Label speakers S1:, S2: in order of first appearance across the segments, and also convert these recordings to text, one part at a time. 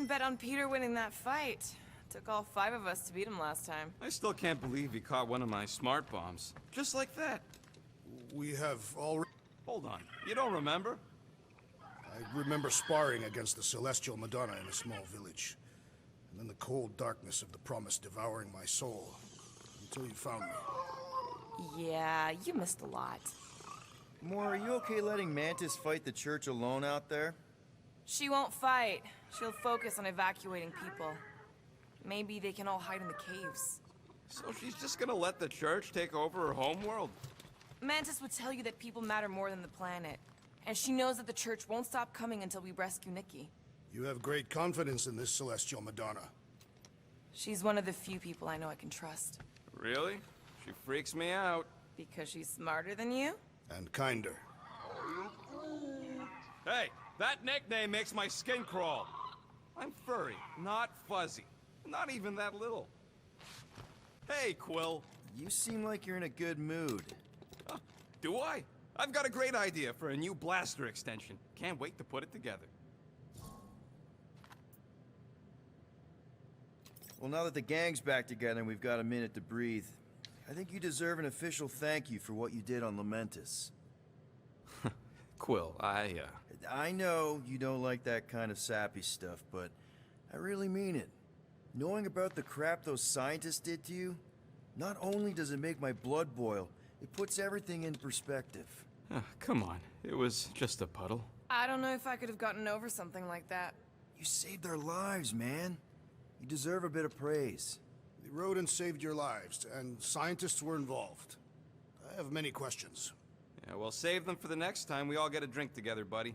S1: can bet on Peter winning that fight. Took all 5 of us to beat him last time.
S2: I still can't believe he caught one of my smart bombs. Just like that.
S3: We have already...
S2: Hold on, you don't remember?
S3: I remember sparring against the Celestial Madonna in a small village. And then the cold darkness of the promise devouring my soul. Until you found me.
S1: Yeah, you missed a lot.
S4: Gamora, are you okay letting Mantis fight the church alone out there?
S1: She won't fight. She'll focus on evacuating people. Maybe they can all hide in the caves.
S2: So she's just gonna let the church take over her homeworld?
S1: Mantis would tell you that people matter more than the planet. And she knows that the church won't stop coming until we rescue Nikki.
S3: You have great confidence in this Celestial Madonna.
S1: She's one of the few people I know I can trust.
S2: Really? She freaks me out.
S1: Because she's smarter than you?
S3: And kinder.
S2: Hey, that nickname makes my skin crawl. I'm furry, not fuzzy. Not even that little. Hey, Quill.
S4: You seem like you're in a good mood.
S2: Do I? I've got a great idea for a new blaster extension. Can't wait to put it together.
S4: Well, now that the gang's back together and we've got a minute to breathe, I think you deserve an official thank you for what you did on Lamentis.
S2: Quill,
S4: I know you don't like that kind of sappy stuff, but I really mean it. Knowing about the crap those scientists did to you, not only does it make my blood boil, it puts everything in perspective.
S2: come on. It was just a puddle.
S1: I don't know if I could have gotten over something like that.
S4: You saved their lives, man. You deserve a bit of praise.
S3: The rodents saved your lives, and scientists were involved. I have many questions.
S2: Yeah, well, save them for the next time we all get a drink together, buddy.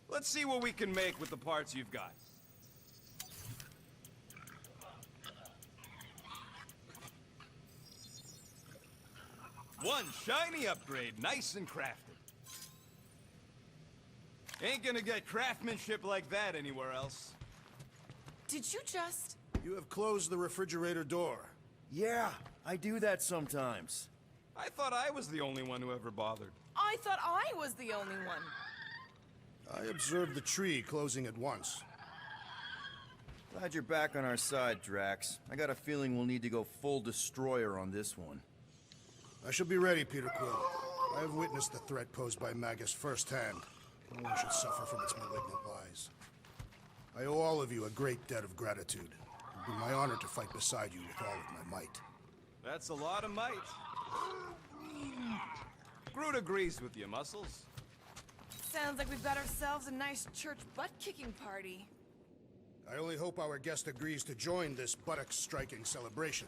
S2: Let's see what we can make with the parts you've got. One shiny upgrade, nice and crafted. Ain't gonna get craftsmanship like that anywhere else.
S1: Did you just...
S3: You have closed the refrigerator door.
S4: Yeah, I do that sometimes.
S2: I thought I was the only one who ever bothered.
S1: I thought I was the only one.
S3: I observed the tree closing at once.
S4: Glad you're back on our side, Drax. I got a feeling we'll need to go full destroyer on this one.
S3: I shall be ready, Peter Quill. I have witnessed the threat posed by Magus firsthand. No one should suffer from its malignant lies. I owe all of you a great debt of gratitude. It would be my honor to fight beside you with all of my might.
S2: That's a lot of might. Groot agrees with you, Muscles.
S1: Sounds like we've got ourselves a nice church butt-kicking party.
S3: I only hope our guest agrees to join this buttocks-striking celebration.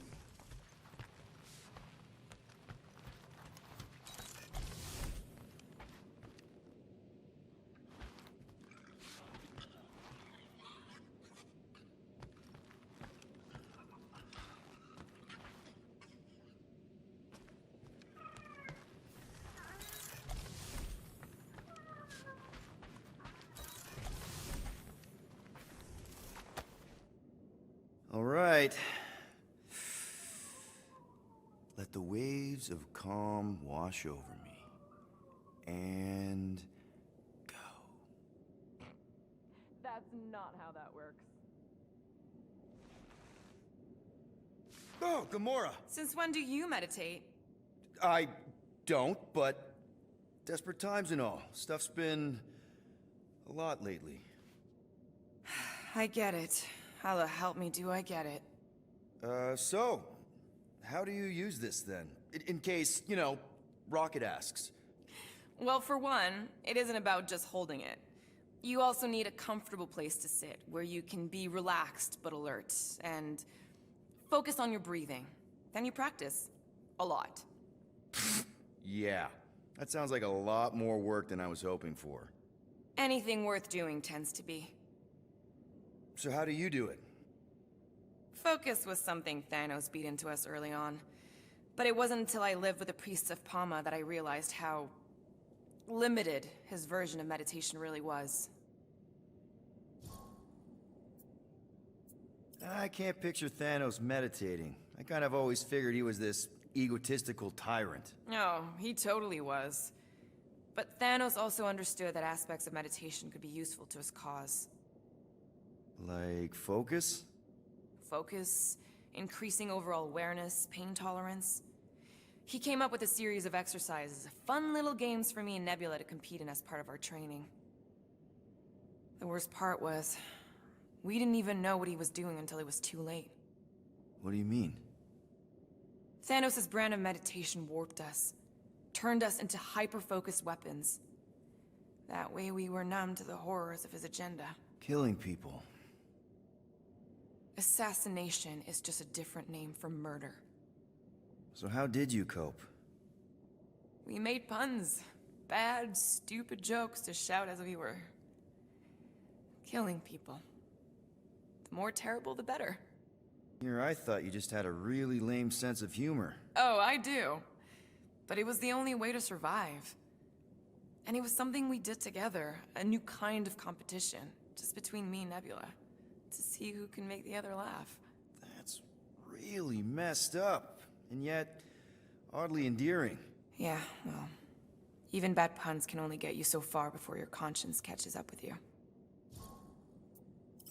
S4: All right. Let the waves of calm wash over me. And go.
S1: That's not how that works.
S4: Oh, Gamora!
S1: Since when do you meditate?
S4: I don't, but desperate times and all. Stuff's been a lot lately.
S1: I get it. How the help me do I get it?
S4: So, how do you use this then? In case, you know, Rocket asks.
S1: Well, for one, it isn't about just holding it. You also need a comfortable place to sit, where you can be relaxed but alert, and focus on your breathing. Then you practice. A lot.
S4: Yeah, that sounds like a lot more work than I was hoping for.
S1: Anything worth doing tends to be.
S4: So how do you do it?
S1: Focus was something Thanos beat into us early on. But it wasn't until I lived with the priests of Palma that I realized how limited his version of meditation really was.
S4: I can't picture Thanos meditating. I kind of always figured he was this egotistical tyrant.
S1: Oh, he totally was. But Thanos also understood that aspects of meditation could be useful to his cause.
S4: Like focus?
S1: Focus, increasing overall awareness, pain tolerance. He came up with a series of exercises, fun little games for me and Nebula to compete in as part of our training. The worst part was, we didn't even know what he was doing until it was too late.
S4: What do you mean?
S1: Thanos' brand of meditation warped us, turned us into hyper-focused weapons. That way we were numb to the horrors of his agenda.
S4: Killing people.
S1: Assassination is just a different name for murder.
S4: So how did you cope?
S1: We made puns. Bad, stupid jokes to shout as we were killing people. The more terrible, the better.
S4: Here, I thought you just had a really lame sense of humor.
S1: Oh, I do. But it was the only way to survive. And it was something we did together, a new kind of competition, just between me and Nebula, to see who can make the other laugh.
S4: That's really messed up, and yet oddly endearing.
S1: Yeah, well, even bad puns can only get you so far before your conscience catches up with you.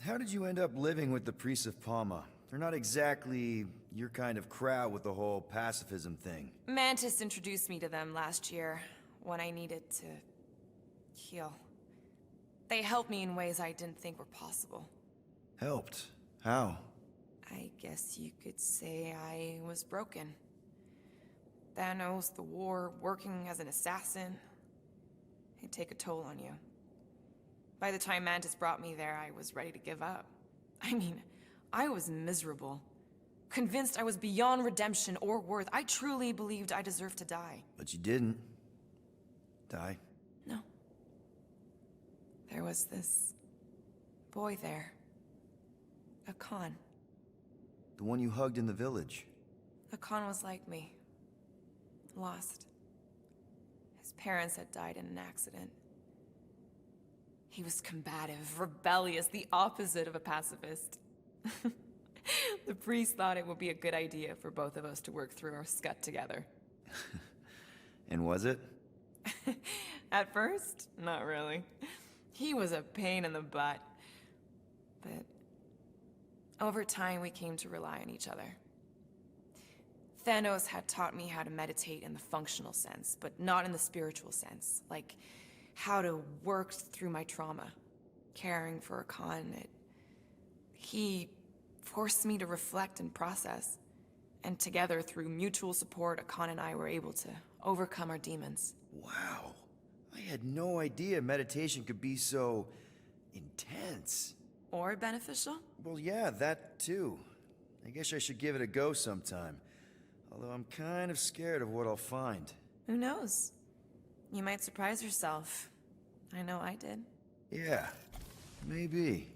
S4: How did you end up living with the priests of Palma? They're not exactly your kind of crowd with the whole pacifism thing.
S1: Mantis introduced me to them last year, when I needed to heal. They helped me in ways I didn't think were possible.
S4: Helped? How?
S1: I guess you could say I was broken. Thanos, the war, working as an assassin, it'd take a toll on you. By the time Mantis brought me there, I was ready to give up. I mean, I was miserable. Convinced I was beyond redemption or worth. I truly believed I deserved to die.
S4: But you didn't. Die?
S1: No. There was this boy there. A Khan.
S4: The one you hugged in the village.
S1: A Khan was like me. Lost. His parents had died in an accident. He was combative, rebellious, the opposite of a pacifist. The priest thought it would be a good idea for both of us to work through our scut together.
S4: And was it?
S1: At first, not really. He was a pain in the butt. But over time, we came to rely on each other. Thanos had taught me how to meditate in the functional sense, but not in the spiritual sense. Like, how to work through my trauma. Caring for a Khan, he forced me to reflect and process. And together, through mutual support, Khan and I were able to overcome our demons.
S4: Wow. I had no idea meditation could be so intense.
S1: Or beneficial?
S4: Well, yeah, that too. I guess I should give it a go sometime. Although I'm kind of scared of what I'll find.
S1: Who knows? You might surprise yourself. I know I did.
S4: Yeah, maybe.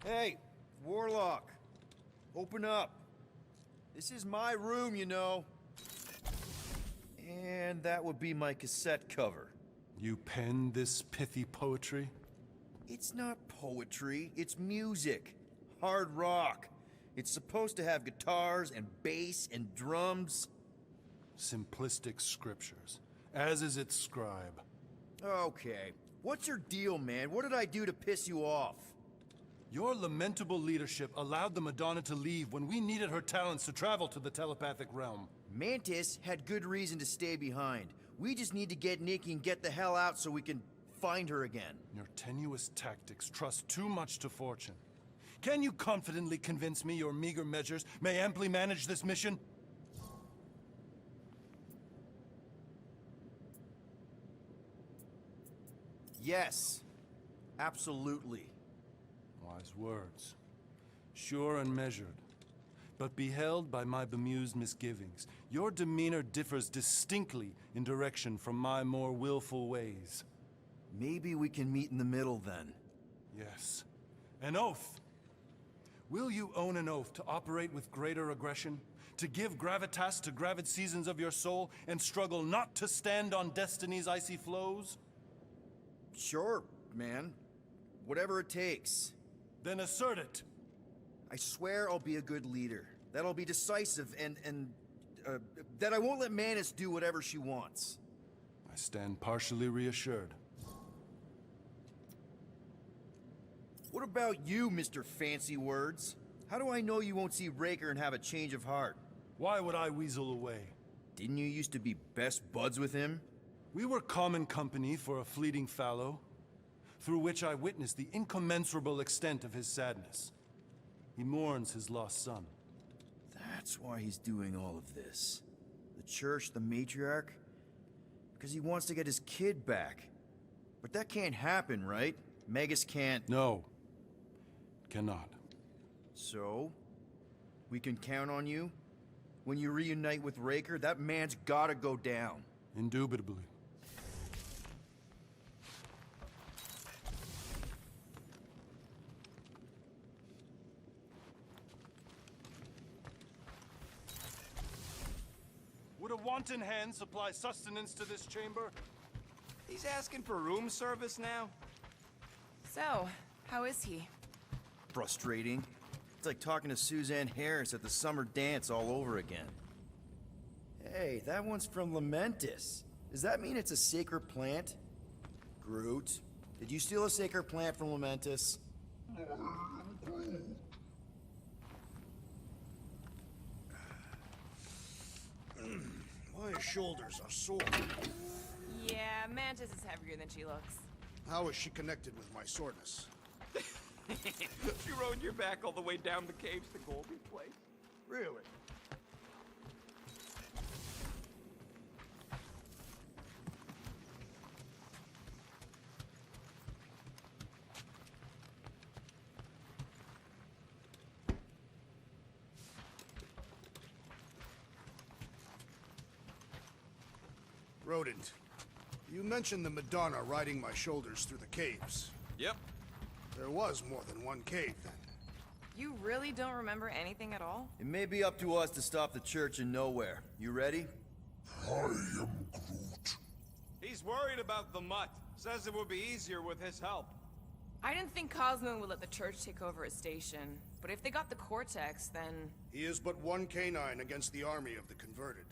S4: Hey, Warlock. Open up. This is my room, you know. And that would be my cassette cover.
S5: You penned this pithy poetry?
S4: It's not poetry, it's music. Hard rock. It's supposed to have guitars and bass and drums.
S5: Simplistic scriptures, as is its scribe.
S4: Okay. What's your deal, man? What did I do to piss you off?
S5: Your lamentable leadership allowed the Madonna to leave when we needed her talents to travel to the telepathic realm.
S4: Mantis had good reason to stay behind. We just need to get Nikki and get the hell out so we can find her again.
S5: Your tenuous tactics trust too much to fortune. Can you confidently convince me your meager measures may amply manage this mission?
S4: Yes. Absolutely.
S5: Wise words. Sure and measured. But beheld by my bemused misgivings, your demeanor differs distinctly in direction from my more willful ways.
S4: Maybe we can meet in the middle then.
S5: Yes. An oath. Will you own an oath to operate with greater aggression? To give gravitas to gravid seasons of your soul and struggle not to stand on destiny's icy flows?
S4: Sure, man. Whatever it takes.
S5: Then assert it.
S4: I swear I'll be a good leader. That'll be decisive and that I won't let Manus do whatever she wants.
S5: I stand partially reassured.
S4: What about you, Mr. Fancy Words? How do I know you won't see Raker and have a change of heart?
S5: Why would I weasel away?
S4: Didn't you used to be best buds with him?
S5: We were common company for a fleeting fallow, through which I witnessed the incommensurable extent of his sadness. He mourns his lost son.
S4: That's why he's doing all of this. The church, the matriarch? Because he wants to get his kid back. But that can't happen, right? Magus can't...
S5: No. Cannot.
S4: So? We can count on you? When you reunite with Raker, that man's gotta go down.
S5: Indubitably. Would a wanton hand supply sustenance to this chamber?
S2: He's asking for room service now?
S1: So, how is he?
S4: Frustrating. It's like talking to Suzanne Harris at the summer dance all over again. Hey, that one's from Lamentis. Does that mean it's a sacred plant? Groot, did you steal a sacred plant from Lamentis?
S3: My shoulders are sore.
S1: Yeah, Mantis is heavier than she looks.
S3: How is she connected with my soreness?
S2: You rode your back all the way down the caves to Goldie's place?
S3: Really? Rodent, you mentioned the Madonna riding my shoulders through the caves.
S2: Yep.
S3: There was more than one cave, then.
S1: You really don't remember anything at all?
S4: It may be up to us to stop the church in Knowhere. You ready?
S6: I am Groot.
S2: He's worried about the mutt. Says it would be easier with his help.
S1: I didn't think Cosmo would let the church take over his station, but if they got the Cortex, then...
S3: He is but one canine against the army of the converted.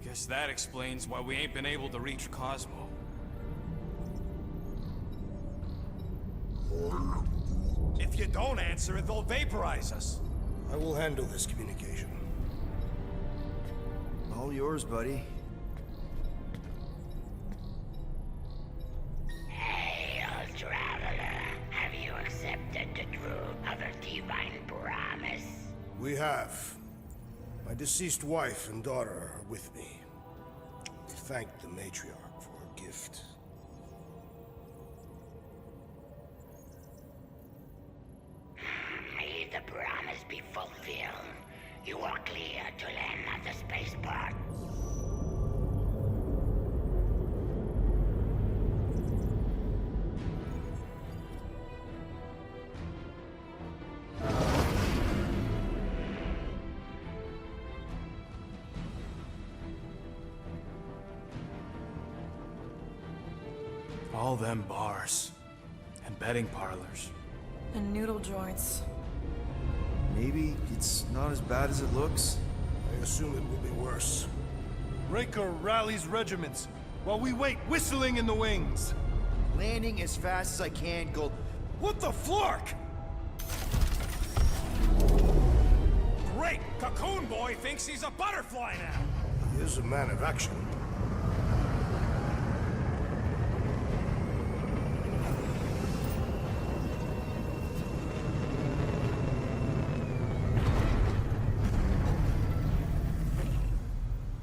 S2: Guess that explains why we ain't been able to reach Cosmo. If you don't answer it, they'll vaporize us.
S3: I will handle this communication.
S4: All yours, buddy.
S7: Hail, traveler. Have you accepted the truth of a divine promise?
S3: We have. My deceased wife and daughter are with me. Thank the matriarch for her gift.
S7: May the promise be fulfilled. You are clear to land at the spaceport.
S2: All them bars and betting parlors.
S1: And noodle joints.
S4: Maybe it's not as bad as it looks.
S3: I assume it will be worse.
S5: Raker rallies regiments, while we wait whistling in the wings.
S4: Landing as fast as I can, Gold. What the flark?
S2: Great! Cocoon Boy thinks he's a butterfly now!
S3: He is a man of action.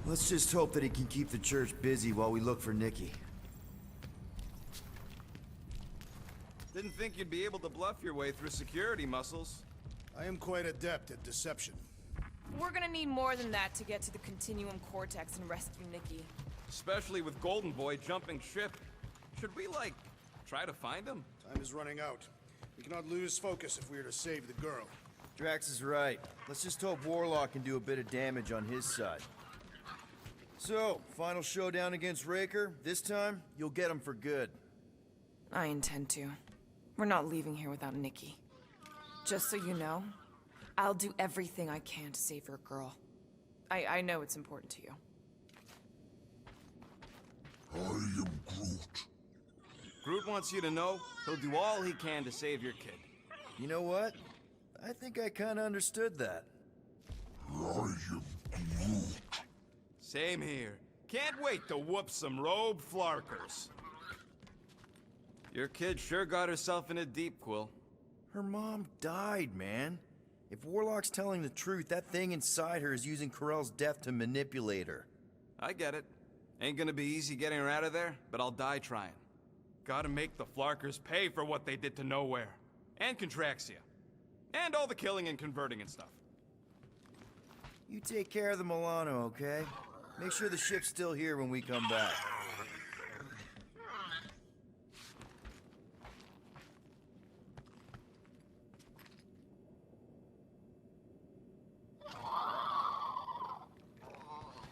S4: Let's just hope that he can keep the church busy while we look for Nikki.
S2: Didn't think you'd be able to bluff your way through security muscles.
S3: I am quite adept at deception.
S1: We're gonna need more than that to get to the Continuum Cortex and rescue Nikki.
S2: Especially with Golden Boy jumping ship. Should we, like, try to find him?
S3: Time is running out. We cannot lose focus if we are to save the girl.
S4: Drax is right. Let's just hope Warlock can do a bit of damage on his side. So, final showdown against Raker. This time, you'll get him for good.
S1: I intend to. We're not leaving here without Nikki. Just so you know, I'll do everything I can to save your girl. I know it's important to you.
S6: I am Groot.
S2: Groot wants you to know he'll do all he can to save your kid.
S4: You know what? I think I kinda understood that.
S6: I am Groot.
S2: Same here. Can't wait to whoop some rogue flarkers. Your kid sure got herself in a deep, Quill.
S4: Her mom died, man. If Warlock's telling the truth, that thing inside her is using Corell's death to manipulate her.
S2: I get it. Ain't gonna be easy getting her out of there, but I'll die trying. Gotta make the flarkers pay for what they did to Knowhere. And Contraxia. And all the killing and converting and stuff.
S4: You take care of the Milano, okay? Make sure the ship's still here when we come back.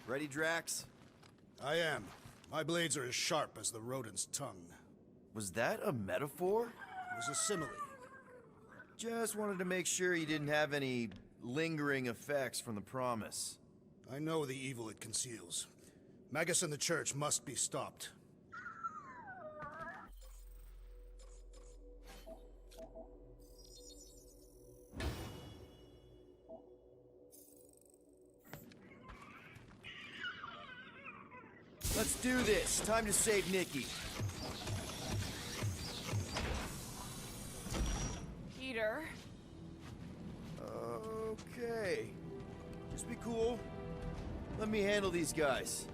S4: Ready, Drax?
S3: I am. My blades are as sharp as the rodent's tongue.
S4: Was that a metaphor?
S3: It was a simile.
S4: Just wanted to make sure you didn't have any lingering effects from the promise.
S3: I know the evil it conceals. Magus and the church must be stopped.
S4: Let's do this. Time to save Nikki.
S1: Peter?
S4: Okay. Just be cool. Let me handle these guys.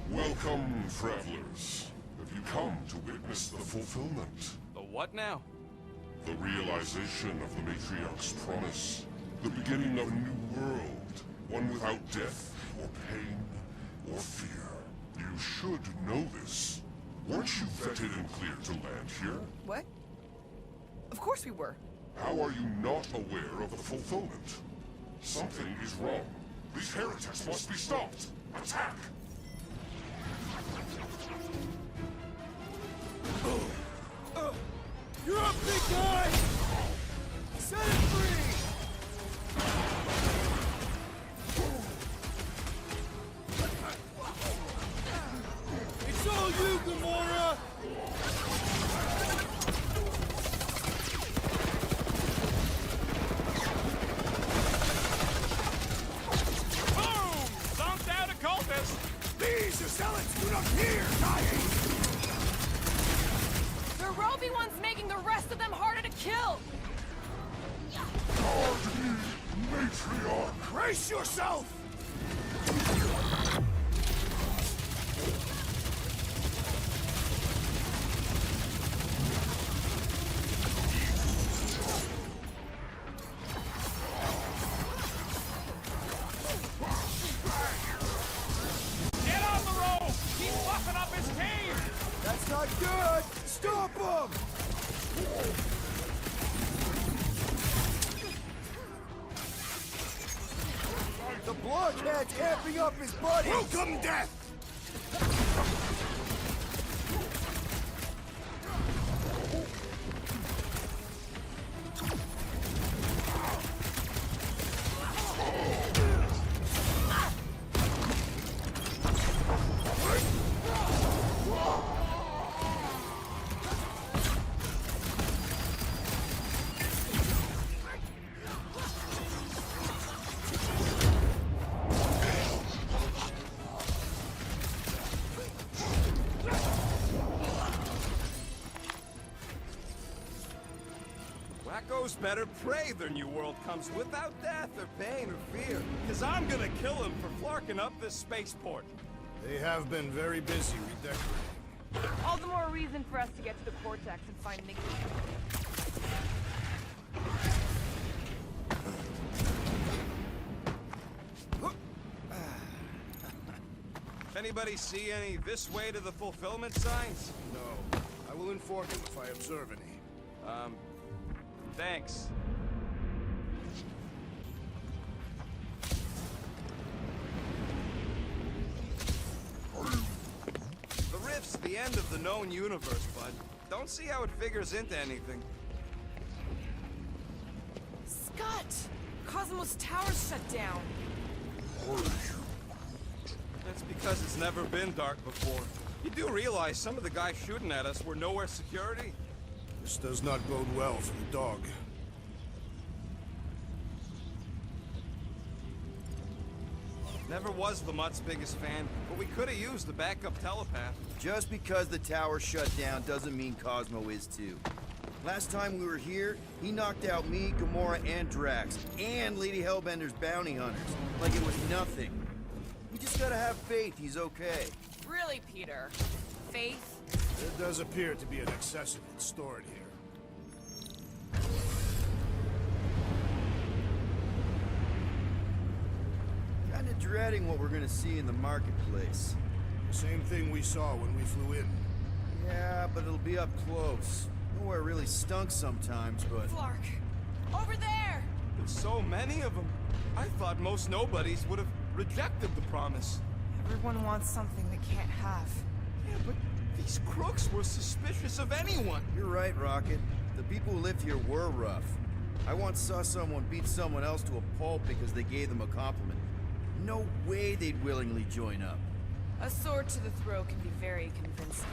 S6: Welcome, travelers. Have you come to witness the fulfillment?
S2: The what now?
S6: The realization of the Matriarch's promise. The beginning of a new world. One without death, or pain, or fear. You should know this. Weren't you vetted and cleared to land here?
S1: What? Of course we were.
S6: How are you not aware of the fulfillment? Something is wrong. These heretics must be stopped. Attack!
S4: You're up, big guy! Set it free! It's all you, Gamora!
S2: Boom! Stomped out a cultist!
S3: These assailants do not fear dying!
S1: The Roby one's making the rest of them harder to kill!
S6: Guard me, Matriarch!
S3: Brace yourself!
S2: Get on the rope! He's fucking up his team!
S4: That's not good! Stop him! The blockhead's amping up his buddies!
S3: Welcome, death!
S2: knows better pray their new world comes without death or pain or fear. Cause I'm gonna kill him for flarking up this spaceport.
S3: They have been very busy redecorating.
S1: All the more reason for us to get to the Cortex and find Nikki.
S2: Anybody see any this way to the fulfillment signs?
S3: No. I will inform you if I observe any.
S2: Thanks. The rift's the end of the known universe, bud. Don't see how it figures into anything.
S1: Scott! Cosmos Tower's shut down.
S2: That's because it's never been dark before. You do realize some of the guys shooting at us were Knowhere security?
S3: This does not bode well for the dog.
S2: Never was the Mutt's biggest fan, but we could have used a backup telepath.
S4: Just because the tower shut down doesn't mean Cosmo is too. Last time we were here, he knocked out me, Gamora, and Drax, and Lady Hellbender's bounty hunters, like it was nothing. We just gotta have faith he's okay.
S1: Really, Peter? Faith?
S3: There does appear to be an accessory stored here.
S4: Kinda dreading what we're gonna see in the marketplace.
S3: The same thing we saw when we flew in.
S4: Yeah, but it'll be up close. Nowhere really stunk sometimes, but...
S1: Flark! Over there!
S2: There's so many of them. I thought most nobodies would have rejected the promise.
S1: Everyone wants something they can't have.
S2: Yeah, but these crooks were suspicious of anyone.
S4: You're right, Rocket. The people who lived here were rough. I once saw someone beat someone else to a pulp because they gave them a compliment. No way they'd willingly join up.
S1: A sword to the throat can be very convincing.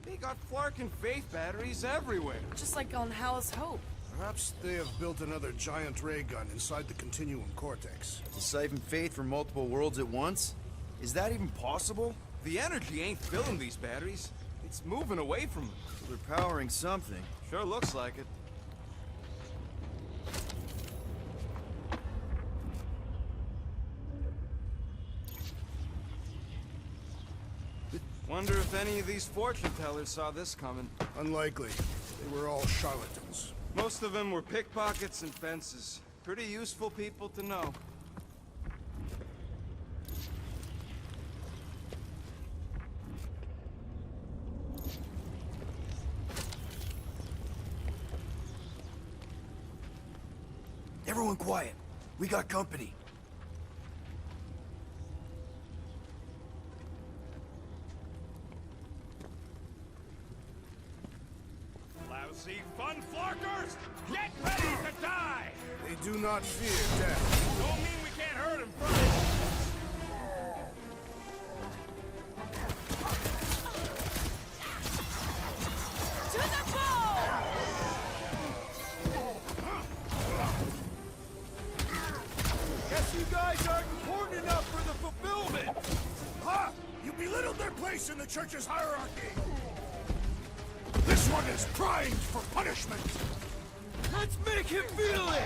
S2: They got Flark and Faith batteries everywhere.
S1: Just like on Hell's Hope.
S3: Perhaps they have built another giant ray gun inside the Continuum Cortex.
S4: To siphon faith from multiple worlds at once? Is that even possible?
S2: The energy ain't filling these batteries. It's moving away from them.
S4: So they're powering something.
S2: Sure looks like it. Wonder if any of these fortune tellers saw this coming.
S3: Unlikely. They were all charlatans.
S2: Most of them were pickpockets and fences. Pretty useful people to know.
S4: Everyone quiet. We got company.
S2: Lousy fun flarkers! Get ready to die!
S3: They do not fear death.
S2: Don't mean we can't hurt them first!
S1: To the ball!
S3: Guess you guys aren't important enough for the fulfillment! Ha! You belittled their place in the church's hierarchy! This one is primed for punishment!
S4: Let's make him feel it!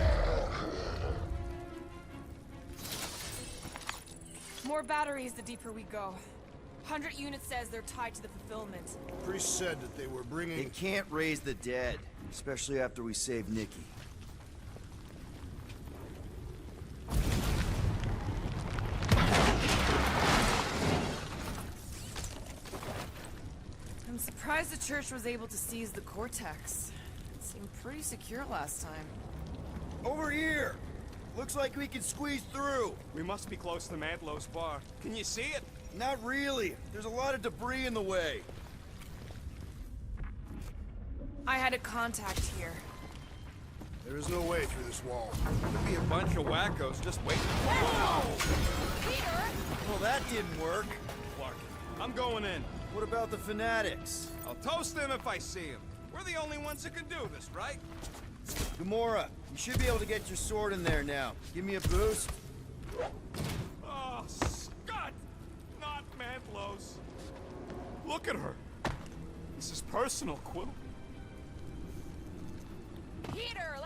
S1: More batteries the deeper we go. 100 units says they're tied to the fulfillment.
S3: Priest said that they were bringing...
S4: They can't raise the dead, especially after we save Nikki.
S1: I'm surprised the church was able to seize the Cortex. It seemed pretty secure last time.
S4: Over here! Looks like we can squeeze through.
S2: We must be close to Mantlo's bar. Can you see it?
S4: Not really. There's a lot of debris in the way.
S1: I had a contact here.
S3: There is no way through this wall.
S2: Could be a bunch of wackos just waiting.
S1: Peter!
S4: Well, that didn't work.
S2: Flark, I'm going in.
S4: What about the fanatics?
S2: I'll toast them if I see them. We're the only ones that can do this, right?
S4: Gamora, you should be able to get your sword in there now. Give me a boost.
S2: Oh, Scott! Not Mantlo's. Look at her. This is personal, Quill.
S1: Peter,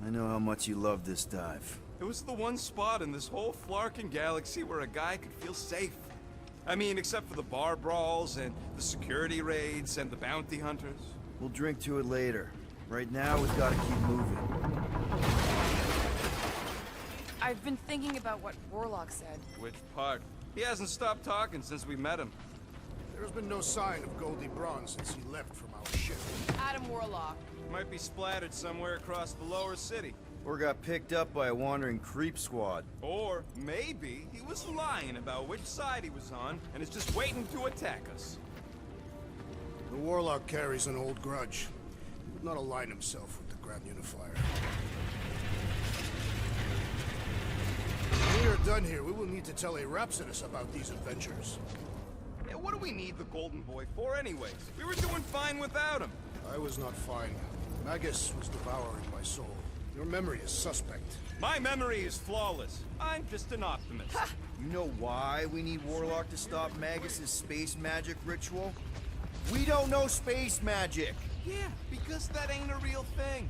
S4: I know how much you love this dive.
S2: It was the one spot in this whole Flarkin galaxy where a guy could feel safe. I mean, except for the bar brawls and the security raids and the bounty hunters.
S4: We'll drink to it later. Right now, we've got to keep moving.
S1: I've been thinking about what Warlock said.
S2: Which part? He hasn't stopped talking since we met him.
S3: There's been no sign of Goldie Braun since he left from our ship.
S1: Adam Warlock.
S2: Might be splattered somewhere across the lower city.
S4: Or got picked up by a wandering creep squad.
S2: Or maybe he was lying about which side he was on and is just waiting to attack us.
S3: The Warlock carries an old grudge. He would not align himself with the Grand Unifier. When we are done here, we will need to tell a Rhapsodus about these adventures.
S2: Yeah, what do we need the Golden Boy for anyways? We were doing fine without him.
S3: I was not fine. Magus was devouring my soul. Your memory is suspect.
S2: My memory is flawless. I'm just an optimist.
S4: You know why we need Warlock to stop Magus' space magic ritual? We don't know space magic!
S2: Yeah, because that ain't a real thing.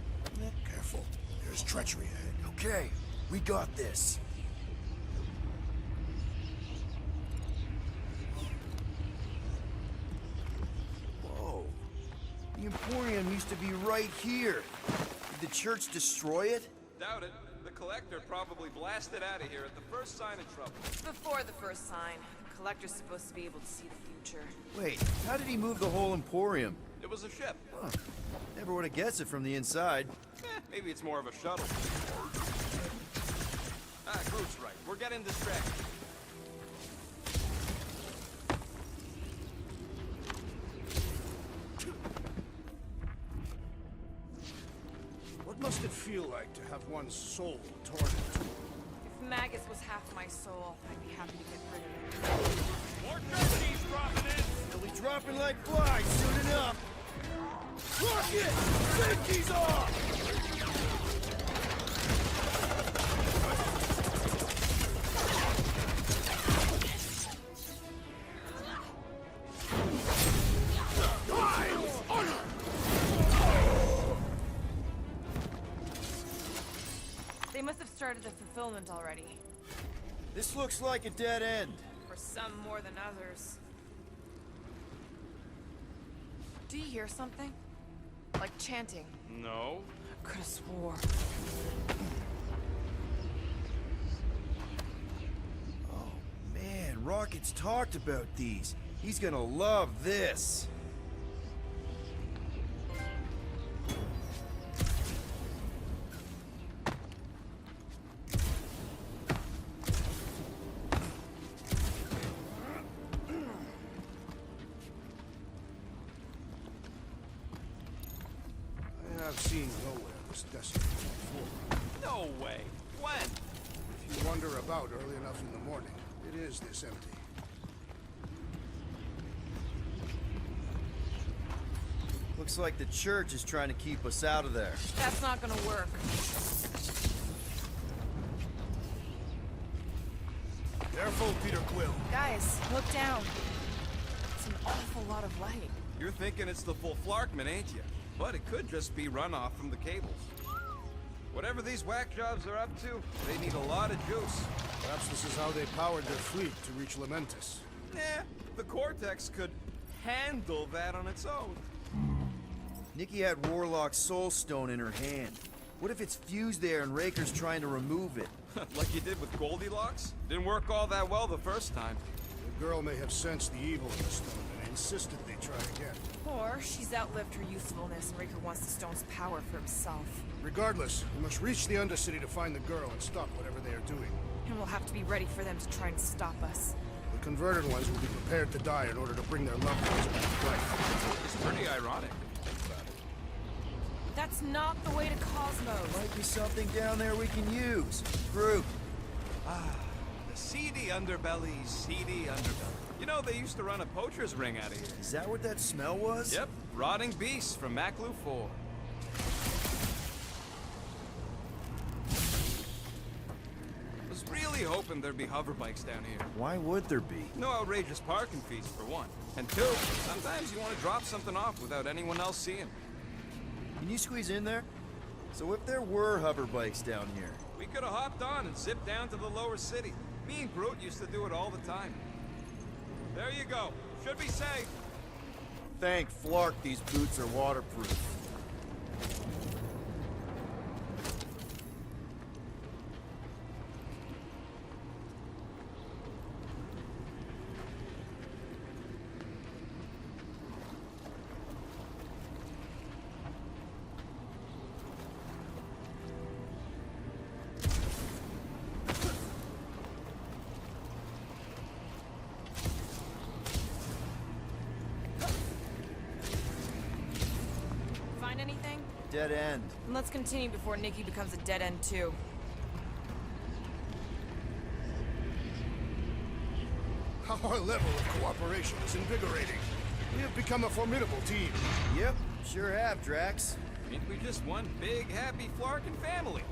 S3: Careful. There's treachery ahead.
S4: Okay, we got this. Whoa. The Emporium used to be right here. Did the church destroy it?
S2: Doubt it. The Collector probably blasted out of here at the first sign of trouble.
S1: Before the first sign. The Collector's supposed to be able to see the future.
S4: Wait, how did he move the whole Emporium?
S2: It was a ship.
S4: Huh. Never would have guessed it from the inside.
S2: Maybe it's more of a shuttle. Groot's right. We're getting distracted.
S3: What must it feel like to have one's soul torn in two?
S1: If Magus was half my soul, I'd be happy to get rid of it.
S2: More tragedies dropping in!
S4: They'll be dropping like flies soon enough. Rocket! Safety's off!
S1: They must have started the fulfillment already.
S4: This looks like a dead end.
S1: For some more than others. Do you hear something? Like chanting.
S2: No.
S1: Could have swore.
S4: Oh man, Rocket's talked about these. He's gonna love this.
S3: I've seen Knowhere this desolate before.
S2: No way. When?
S3: If you wander about early enough in the morning, it is this empty.
S4: Looks like the church is trying to keep us out of there.
S1: That's not gonna work.
S3: Careful, Peter Quill.
S1: Guys, look down. It's an awful lot of light.
S2: You're thinking it's the full Flarkman, ain't you? But it could just be runoff from the cables. Whatever these whack jobs are up to, they need a lot of juice.
S3: Perhaps this is how they powered their fleet to reach Lamentus.
S2: The Cortex could handle that on its own.
S4: Nikki had Warlock's soul stone in her hand. What if it's fused there and Raker's trying to remove it?
S2: Like you did with Goldilocks? Didn't work all that well the first time.
S3: The girl may have sensed the evil in the stone and insisted they try again.
S1: Or she's outlived her usefulness and Raker wants the stone's power for himself.
S3: Regardless, we must reach the Undercity to find the girl and stop whatever they are doing.
S1: And we'll have to be ready for them to try and stop us.
S3: The converted ones will be prepared to die in order to bring their loved ones back to life.
S2: It's pretty ironic if you think about it.
S1: That's not the way to Cosmos.
S4: Might be something down there we can use. Groot.
S2: The seedy underbelly, seedy underbelly. You know, they used to run a poacher's ring out of here.
S4: Is that what that smell was?
S2: Yep, rotting beasts from Maclu 4. Was really hoping there'd be hover bikes down here.
S4: Why would there be?
S2: No outrageous parking fees, for one. And two, sometimes you want to drop something off without anyone else seeing.
S4: Can you squeeze in there? So if there were hover bikes down here,
S2: We could have hopped on and zipped down to the lower city. Me and Groot used to do it all the time. There you go. Should be safe.
S4: thank Flark these boots are waterproof.
S1: Find anything?
S4: Dead end.
S1: Let's continue before Nikki becomes a dead end too.
S3: Our level of cooperation is invigorating. We have become a formidable team.
S4: Yep, sure have, Drax.
S2: Ain't we just one big, happy Flarkin family?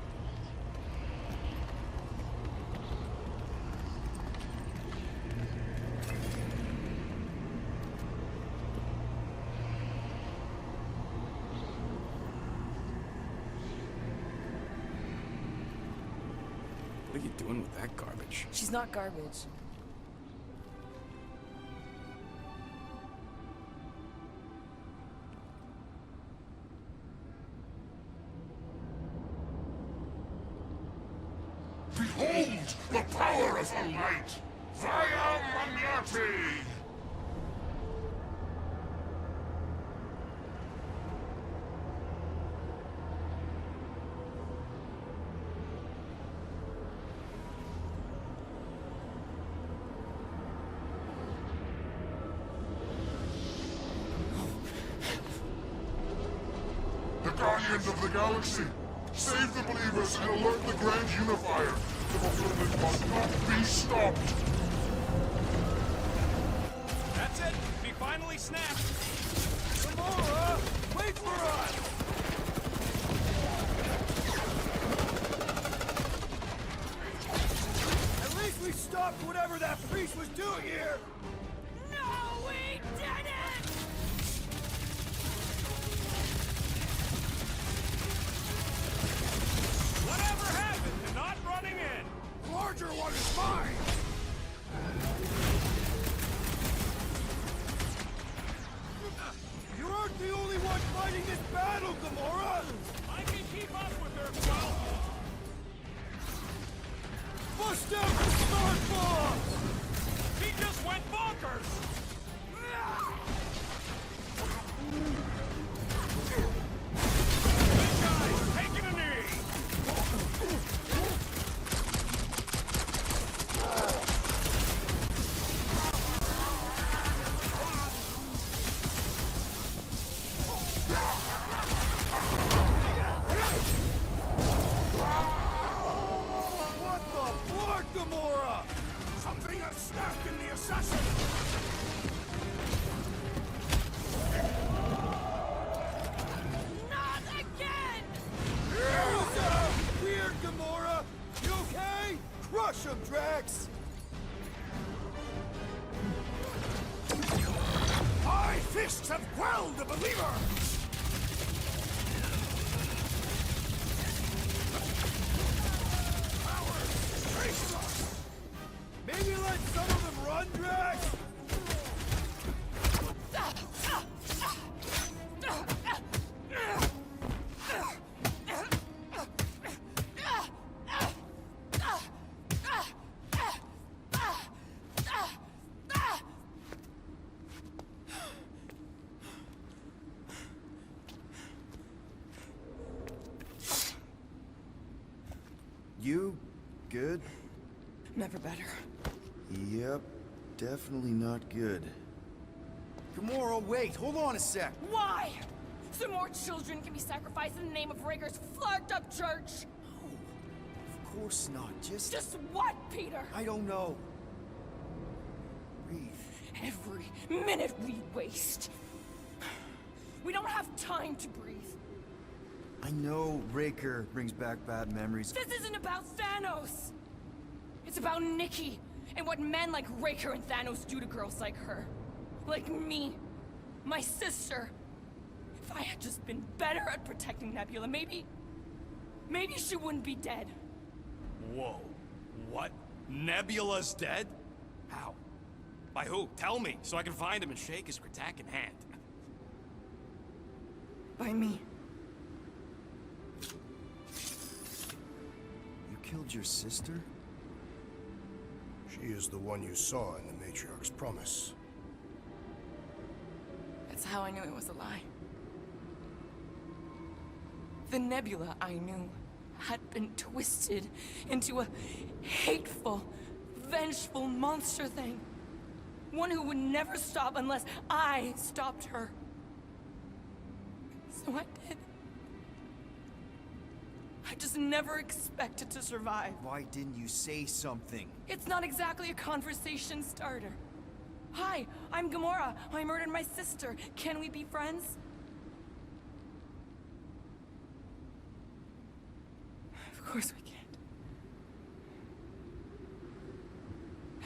S2: What are you doing with that garbage?
S1: She's not garbage.
S6: Behold the power of the light! Via Magnati! The Guardians of the Galaxy! Save the believers and alert the Grand Unifier! The fulfillment must not be stopped!
S2: That's it. We finally snapped.
S4: Gamora! Wait for us! At least we stopped whatever that priest was doing here!
S1: No, we didn't!
S2: Whatever happened to not running in?
S3: The larger one is mine!
S4: You aren't the only one fighting this battle, Gamora!
S2: I can keep up with her, well.
S4: Bust out the smart bomb!
S2: He just went bonkers! Big guy, taking a knee!
S4: What the blood, Gamora?
S3: Something has snapped in the assassin!
S1: Not again!
S4: What's up, weird Gamora? You okay? Crush him, Drax!
S3: My fists have quelled the believer!
S4: Maybe let some of them run, Drax? You good?
S1: Never better.
S4: Yep, definitely not good. Gamora, wait, hold on a sec.
S1: Why? So more children can be sacrificed in the name of Raker's flarked up church?
S4: Of course not,
S1: Just what, Peter?
S4: I don't know. Breathe.
S1: Every minute we waste. We don't have time to breathe.
S4: I know Raker brings back bad memories.
S1: This isn't about Thanos. It's about Nikki and what men like Raker and Thanos do to girls like her. Like me. My sister. If I had just been better at protecting Nebula, maybe maybe she wouldn't be dead.
S2: Whoa. What? Nebula's dead? How? By who? Tell me, so I can find him and shake his Critic in hand.
S1: By me.
S4: You killed your sister?
S3: She is the one you saw in the Matriarch's promise.
S1: That's how I knew it was a lie. The Nebula I knew had been twisted into a hateful, vengeful monster thing. One who would never stop unless I stopped her. So I did. I just never expected to survive.
S4: Why didn't you say something?
S1: It's not exactly a conversation starter. Hi, I'm Gamora. I murdered my sister. Can we be friends? Of course we can't.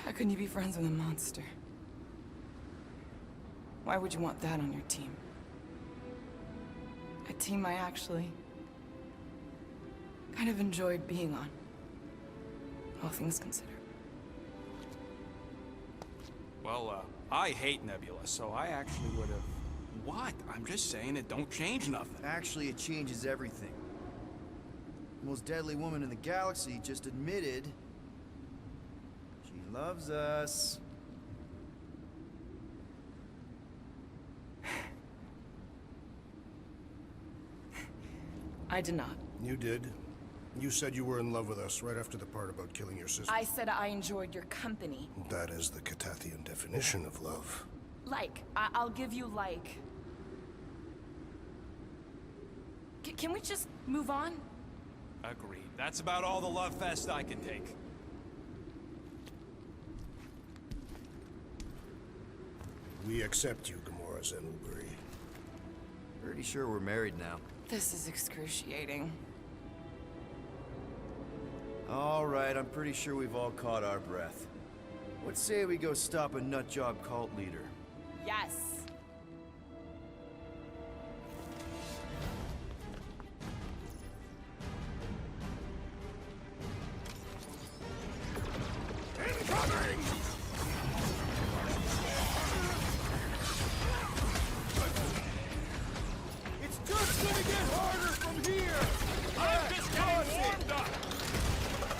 S1: How can you be friends with a monster? Why would you want that on your team? A team I actually kind of enjoyed being on, all things considered.
S2: Well, I hate Nebula, so I actually would have... What? I'm just saying it don't change nothing.
S4: Actually, it changes everything. The most deadly woman in the galaxy just admitted she loves us.
S1: I did not.
S3: You did. You said you were in love with us right after the part about killing your sister.
S1: I said I enjoyed your company.
S3: That is the Katathian definition of love.
S1: Like. I'll give you like. Can we just move on?
S2: Agreed. That's about all the love fest I can take.
S3: We accept you, Gamora Zenuburi.
S4: Pretty sure we're married now.
S1: This is excruciating.
S4: All right, I'm pretty sure we've all caught our breath. What say we go stop a nutjob cult leader?
S1: Yes.
S3: Incoming!
S4: It's just gonna get harder from here!
S2: I'm just getting warmed up!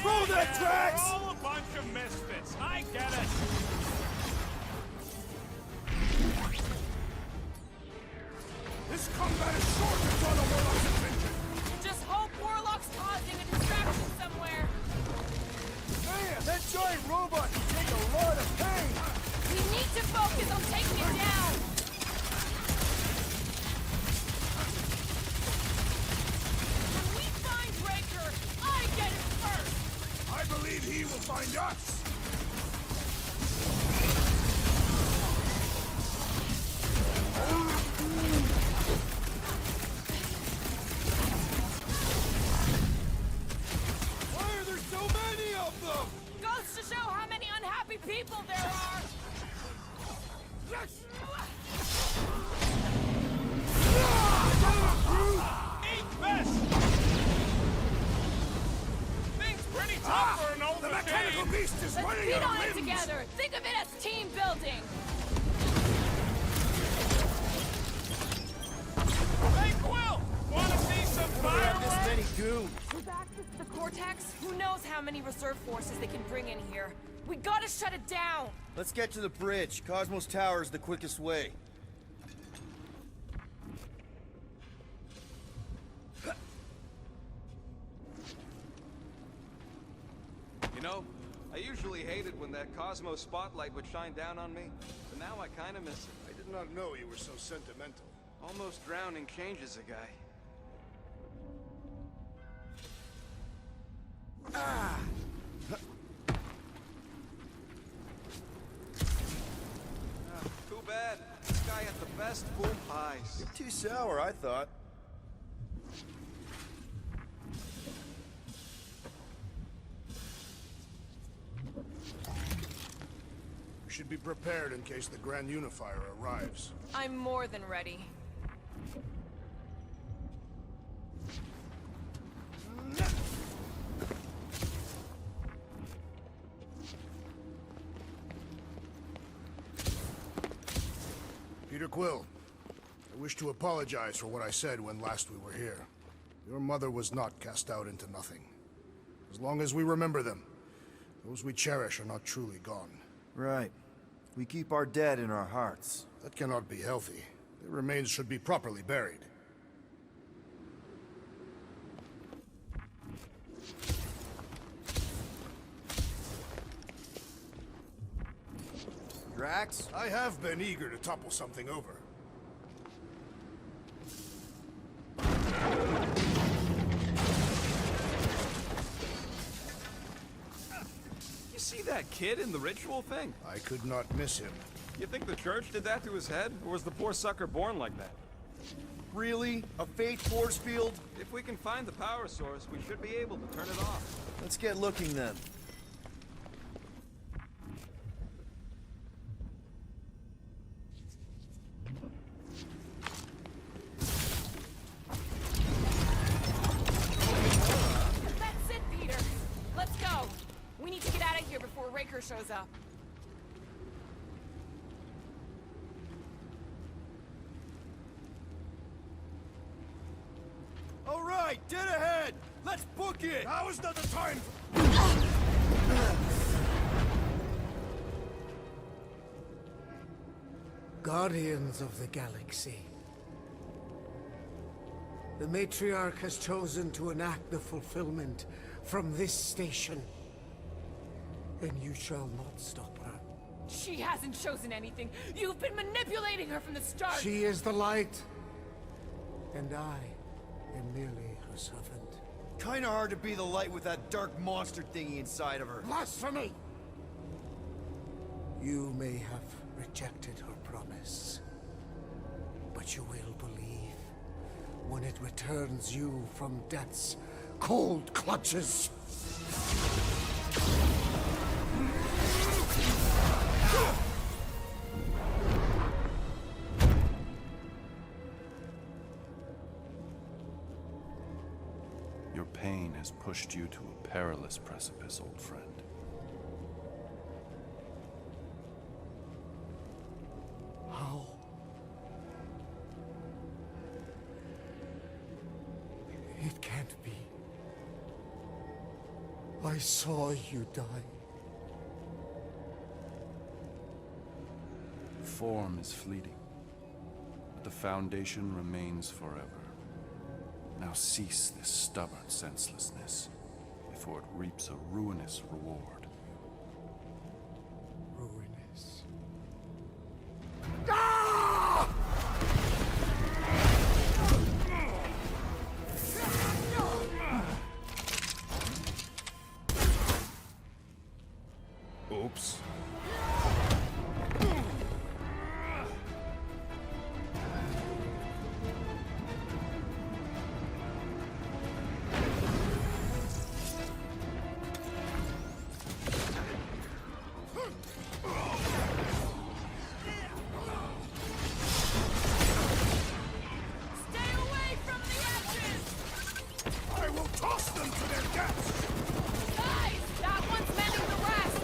S4: Throw that, Drax!
S2: We're all a bunch of misfits. I get it.
S3: This combat is short to draw the Warlock's attention!
S1: Just hope Warlock's causing a distraction somewhere.
S4: Man, that giant robot can take a lot of pain!
S1: We need to focus on taking it down. When we find Raker, I get it first.
S3: I believe he will find us!
S4: Why are there so many of them?
S1: Goes to show how many unhappy people there are.
S2: Eat this! Thing's pretty tough for an old
S3: The mechanical
S2: machine.
S3: beast is
S1: Let's
S3: running
S1: beat
S3: out of
S1: on it
S3: limbs!
S1: together. Think of it as team building.
S2: Hey, Quill! Wanna see some
S4: Around this
S2: fireworks?
S4: many goons.
S1: With access to the Cortex, who knows how many reserve forces they can bring in here. We gotta shut it down.
S4: Let's get to the bridge. Cosmos Tower is the quickest way.
S2: You know, I usually hated when that Cosmos spotlight would shine down on me, but now I kinda miss it.
S3: I did not know you were so sentimental.
S2: Almost drowning changes a guy. Too bad. This guy had the best boom pies.
S4: Too sour, I thought.
S3: should be prepared in case the Grand Unifier arrives.
S1: I'm more than ready.
S3: Peter Quill, I wish to apologize for what I said when last we were here. Your mother was not cast out into nothing. As long as we remember them, those we cherish are not truly gone.
S4: Right. We keep our dead in our hearts.
S3: That cannot be healthy. Their remains should be properly buried.
S4: Drax?
S3: I have been eager to topple something over.
S2: You see that kid in the ritual thing?
S3: I could not miss him.
S2: You think the church did that to his head? Or was the poor sucker born like that?
S4: Really? A fate force field?
S2: If we can find the power source, we should be able to turn it off.
S4: Let's get looking then.
S1: That's it, Peter. Let's go. We need to get out of here before Raker shows up.
S4: All right, dead ahead! Let's book it!
S3: Now is not the time!
S8: Guardians of the Galaxy. The Matriarch has chosen to enact the fulfillment from this station. And you shall not stop her.
S1: She hasn't chosen anything. You've been manipulating her from the start.
S8: She is the light. And I am merely her servant.
S4: Kinda hard to be the light with that dark monster thingy inside of her.
S8: Blasphemy! You may have rejected her promise, but you will believe when it returns you from death's cold clutches.
S5: Your pain has pushed you to a perilous precipice, old friend.
S8: How? It can't be. I saw you die.
S5: Form is fleeting, but the foundation remains forever. Now cease this stubborn senselessness, before it reaps a ruinous reward.
S8: Ruinous.
S2: Oops.
S1: Stay away from the edges!
S3: I will toss them to their deaths!
S1: Guys, that one's mending the rest!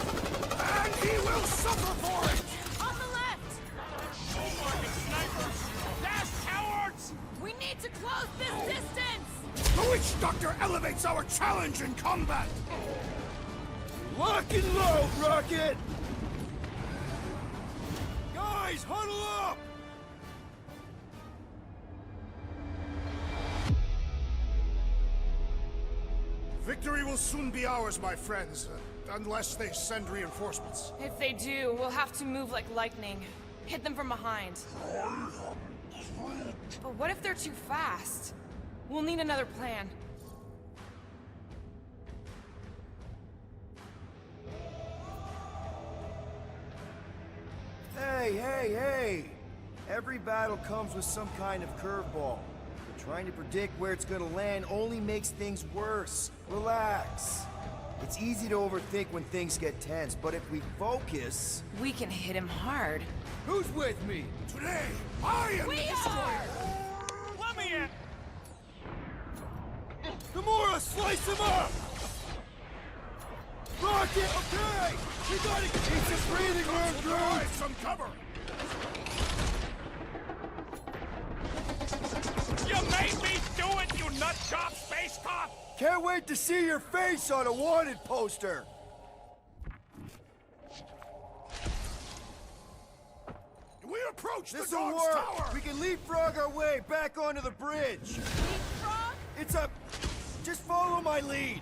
S3: And he will suffer for it!
S1: On the left!
S2: Snipers! Dash cowards!
S1: We need to close this distance!
S3: The Witch Doctor elevates our challenge in combat!
S4: Lock and load, Rocket! Guys, huddle up!
S3: Victory will soon be ours, my friends, unless they send reinforcements.
S1: If they do, we'll have to move like lightning. Hit them from behind. But what if they're too fast? We'll need another plan.
S4: Hey! Every battle comes with some kind of curveball. But trying to predict where it's gonna land only makes things worse. Relax. It's easy to overthink when things get tense, but if we focus...
S1: We can hit him hard.
S4: Who's with me?
S3: Today, I am the destroyer!
S2: Let me in!
S4: Gamora, slice him up! Rocket, okay! We gotta keep his breathing room, Groot!
S3: Some cover!
S2: You made me do it, you nut job space cop!
S4: Can't wait to see your face on a wanted poster!
S3: We approach the
S4: This'll
S3: dog's
S4: work!
S3: tower!
S4: We can leapfrog our way back onto the bridge!
S1: Leapfrog?
S4: It's a... Just follow my lead!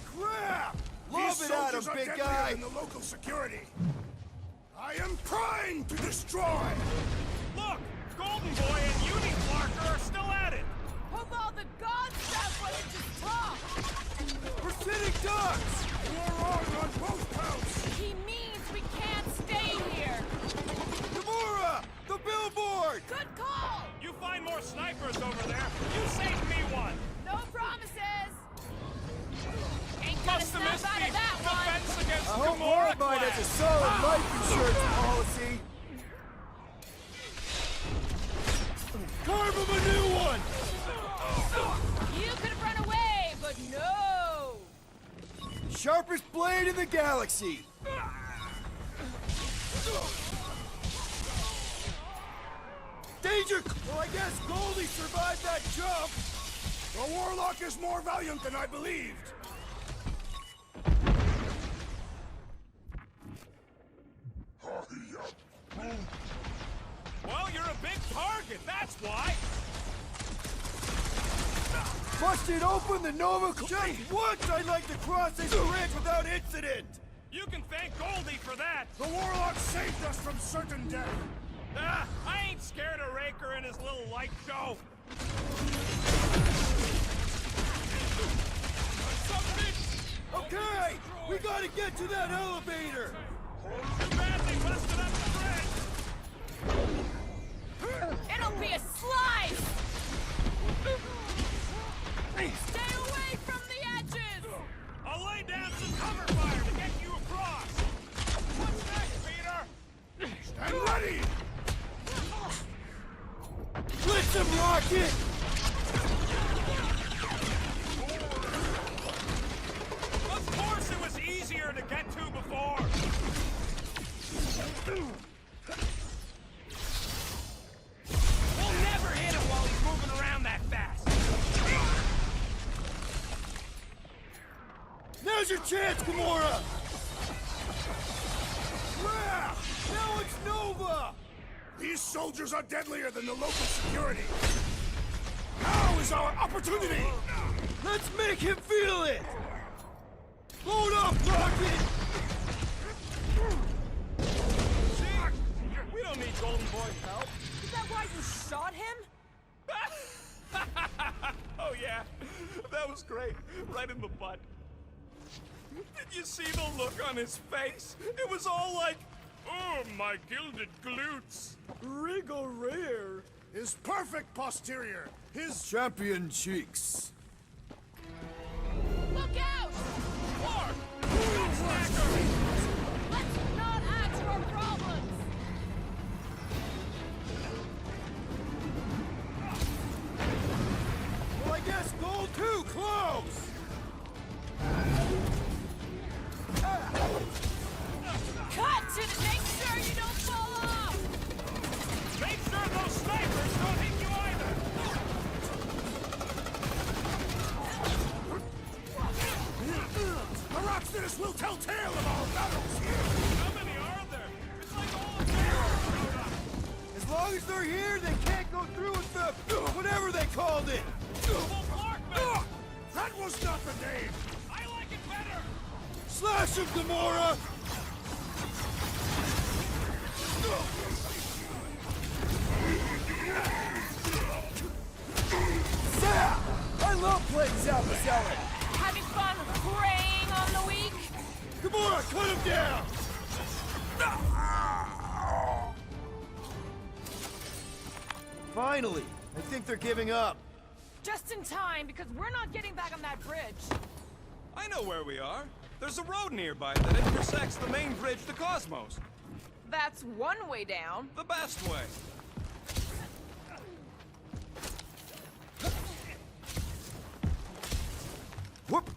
S4: Crap! Love
S3: These
S4: it, Adam,
S3: soldiers are
S4: big
S3: deadlier
S4: guy!
S3: than the local security. I am primed to destroy!
S2: Look! Golden Boy and Unifier are still at it!
S1: Of all the gods, that's what it just talked!
S4: We're sitting ducks!
S3: You are wrong on both counts!
S1: He means we can't stay here!
S4: Gamora! The billboard!
S1: Good call!
S2: You find more snipers over there, you save me one!
S1: No promises! Ain't gonna
S2: Must have
S1: snap
S2: missed
S1: out
S2: the
S1: of that one!
S2: defense against
S4: I hope
S2: Gamora
S4: Morbide has a
S2: class.
S4: solid life insurance policy! Carve him a new one!
S1: You could have run away, but no!
S4: Sharpest blade in the galaxy! Danger! Well, I guess Goldie survived that jump!
S3: The Warlock is more valiant than I believed!
S2: Well, you're a big target, that's why!
S4: Busted open the Nova... Just once I'd like to cross this bridge without incident!
S2: You can thank Goldie for that!
S3: The Warlock saved us from certain death!
S2: I ain't scared of Raker and his little light show!
S4: Okay! We gotta get to that elevator!
S2: Too bad they busted up the bridge!
S1: It'll be a slice! Stay away from the edges!
S2: I'll lay down some cover fire to get you across! What's next, Peter?
S3: Stand ready!
S4: Blitz him, Rocket!
S2: Of course it was easier to get to before! We'll never hit him while he's moving around that fast!
S4: Now's your chance, Gamora! Crap! Now it's Nova!
S3: These soldiers are deadlier than the local security! Now is our opportunity!
S4: Let's make him feel it! Load up, Rocket!
S2: See? We don't need Golden Boy's help.
S1: Is that why you shot him?
S2: Oh yeah, that was great. Right in the butt. Did you see the look on his face? It was all like, oh, my gilded glutes.
S4: Regal rare!
S3: His perfect posterior! His...
S4: Champion cheeks!
S1: Look out!
S2: Clark! Gunsnacker!
S1: Let's not add to our problems!
S4: Well, I guess goal too close!
S1: Cut to the... Make sure you don't fall off!
S2: Make sure those snipers don't hit you either!
S3: The Rockstars will tell tale of our battles here!
S2: How many are there? It's like all of them.
S4: As long as they're here, they can't go through with the... whatever they called it!
S2: Well, Clark, man,
S3: That was not the name!
S2: I like it better!
S4: Slash him, Gamora! Zap! I love playing Zap Salad!
S1: Having fun preying on the weak?
S4: Gamora, cut him down! Finally! I think they're giving up.
S1: Just in time, because we're not getting back on that bridge.
S2: I know where we are. There's a road nearby that intersects the main bridge to Cosmos.
S1: That's one way down.
S2: The best way.
S4: Whoop!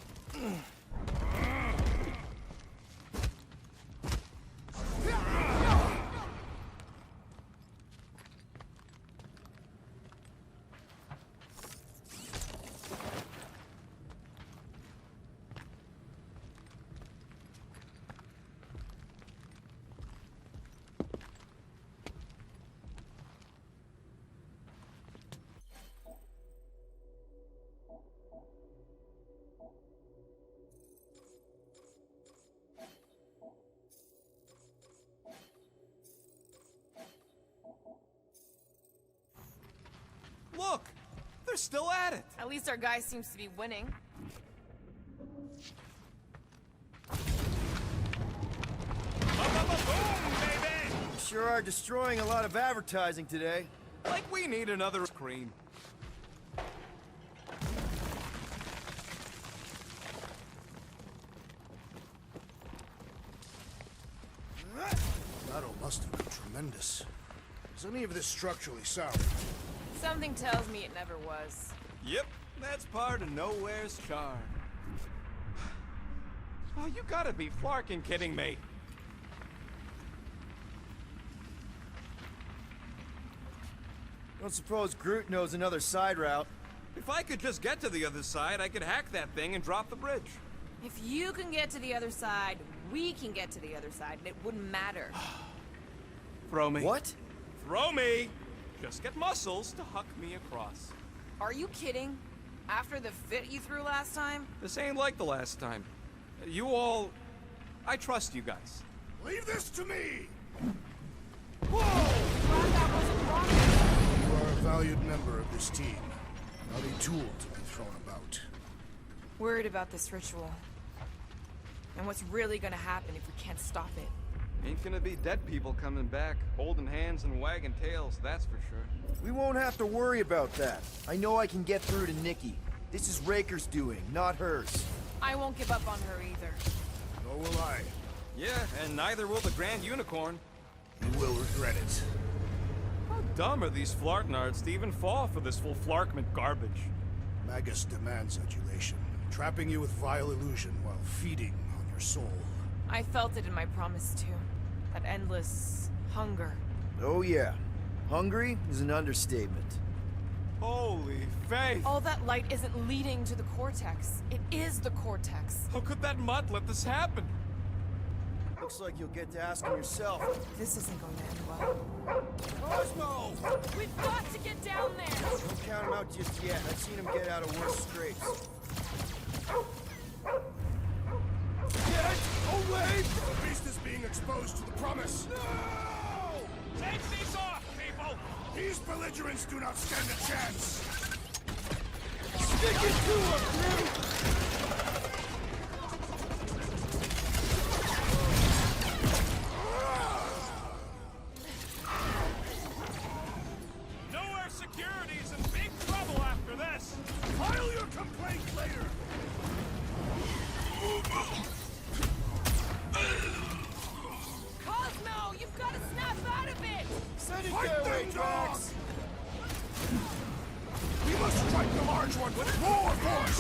S2: Look! They're still at it!
S1: At least our guy seems to be winning.
S2: Boom, baby!
S4: You sure are destroying a lot of advertising today.
S2: Like we need another screen.
S3: Battle must have been tremendous. Is any of this structurally sound?
S1: Something tells me it never was.
S2: Yep, that's part of Knowhere's charm. Oh, you gotta be flarkin' kidding me.
S4: Don't suppose Groot knows another side route.
S2: If I could just get to the other side, I could hack that thing and drop the bridge.
S1: If you can get to the other side, we can get to the other side, and it wouldn't matter.
S2: Throw me.
S4: What?
S2: Throw me! Just get muscles to huck me across.
S1: Are you kidding? After the fit you threw last time?
S2: This ain't like the last time. You all... I trust you guys.
S3: Leave this to me!
S1: Glad that wasn't wrong.
S3: You are a valued member of this team, not a tool to be thrown about.
S1: Worried about this ritual. And what's really gonna happen if we can't stop it.
S2: Ain't gonna be dead people coming back, holding hands and wagging tails, that's for sure.
S4: We won't have to worry about that. I know I can get through to Nikki. This is Raker's doing, not hers.
S1: I won't give up on her either.
S3: Nor will I.
S2: Yeah, and neither will the Grand Unicorn.
S3: You will regret it.
S2: How dumb are these Flarknards to even fall for this full Flarkment garbage?
S3: Magus demands adulation, trapping you with vile illusion while feeding on your soul.
S1: I felt it in my promise too. That endless hunger.
S4: Oh yeah. Hungry is an understatement.
S2: Holy faith!
S1: All that light isn't leading to the cortex. It is the cortex.
S2: How could that mutt let this happen?
S4: Looks like you'll get to ask him yourself.
S1: This isn't going to end well.
S4: Cosmo!
S1: We've got to get down there!
S4: Don't count him out just yet. I've seen him get out of worse scrapes.
S3: Get away! The beast is being exposed to the promise.
S2: No! Take these off, people!
S3: These belligerents do not stand a chance.
S4: Stick it to him, Groot!
S2: Knowhere security's in big trouble after this!
S3: File your complaint later.
S1: Cosmo, you've got to snap out of it!
S4: Send it
S3: Fight
S4: their way,
S3: them,
S4: Drax!
S3: We must strike the large one with more force.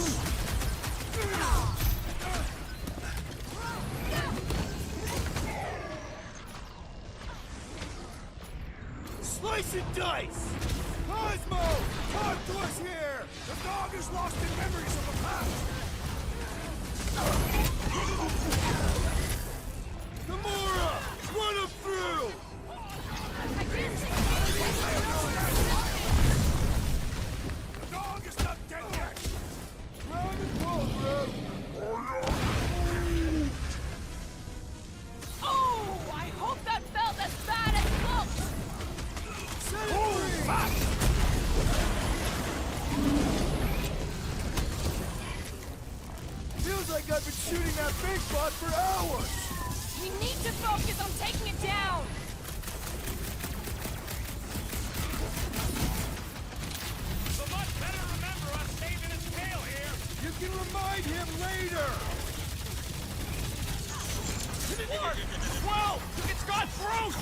S4: Slice and dice! Cosmo! Talk to us here!
S3: The dog is lost in memories of the past.
S4: Gamora! Run him through!
S3: The dog is not dead yet.
S4: Round and roll, bro!
S1: Oh, I hope that felt as bad as it looked!
S4: Set it free! Feels like I've been shooting that big bot for hours!
S1: We need to focus on taking it down!
S2: The mutt better remember us
S3: later!
S2: 12! It's got Groot!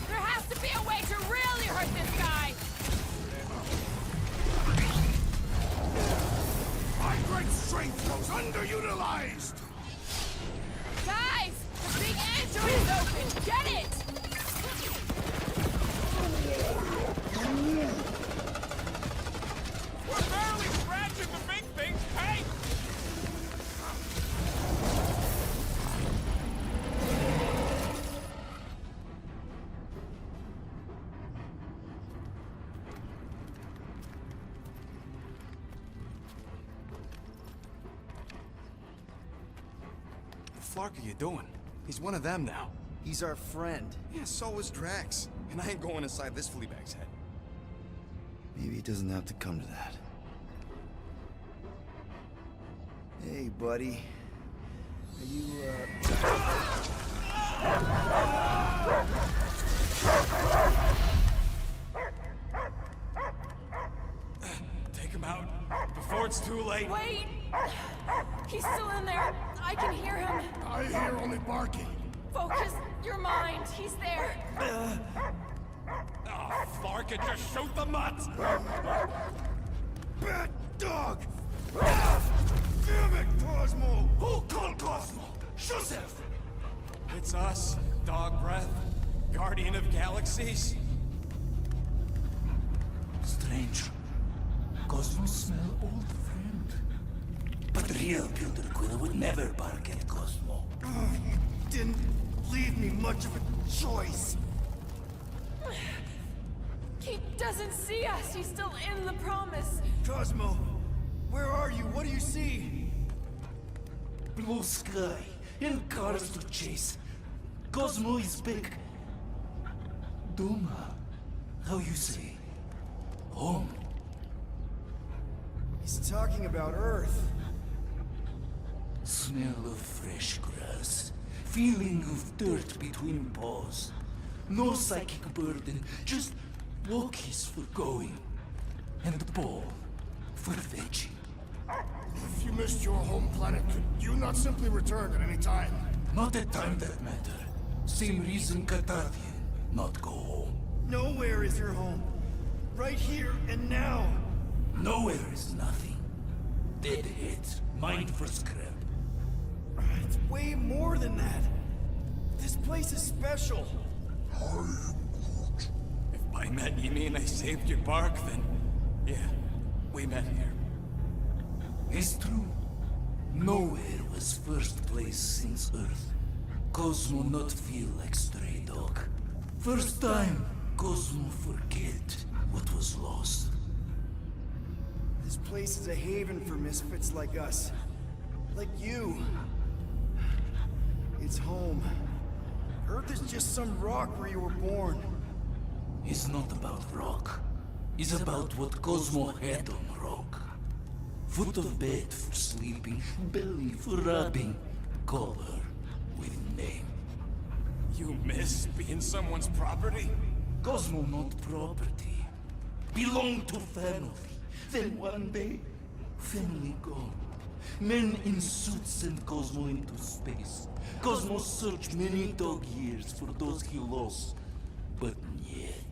S1: There has to be a way to really hurt this guy!
S3: My great strength goes underutilized!
S1: Guys! The big entry is open! Get it!
S2: We're barely scratching the big thing's paint!
S9: What the fuck are you doing? He's one of them now.
S4: He's our friend.
S9: Yeah, so is Drax. And I ain't going inside this fleabag's head.
S4: Maybe it doesn't have to come to that. Hey, buddy. Are you,
S9: Take him out before it's too late.
S1: Wait! He's still in there. I can hear him.
S3: I hear only barking.
S1: Focus your mind. He's there.
S2: Oh, Flark, it just shoot the mutts!
S3: Bad dog! Damn it, Cosmo!
S9: Who called Cosmo? Joseph! It's us, Dog Breath, Guardian of Galaxies.
S10: Strange. Cosmo smell old friend. But real Peter Quill would never bark at Cosmo.
S3: Didn't leave me much of a choice.
S1: He doesn't see us. He's still in the promise.
S4: Cosmo, where are you? What do you see?
S10: Blue sky and cars to chase. Cosmo is back. Doma, how you say? Home.
S4: He's talking about Earth.
S10: Smell of fresh grass. Feeling of dirt between paws. No psychic burden, just walkies for going. And the ball for fetching.
S3: If you missed your home planet, could you not simply return at any time?
S10: Not at time that matter. Same reason Katath not go home.
S4: Nowhere is your home. Right here and now.
S10: Nowhere is nothing. Dead heads, mind for scrap.
S4: It's way more than that. This place is special.
S9: If by met you mean I saved your bark, then yeah, we met here.
S10: It's true. Nowhere was first place since Earth. Cosmo not feel like stray dog. First time, Cosmo forget what was lost.
S4: This place is a haven for misfits like us. Like you. It's home. Earth is just some rock where you were born.
S10: It's not about rock. It's about what Cosmo had on rock. Foot of bed for sleeping, belly for rubbing. Call her with name.
S9: You miss being someone's property?
S10: Cosmo not property. Belong to family. Then one day, family gone. Men in suits send Cosmo into space. Cosmo searched many dog years for those he lost. But yet...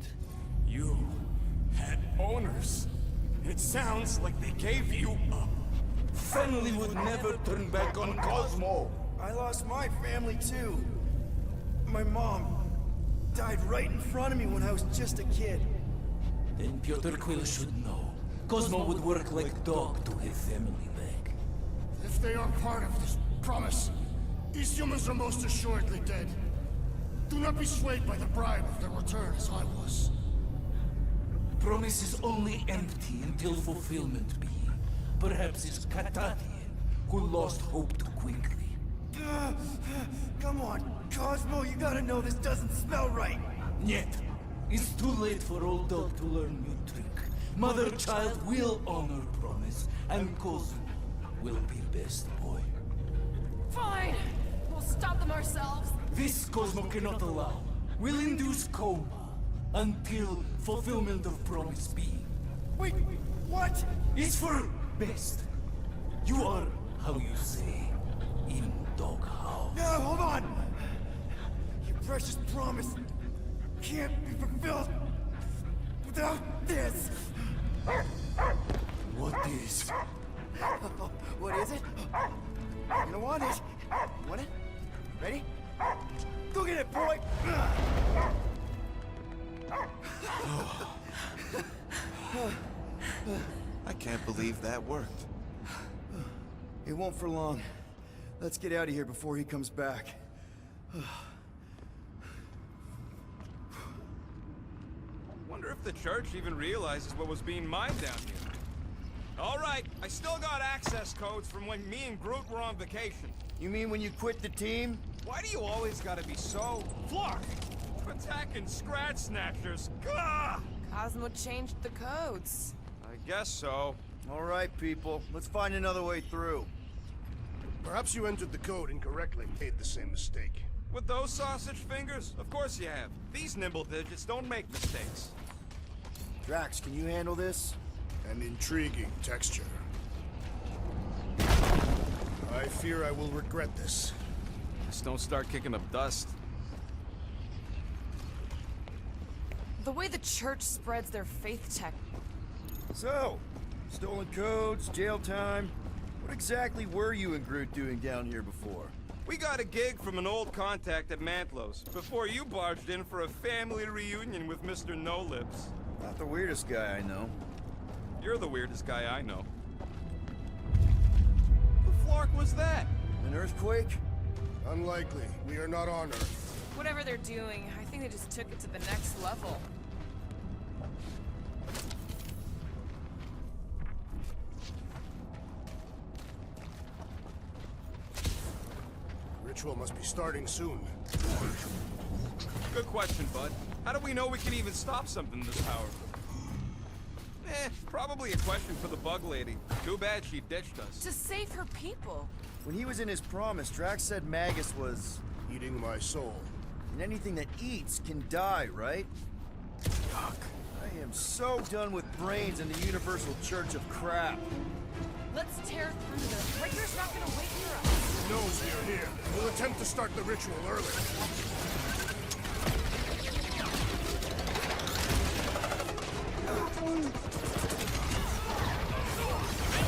S9: You had owners. It sounds like they gave you up.
S10: Family would never turn back on Cosmo.
S4: I lost my family too. My mom died right in front of me when I was just a kid.
S10: Then Peter Quill should know. Cosmo would work like dog to have family back.
S3: If they are part of this promise, these humans are most assuredly dead. Do not be swayed by the bribe of their return as I was.
S10: Promise is only empty until fulfillment be. Perhaps it's Katath who lost hope too quickly.
S4: Come on, Cosmo, you gotta know this doesn't smell right.
S10: Yet, it's too late for old dog to learn new trick. Mother-child will honor promise, and Cosmo will be best boy.
S1: Fine. We'll stop them ourselves.
S10: This Cosmo cannot allow. Will induce coma until fulfillment of promise be.
S4: Wait, what?
S10: It's for best. You are how you say, in doghouse.
S9: No, hold on! Your precious promise can't be fulfilled without this!
S10: What is?
S9: What is it? You're gonna want it. Want it? Ready? Go get it, boy!
S2: I can't believe that worked.
S4: It won't for long. Let's get out of here before he comes back.
S2: Wonder if the church even realizes what was being mined down here. All right, I still got access codes from when me and Groot were on vacation.
S4: You mean when you quit the team?
S2: Why do you always gotta be so... Flark! Attacking Scratch Snatchers! Gah!
S1: Cosmo changed the codes.
S2: I guess so.
S4: All right, people. Let's find another way through.
S3: Perhaps you entered the code incorrectly and made the same mistake.
S2: With those sausage fingers? Of course you have. These nimble digits don't make mistakes.
S4: Drax, can you handle this?
S3: An intriguing texture. I fear I will regret this.
S2: Just don't start kicking up dust.
S1: The way the church spreads their faith tech.
S4: So, stolen codes, jail time. What exactly were you and Groot doing down here before?
S2: We got a gig from an old contact at Mantlo's before you barged in for a family reunion with Mr. No-Lips.
S4: Not the weirdest guy I know.
S2: You're the weirdest guy I know. The flark was that?
S4: An earthquake?
S3: Unlikely. We are not on Earth.
S1: Whatever they're doing, I think they just took it to the next level.
S3: Ritual must be starting soon.
S2: Good question, bud. How do we know we can even stop something this powerful? Probably a question for the bug lady. Too bad she ditched us.
S1: To save her people.
S4: When he was in his promise, Drax said Magus was...
S3: Eating my soul.
S4: And anything that eats can die, right? Yuck. I am so done with brains and the Universal Church of Crap.
S1: Let's tear through them. Raker's not gonna wait for us.
S3: He knows we are here. We'll attempt to start the ritual early.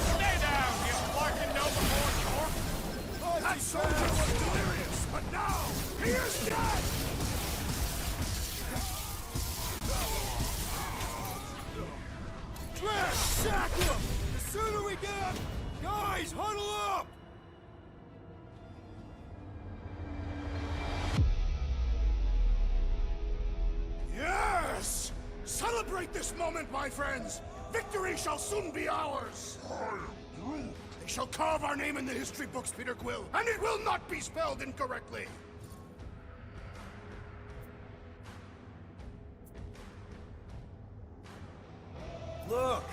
S2: Stay down, you fucking no before
S3: That soldier was delirious, but now he is dead!
S9: Drax, sack him! The sooner we get up! Guys, huddle up!
S3: Yes! Celebrate this moment, my friends! Victory shall soon be ours! They shall carve our name in the history books, Peter Quill, and it will not be spelled incorrectly!
S4: Look,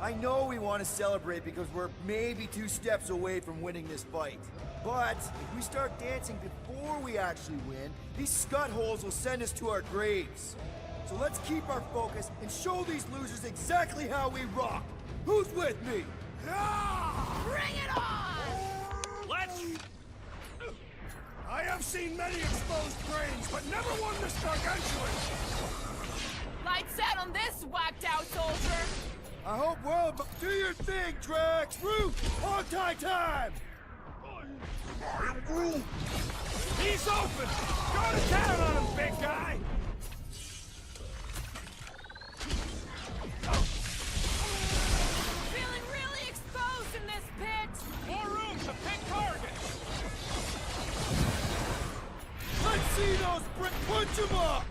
S4: I know we want to celebrate because we're maybe 2 steps away from winning this fight. But if we start dancing before we actually win, these scut-holes will send us to our graves. So let's keep our focus and show these losers exactly how we rock. Who's with me?
S1: Bring it on!
S2: Let's...
S3: I have seen many exposed brains, but never one this gargantuan!
S1: Lights out on this whacked-out soldier!
S4: I hope well, but do your thing, Drax! Root! On time!
S2: He's open! Go to town on him, big guy!
S1: Feeling really exposed in this pit!
S2: More room to pick targets!
S4: Let's see those punch them up!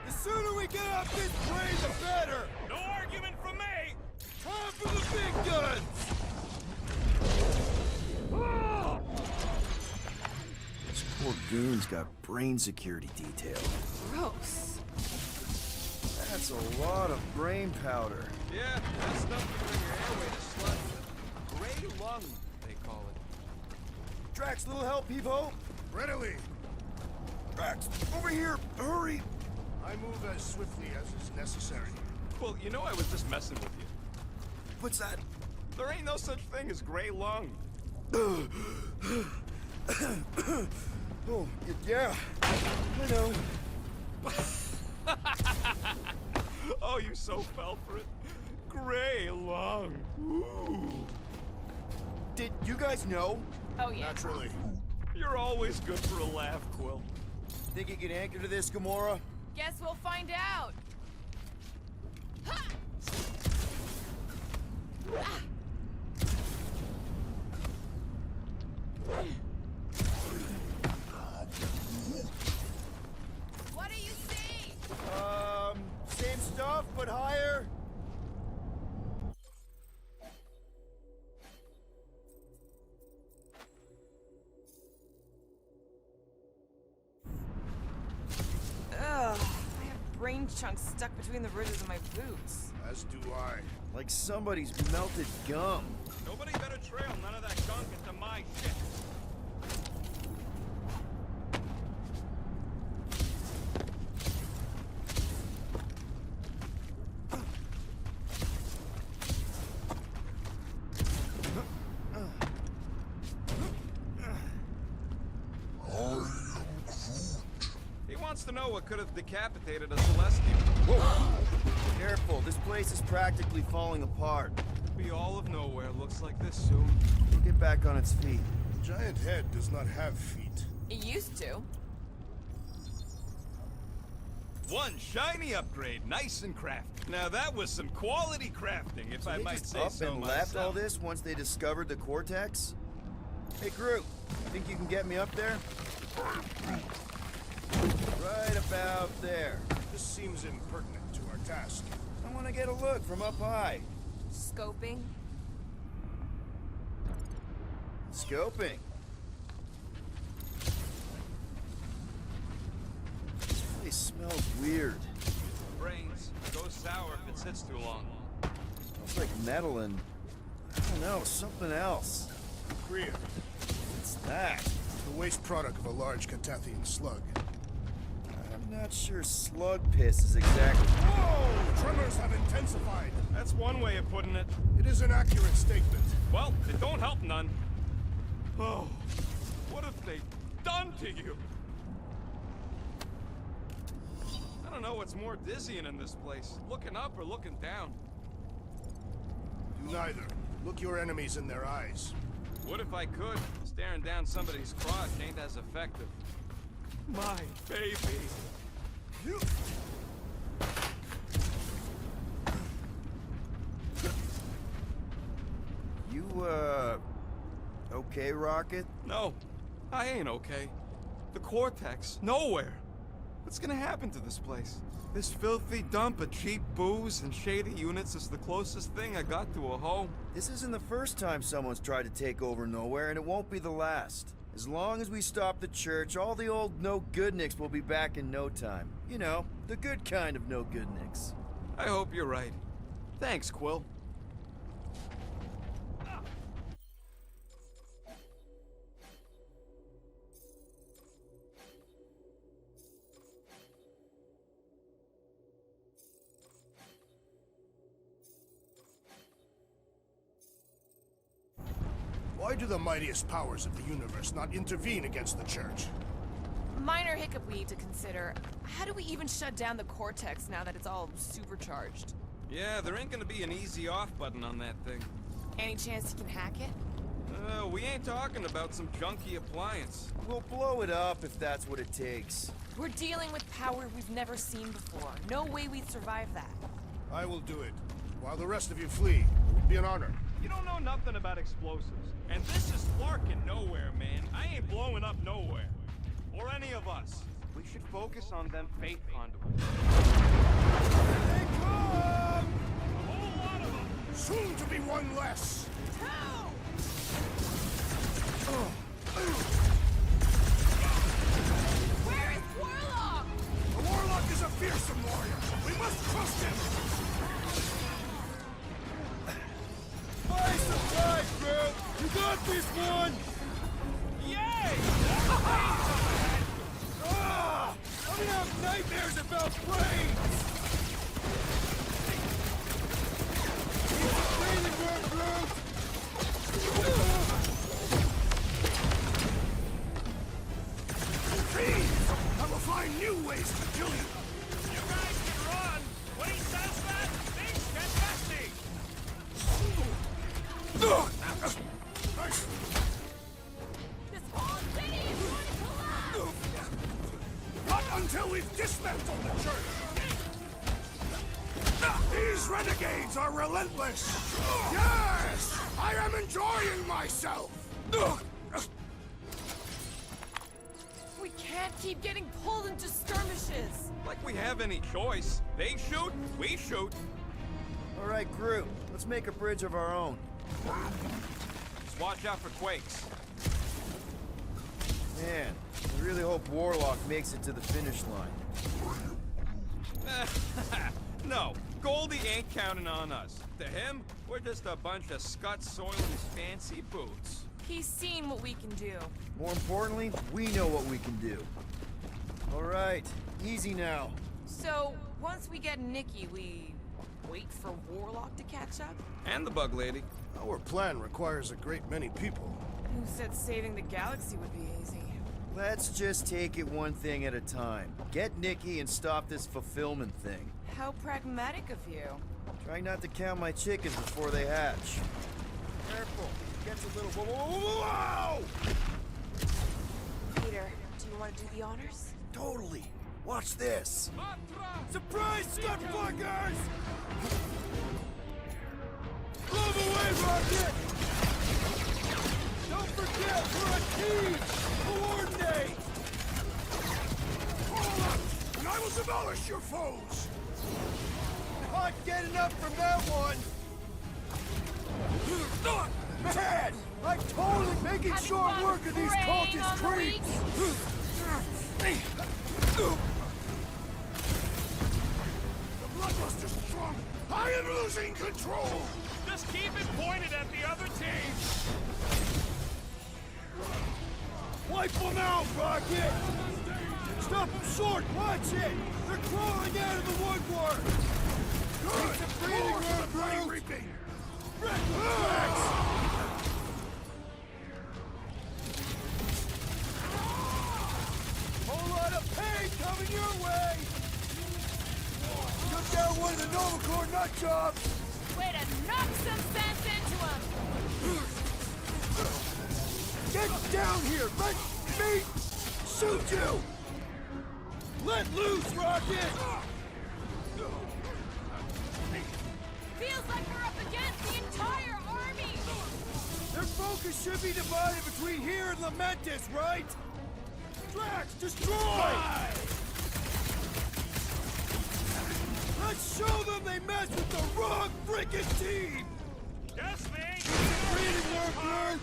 S4: The sooner we get off this plane, the better!
S2: No argument from me!
S4: Time for the big guns! This poor goon's got brain security detail.
S1: Gross.
S4: That's a lot of brain powder.
S2: Yeah, that stuff can bring your airway to slush. Gray lung, they call it.
S4: Drax, little help, Evo?
S3: Readily!
S4: Drax, over here! Hurry!
S3: I move as swiftly as is necessary.
S2: Well, you know I was just messing with you.
S4: What's that?
S2: There ain't no such thing as gray lung.
S4: Oh, yeah. I know.
S2: Oh, you so fell for it. Gray lung. Ooh.
S4: Did you guys know?
S1: Oh, yeah.
S3: Naturally.
S2: You're always good for a laugh, Quill.
S4: Think you can anchor to this, Gamora?
S1: Guess we'll find out. Ha! Ah! What do you see?
S4: Same stuff, but higher.
S1: Ugh, I have brain chunks stuck between the ridges of my boots.
S3: As do I.
S4: Like somebody's melted gum.
S2: Nobody better trail none of that gunk into my shit. He wants to know what could have decapitated a Celestial.
S4: Whoa! Careful, this place is practically falling apart.
S2: Be all of Knowhere looks like this soon.
S4: We'll get back on its feet.
S3: The giant head does not have feet.
S1: It used to.
S2: One shiny upgrade, nice and crafty. Now that was some quality crafting, if I
S4: They
S2: might
S4: just
S2: say
S4: up
S2: so
S4: and
S2: myself.
S4: left all this once they discovered the cortex? Hey, Groot, think you can get me up there? Right about there.
S3: This seems impertinent to our task.
S4: I want to get a look from up high.
S1: Scoping.
S4: Scoping. This place smells weird.
S2: Brains goes sour if it sits too long.
S4: Smells like metal and, I don't know, something else.
S3: Kriya,
S4: What's that?
S3: the waste product of a large Katathian slug.
S4: I'm not sure slug piss is exactly...
S3: Whoa! Tremors have intensified.
S2: That's one way of putting it.
S3: It is an accurate statement.
S2: Well, it don't help none. Oh, what have they done to you? I don't know what's more dizzying in this place, looking up or looking down.
S3: Do neither. Look your enemies in their eyes.
S2: What if I could? Staring down somebody's crotch ain't as effective. My baby.
S4: You, okay, Rocket?
S2: No, I ain't okay. The Cortex, Knowhere. What's gonna happen to this place? This filthy dump of cheap booze and shady units is the closest thing I got to a home.
S4: This isn't the first time someone's tried to take over Knowhere, and it won't be the last. As long as we stop the church, all the old no-goodniks will be back in no time. You know, the good kind of no-goodniks.
S2: I hope you're right. Thanks, Quill.
S3: Why do the mightiest powers of the universe not intervene against the church?
S1: Minor hiccup we need to consider. How do we even shut down the Cortex now that it's all supercharged?
S2: Yeah, there ain't gonna be an easy off button on that thing.
S1: Any chance you can hack it?
S2: We ain't talking about some junky appliance.
S4: We'll blow it up if that's what it takes.
S1: We're dealing with power we've never seen before. No way we'd survive that.
S3: I will do it. While the rest of you flee, it would be an honor.
S2: You don't know nothing about explosives. And this is Flarkin' Knowhere, man. I ain't blowing up Knowhere. Or any of us. We should focus on them fate conduits.
S3: They come!
S2: A whole lot of them!
S3: Soon to be one less!
S1: How? Where is Warlock?
S3: The Warlock is a fearsome warrior. We must trust him!
S4: By surprise, Groot! You got this one!
S2: Yay!
S4: I'm gonna have nightmares about brains! Keep the breathing room, Groot!
S3: renegades are relentless! Yes! I am enjoying myself!
S1: We can't keep getting pulled into skirmishes.
S2: Like we have any choice. They shoot, we shoot.
S4: All right, Groot. Let's make a bridge of our own.
S2: Just watch out for quakes.
S4: Man, I really hope Warlock makes it to the finish line.
S2: No, Goldie ain't counting on us. To him, we're just a bunch of scuts soiling his fancy boots.
S1: He's seen what we can do.
S4: More importantly, we know what we can do. All right, easy now.
S1: So, once we get Nikki, we wait for Warlock to catch up?
S2: And the bug lady.
S3: Our plan requires a great many people.
S1: Who said saving the galaxy would be easy?
S4: Let's just take it one thing at a time. Get Nikki and stop this fulfillment thing.
S1: How pragmatic of you.
S4: Try not to count my chickens before they hatch. Careful, it gets a little... Whoa!
S1: Peter, do you want to do the honors?
S4: Totally. Watch this. Surprise, scut-fuckers! Move away, Rocket! Don't forget, we're a team! Coordinate!
S3: Hold up, and I will demolish your foes!
S4: Not getting up from that one! Man! I'm totally making short work of these cultist creeps!
S3: The Bloodbuster's strong! I am losing control!
S2: Just keep it pointed at the other team.
S4: Wipe them out, Rocket! Stop them short! Watch it! They're crawling out of the woodwork!
S3: Good!
S4: Take the breathing
S3: More
S4: room,
S3: to the brain
S4: Groot!
S3: reaping!
S4: Drax! Whole lot of pain coming your way! Took down one of the Novacore nut jobs!
S1: Way to knock some sense into him!
S4: Get down here! Let me shoot you! Let loose, Rocket!
S1: Feels like we're up against the entire army!
S4: Their focus should be divided between here and Lamentus, right? Drax, destroy! Let's show them they messed with the wrong frickin' team!
S2: Yes, me.
S4: Breathing work, Groot!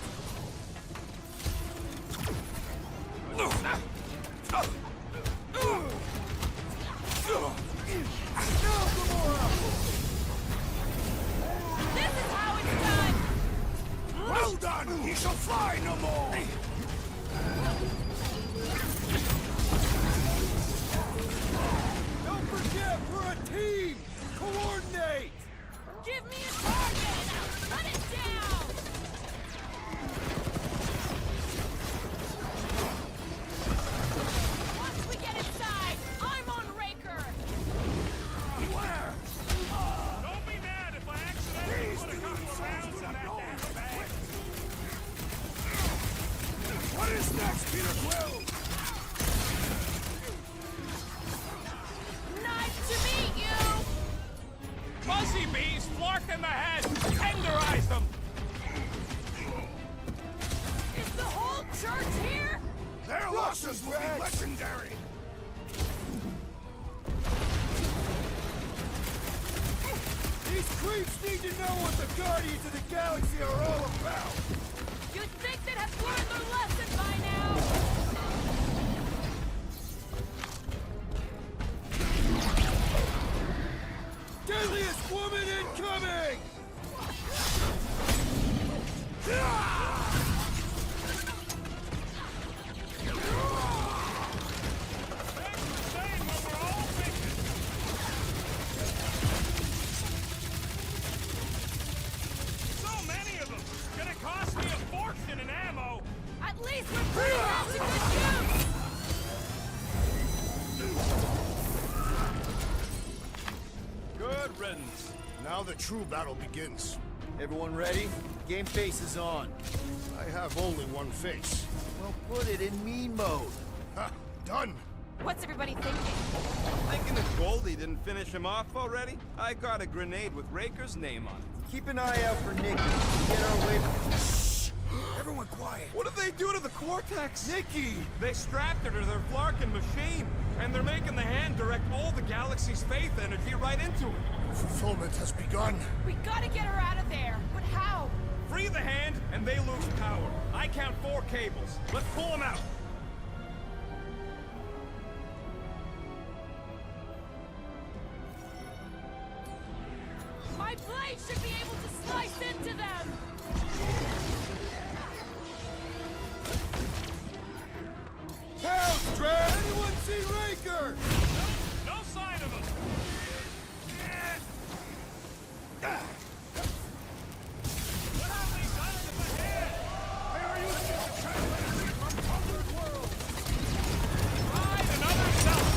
S4: Now, Gamora!
S1: This is how it's done!
S3: Well done! He shall fly no more!
S4: Don't forget, we're a team! Coordinate!
S1: Give me a target and I'll cut it down! Once we get inside, I'm on Raker!
S3: Beware!
S2: Don't be mad if I accidentally put a couple of rounds in that damn bag.
S3: What is next, Peter Quill?
S1: Nice to meet you!
S2: Fuzzy bees flarked in the head. Tenderize them.
S1: Is the whole church here?
S3: Their losses will be legendary!
S4: These creeps need to know what the Guardians of the Galaxy are all about!
S1: You'd think they'd have learned their lesson by now!
S4: Deadliest woman incoming!
S2: Thanks for saying what we're all thinking. So many of them. Gonna cost me a fortune in ammo.
S1: At least we're putting that to good use!
S2: Good riddance.
S3: Now the true battle begins.
S4: Everyone ready? Game face is on.
S3: I have only one face.
S4: Well, put it in mean mode.
S3: Ha! Done!
S1: What's everybody thinking?
S2: Thinking that Goldie didn't finish him off already? I got a grenade with Raker's name on it.
S4: Keep an eye out for Nikki. Get our way.
S3: Shh! Everyone quiet.
S2: What did they do to the Cortex?
S3: Nikki!
S2: They strapped her to their Flarkin machine, and they're making the hand direct all the galaxy's faith energy right into it.
S3: Fulfillment has begun.
S1: We gotta get her out of there. But how?
S2: Free the hand, and they lose power. I count 4 cables. Let's pull them out.
S1: My blade should be able to slice into them!
S3: Help, Drax! Anyone see Raker?
S2: No sign of him. What have they done to the hand? They are using it to translate from conquered worlds. Find another self.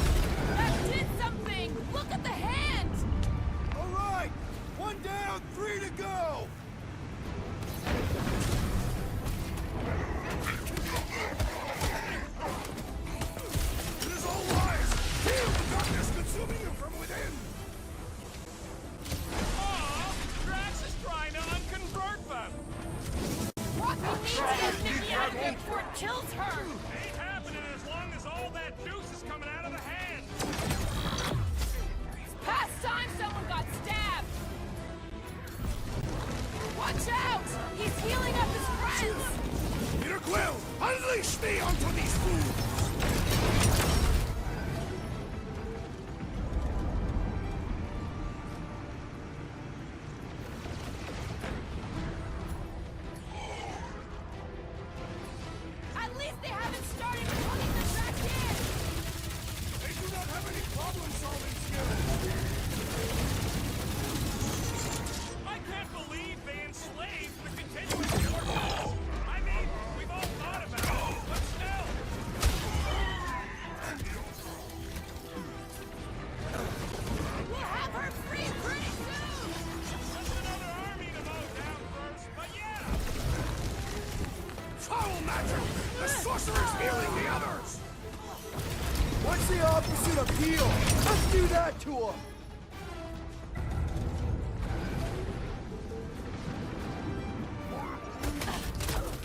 S1: That did something! Look at the hand!
S3: All right! 1 down, 3 to go! It is all lies! Feel the darkness consuming you from within!
S2: Aw, Drax is trying to unconvert them.
S1: Rocky needs to get Nikki out of here before it kills her!
S2: Ain't happening as long as all that juice is coming out of the hand.
S1: It's past time someone got stabbed! Watch out! He's healing up his friends!
S3: Peter Quill, unleash me onto these fools!
S1: At least they haven't started putting them back in!
S3: They do not have any problem-solving skills!
S2: I can't believe they enslaved the continuous force. I mean, we've all thought about it, but still.
S1: We'll have her free pretty soon!
S2: Just another army to mow down first, but yeah.
S3: Foul magic! The sorcerer's healing the others!
S9: What's the opposite of heal? Let's do that to him!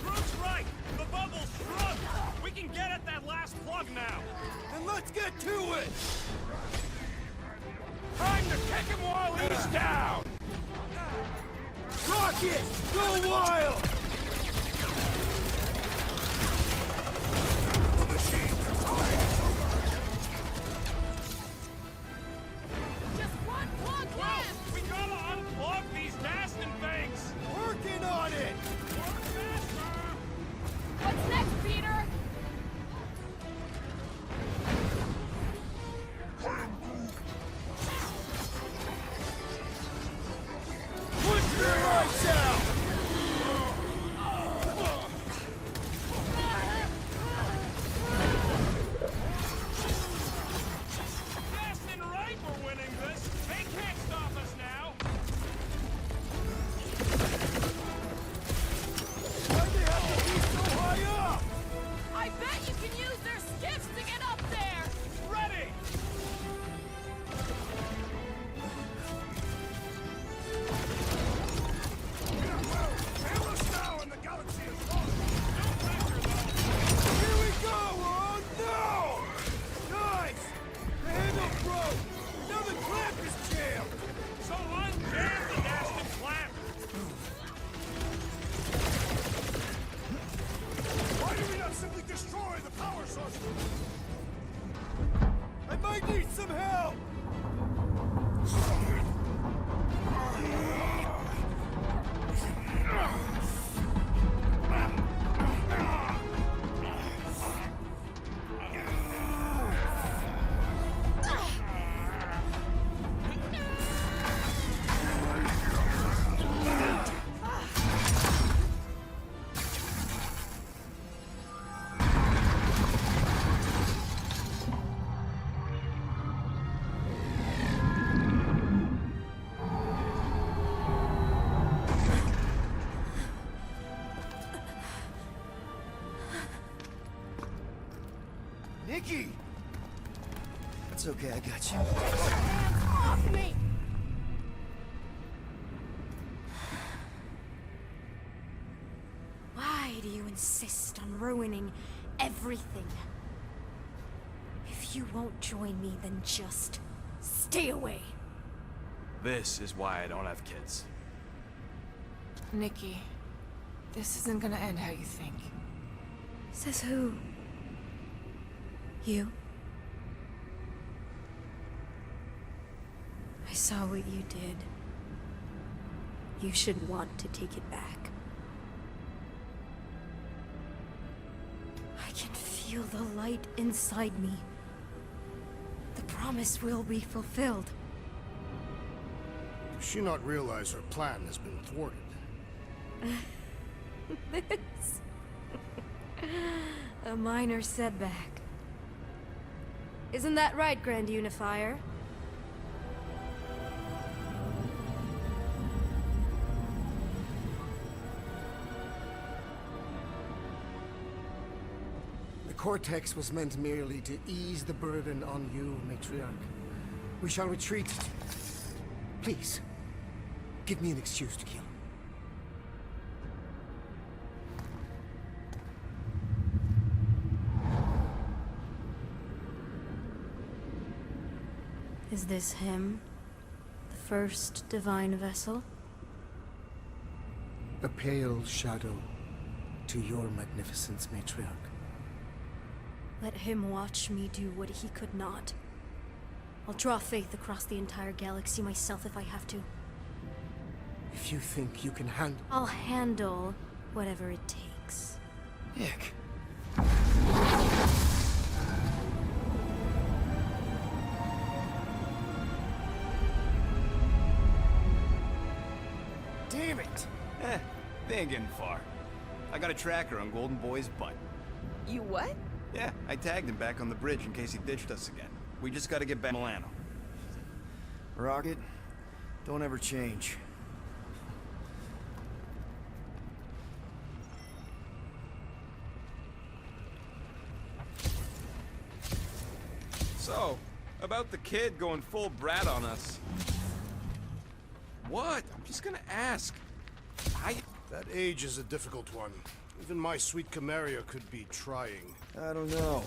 S2: Groot's right. The bubble's shrunk. We can get at that last plug now.
S3: Then let's get to it!
S2: Time to kick him while he's down.
S3: Rocket! Go wild! The machine time!
S1: Just one plug
S2: Well,
S1: left!
S2: we gotta unplug these Dastin things.
S3: Working on it!
S2: Work faster.
S1: What's next, Peter?
S3: Put your lights out!
S4: It's okay, I got you.
S7: Off me! Why do you insist on ruining everything? If you won't join me, then just stay away.
S2: This is why I don't have kids.
S1: Nikki, this isn't gonna end how you think.
S7: Says who? You? I saw what you did. You should want to take it back. I can feel the light inside me. The promise will be fulfilled.
S3: Does she not realize her plan has been thwarted?
S7: This... a minor setback. Isn't that right, Grand Unifier?
S8: The Cortex was meant merely to ease the burden on you, Matriarch. We shall retreat. Please, give me an excuse to kill.
S7: Is this him? The first divine vessel?
S8: A pale shadow to your magnificence, Matriarch.
S7: Let him watch me do what he could not. I'll draw faith across the entire galaxy myself if I have to.
S8: If you think you can handle...
S7: I'll handle whatever it takes.
S4: Nick.
S9: Damn it!
S2: They ain't getting far. I got a tracker on Golden Boy's butt.
S1: You what?
S2: Yeah, I tagged him back on the bridge in case he ditched us again. We just gotta get back to Milano.
S4: Rocket, don't ever change.
S2: So, about the kid going full brat on us. What? I'm just gonna ask.
S3: That age is a difficult one. Even my sweet Camaria could be trying.
S4: I don't know.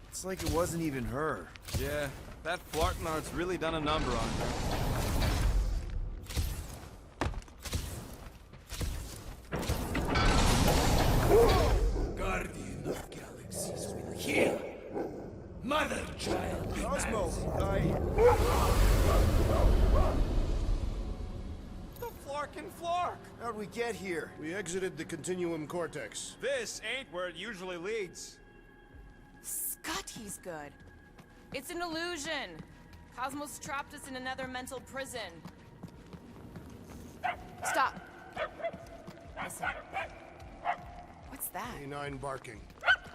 S4: It's like it wasn't even her.
S2: Yeah, that flartin' art's really done a number on her.
S10: Guardian of Galaxies will heal. Mother child.
S4: Cosmo,
S2: The Flarkin' Flark!
S4: how'd we get here?
S3: We exited the Continuum Cortex.
S2: This ain't where it usually leads.
S1: Scotty's good. It's an illusion. Cosmos trapped us in another mental prison. Stop. Listen. What's that?
S3: A9 barking.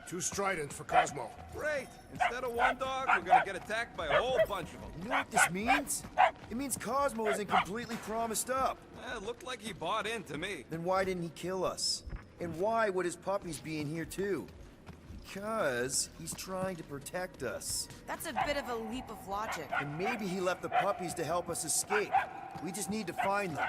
S3: Too strident for Cosmo.
S2: Great! Instead of one dog, we're gonna get attacked by a whole bunch of them.
S4: You know what this means? It means Cosmo isn't completely promised up.
S2: It looked like he bought in to me.
S4: Then why didn't he kill us? And why would his puppies be in here too? Because he's trying to protect us.
S1: That's a bit of a leap of logic.
S4: And maybe he left the puppies to help us escape. We just need to find them.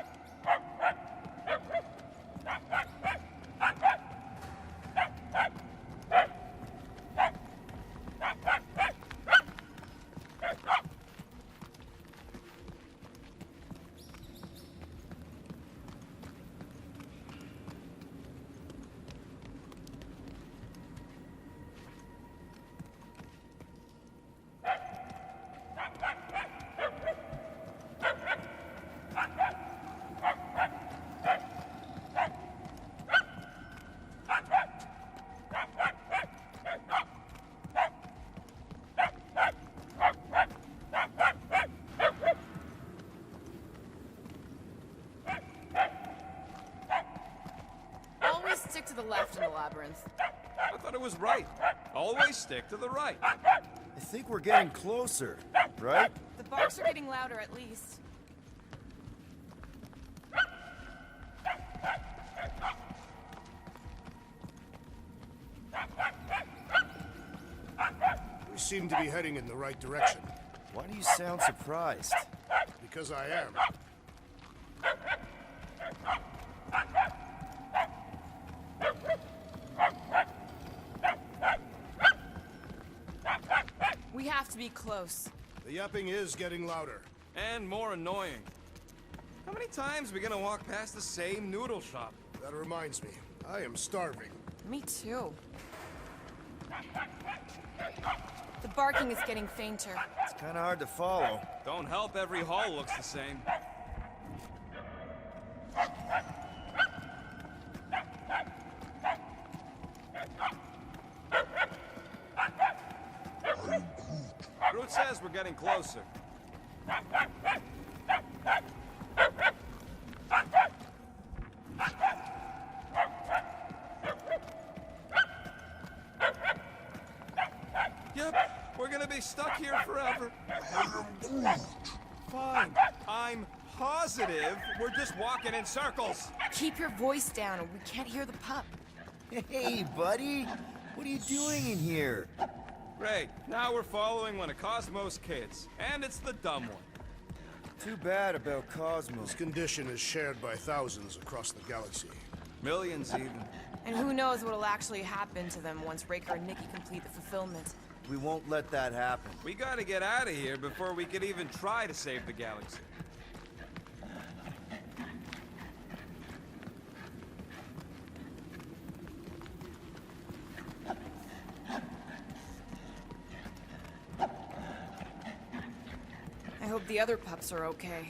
S1: Always stick to the left in the labyrinth.
S2: I thought it was right. Always stick to the right.
S4: I think we're getting closer, right?
S1: The barks are getting louder at least.
S3: We seem to be heading in the right direction.
S4: Why do you sound surprised?
S3: Because I am.
S1: We have to be close.
S3: The yapping is getting louder.
S2: And more annoying. How many times are we gonna walk past the same noodle shop?
S3: That reminds me, I am starving.
S1: Me too. The barking is getting fainter.
S4: It's kind of hard to follow.
S2: Don't help, every hall looks the same. Groot says we're getting closer. Yep, we're gonna be stuck here forever. Fine, I'm positive we're just walking in circles.
S1: Keep your voice down or we can't hear the pup.
S4: Hey, buddy! What are you doing in here?
S2: Great, now we're following one of Cosmo's kids, and it's the dumb one.
S4: Too bad about Cosmo.
S3: This condition is shared by thousands across the galaxy.
S2: Millions even.
S1: And who knows what'll actually happen to them once Raker and Nikki complete the fulfillment.
S4: We won't let that happen.
S2: We gotta get out of here before we could even try to save the galaxy.
S1: I hope the other pups are okay.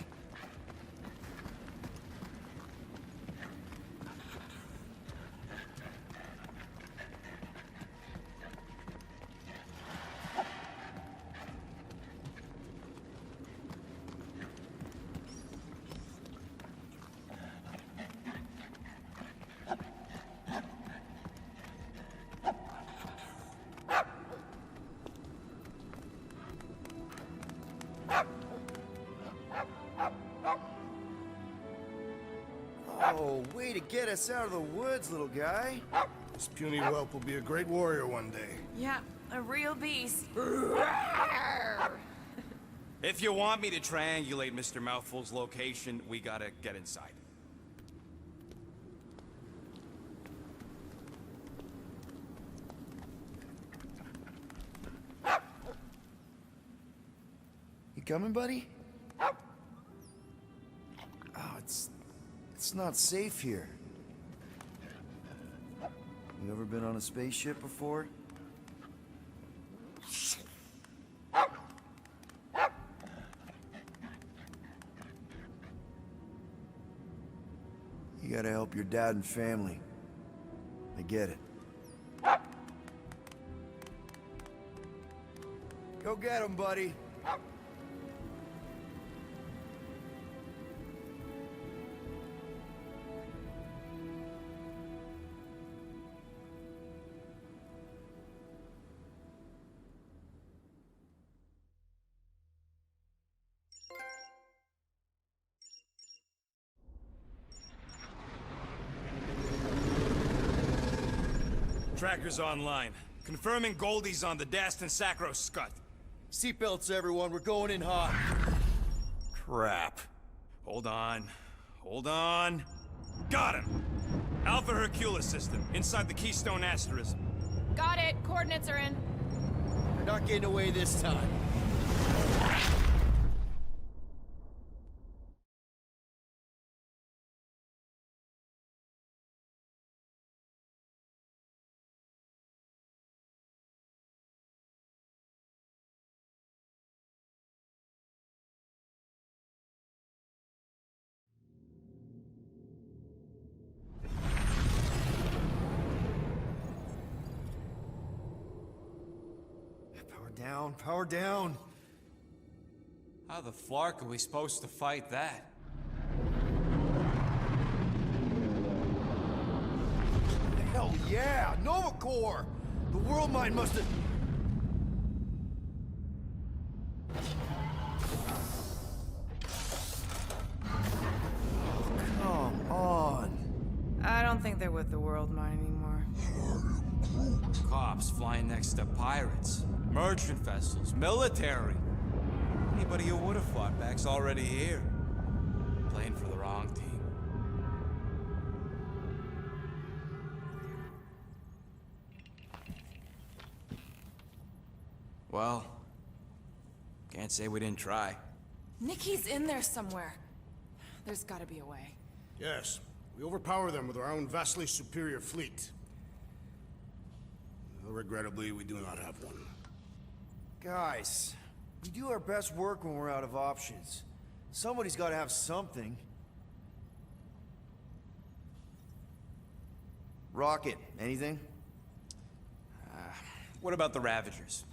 S4: Oh, way to get us out of the woods, little guy.
S3: This puny whelp will be a great warrior one day.
S1: Yeah, a real beast.
S2: If you want me to triangulate Mr. Mouthful's location, we gotta get inside.
S4: You coming, buddy? Oh, it's not safe here. You ever been on a spaceship before? You gotta help your dad and family. I get it. Go get him, buddy.
S2: Tracker's online. Confirming Goldie's on the Dastan Sacro Scut.
S4: Seatbelts, everyone. We're going in hot.
S2: Crap. Hold on. Hold on. Got him! Alpha Hercules system, inside the Keystone Asterism.
S1: Got it. Coordinates are in.
S4: You're not getting away this time. Power down.
S2: How the flark are we supposed to fight that?
S4: Hell yeah! Nova Corps! The world mine must have... Come on.
S1: I don't think they're with the world mine anymore.
S2: Cops flying next to pirates, merchant vessels, military. Anybody who would have fought back's already here. Playing for the wrong team. Well, can't say we didn't try.
S1: Nikki's in there somewhere. There's gotta be a way.
S3: Yes, we overpower them with our own vastly superior fleet. Regrettably, we do not have one.
S4: Guys, we do our best work when we're out of options. Somebody's got to have something. Rocket, anything?
S2: What about the Ravagers?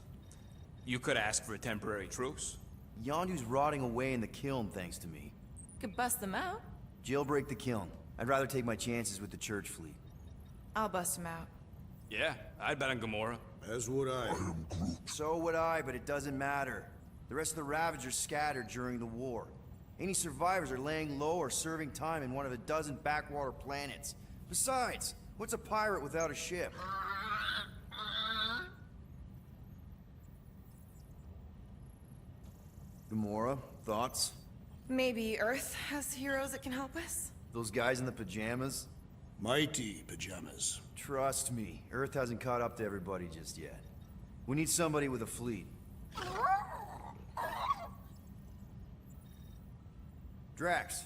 S2: You could ask for a temporary truce.
S4: Yondu's rotting away in the kiln thanks to me.
S1: Could bust them out.
S4: Jailbreak the kiln. I'd rather take my chances with the church fleet.
S1: I'll bust them out.
S2: Yeah, I'd bet on Gamora.
S3: As would I.
S4: So would I, but it doesn't matter. The rest of the Ravagers scattered during the war. Any survivors are laying low or serving time in one of a dozen backwater planets. Besides, what's a pirate without a ship? Gamora, thoughts?
S1: Maybe Earth has heroes that can help us?
S4: Those guys in the pajamas?
S3: Mighty pajamas.
S4: Trust me, Earth hasn't caught up to everybody just yet. We need somebody with a fleet. Drax.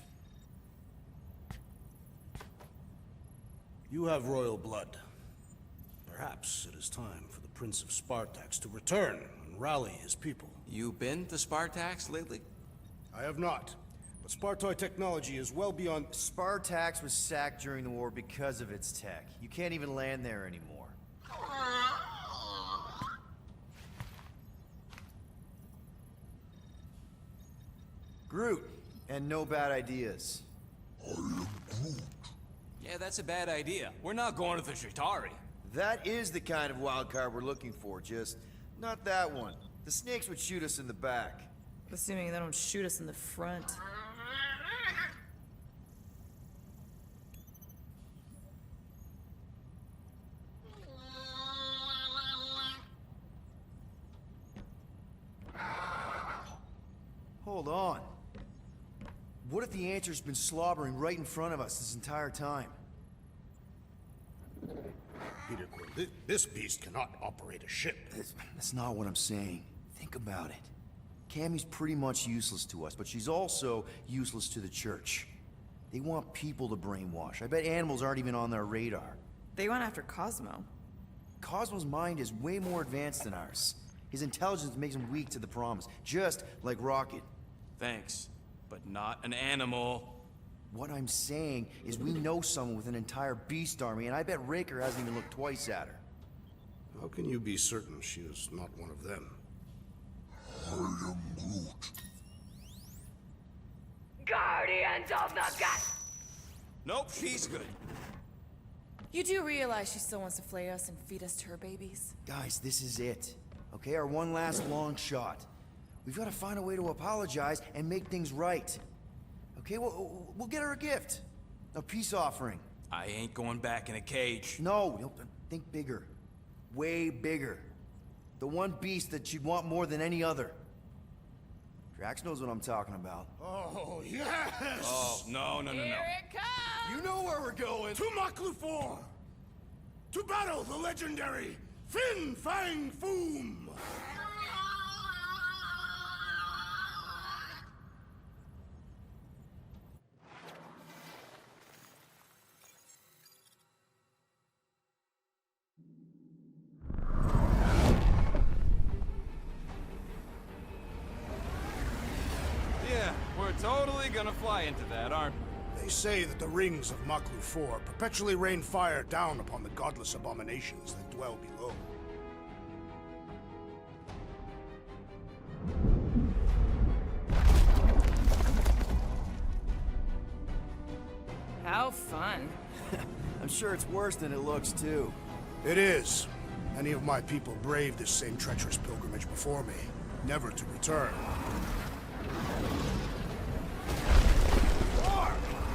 S3: You have royal blood. Perhaps it is time for the Prince of Spartax to return and rally his people.
S2: You been to Spartax lately?
S3: I have not. But Spartoid technology is well beyond...
S4: Spartax was sacked during the war because of its tech. You can't even land there anymore. Groot, and no bad ideas.
S2: Yeah, that's a bad idea. We're not going to the Shatari.
S4: That is the kind of wild card we're looking for, just not that one. The snakes would shoot us in the back.
S1: Assuming they don't shoot us in the front.
S4: Hold on. What if the answer's been slobbering right in front of us this entire time?
S3: Peter Quill, this beast cannot operate a ship.
S4: That's not what I'm saying. Think about it. Cammy's pretty much useless to us, but she's also useless to the church. They want people to brainwash. I bet animals aren't even on their radar.
S1: They went after Cosmo.
S4: Cosmo's mind is way more advanced than ours. His intelligence makes him weak to the promise, just like Rocket.
S2: Thanks, but not an animal.
S4: What I'm saying is we know someone with an entire beast army, and I bet Raker hasn't even looked twice at her.
S3: How can you be certain she is not one of them?
S6: I am Groot.
S1: Guardians of the Gut!
S2: Nope, she's good.
S1: You do realize she still wants to flay us and feed us to her babies?
S4: Guys, this is it. Okay, our one last long shot. We've got to find a way to apologize and make things right. Okay, we'll get her a gift. A peace offering.
S2: I ain't going back in a cage.
S4: No, think bigger. Way bigger. The one beast that she'd want more than any other. Drax knows what I'm talking about.
S3: Oh, yes!
S2: Oh, no.
S1: Here it comes!
S3: You know where we're going! To Maklu 4! To battle the legendary Fin Fang Foom!
S2: Yeah, we're totally gonna fly into that, aren't we?
S3: They say that the rings of Maklu 4 perpetually rain fire down upon the godless abominations that dwell below.
S1: How fun.
S4: I'm sure it's worse than it looks, too.
S3: It is. Many of my people braved this same treacherous pilgrimage before me, never to return.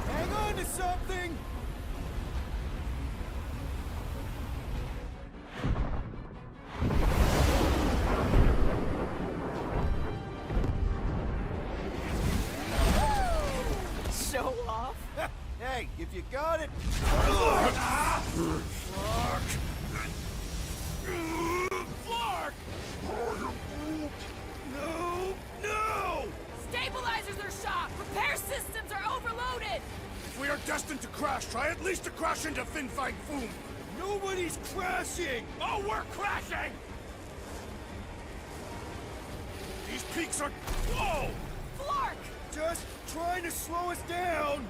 S4: Hang on to something!
S9: Hey, if you got it...
S2: Flark!
S9: No! No!
S1: Stabilizers are shot! Repair systems are overloaded!
S3: If we are destined to crash, try at least to crash into Fin Fang Foom!
S9: Nobody's crashing!
S2: Oh, we're crashing!
S3: These peaks are... Whoa!
S1: Flark!
S9: Just trying to slow us down!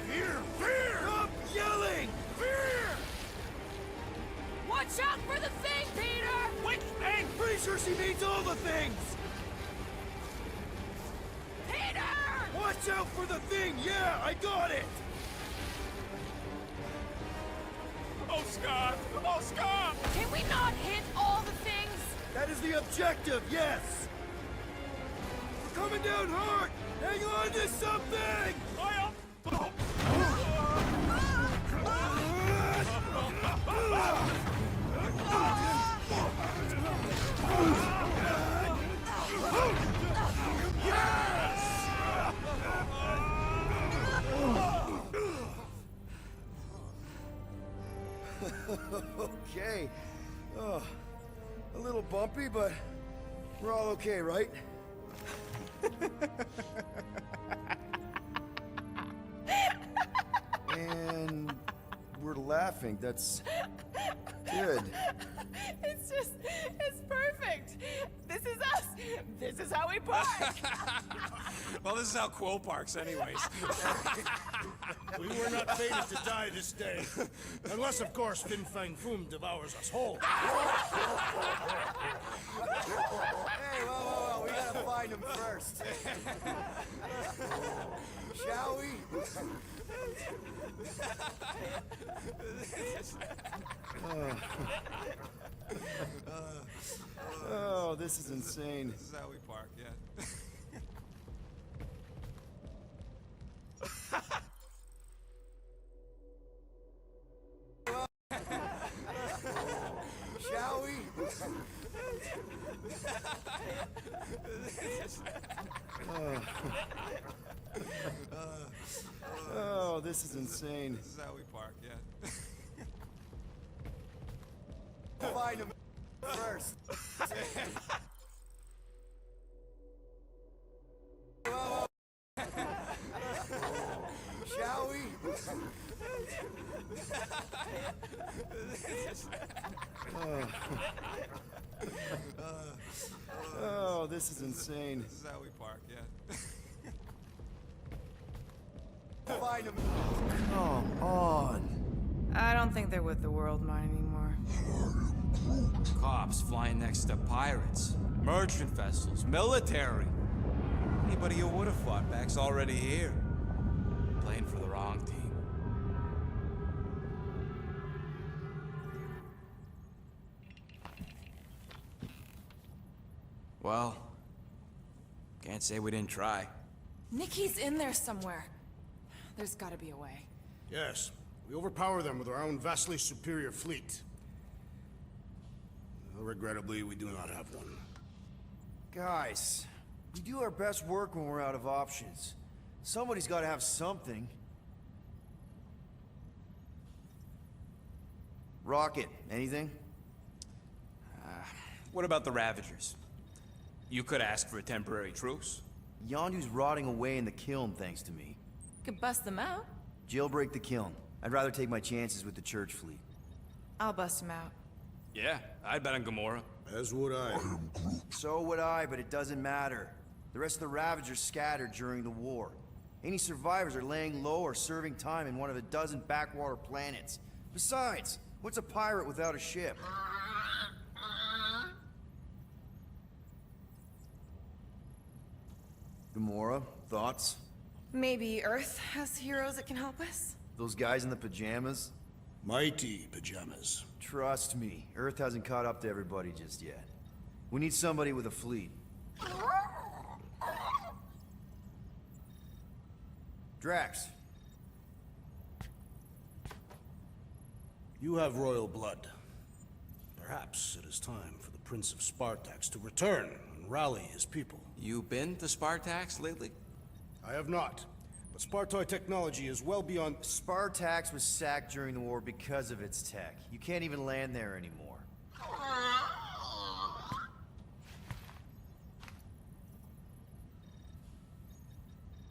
S3: Fear! Fear!
S9: Stop yelling!
S3: Fear!
S1: Watch out for the thing, Peter!
S2: Which thing?
S9: Pretty sure she means all the things!
S1: Peter!
S9: Watch out for the thing! Yeah, I got it!
S2: Oh, Scott! Oh, Scott!
S1: Can we not hit all the things?
S9: That is the objective, yes! We're coming down hard! Hang on to something! Okay. Oh, a little bumpy, but we're all okay, right? And we're laughing. That's good.
S1: It's perfect. This is us. This is how we park.
S2: Well, this is how Quill parks anyways.
S3: We were not fated to die this day. Unless, of course, Fin Fang Foom devours us whole.
S9: Hey, whoa, we gotta find him first. Shall we? Oh, this is insane.
S2: This is how we park, yeah.
S9: Shall we? Oh, this is insane.
S2: This is how we park, yeah.
S9: Find him first. Shall we? Oh, this is insane.
S2: This is how we park, yeah.
S9: Find him. Come on.
S1: I don't think they're with the world mine anymore.
S2: Cops flying next to pirates, merchant vessels, military. Anybody you would have fought back's already here. Playing for the wrong team. Well, can't say we didn't try.
S1: Nikki's in there somewhere. There's gotta be a way.
S3: Yes, we overpower them with our own vastly superior fleet. Regrettably, we do not have one.
S4: Guys, we do our best work when we're out of options. Somebody's got to have something. Rocket, anything?
S2: What about the Ravagers? You could ask for a temporary truce.
S4: Yondu's rotting away in the kiln, thanks to me.
S1: Could bust them out.
S4: Jailbreak the kiln. I'd rather take my chances with the church fleet.
S1: I'll bust them out.
S2: Yeah, I'd bet on Gamora.
S3: As would I.
S4: So would I, but it doesn't matter. The rest of the Ravagers scattered during the war. Any survivors are laying low or serving time in one of a dozen backwater planets. Besides, what's a pirate without a ship? Gamora, thoughts?
S1: Maybe Earth has heroes that can help us?
S4: Those guys in the pajamas?
S3: Mighty pajamas.
S4: Trust me, Earth hasn't caught up to everybody just yet. We need somebody with a fleet. Drax.
S3: You have royal blood. Perhaps it is time for the Prince of Spartax to return and rally his people.
S2: You been to Spartax lately?
S3: I have not, But Spartoid technology is well beyond...
S4: Spartax was sacked during the war because of its tech. You can't even land there anymore.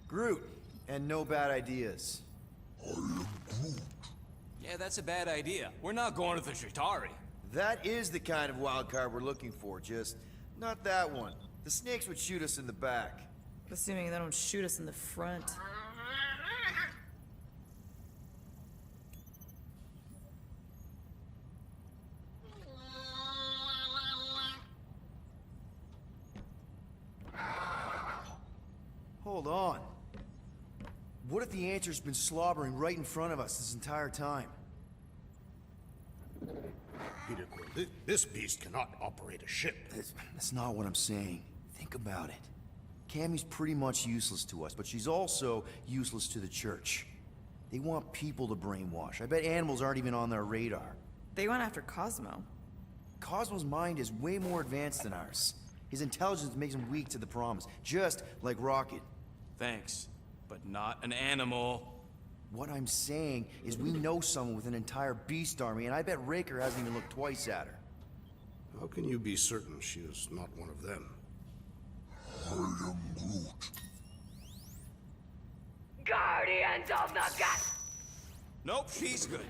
S4: Groot, and no bad ideas.
S11: Yeah, that's a bad idea. We're not going to the Chitauri.
S4: That is the kind of wild card we're looking for, just not that one. The snakes would shoot us in the back.
S1: Assuming they don't shoot us in the front.
S4: Hold on. What if the answer's been slobbering right in front of us this entire time?
S3: Peter Quill, this beast cannot operate a ship.
S4: That's not what I'm saying. Think about it. Cammy's pretty much useless to us, but she's also useless to the church. They want people to brainwash. I bet animals aren't even on their radar.
S1: They went after Cosmo.
S4: Cosmo's mind is way more advanced than ours. His intelligence makes him weak to the promise, just like Rocket.
S11: Thanks, but not an animal.
S4: What I'm saying is we know someone with an entire beast army, and I bet Raker hasn't even looked twice at her.
S3: How can you be certain she is not one of them?
S6: I am Groot.
S1: Guardians of the Gut!
S2: Nope, she's good.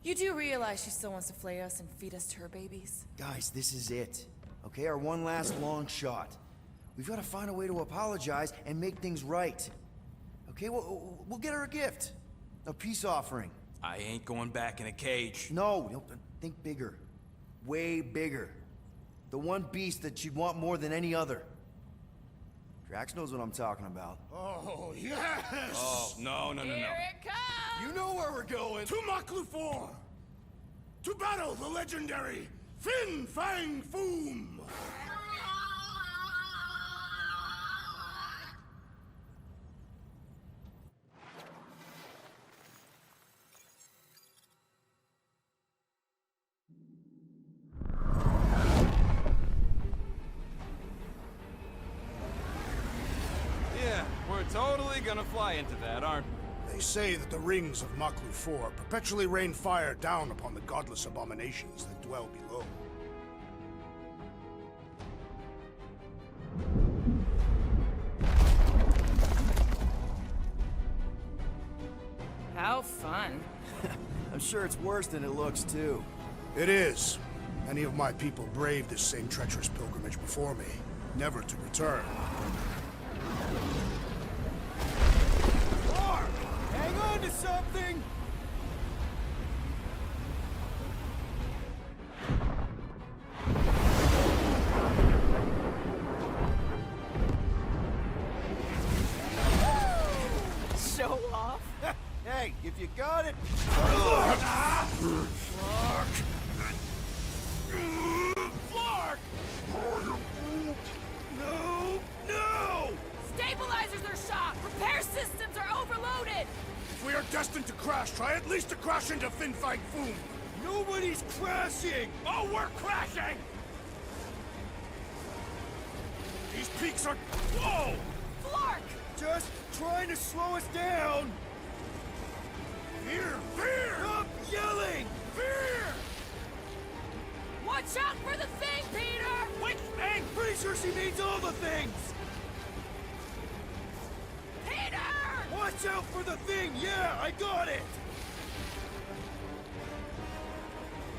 S1: You do realize she still wants to flay us and feed us to her babies?
S4: Guys, this is it. Okay, our one last long shot. We've got to find a way to apologize and make things right. Okay, we'll get her a gift. A peace offering.
S11: I ain't going back in a cage.
S4: No, think bigger. Way bigger. The one beast that she'd want more than any other. Drax knows what I'm talking about.
S3: Oh, yes!
S11: Oh, no.
S1: Here it comes!
S3: You know where we're going! To Maklufor! To battle the legendary Fin Fang Foom!
S2: Yeah, we're totally gonna fly into that, aren't we?
S3: They say that the rings of Maklufor perpetually rain fire down upon the godless abominations that dwell below.
S1: How fun.
S4: I'm sure it's worse than it looks, too.
S3: It is. Many of my people braved this same treacherous pilgrimage before me, never to return.
S9: Mark! Hang on to something!
S1: Show off.
S9: Hey, if you got it...
S3: Flark! No! No!
S1: Stabilizers are shot! Repair systems are overloaded!
S3: If we are destined to crash, try at least to crash into Fin Fang Foom!
S9: Nobody's crashing!
S3: Oh, we're crashing! These peaks are... Whoa!
S1: Flark!
S9: Just trying to slow us down!
S3: Fear! Fear!
S9: Stop yelling!
S3: Fear!
S1: Watch out for the thing, Peter!
S3: Which thing?
S9: Pretty sure she means all the things!
S1: Peter!
S9: Watch out for the thing! Yeah, I got it!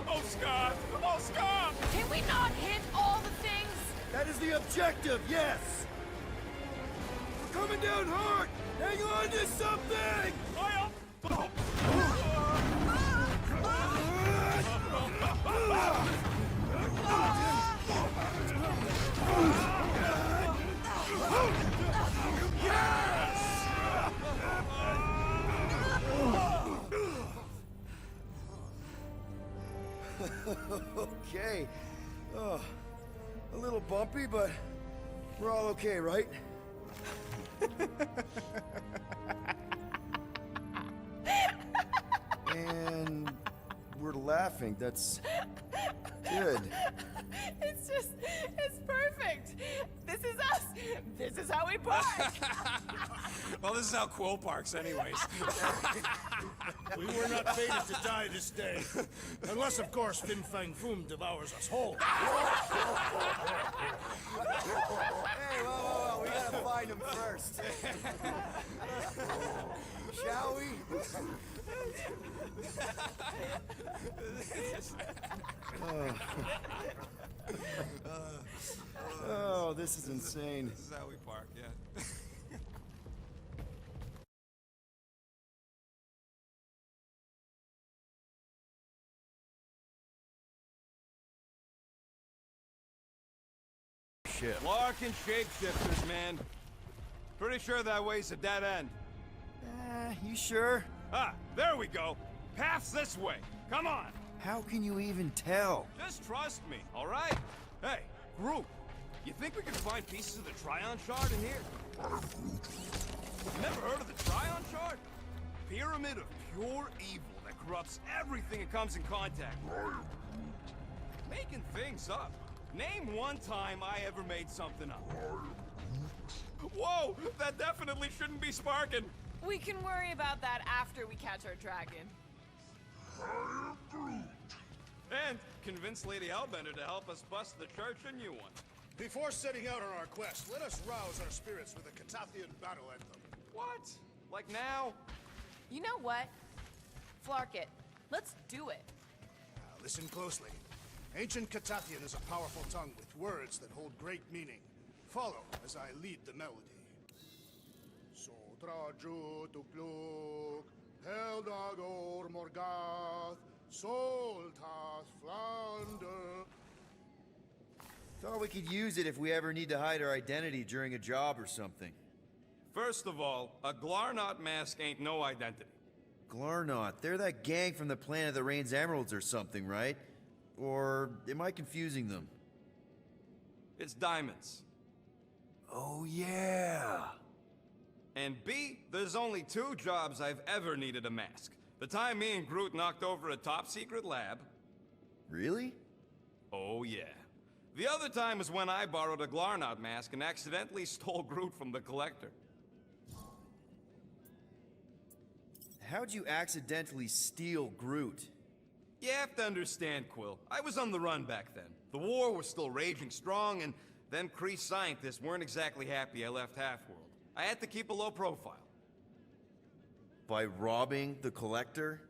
S2: Oh, Scott! Oh, Scott!
S1: Can we not hit all the things?
S9: That is the objective, yes! We're coming down hard! Hang on to something!
S4: Okay. Oh, a little bumpy, but we're all okay, right? And we're laughing. That's good.
S1: It's perfect. This is us This is how we park!
S11: Well, this is how Quill parks anyways.
S3: We were not fated to die this day. Unless, of course, Fin Fang Foom devours us whole.
S9: Hey, whoa, we gotta find him first. Shall we?
S4: Oh, this is insane.
S11: This is how we park, yeah.
S4: Shit.
S2: Larkin shapeshifters, man. Pretty sure that way's a dead end.
S4: You sure?
S2: Ah, there we go. Path's this way. Come on.
S4: How can you even tell?
S2: Just trust me, all right? Hey, Groot, you think we can find pieces of the Tryon Shard in here? Never heard of the Tryon Shard? Pyramid of pure evil that corrupts everything it comes in contact with. Making things up. Name one time I ever made something up. Whoa, that definitely shouldn't be sparking.
S1: We can worry about that after we catch our dragon.
S2: And convince Lady Hellbender to help us bust the church a new one.
S3: Before setting out on our quest, let us rouse our spirits with a Katathian battle anthem.
S2: What? Like now?
S1: You know what? Flark it. Let's do it.
S3: Now, listen closely. Ancient Katathian is a powerful tongue with words that hold great meaning. Follow as I lead the melody. Sotraju tukluk, Heldagor Morgath, Soltath Flander.
S4: Thought we could use it if we ever need to hide our identity during a job or something.
S2: First of all, a Glarnot mask ain't no identity.
S4: Glarnot, they're that gang from the planet that rains emeralds or something, right? Or am I confusing them?
S2: It's diamonds.
S4: Oh, yeah.
S2: And B, there's only two jobs I've ever needed a mask. The time me and Groot knocked over a top-secret lab.
S4: Really?
S2: Oh, yeah. The other time was when I borrowed a Glarnot mask and accidentally stole Groot from the Collector.
S4: How'd you accidentally steal Groot?
S2: You have to understand, Quill. I was on the run back then. The war was still raging strong, and them Kree scientists weren't exactly happy I left Half-World. I had to keep a low profile.
S4: By robbing the Collector?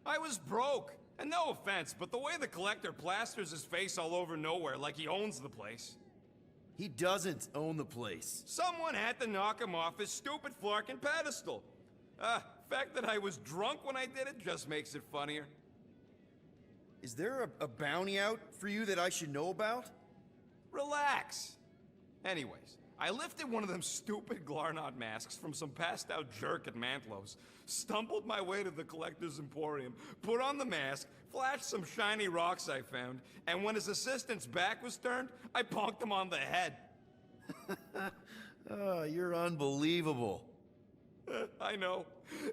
S2: I was broke. And no offense, but the way the Collector plasters his face all over Knowhere like he owns the place.
S4: He doesn't own the place.
S2: Someone had to knock him off his stupid Flarkin pedestal. Fact that I was drunk when I did it just makes it funnier.
S4: Is there a bounty out for you that I should know about?
S2: Relax. Anyways, I lifted one of them stupid Glarnot masks from some passed-out jerk at Mantlow's, stumbled my way to the Collector's Emporium, put on the mask, flashed some shiny rocks I found, and when his assistant's back was turned, I bonked him on the head.
S4: Oh, you're unbelievable.
S2: I know.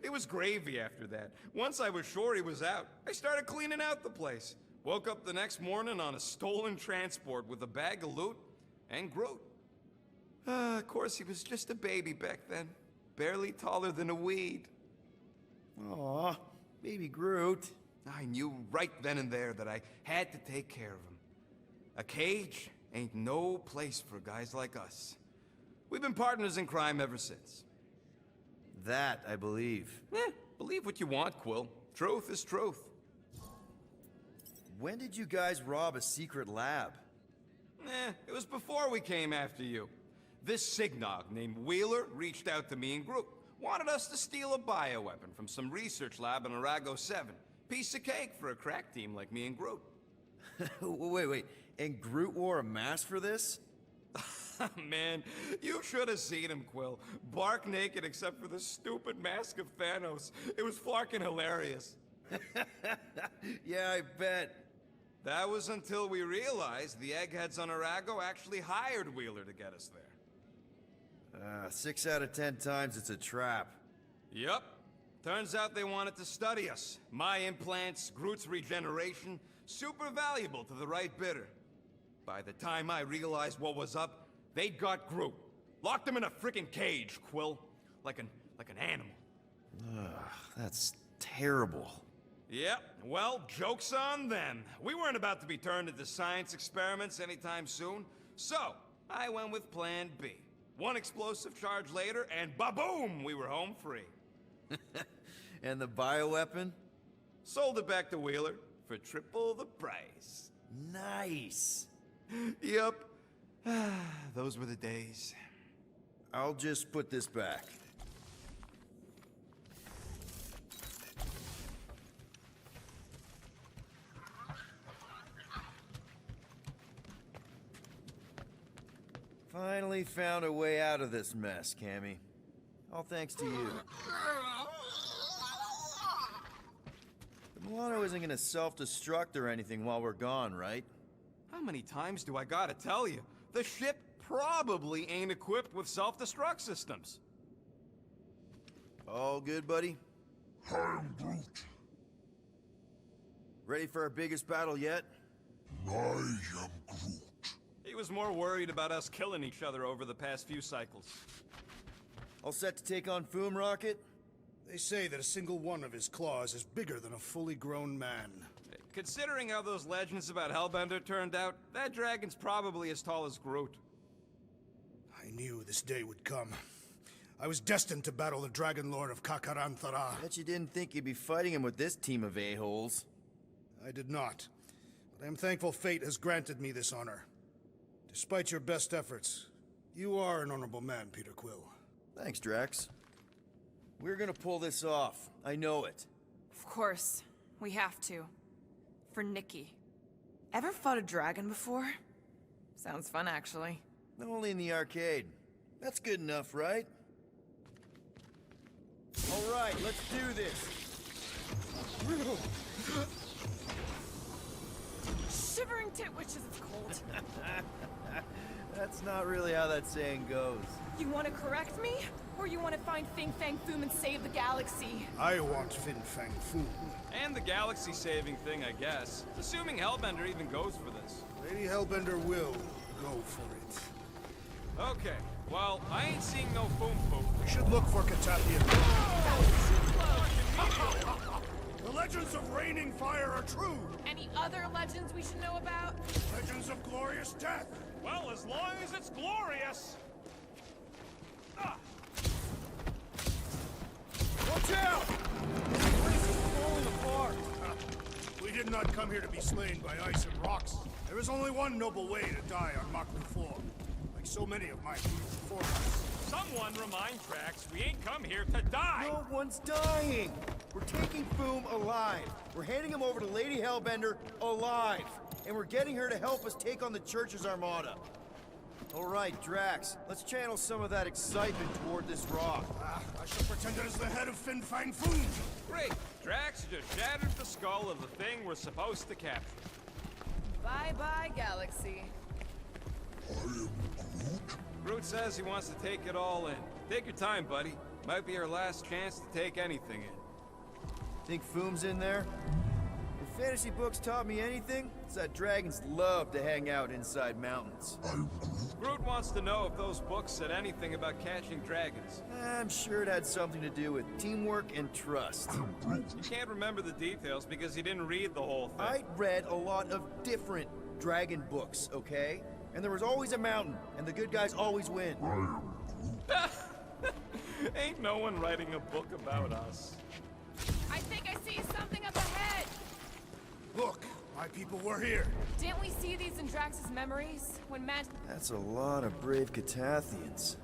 S2: It was gravy after that. Once I was sure he was out, I started cleaning out the place. Woke up the next morning on a stolen transport with a bag of loot and Groot. Of course, he was just a baby back then. Barely taller than a weed.
S4: Aw, baby Groot.
S2: I knew right then and there that I had to take care of him. A cage ain't no place for guys like us. We've been partners in crime ever since.
S4: That, I believe.
S2: Believe what you want, Quill. Truth is truth.
S4: When did you guys rob a secret lab?
S2: It was before we came after you. This Signog named Wheeler reached out to me and Groot. Wanted us to steal a bioweapon from some research lab in Arago 7. Piece of cake for a crack team like me and Groot.
S4: Wait. And Groot wore a mask for this?
S2: Man, you should have seen him, Quill. Bark naked except for the stupid mask of Thanos. It was flarkin' hilarious.
S4: Yeah, I bet.
S2: That was until we realized the eggheads on Arago actually hired Wheeler to get us there.
S4: 6 out of 10 times it's a trap.
S2: Yup. Turns out they wanted to study us. My implants, Groot's regeneration, super valuable to the right bidder. By the time I realized what was up, they'd got Groot, Locked him in a freaking cage, Quill. Like an animal.
S4: Ugh, that's terrible.
S2: Yep, well, joke's on them. We weren't about to be turned into science experiments anytime soon, so I went with plan B. One explosive charge later, and ba-boom, we were home free.
S4: And the bioweapon?
S2: Sold it back to Wheeler for triple the price.
S4: Nice.
S2: Yep. Those were the days.
S4: I'll just put this back. Finally found a way out of this mess, Cammy. All thanks to you. The Milano isn't gonna self-destruct or anything while we're gone, right?
S2: How many times do I gotta tell you? The ship probably ain't equipped with self-destruct systems.
S4: All good, buddy?
S6: I am Groot.
S4: Ready for our biggest battle yet?
S6: I am Groot.
S2: He was more worried about us killing each other over the past few cycles.
S4: All set to take on Foom Rocket?
S3: They say that a single one of his claws is bigger than a fully grown man.
S2: Considering how those legends about Hellbender turned out, that dragon's probably as tall as Groot.
S3: I knew this day would come. I was destined to battle the Dragon Lord of Kakaranthara.
S4: Bet you didn't think you'd be fighting him with this team of a-holes.
S3: I did not. But I am thankful fate has granted me this honor. Despite your best efforts, you are an honorable man, Peter Quill.
S4: Thanks, Drax. We're gonna pull this off. I know it.
S1: Of course. We have to. For Nikki. Ever fought a dragon before? Sounds fun, actually.
S4: Only in the arcade. That's good enough, right? All right, let's do this.
S1: Shivering titwitches, it's cold.
S4: That's not really how that saying goes.
S1: You want to correct me? Or you want to find Fin Fang Foom and save the galaxy?
S3: I want Fin Fang Foom.
S2: And the galaxy-saving thing, I guess. Assuming Hellbender even goes for this.
S3: Lady Hellbender will go for it.
S2: Okay, well, I ain't seeing no Foom Foom.
S3: We should look for Katath. The legends of raining fire are true.
S1: Any other legends we should know about?
S3: Legends of glorious death.
S2: Well, as long as it's glorious.
S3: Watch out! This place is falling apart. We did not come here to be slain by ice and rocks. There is only one noble way to die on Mockery 4, like so many of my people before us.
S2: Someone remind Drax we ain't come here to die!
S4: No one's dying! We're taking Foom alive. We're handing him over to Lady Hellbender alive. And we're getting her to help us take on the Church's armada. All right, Drax, let's channel some of that excitement toward this rock.
S3: I shall pretend it is the head of Fin Fang Foom.
S2: Great! Drax just shattered the skull of the thing we're supposed to capture.
S1: Bye-bye, galaxy.
S6: I am Groot.
S2: Groot says he wants to take it all in. Take your time, buddy. Might be our last chance to take anything in.
S4: Think Foom's in there? If fantasy books taught me anything, it's that dragons love to hang out inside mountains.
S6: I'm Groot.
S2: Groot wants to know if those books said anything about catching dragons.
S4: I'm sure it had something to do with teamwork and trust.
S2: You can't remember the details because he didn't read the whole thing.
S4: I read a lot of different dragon books, okay? And there was always a mountain, and the good guys always win.
S6: I am Groot.
S2: Ain't no one writing a book about us.
S1: I think I see something up ahead!
S3: Look, my people were here.
S1: Didn't we see these in Drax's memories? When
S4: That's a lot of brave Katathians.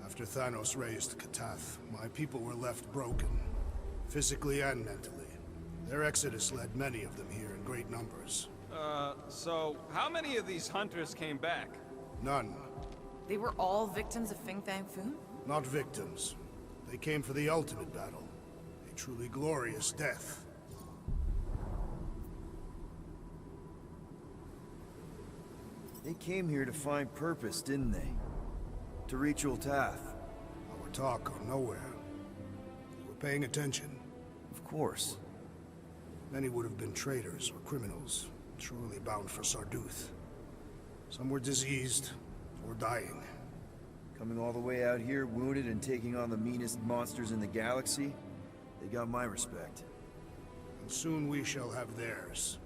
S3: After Thanos raised Katath, my people were left broken, physically and mentally. Their exodus led many of them here in great numbers.
S2: So how many of these hunters came back?
S3: None.
S1: They were all victims of Fin Fang Foom?
S3: Not victims. They came for the ultimate battle. A truly glorious death.
S4: They came here to find purpose, didn't they? To reach Ultath.
S3: Our talk on Knowhere. You were paying attention.
S4: Of course.
S3: Many would have been traitors or criminals, surely bound for Sarduth. Some were diseased or dying.
S4: Coming all the way out here, wounded and taking on the meanest monsters in the galaxy, they got my respect.
S3: And soon we shall have theirs.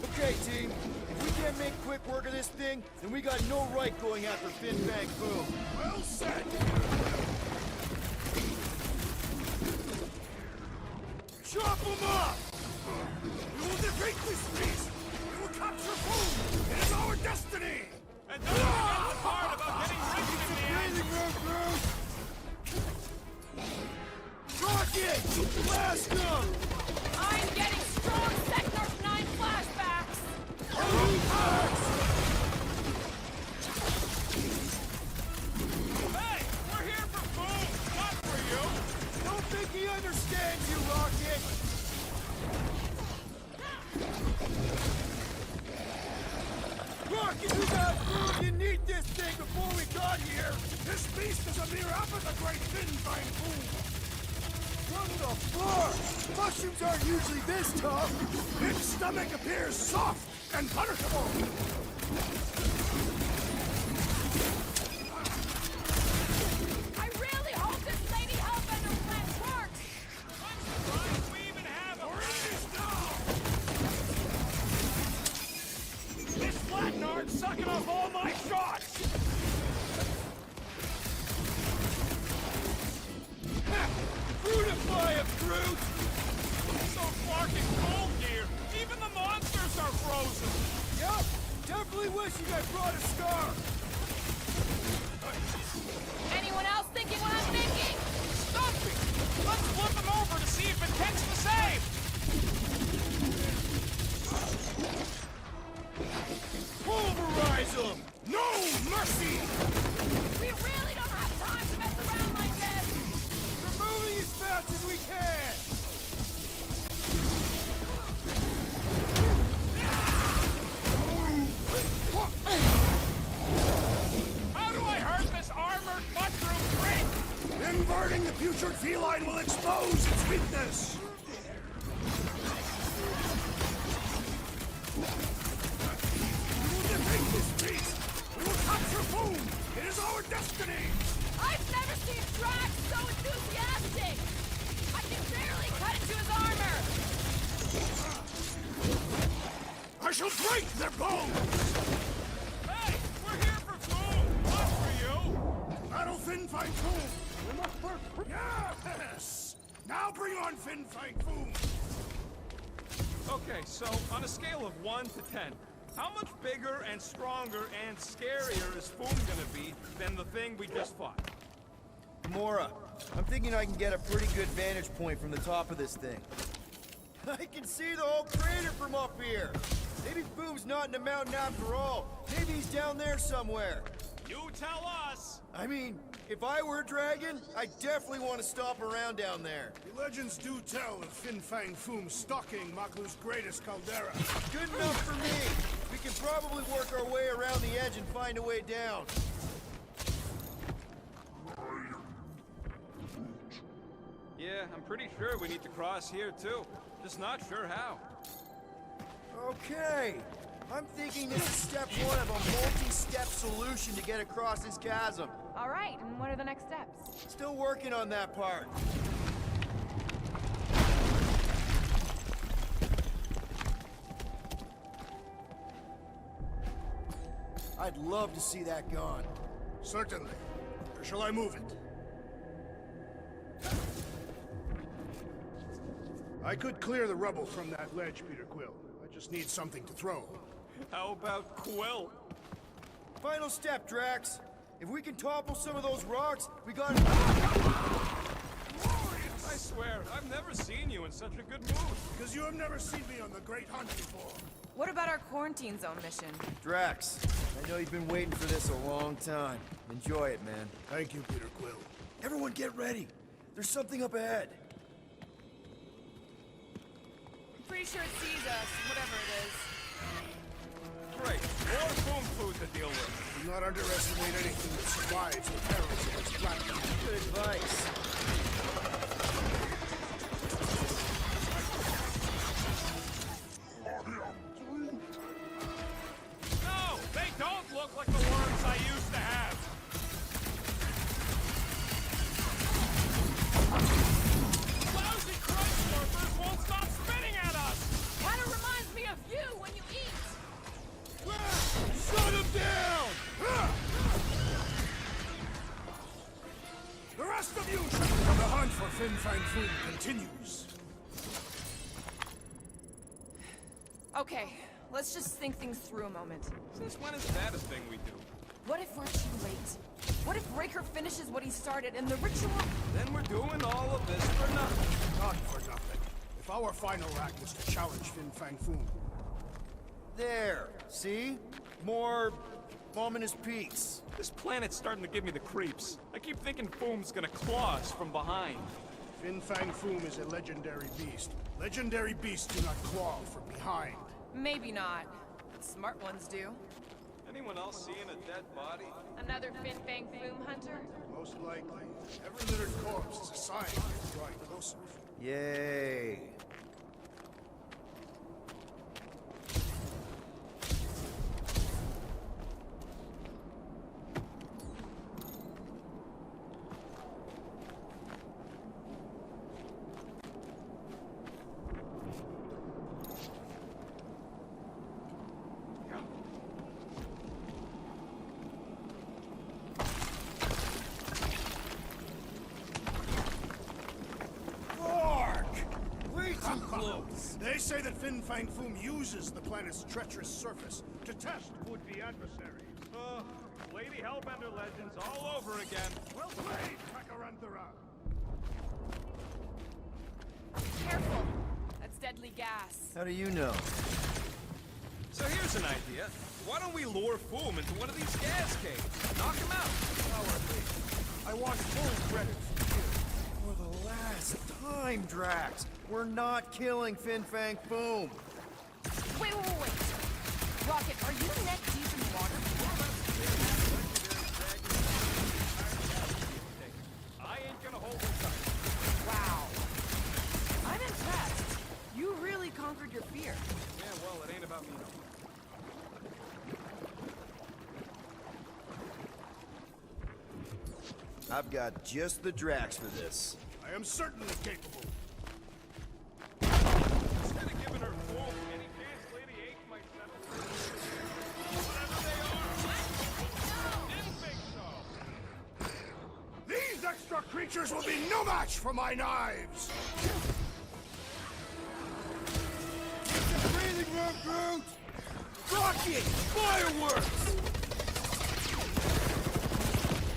S4: Okay, team. If we can't make quick work of this thing, then we got no right going after Fin Fang Foom.
S3: Well said!
S4: Chop them up!
S3: We will defeat this beast! We will capture Foom! It is our destiny!
S2: And don't forget the part about getting rich in the end.
S4: Rocket! Blast them!
S1: I'm getting strong Sector 9 flashbacks!
S2: Hey, we're here for food, not for you.
S4: Don't think he understands you, Rocket! Rocket, you got food! You need this thing before we got here!
S3: This beast is a mere half of the great Fin Fang Foom!
S4: What the fuck? Mushrooms aren't usually this tough!
S3: Its stomach appears soft and punishable!
S1: I really hope this Lady Hellbender plan works!
S2: I'm surprised we even have a
S3: This flatnard's sucking off all my shots!
S4: Fruitify him, Groot!
S2: so fucking cold here. Even the monsters are frozen.
S4: Yup! Definitely wish you guys brought a scarf!
S1: Anyone else thinking what I'm thinking?
S2: Stumpy! Let's flip them over to see if it takes the same.
S4: Pulverize them!
S3: No mercy!
S1: We really don't have time to mess around like this!
S4: We're moving as fast as we can!
S2: How do I hurt this armored mushroom freak?
S3: Inverting the putrid feline will expose its weakness! We will defeat this beast! We will capture Foom! It is our destiny!
S1: I've never seen Drax so enthusiastic! I can barely cut into his armor!
S3: I shall break their bones!
S2: Hey, we're here for food, not for you.
S3: Battle Fin Fang Foom! We must first... Yes! Now bring on Fin Fang Foom!
S2: Okay, so on a scale of 1 to 10, how much bigger and stronger and scarier is Foom gonna be than the thing we just fought?
S4: Gamora, I'm thinking I can get a pretty good vantage point from the top of this thing. I can see the whole crater from up here! Maybe Foom's not in the mountain after all. Maybe he's down there somewhere.
S2: You tell us!
S4: I mean, if I were a dragon, I definitely want to stop around down there.
S3: The legends do tell of Fin Fang Foom stalking Maklu's greatest caldera.
S4: Good enough for me. We can probably work our way around the edge and find a way down.
S2: Yeah, I'm pretty sure we need to cross here too. Just not sure how.
S4: Okay. I'm thinking this is step one of a multi-step solution to get across this chasm.
S1: All right, and what are the next steps?
S4: Still working on that part. I'd love to see that gone.
S3: Certainly. Where shall I move it? I could clear the rubble from that ledge, Peter Quill. I just need something to throw.
S2: How about Quill?
S4: Final step, Drax. If we can topple some of those rocks, we got...
S2: I swear, I've never seen you in such a good mood.
S3: Because you have never seen me on the Great Hunt before.
S1: What about our quarantine zone mission?
S4: Drax, I know you've been waiting for this a long time. Enjoy it, man.
S3: Thank you, Peter Quill.
S4: Everyone get ready. There's something up ahead.
S1: I'm pretty sure it sees us, whatever it is.
S2: Great. More foom food to deal with.
S3: Do not underestimate anything that survives the perils of its platinum.
S4: Good advice.
S2: No, they don't look like the worms I used to have. Lousy crunch surfers won't stop spitting at us.
S1: Kinda reminds me of you when you eat.
S3: Shut him down! The rest of you should... The hunt for Fin Fang Foom continues.
S1: Okay, let's just think things through a moment.
S2: Since when is that a thing we do?
S1: What if we're too late? What if Raker finishes what he started and the ritual...
S2: Then we're doing all of this for nothing.
S3: Not for nothing. If our final act was to challenge Fin Fang Foom,
S4: There. See? More ominous peaks.
S2: This planet's starting to give me the creeps. I keep thinking Foom's gonna claw us from behind.
S3: Fin Fang Foom is a legendary beast. Legendary beasts do not claw from behind.
S1: Maybe not. Smart ones do.
S2: Anyone else seeing a dead body?
S1: Another Fin Fang Foom hunter?
S3: Most likely. Every littered corpse is a sign we're drawing closer.
S4: Yay.
S3: They say that Fin Fang Foom uses the planet's treacherous surface to test would-be adversaries.
S2: Lady Hellbender legends all over again.
S3: Well played, Kakarantara!
S1: Careful! That's deadly gas.
S4: How do you know?
S2: So here's an idea. Why don't we lure Foom into one of these gas caves? Knock him out.
S3: I want full credit for you.
S4: For the last time, Drax. We're not killing Fin Fang Foom.
S1: Wait. Rocket, are you neck deep in water?
S2: I ain't gonna hold it tight.
S1: Wow. I'm impressed. You really conquered your fear.
S2: Yeah, well, it ain't about me no more.
S4: I've got just the Drax for this.
S3: I am certainly capable.
S2: Instead of giving her Foom any chance, Lady H might settle for whatever they are. Didn't think so.
S3: These extra creatures will be no match for my knives!
S9: Breathing room, Groot! Rocket! Fireworks!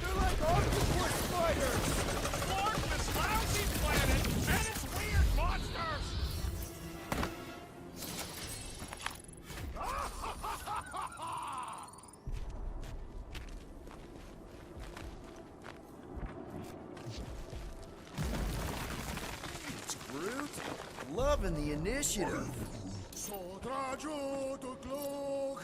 S9: They're like octopus spiders!
S2: Lord, this lousy planet and its weird monsters!
S4: It's Groot. Loving the initiative.
S3: Sodrajo to Glog!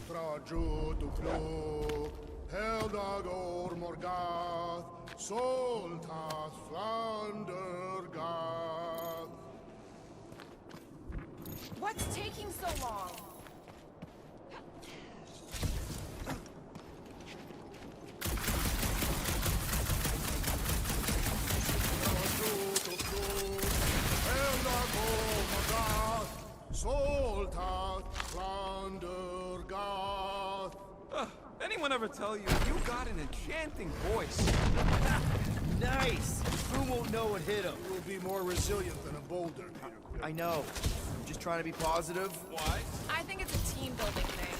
S3: Sodrajo to Glog! Heldagor Morgath! Soltath Flandergath!
S1: What's taking so long?
S3: Soltath Flandergath!
S2: Anyone ever tell you got an enchanting voice?
S4: Nice! Foom won't know what hit him.
S3: You will be more resilient than a boulder, Peter Quill.
S4: I know. I'm just trying to be positive.
S2: Why?
S1: I think it's a team building thing.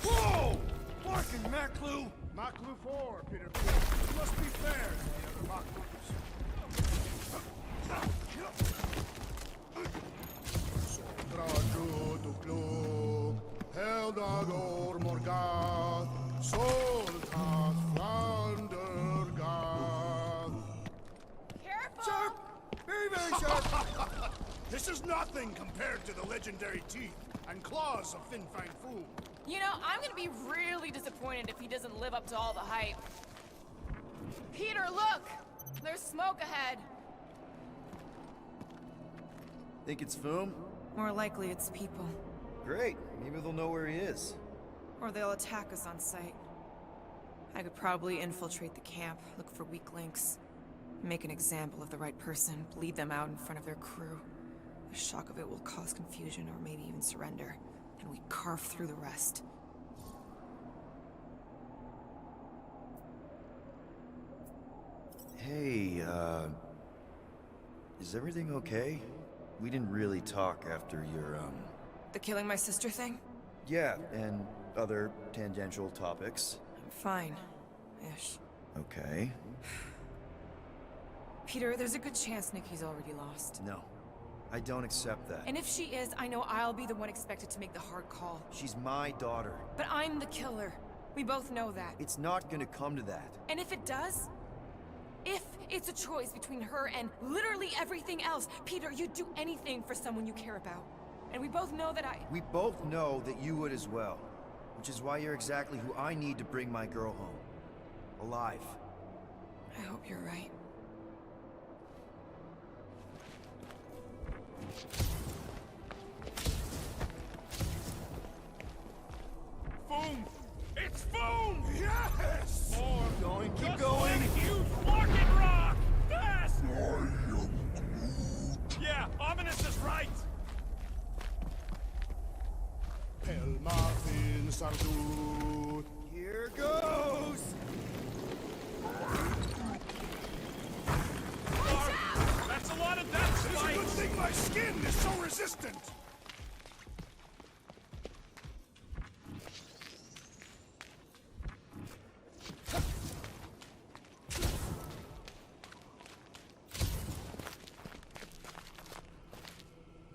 S9: Whoa! Barking Maclu!
S3: Maclu 4, Peter Quill. You must be fair to the other Maclus. Sodrajo to Glog! Heldagor Morgath! Soltath Flandergath!
S1: Careful!
S9: Sharp! Very, very sharp!
S3: nothing compared to the legendary teeth and claws of Fin Fang Foom.
S1: You know, I'm gonna be really disappointed if he doesn't live up to all the hype. Peter, look! There's smoke ahead.
S4: Think it's Foom?
S1: More likely it's people.
S4: Great. Maybe they'll know where he is.
S1: Or they'll attack us on sight. I could probably infiltrate the camp, look for weak links, make an example of the right person, bleed them out in front of their crew. The shock of it will cause confusion or maybe even surrender, and we carve through the rest.
S4: Hey, is everything okay? We didn't really talk after your,
S1: The killing my sister thing?
S4: Yeah, and other tangential topics.
S1: I'm fine. Ish.
S4: Okay.
S1: Peter, there's a good chance Nikki's already lost.
S4: No, I don't accept that.
S1: And if she is, I know I'll be the one expected to make the hard call.
S4: She's my daughter.
S1: But I'm the killer. We both know that.
S4: It's not gonna come to that.
S1: And if it does? If it's a choice between her and literally everything else, Peter, you'd do anything for someone you care about. And we both know that
S4: We both know that you would as well. Which is why you're exactly who I need to bring my girl home. Alive.
S1: I hope you're right.
S2: Boom! It's boom!
S3: Yes!
S2: More!
S3: Going, keep
S2: Just
S3: going!
S2: one huge fucking rock! Fast! Yeah, Ominous is right!
S3: El Marfin Sardut.
S4: Here goes!
S2: That's a lot of death
S3: It's a
S2: spikes!
S3: good thing my skin is so resistant!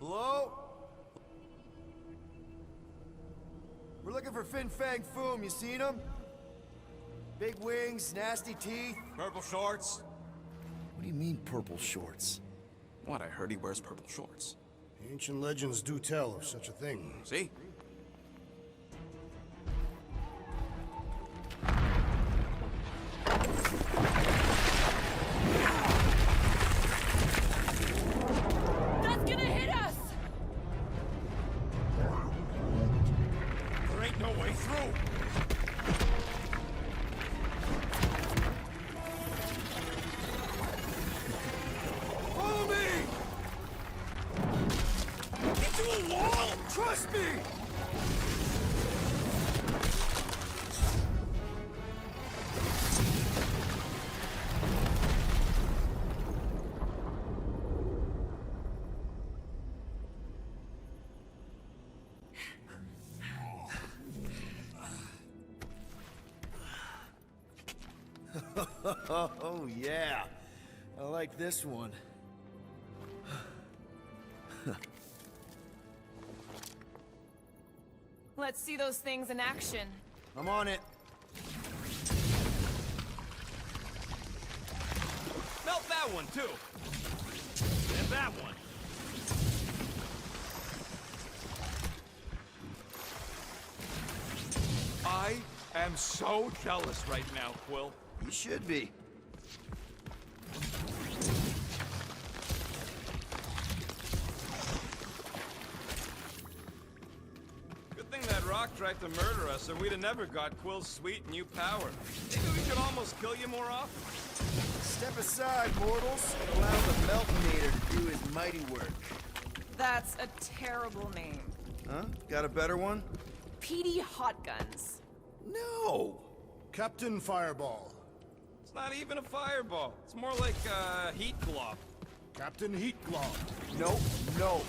S4: Hello? We're looking for Fin Fang Foom. You seen him? Big wings, nasty teeth.
S11: Purple shorts?
S4: What do you mean, purple shorts?
S11: What, I heard he wears purple shorts.
S3: Ancient legends do tell of such a thing.
S11: See?
S1: That's gonna hit us!
S2: There ain't no way through!
S4: Follow me!
S2: Into a wall!
S4: Trust me! Oh, yeah. I like this one.
S1: Let's see those things in action.
S4: I'm on it.
S2: Melt that one, too! And that one! I am so jealous right now, Quill.
S4: You should be.
S2: Good thing that rock tried to murder us, or we'd have never got Quill's sweet new power. Maybe we should almost kill you more often.
S4: Step aside, mortals, and allow the Meltinator to do his mighty work.
S1: That's a terrible name.
S4: Huh? Got a better one?
S1: Petey Hot Guns.
S4: No!
S3: Captain Fireball.
S2: It's not even a fireball. It's more like a heat glove.
S3: Captain Heat Glove.
S4: No, no.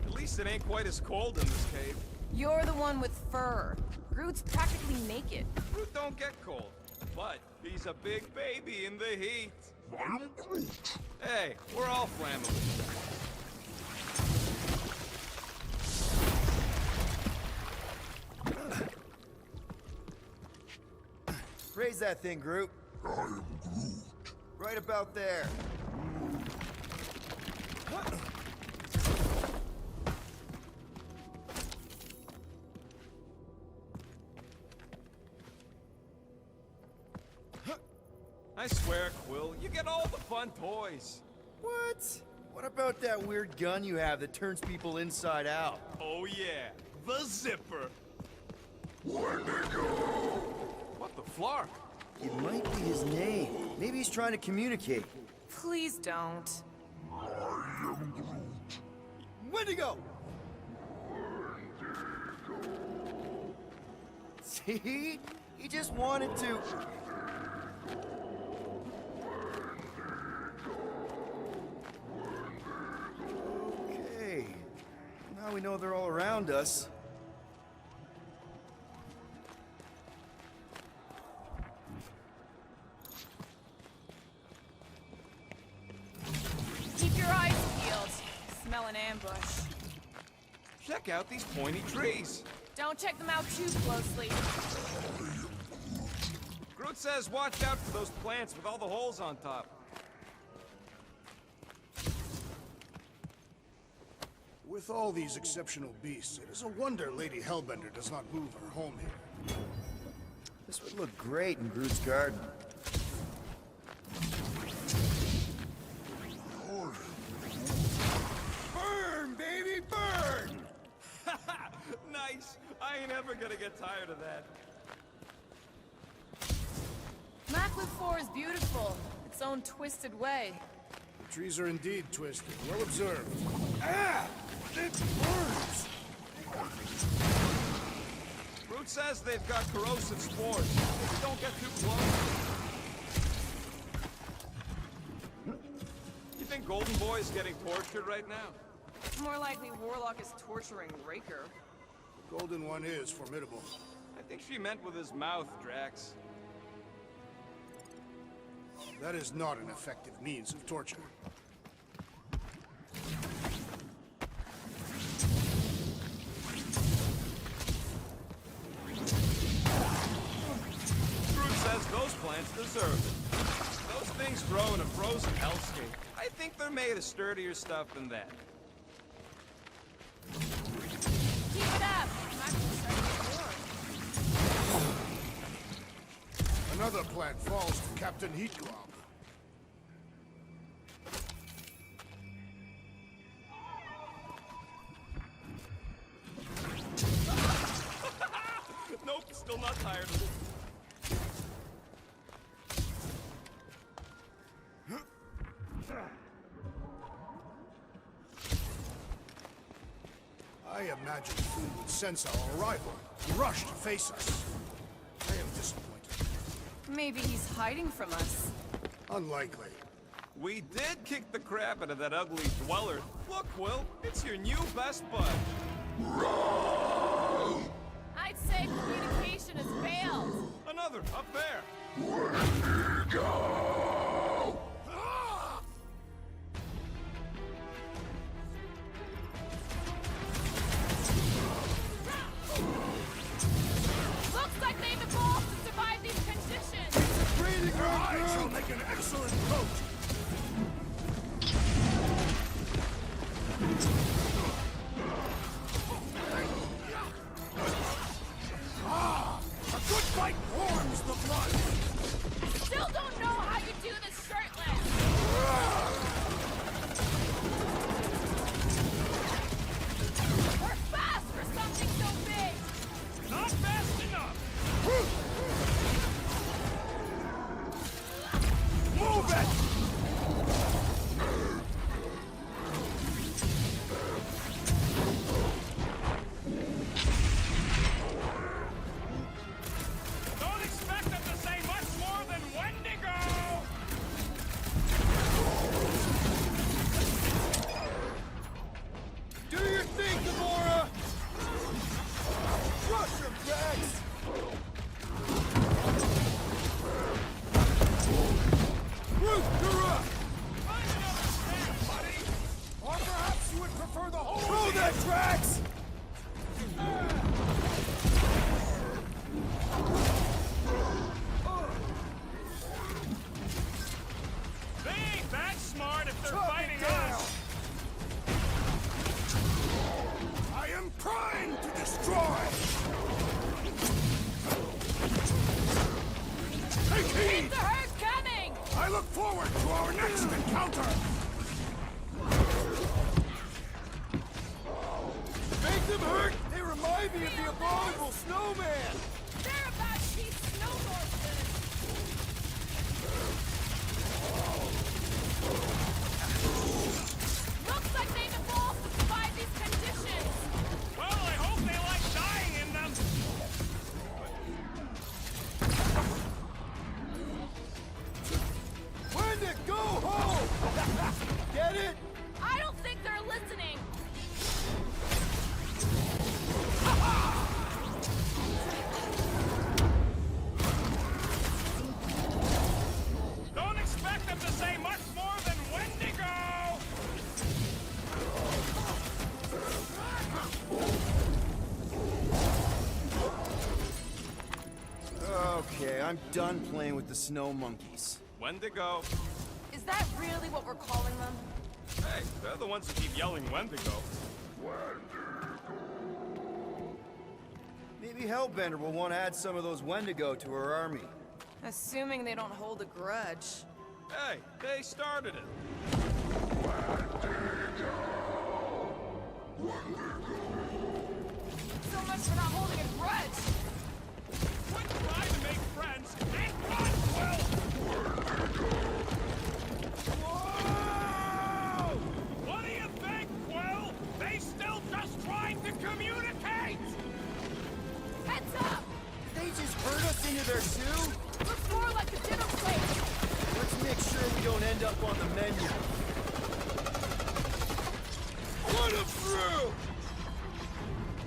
S2: At least it ain't quite as cold in this cave.
S1: You're the one with fur. Groot's practically naked.
S2: Groot don't get cold, but he's a big baby in the heat.
S6: I'm Groot.
S2: Hey, we're all flammable.
S4: Raise that thing, Groot.
S6: I am Groot.
S4: Right about there.
S2: I swear, Quill, you get all the fun toys.
S4: What? What about that weird gun you have that turns people inside out?
S2: Oh yeah, the zipper. What the flark?
S4: It might be his name. Maybe he's trying to communicate.
S1: Please don't.
S4: Wendigo! See? He just wanted to... Okay. Now we know they're all around us.
S1: Keep your eyes peeled. Smell an ambush.
S2: Check out these pointy trees.
S1: Don't check them out too closely.
S2: Groot says watch out for those plants with all the holes on top.
S3: With all these exceptional beasts, it is a wonder Lady Hellbender does not move her home here.
S4: This would look great in Groot's garden.
S2: Burn, baby, burn! Nice. I ain't ever gonna get tired of that.
S1: Macklin 4 is beautiful. Its own twisted way.
S3: The trees are indeed twisted. Well observed. Ah! It burns!
S2: Groot says they've got corrosive spores. Don't get too close. You think Golden Boy is getting tortured right now?
S1: More likely Warlock is torturing Raker.
S3: The Golden One is formidable.
S2: I think she meant with his mouth, Drax.
S3: That is not an effective means of torture.
S2: Groot says those plants deserve it. Those things grow in a frozen hellscape. I think they're made of sturdier stuff than that.
S1: Keep it up! Magus is starting to warm.
S3: Another plant falls to Captain Heatglum.
S2: Nope, still not tired of it.
S3: I imagined Food would sense our arrival, rush to face us. I am disappointed.
S1: Maybe he's hiding from us.
S3: Unlikely.
S2: We did kick the crap out of that ugly dweller. Look, Will, it's your new best bud.
S1: I'd say communication has failed.
S2: Another, up there.
S1: Looks like they've evolved to survive these conditions.
S3: I shall make an excellent coat. A good fight warms the blood.
S1: Still don't know how you do this shirtless. We're fast for something so big.
S2: Not fast enough.
S3: Move it! Destroy! Take heed!
S1: The herd coming!
S3: I look forward to our next encounter!
S9: Make them hurt! They remind me of the abominable snowman!
S1: They're about to be snowmorphers! Looks like they've evolved to survive these conditions!
S2: Well, I hope they like dying in them.
S9: Wendigo, go home! Get it?
S1: I don't think they're listening!
S2: Don't expect them to say much more than Wendigo!
S4: Okay, I'm done playing with the snow monkeys.
S2: Wendigo.
S1: Is that really what we're calling them?
S2: Hey, they're the ones who keep yelling Wendigo.
S4: Maybe Hellbender will want to add some of those Wendigo to her army.
S1: Assuming they don't hold a grudge.
S2: Hey, they started it.
S1: So much for not holding a grudge!
S2: Quit trying to make friends and run, Quill! Whoa! What do you think, Quill? They still just trying to communicate!
S1: Heads up!
S9: They just herd us into their stew?
S1: Looks more like a dinner plate!
S4: Let's make sure we don't end up on the menu.
S9: Put them through!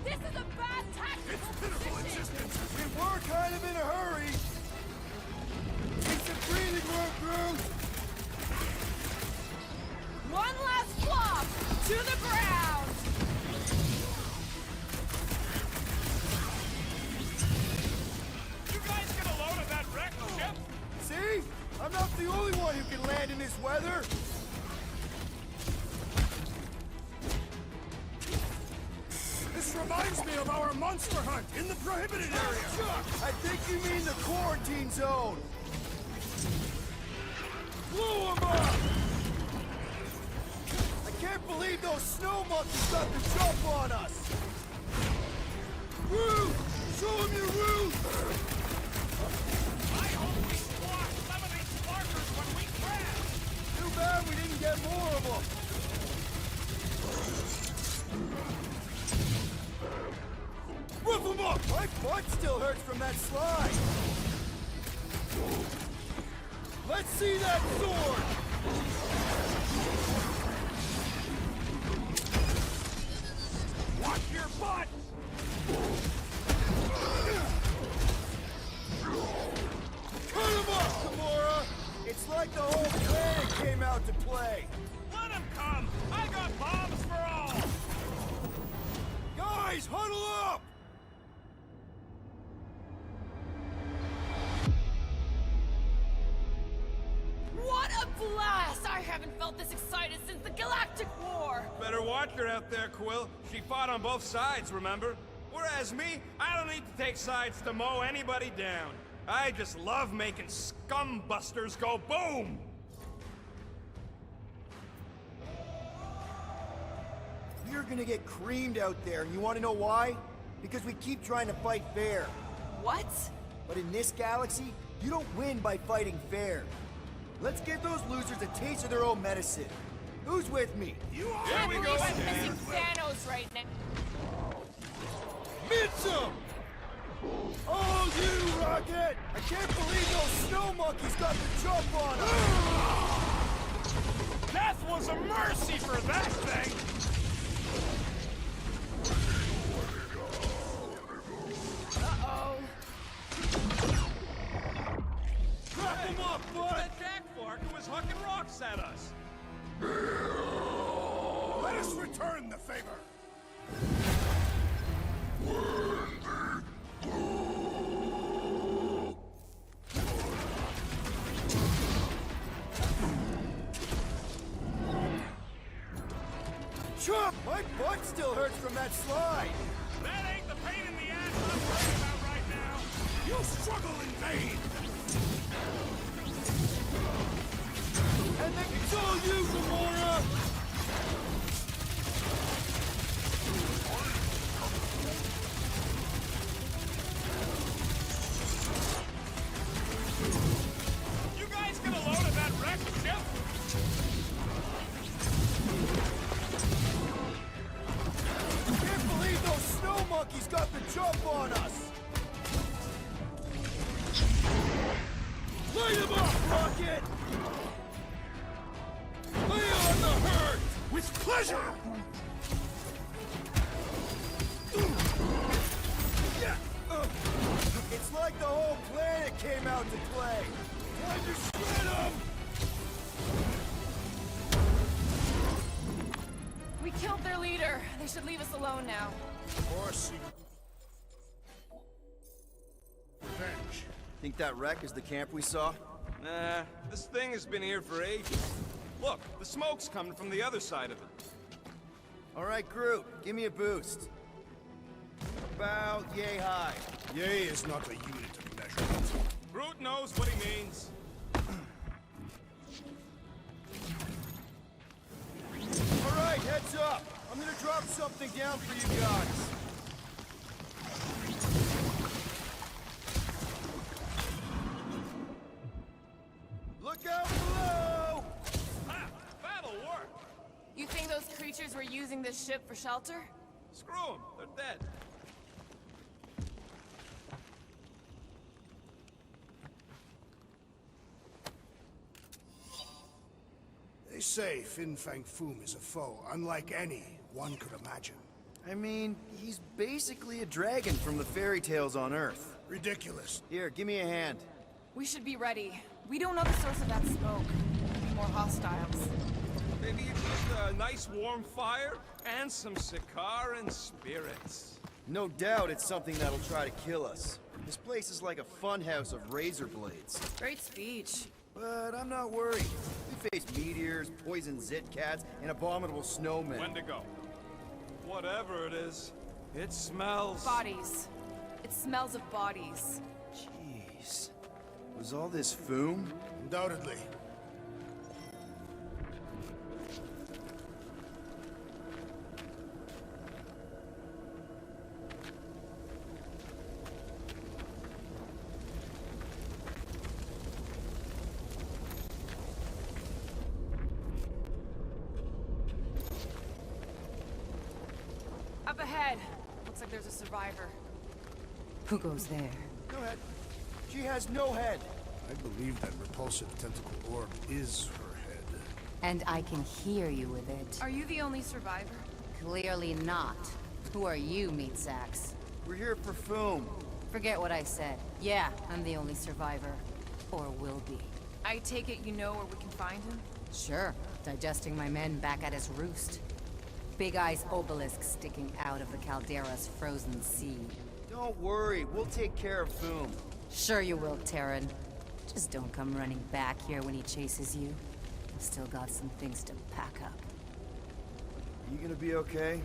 S1: This is a bad tactical position!
S9: We were kind of in a hurry! Take some breathing room, Groot!
S1: One last flop! To the ground!
S2: You guys get a load of that wrecked ship?
S9: See? I'm not the only one who can land in this weather!
S3: This reminds me of our monster hunt in the prohibited area!
S9: I think you mean the quarantine zone! Blew 'em up! I can't believe those snow monkeys got the jump on us! Groot! Show 'em your roots!
S2: I hope we squash some of these sparkers when we crash!
S9: Too bad we didn't get more of them! Roof 'em up! My butt still hurts from that slide! Let's see that sword!
S2: Watch your butt!
S9: Cut 'em up, Gamora! It's like the whole planet came out to play!
S2: Let him come! I got bombs for all!
S9: Guys, huddle up!
S1: What a blast! I haven't felt this excited since the Galactic War!
S2: Better watch her out there, Quill. She fought on both sides, remember? Whereas me, I don't need to take sides to mow anybody down. I just love making scumbusters go boom!
S9: We're gonna get creamed out there, and you wanna know why? Because we keep trying to fight fair.
S1: What?
S9: But in this galaxy, you don't win by fighting fair. Let's give those losers a taste of their own medicine. Who's with me?
S2: Here
S1: Can't
S2: we
S1: believe
S2: go
S1: I'm
S2: again.
S1: missing Thanos right now.
S9: Mitch 'em! Oh, you, Rocket! I can't believe those snow monkeys got the jump on us!
S2: Death was a mercy for that thing!
S1: Uh-oh.
S9: Wrap 'em up, bud!
S2: That Jack Flark who was hucking rocks at us!
S3: Let us return the favor!
S9: Chop! My butt still hurts from that slide!
S2: That ain't the
S3: pain!
S9: And then it's all you, Gamora!
S2: You guys get a load of that wrecked ship?
S9: Can't believe those snow monkeys got the jump on us! Light him up, Rocket! Lay on the hurt!
S3: With pleasure!
S9: It's like the whole planet came out to play! Time to shred them!
S1: We killed their leader. They should leave us alone now.
S3: Or seek revenge.
S4: Think that wreck is the camp we saw?
S2: Nah, this thing has been here for ages. Look, the smoke's coming from the other side of it.
S4: All right, Groot, give me a boost. About yay high.
S3: Yay is not a unit of measurement.
S2: Groot knows what he means.
S9: All right, heads up! I'm gonna drop something down for you guys. Look out below!
S2: Ah, that'll work.
S1: You think those creatures were using this ship for shelter?
S2: Screw them, they're dead.
S3: They say Fin Fang Foom is a foe unlike any one could imagine.
S4: I mean, he's basically a dragon from the fairy tales on Earth.
S3: Ridiculous.
S4: Here, give me a hand.
S1: We should be ready. We don't know the source of that smoke. Could be more hostiles.
S2: Maybe it's just a nice warm fire and some Sikaran spirits.
S4: No doubt it's something that'll try to kill us. This place is like a funhouse of razor blades.
S1: Great speech.
S4: But I'm not worried. We face meteors, poison zit cats, and abominable snowmen.
S2: Wendigo. Whatever it is, it smells.
S1: Bodies. It smells of bodies.
S4: Jeez. Was all this Foom?
S3: Undoubtedly.
S1: Up ahead. Looks like there's a survivor.
S12: Who goes there?
S9: Go ahead. She has no head.
S3: I believe that repulsive tentacle orb is her head.
S12: And I can hear you with it.
S1: Are you the only survivor?
S12: Clearly not. Who are you, meat sacks?
S4: We're here for Foom.
S12: Forget what I said. Yeah, I'm the only survivor. Or will be.
S1: I take it you know where we can find him?
S12: Sure. Digesting my men back at his roost. Big Eye's obelisk sticking out of the caldera's frozen sea.
S4: Don't worry, we'll take care of Foom.
S12: Sure you will, Terran. Just don't come running back here when he chases you. I've still got some things to pack up.
S4: You gonna be okay?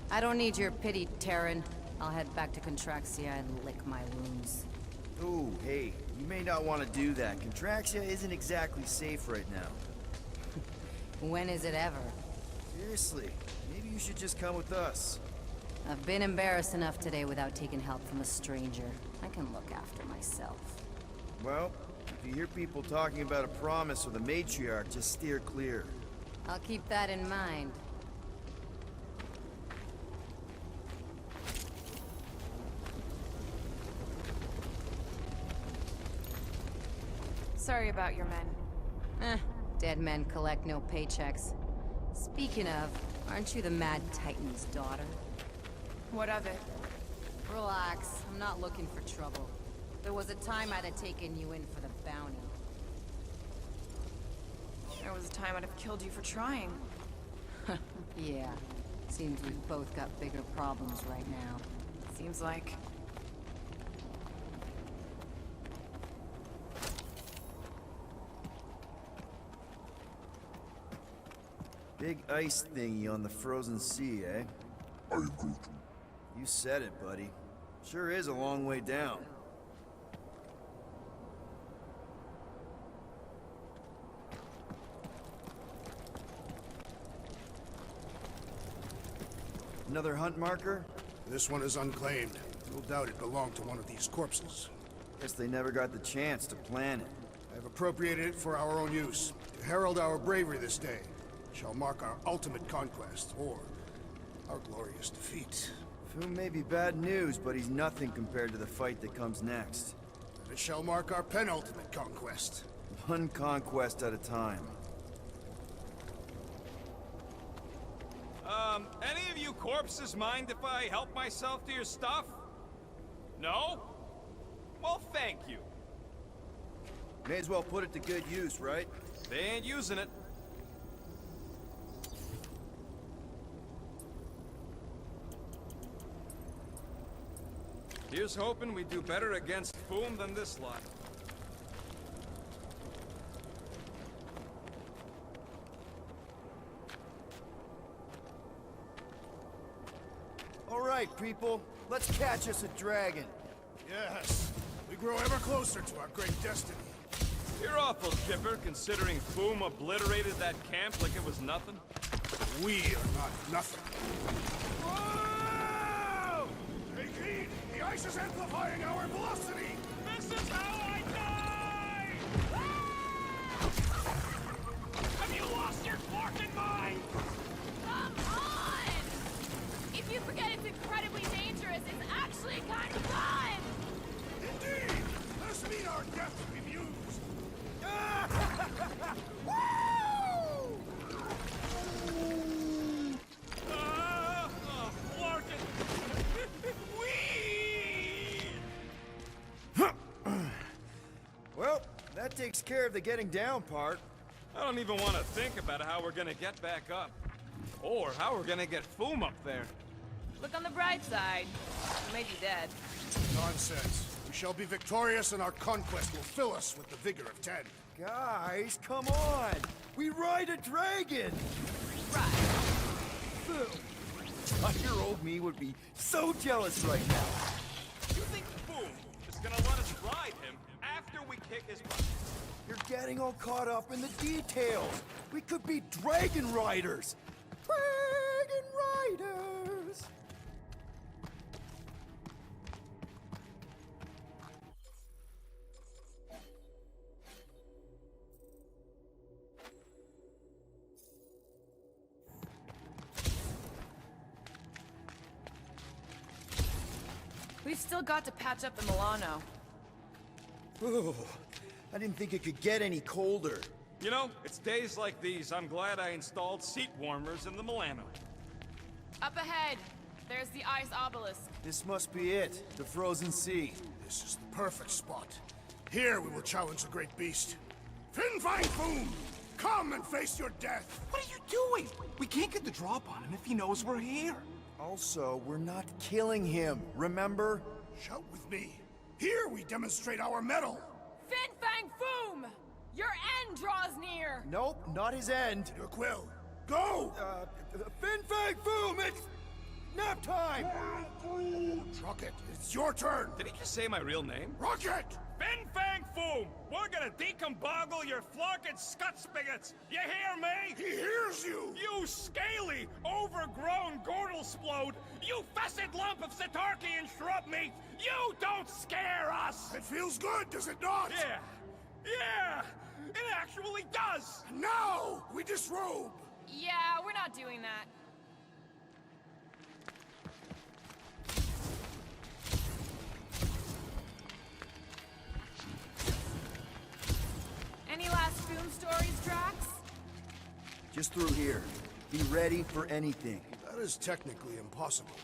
S12: I don't need your pity, Terran. I'll head back to Contraxia and lick my wounds.
S4: Ooh, hey, you may not want to do that. Contraxia isn't exactly safe right now.
S12: When is it ever?
S4: Seriously, maybe you should just come with us.
S12: I've been embarrassed enough today without taking help from a stranger. I can look after myself.
S4: Well, if you hear people talking about a promise with a matriarch, just steer clear.
S12: I'll keep that in mind.
S1: Sorry about your men.
S12: Dead men collect no paychecks. Speaking of, aren't you the Mad Titan's daughter?
S1: What of it?
S12: Relax, I'm not looking for trouble. There was a time I'd have taken you in for the bounty.
S1: There was a time I'd have killed you for trying.
S12: Yeah, seems we've both got bigger problems right now.
S1: Seems like.
S4: Big ice thingy on the frozen sea, eh?
S6: I agree.
S4: You said it, buddy. Sure is a long way down. Another hunt marker?
S3: This one is unclaimed. No doubt it belonged to one of these corpses.
S4: Guess they never got the chance to plant it.
S3: I have appropriated it for our own use, to herald our bravery this day. It shall mark our ultimate conquest, or our glorious defeat.
S4: Foom may be bad news, but he's nothing compared to the fight that comes next.
S3: And it shall mark our penultimate conquest.
S4: One conquest at a time.
S2: Any of you corpses mind if I help myself to your stuff? No? Well, thank you.
S4: May as well put it to good use, right?
S2: They ain't using it. Here's hoping we do better against Foom than this lot.
S4: All right, people. Let's catch us a dragon.
S3: Yes, we grow ever closer to our great destiny.
S2: You're awful chipper, considering Foom obliterated that camp like it was nothing.
S3: We are not nothing. Whoa! Take heed! The ice is amplifying our velocity!
S2: This is how I die! Have you lost your fucking mind?
S1: Come on! If you forget it's incredibly dangerous, it's actually kind of fun!
S3: Indeed! Let us meet our death to be mused!
S4: Well, that takes care of the getting down part.
S2: I don't even want to think about how we're gonna get back up. Or how we're gonna get Foom up there.
S1: Look on the bright side. You may be dead.
S3: Nonsense. We shall be victorious and our conquest will fill us with the vigor of 10.
S4: Guys, come on! We ride a dragon!
S1: Right.
S4: 5-year-old me would be so jealous right now.
S2: You think Foom is gonna let us ride him after we kick his butt?
S4: You're getting all caught up in the details. We could be dragon riders! Dragon riders!
S1: We've still got to patch up the Milano.
S4: Ooh, I didn't think it could get any colder.
S2: You know, it's days like these I'm glad I installed seat warmers in the Milano.
S1: Up ahead, there's the ice obelisk.
S4: This must be it, the frozen sea.
S3: This is the perfect spot. Here we will challenge the great beast. Fin Fang Foom! Come and face your death!
S11: What are you doing? We can't get the drop on him if he knows we're here.
S4: Also, we're not killing him, remember?
S3: Shout with me. Here we demonstrate our mettle.
S1: Fin Fang Foom! Your end draws near!
S4: Nope, not his end.
S3: Your quill. Go!
S4: Fin Fang Foom, it's nap time!
S3: Rocket, it's your turn.
S2: Did he just say my real name?
S3: Rocket!
S2: Fin Fang Foom! We're gonna decomboggle your flunking scut spigots! You hear me?
S3: He hears you!
S2: You scaly, overgrown gordle-splode! You fessed lump of Satarkian shrub meat! You don't scare us!
S3: It feels good, does it not?
S2: Yeah! Yeah! It actually does!
S3: Now, we disrobe!
S1: Yeah, we're not doing that. Any last Foom stories, Drax?
S4: Just through here. Be ready for anything.
S3: That is technically impossible.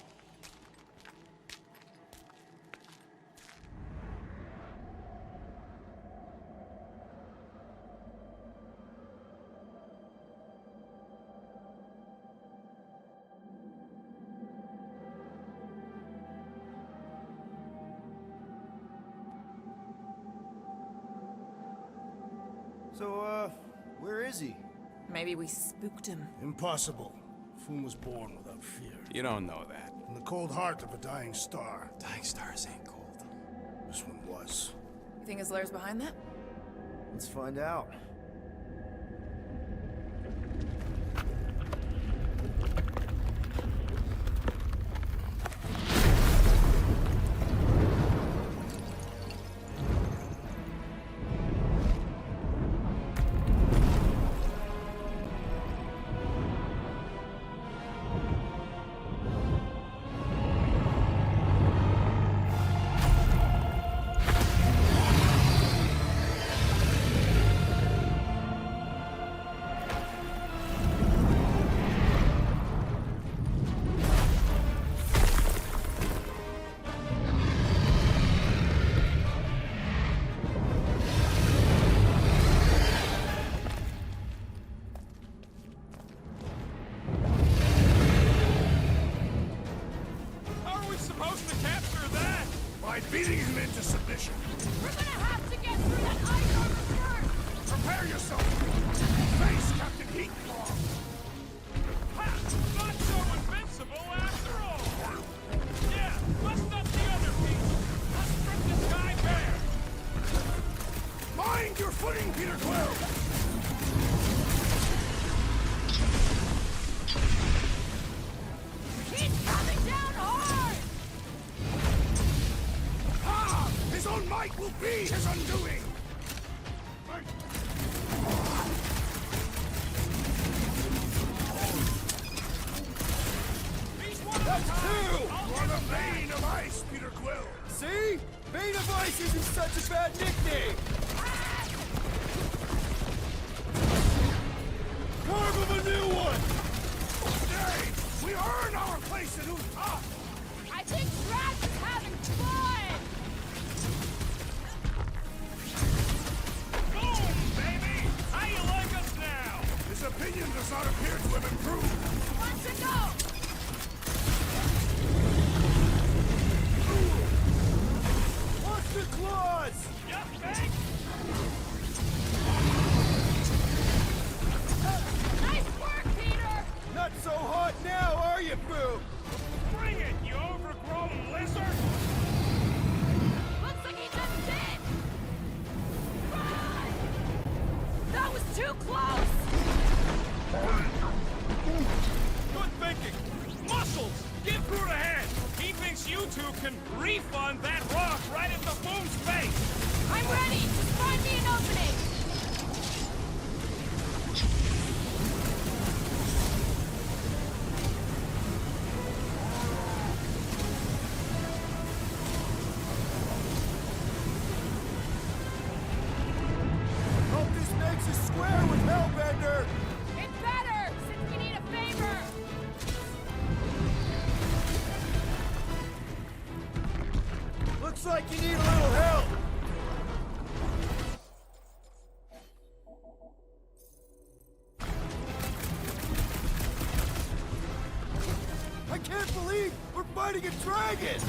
S4: So, where is he?
S1: Maybe we spooked him.
S3: Impossible. Foom was born without fear.
S2: You don't know that.
S3: In the cold heart of a dying star.
S11: Dying stars ain't cold.
S3: This one was.
S1: You think his lair's behind that?
S4: Let's find out.
S3: by beating him into submission.
S1: We're gonna have to get through that ice armor first!
S3: Prepare yourself! Face Captain Heatclaw!
S2: Ha! Not so invincible after all! Yeah, bust up the other people! Let's strip this guy bare!
S3: Mind your footing, Peter Quill!
S1: He's coming down hard!
S3: Ah! His own might will be his undoing!
S2: That's
S3: two! You're the Bane of Ice, Peter Quill!
S9: See? Bane of Ice isn't such a bad nickname! Carve him a new one!
S3: Stay! We earn our place in who's top!
S1: I think Drax is having fun!
S2: Boom, baby! How you like us now?
S3: His opinion does not appear to have improved.
S1: Let's go!
S9: Monster claws!
S2: Yup, thanks!
S1: Nice work, Peter!
S9: Not so hot now, are you, Boo?
S2: Bring it, you overgrown lizard!
S1: Looks like he just did! Run! That was too close!
S2: Good thinking! Muscles! Give Groot a hand! He thinks you two can refund that rock right in the boom's face!
S1: I'm ready! Just find me an opening!
S9: Hope this makes us square with Hellbender!
S1: It better, since we need a favor!
S9: Looks like you need a little help! I can't believe we're fighting a dragon!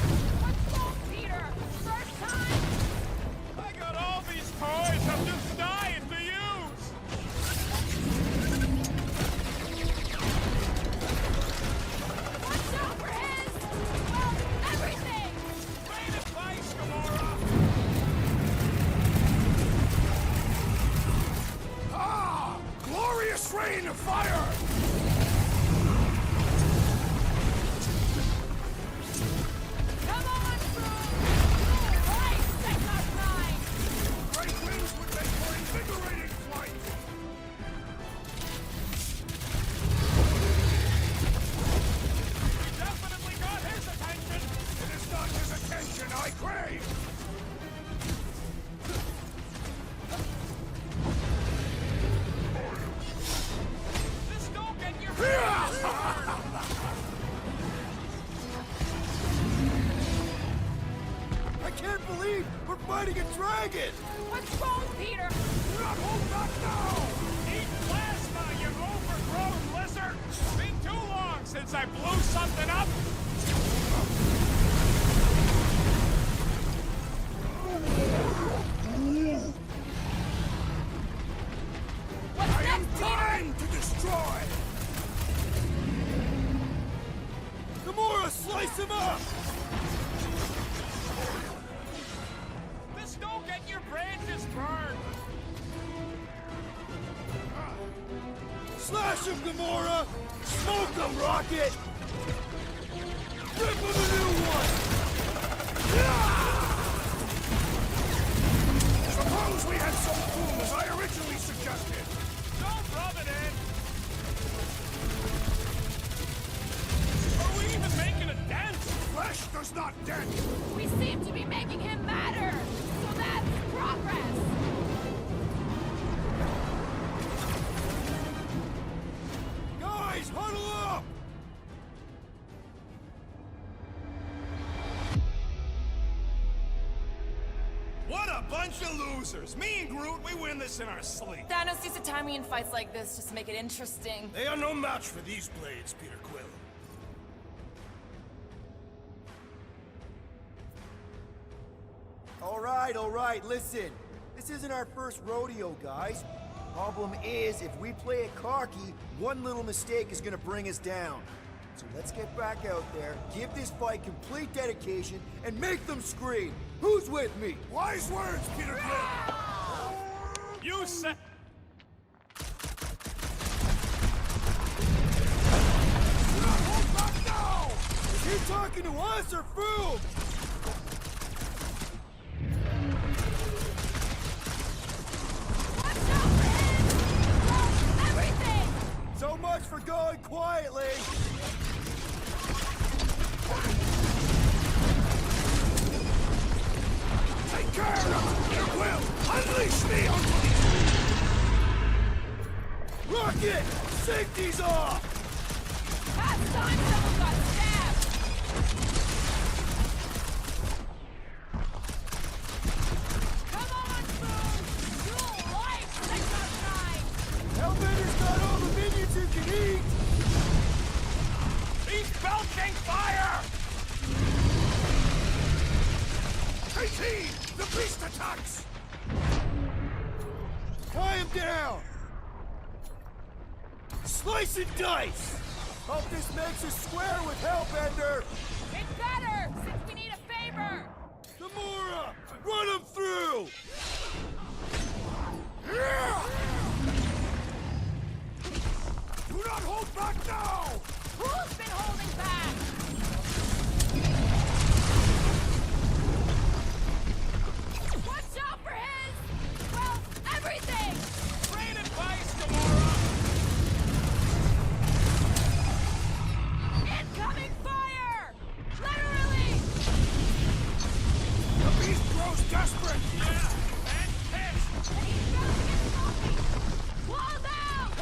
S1: Let's go, Peter! First time!
S2: I got all these toys I'm just dying to use!
S1: Watch out for his... well, everything!
S2: Great advice, Gamora!
S3: Ah! Glorious rain of fire!
S1: Come on, Groot! Right, set our ride!
S3: Great winds would make for invigorating flight!
S2: We definitely got his attention!
S3: It is not his attention I crave!
S2: Just don't get your...
S9: I can't believe we're fighting a dragon!
S1: What's wrong, Peter?
S3: Hold back now!
S2: Eat plasma, you overgrown lizard! Been too long since I blew something up!
S1: What's
S3: I am
S1: next, Peter?
S3: time to destroy!
S9: Gamora, slice him up!
S2: Just don't get your branches burned!
S9: Slash him, Gamora! Smoke him, Rocket! Rip him a new one!
S3: Suppose we had some fool as I originally suggested!
S2: Don't rub it in! Are we even making a dent?
S3: Flesh does not dent!
S1: We seem to be making him matter! So that's progress!
S9: Guys, huddle up!
S11: What a bunch of losers! Me and Groot, we win this in our sleep.
S1: Thanos used to tie me in fights like this just to make it interesting.
S3: They are no match for these blades, Peter Quill.
S4: All right, listen. This isn't our first rodeo, guys. Problem is, if we play it cocky, one little mistake is gonna bring us down. So let's get back out there, give this fight complete dedication, and make them scream. Who's with me?
S3: Wise words, Peter Quill!
S2: You said...
S4: Is he talking to us or Foom? So much for going quietly!
S3: Take care of him, Peter Quill! Unleash me on
S4: Rocket! Safety's off!
S1: Last time someone got stabbed! Come on, Boom! You'll like Sector 9!
S4: Hellbender's got all the minions you can eat!
S2: He's belching fire!
S3: KT! The beast attacks!
S4: Tie him down! Slice and dice! Hope this makes us square with Hellbender!
S1: It's better, since we need a favor!
S4: Gamora! Run him through!
S3: Do not hold back now!
S1: Who's been holding back? Watch out for his... well, everything!
S2: Great advice, Gamora!
S1: Incoming fire! Literally!
S3: The beast grows desperate!
S2: Yeah, and pissed!
S1: He's about to get smoky! Walls out!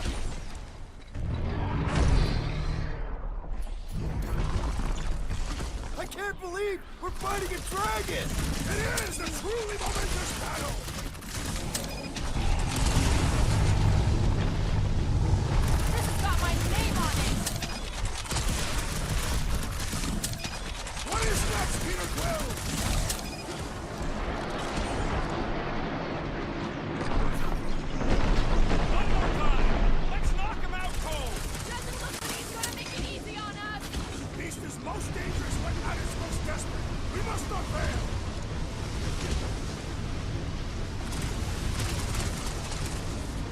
S4: I can't believe we're fighting a dragon!
S3: It is a truly momentous battle!
S1: This has got my name on it!
S3: What is next, Peter Quill?
S2: One more time! Let's knock him out cold!
S1: Doesn't look like he's gonna make it easy on us!
S3: Beast is most dangerous when at its most desperate. We must not fail!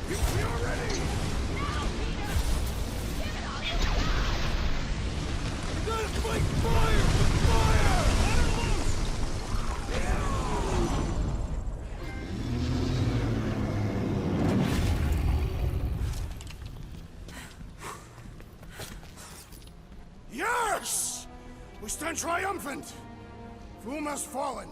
S3: We are ready!
S1: Now, Peter! Give it all you got!
S4: You gotta fight fire with fire!
S2: Let her loose!
S3: Yes! We stand triumphant! Foom has fallen.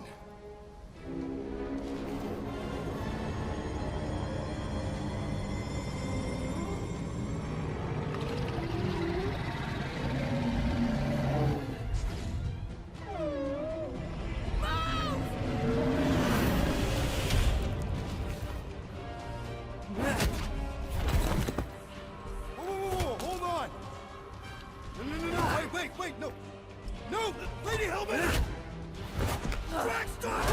S4: Whoa, hold on! No, wait, no! No! Lady Hellbender! Drax, stop!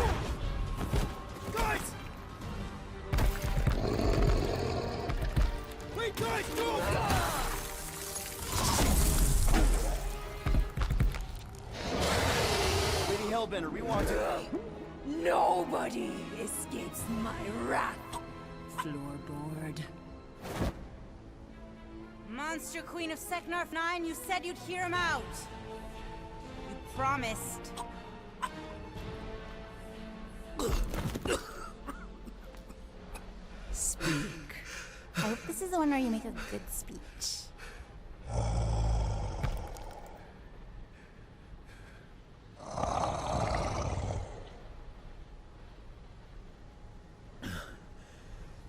S4: Guys! Wait, guys, no! Lady Hellbender, we want to...
S13: Nobody escapes my wrath. Floorboard.
S12: Monster Queen of Sector 9, you said you'd hear him out. You promised.
S13: Speak. I hope this is the one where you make a good speech.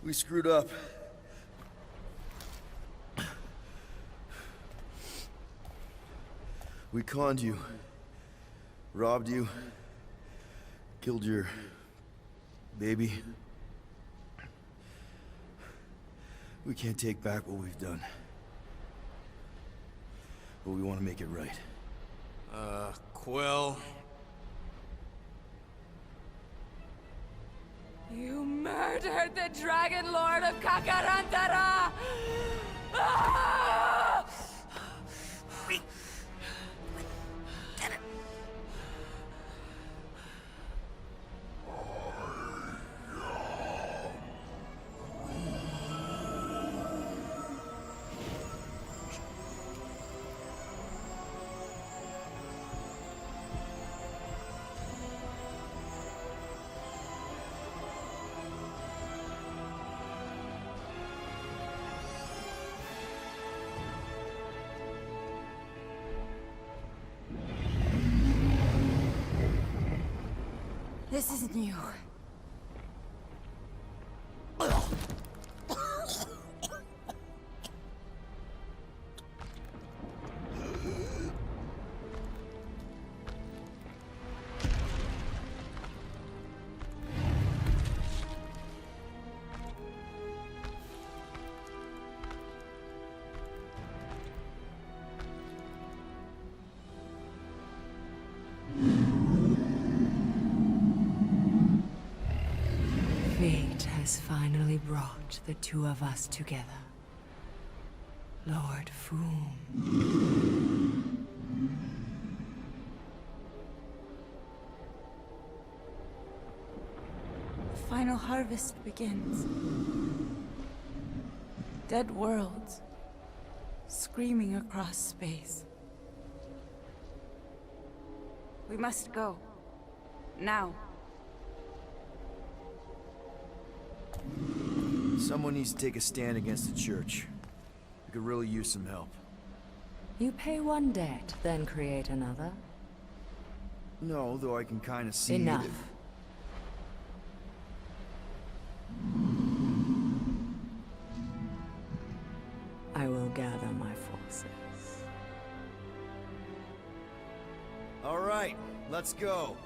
S4: We screwed up. We conned you. Robbed you. Killed your... baby. We can't take back what we've done. But we want to make it right.
S2: Quill...
S1: murdered the Dragon Lord of Kakarantara! Ah!
S9: We did it.
S13: This is new.
S14: Fate has finally brought the two of us together. Lord Foom.
S13: The final harvest begins. Dead worlds, screaming across space. We must go. Now.
S4: Someone needs to take a stand against the church. We could really use some help.
S14: You pay one debt, then create another.
S4: No, though I can kind of see
S14: Enough.
S4: that-
S14: I will gather my forces.
S4: All right, let's go.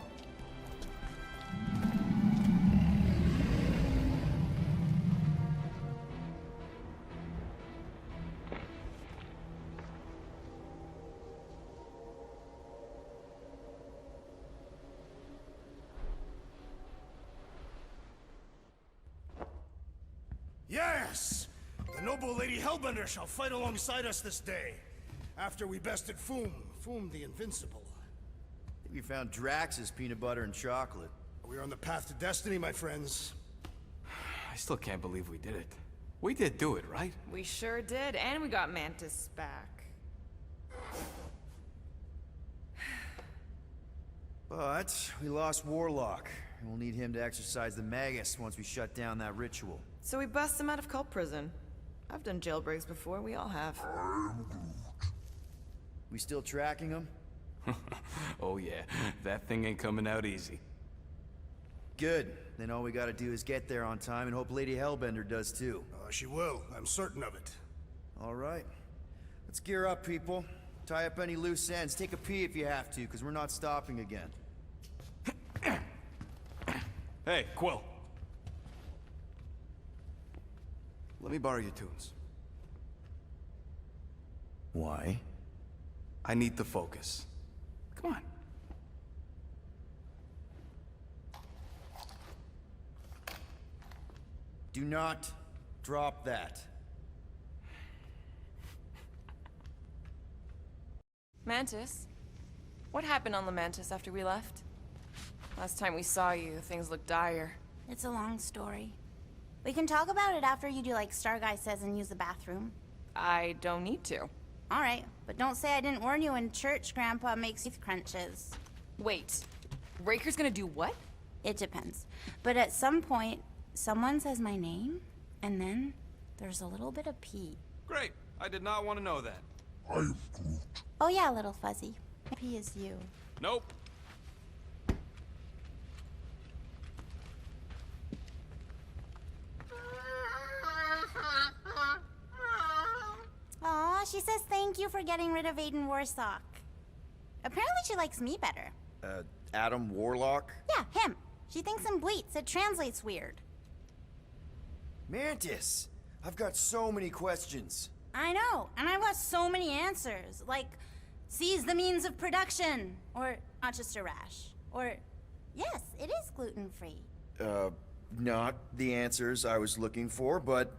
S3: Yes! The noble Lady Hellbender shall fight alongside us this day. After we bested Foom the Invincible.
S4: I think we found Drax's peanut butter and chocolate.
S3: We're on the path to destiny, my friends.
S2: I still can't believe we did it. We did do it, right?
S1: We sure did, and we got Mantis back.
S4: But we lost Warlock, and we'll need him to exercise the Magus once we shut down that ritual.
S1: So we bust him out of cult prison. I've done jailbreaks before, we all have.
S4: We still tracking him?
S2: Oh yeah, that thing ain't coming out easy.
S4: Good. Then all we gotta do is get there on time and hope Lady Hellbender does too.
S3: She will. I'm certain of it.
S4: All right. Let's gear up, people. Tie up any loose ends. Take a pee if you have to, because we're not stopping again.
S2: Hey, Quill. Let me borrow your tunes.
S4: Why?
S2: I need to focus. Come on.
S4: Do not drop that.
S1: Mantis? What happened on the Mantis after we left? Last time we saw you, things looked dire.
S13: It's a long story. We can talk about it after you do like Star Guy says and use the bathroom.
S1: I don't need to.
S13: Alright, but don't say I didn't warn you when church Grandpa makes teeth crunches.
S1: Wait, Raker's gonna do what?
S13: It depends. But at some point, someone says my name, and then there's a little bit of pee.
S2: Great. I did not want to know that.
S6: I'm Groot.
S13: Oh yeah, little fuzzy. Pee is you.
S2: Nope.
S13: Aw, she says thank you for getting rid of Aiden Warsock. Apparently she likes me better.
S4: Adam Warlock?
S13: Yeah, him. She thinks I'm bleats. It translates weird.
S4: Mantis! I've got so many questions.
S13: I know, and I've got so many answers. Like, seize the means of production. Or, not just a rash. Or, yes, it is gluten-free.
S4: not the answers I was looking for, but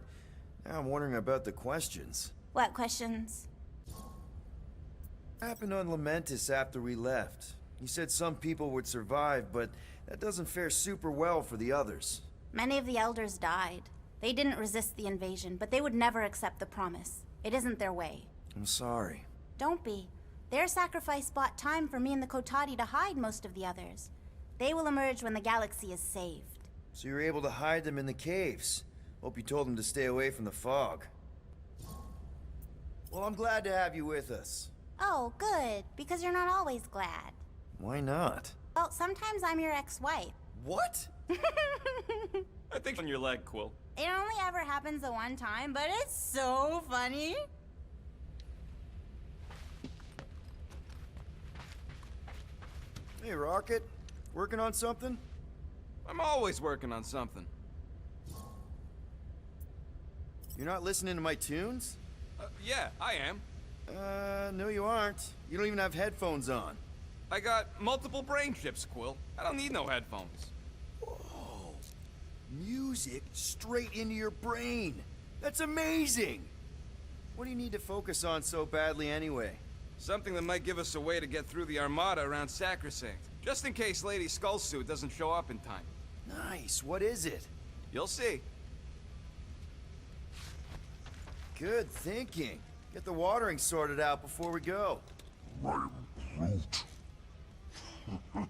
S4: now I'm wondering about the questions.
S13: What questions?
S4: What happened on Lamentis after we left? You said some people would survive, but that doesn't fare super well for the others.
S13: Many of the elders died. They didn't resist the invasion, but they would never accept the promise. It isn't their way.
S4: I'm sorry.
S13: Don't be. Their sacrifice bought time for me and the Kotati to hide most of the others. They will emerge when the galaxy is saved.
S4: So you were able to hide them in the caves. Hope you told them to stay away from the fog. Well, I'm glad to have you with us.
S13: Oh, good. Because you're not always glad.
S4: Why not?
S13: Well, sometimes I'm your ex-wife.
S4: What?
S2: I think on your leg, Quill.
S13: It only ever happens the one time, but it's so funny.
S4: Hey, Rocket. Working on something?
S2: I'm always working on something.
S4: You're not listening to my tunes?
S2: Yeah, I am.
S4: No you aren't. You don't even have headphones on.
S2: I got multiple brain chips, Quill. I don't need no headphones.
S4: Whoa. Music straight into your brain. That's amazing! What do you need to focus on so badly anyway?
S2: Something that might give us a way to get through the Armada around Sacrosanct. Just in case Lady Skullsuit doesn't show up in time.
S4: Nice. What is it?
S2: You'll see.
S4: Good thinking. Get the watering sorted out before we go.
S6: I am Groot. I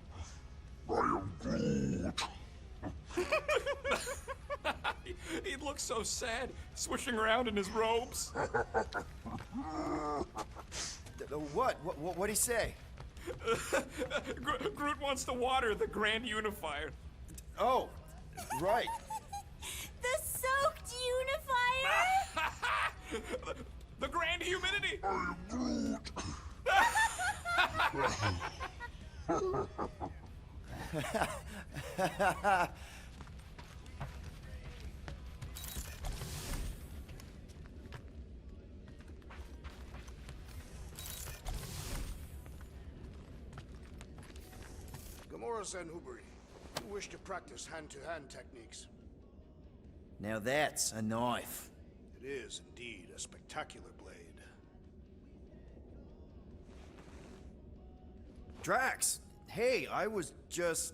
S6: am Groot.
S2: He looks so sad, swishing around in his robes.
S4: What'd he say?
S2: Groot wants to water the Grand Unifier.
S4: Oh, right.
S13: The soaked Unifier?
S2: The Grand Humidity!
S6: I am Groot.
S3: Gamora and Hubari, you wish to practice hand-to-hand techniques.
S4: Now that's a knife.
S3: It is indeed a spectacular blade.
S4: Drax! Hey, I was just...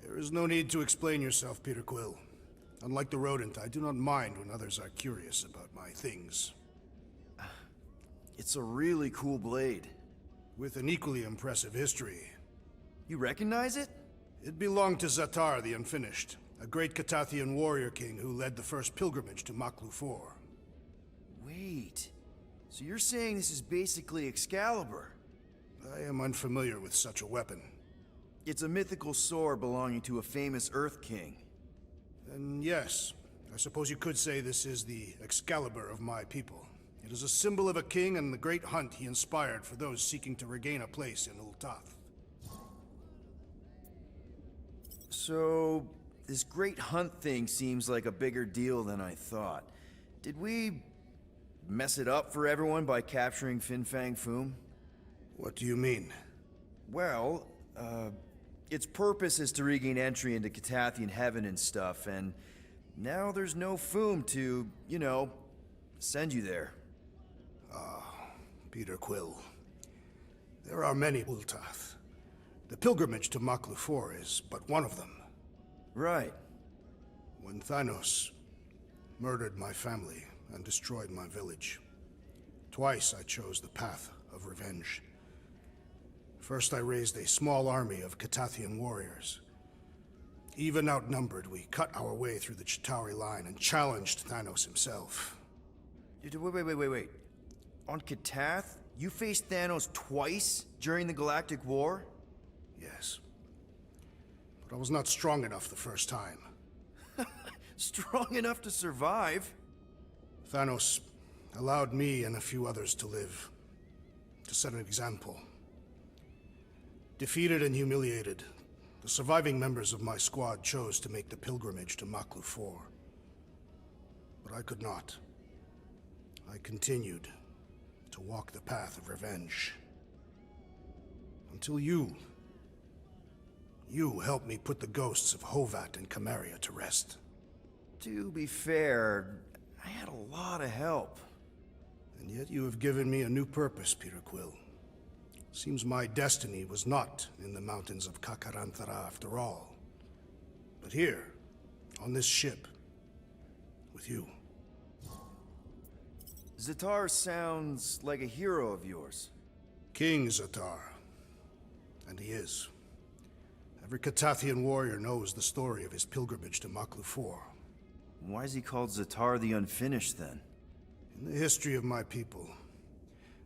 S3: There is no need to explain yourself, Peter Quill. Unlike the rodent, I do not mind when others are curious about my things.
S4: It's a really cool blade.
S3: With an equally impressive history.
S4: You recognize it?
S3: It belonged to Zatar the Unfinished, a great Katathian warrior king who led the first pilgrimage to Maklu 4.
S4: Wait, so you're saying this is basically Excalibur?
S3: I am unfamiliar with such a weapon.
S4: It's a mythical sword belonging to a famous Earth King.
S3: Then yes, I suppose you could say this is the Excalibur of my people. It is a symbol of a king and the great hunt he inspired for those seeking to regain a place in Ultath.
S4: So, this great hunt thing seems like a bigger deal than I thought. Did we mess it up for everyone by capturing Fin Fang Foom?
S3: What do you mean?
S4: Well, its purpose is to regain entry into Katathian heaven and stuff, and now there's no Foom to, you know, send you there.
S3: Peter Quill. There are many Ultath. The pilgrimage to Maklu 4 is but one of them.
S4: Right.
S3: When Thanos murdered my family and destroyed my village, twice I chose the path of revenge. First, I raised a small army of Katathian warriors. Even outnumbered, we cut our way through the Chitauri line and challenged Thanos himself.
S4: Wait. On Katath, you faced Thanos twice during the Galactic War?
S3: Yes. But I was not strong enough the first time.
S4: Strong enough to survive?
S3: Thanos allowed me and a few others to live, to set an example. Defeated and humiliated, the surviving members of my squad chose to make the pilgrimage to Maklu 4. But I could not. I continued to walk the path of revenge. Until you helped me put the ghosts of Hovat and Camarria to rest.
S4: To be fair, I had a lot of help.
S3: And yet you have given me a new purpose, Peter Quill. Seems my destiny was not in the mountains of Kakarantara after all. But here, on this ship, with you.
S4: Zatar sounds like a hero of yours.
S3: King Zatar. And he is. Every Katathian warrior knows the story of his pilgrimage to Maklu 4.
S4: Why is he called Zatar the Unfinished, then?
S3: In the history of my people,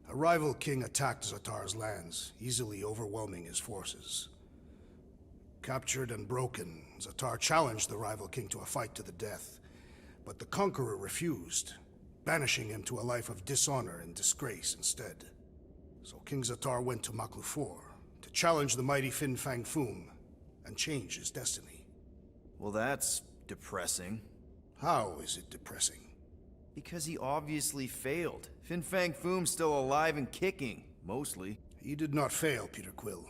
S3: a rival king attacked Zatar's lands, easily overwhelming his forces. Captured and broken, Zatar challenged the rival king to a fight to the death, but the conqueror refused, banishing him to a life of dishonor and disgrace instead. So King Zatar went to Maklu 4 to challenge the mighty Fin Fang Foom and change his destiny.
S4: Well, that's depressing.
S3: How is it depressing?
S4: Because he obviously failed. Fin Fang Foom's still alive and kicking, mostly.
S3: He did not fail, Peter Quill.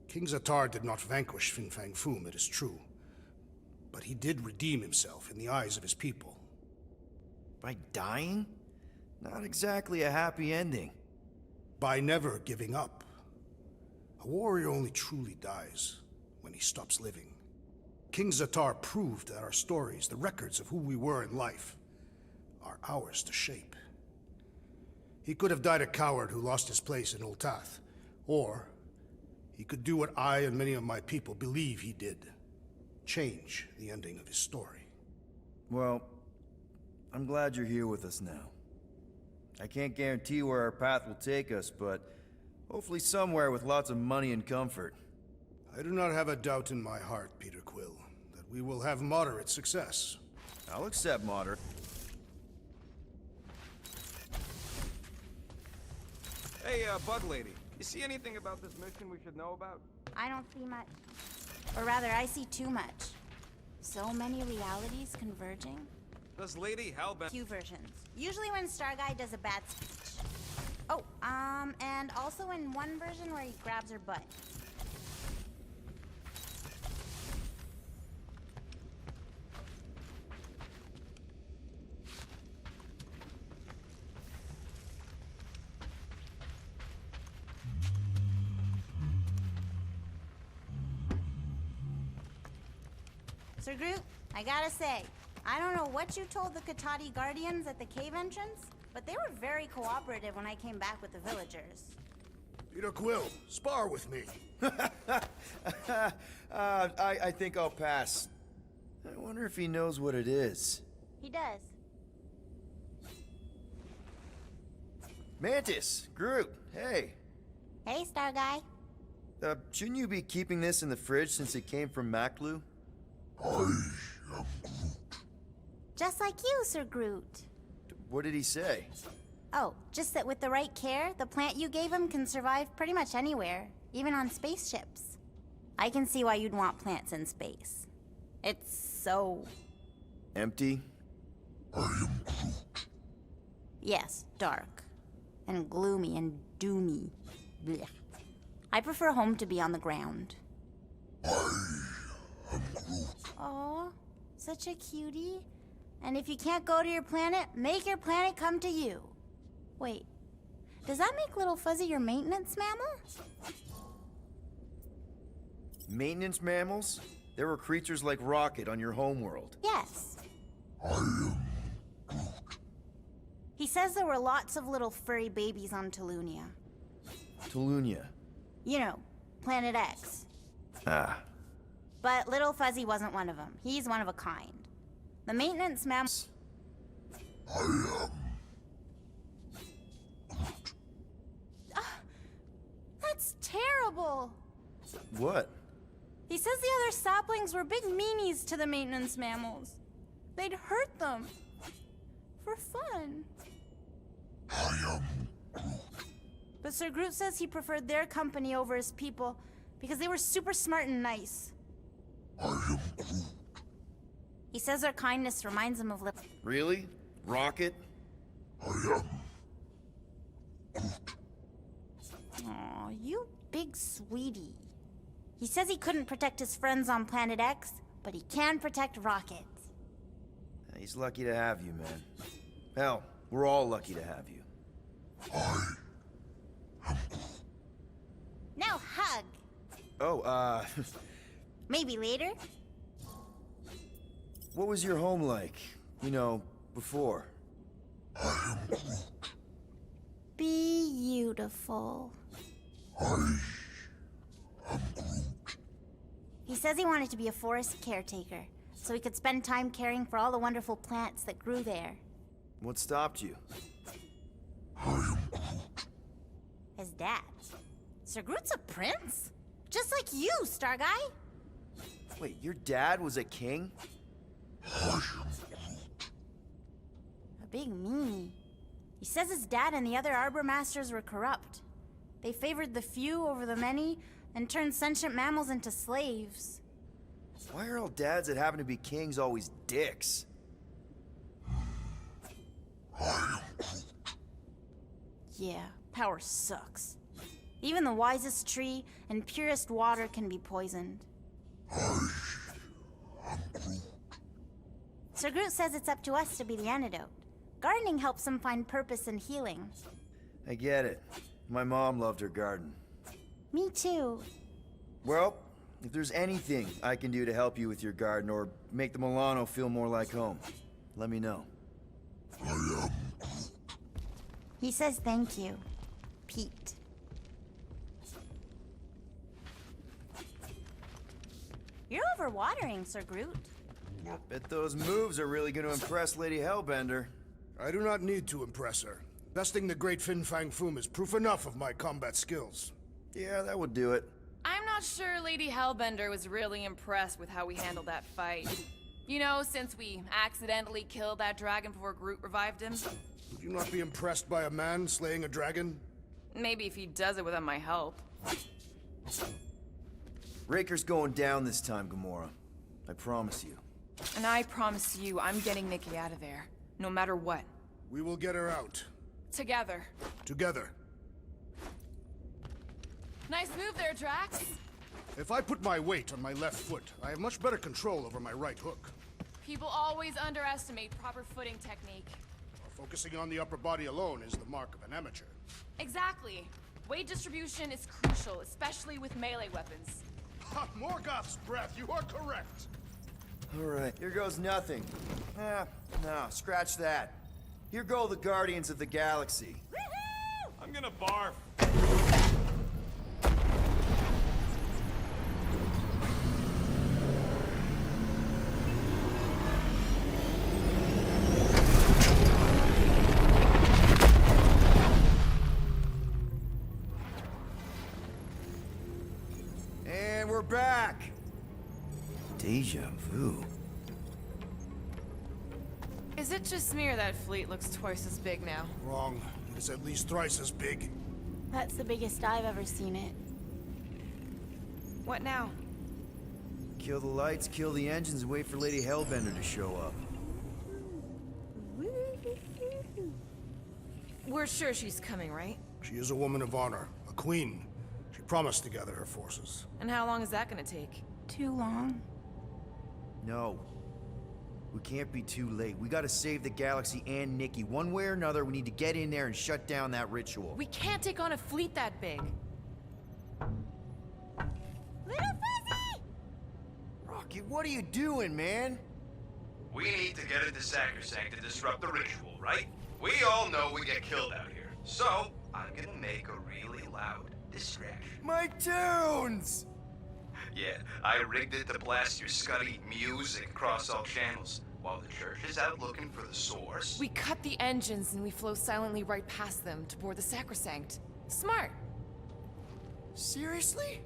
S3: King Zatar did not vanquish Fin Fang Foom, it is true. But he did redeem himself in the eyes of his people.
S4: By dying? Not exactly a happy ending.
S3: By never giving up. A warrior only truly dies when he stops living. King Zatar proved that our stories, the records of who we were in life, are ours to shape. He could have died a coward who lost his place in Ultath, or he could do what I and many of my people believe he did. Change the ending of his story.
S4: Well, I'm glad you're here with us now. I can't guarantee where our path will take us, but hopefully somewhere with lots of money and comfort.
S3: I do not have a doubt in my heart, Peter Quill, that we will have moderate success.
S4: I'll accept moderate.
S2: Hey, Bug Lady, you see anything about this mission we should know about?
S13: I don't see much. Or rather, I see too much. So many realities converging.
S2: Does Lady Hellbent...
S13: Few versions. Usually when Star Guy does a bad speech. Oh, and also in one version where he grabs her butt. Sir Groot, I gotta say, I don't know what you told the Katath Guardians at the cave entrance, but they were very cooperative when I came back with the villagers.
S3: Peter Quill, spar with me.
S4: I think I'll pass. I wonder if he knows what it is.
S13: He does.
S4: Mantis! Groot! Hey!
S13: Hey, Star Guy.
S4: Shouldn't you be keeping this in the fridge since it came from Maklu?
S6: I am Groot.
S13: Just like you, Sir Groot.
S4: What did he say?
S13: Oh, just that with the right care, the plant you gave him can survive pretty much anywhere, even on spaceships. I can see why you'd want plants in space. It's so...
S4: Empty?
S6: I am Groot.
S13: Yes, dark. And gloomy and doomy. Blech. I prefer home to be on the ground.
S6: I am Groot.
S13: Aw, such a cutie. And if you can't go to your planet, make your planet come to you. Wait, does that make Little Fuzzy your maintenance mammal?
S4: Maintenance mammals? There were creatures like Rocket on your homeworld.
S13: Yes.
S6: I am Groot.
S13: He says there were lots of little furry babies on Tulunia.
S4: Tulunia?
S13: You know, Planet X.
S4: Ah.
S13: But Little Fuzzy wasn't one of them. He's one of a kind. The maintenance mammal...
S6: I am...
S13: That's terrible!
S4: What?
S13: He says the other saplings were big meanies to the maintenance mammals. They'd hurt them. For fun.
S6: I am Groot.
S13: But Sir Groot says he preferred their company over his people because they were super smart and nice.
S6: I am Groot.
S13: He says their kindness reminds him of Little...
S4: Really? Rocket?
S6: I am Groot.
S13: Aw, you big sweetie. He says he couldn't protect his friends on Planet X, but he can protect Rocket.
S4: He's lucky to have you, man. Hell, we're all lucky to have you.
S13: Now hug.
S4: Oh,
S13: Maybe later?
S4: what was your home like? You know, before?
S13: Beautiful. He says he wanted to be a forest caretaker, so he could spend time caring for all the wonderful plants that grew there.
S4: What stopped you?
S13: His dad. Sir Groot's a prince? Just like you, Star Guy.
S4: Wait, your dad was a king?
S13: A big meanie. He says his dad and the other Arbor Masters were corrupt. They favored the few over the many and turned sentient mammals into slaves.
S4: Why are all dads that happen to be kings always dicks?
S13: Yeah, power sucks. Even the wisest tree and purest water can be poisoned. Sir Groot says it's up to us to be the antidote. Gardening helps him find purpose and healing.
S4: I get it. My mom loved her garden.
S13: Me too.
S4: Well, if there's anything I can do to help you with your garden or make the Milano feel more like home, let me know.
S13: He says thank you, Pete. You're overwatering, Sir Groot.
S4: Bet those moves are really going to impress Lady Hellbender.
S3: I do not need to impress her. Besting the great Fin Fang Foom is proof enough of my combat skills.
S4: Yeah, that would do it.
S1: I'm not sure Lady Hellbender was really impressed with how we handled that fight. You know, since we accidentally killed that dragon before Groot revived him.
S3: Would you not be impressed by a man slaying a dragon?
S1: Maybe if he does it without my help.
S4: Raker's going down this time, Gamora. I promise you.
S1: And I promise you, I'm getting Nikki out of there. No matter what.
S3: We will get her out.
S1: Together.
S3: Together.
S1: Nice move there, Drax.
S3: If I put my weight on my left foot, I have much better control over my right hook.
S1: People always underestimate proper footing technique.
S3: Focusing on the upper body alone is the mark of an amateur.
S1: Exactly. Weight distribution is crucial, especially with melee weapons.
S3: Ha! Morgoth's breath, you are correct!
S4: Alright, here goes nothing. No, scratch that. Here go the Guardians of the Galaxy.
S2: I'm gonna barf.
S4: And we're back. Deja vu.
S1: Is it just me or that fleet looks twice as big now?
S3: Wrong. It's at least thrice as big.
S13: That's the biggest I've ever seen it.
S1: What now?
S4: Kill the lights, kill the engines, and wait for Lady Hellbender to show up.
S1: We're sure she's coming, right?
S3: She is a woman of honor, a queen. She promised to gather her forces.
S1: And how long is that gonna take?
S13: Too long.
S4: No. We can't be too late. We gotta save the galaxy and Nikki. One way or another, we need to get in there and shut down that ritual.
S1: We can't take on a fleet that big.
S13: Little Fuzzy!
S4: Rocket, what are you doing, man?
S15: We need to get into Sacrosanct to disrupt the ritual, right? We all know we get killed out here. So, I'm gonna make a really loud distraction.
S4: My tunes!
S15: Yeah, I rigged it to blast your scuddy music across all channels, while the church is out looking for the source.
S1: We cut the engines and we flow silently right past them to board the Sacrosanct. Smart.
S4: Seriously?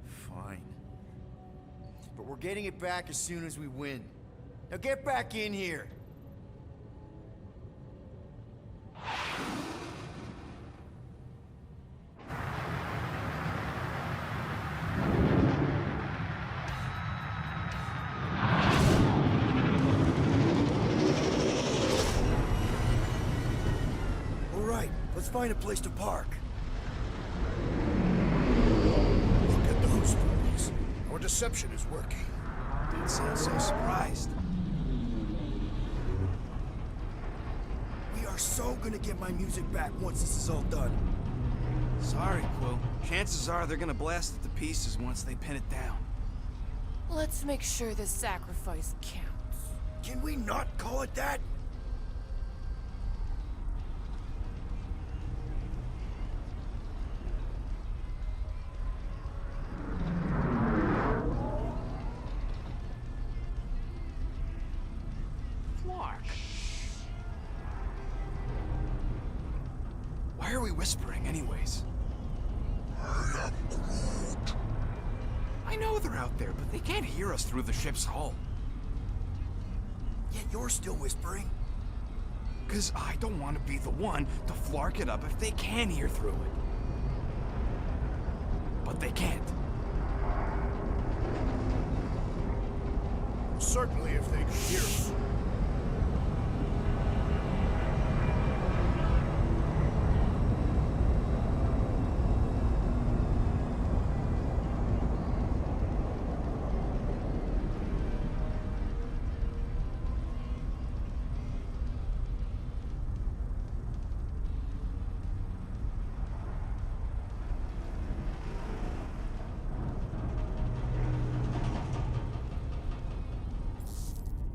S4: Fine. But we're getting it back as soon as we win. Now get back in here! Let's find a place to park.
S3: Look at those boys. Our deception is working.
S2: Don't sound so surprised.
S4: We are so gonna get my music back once this is all done.
S2: Sorry, Quill. Chances are they're gonna blast it to pieces once they pin it down.
S1: Let's make sure this sacrifice counts.
S4: Can we not call it that?
S2: Why are we whispering anyways? I know they're out there, but they can't hear us through the ship's hull.
S4: Yet you're still whispering.
S2: 'Cause I don't want to be the one to flark it up if they can hear through it. But they can't.
S3: Certainly if they could hear us.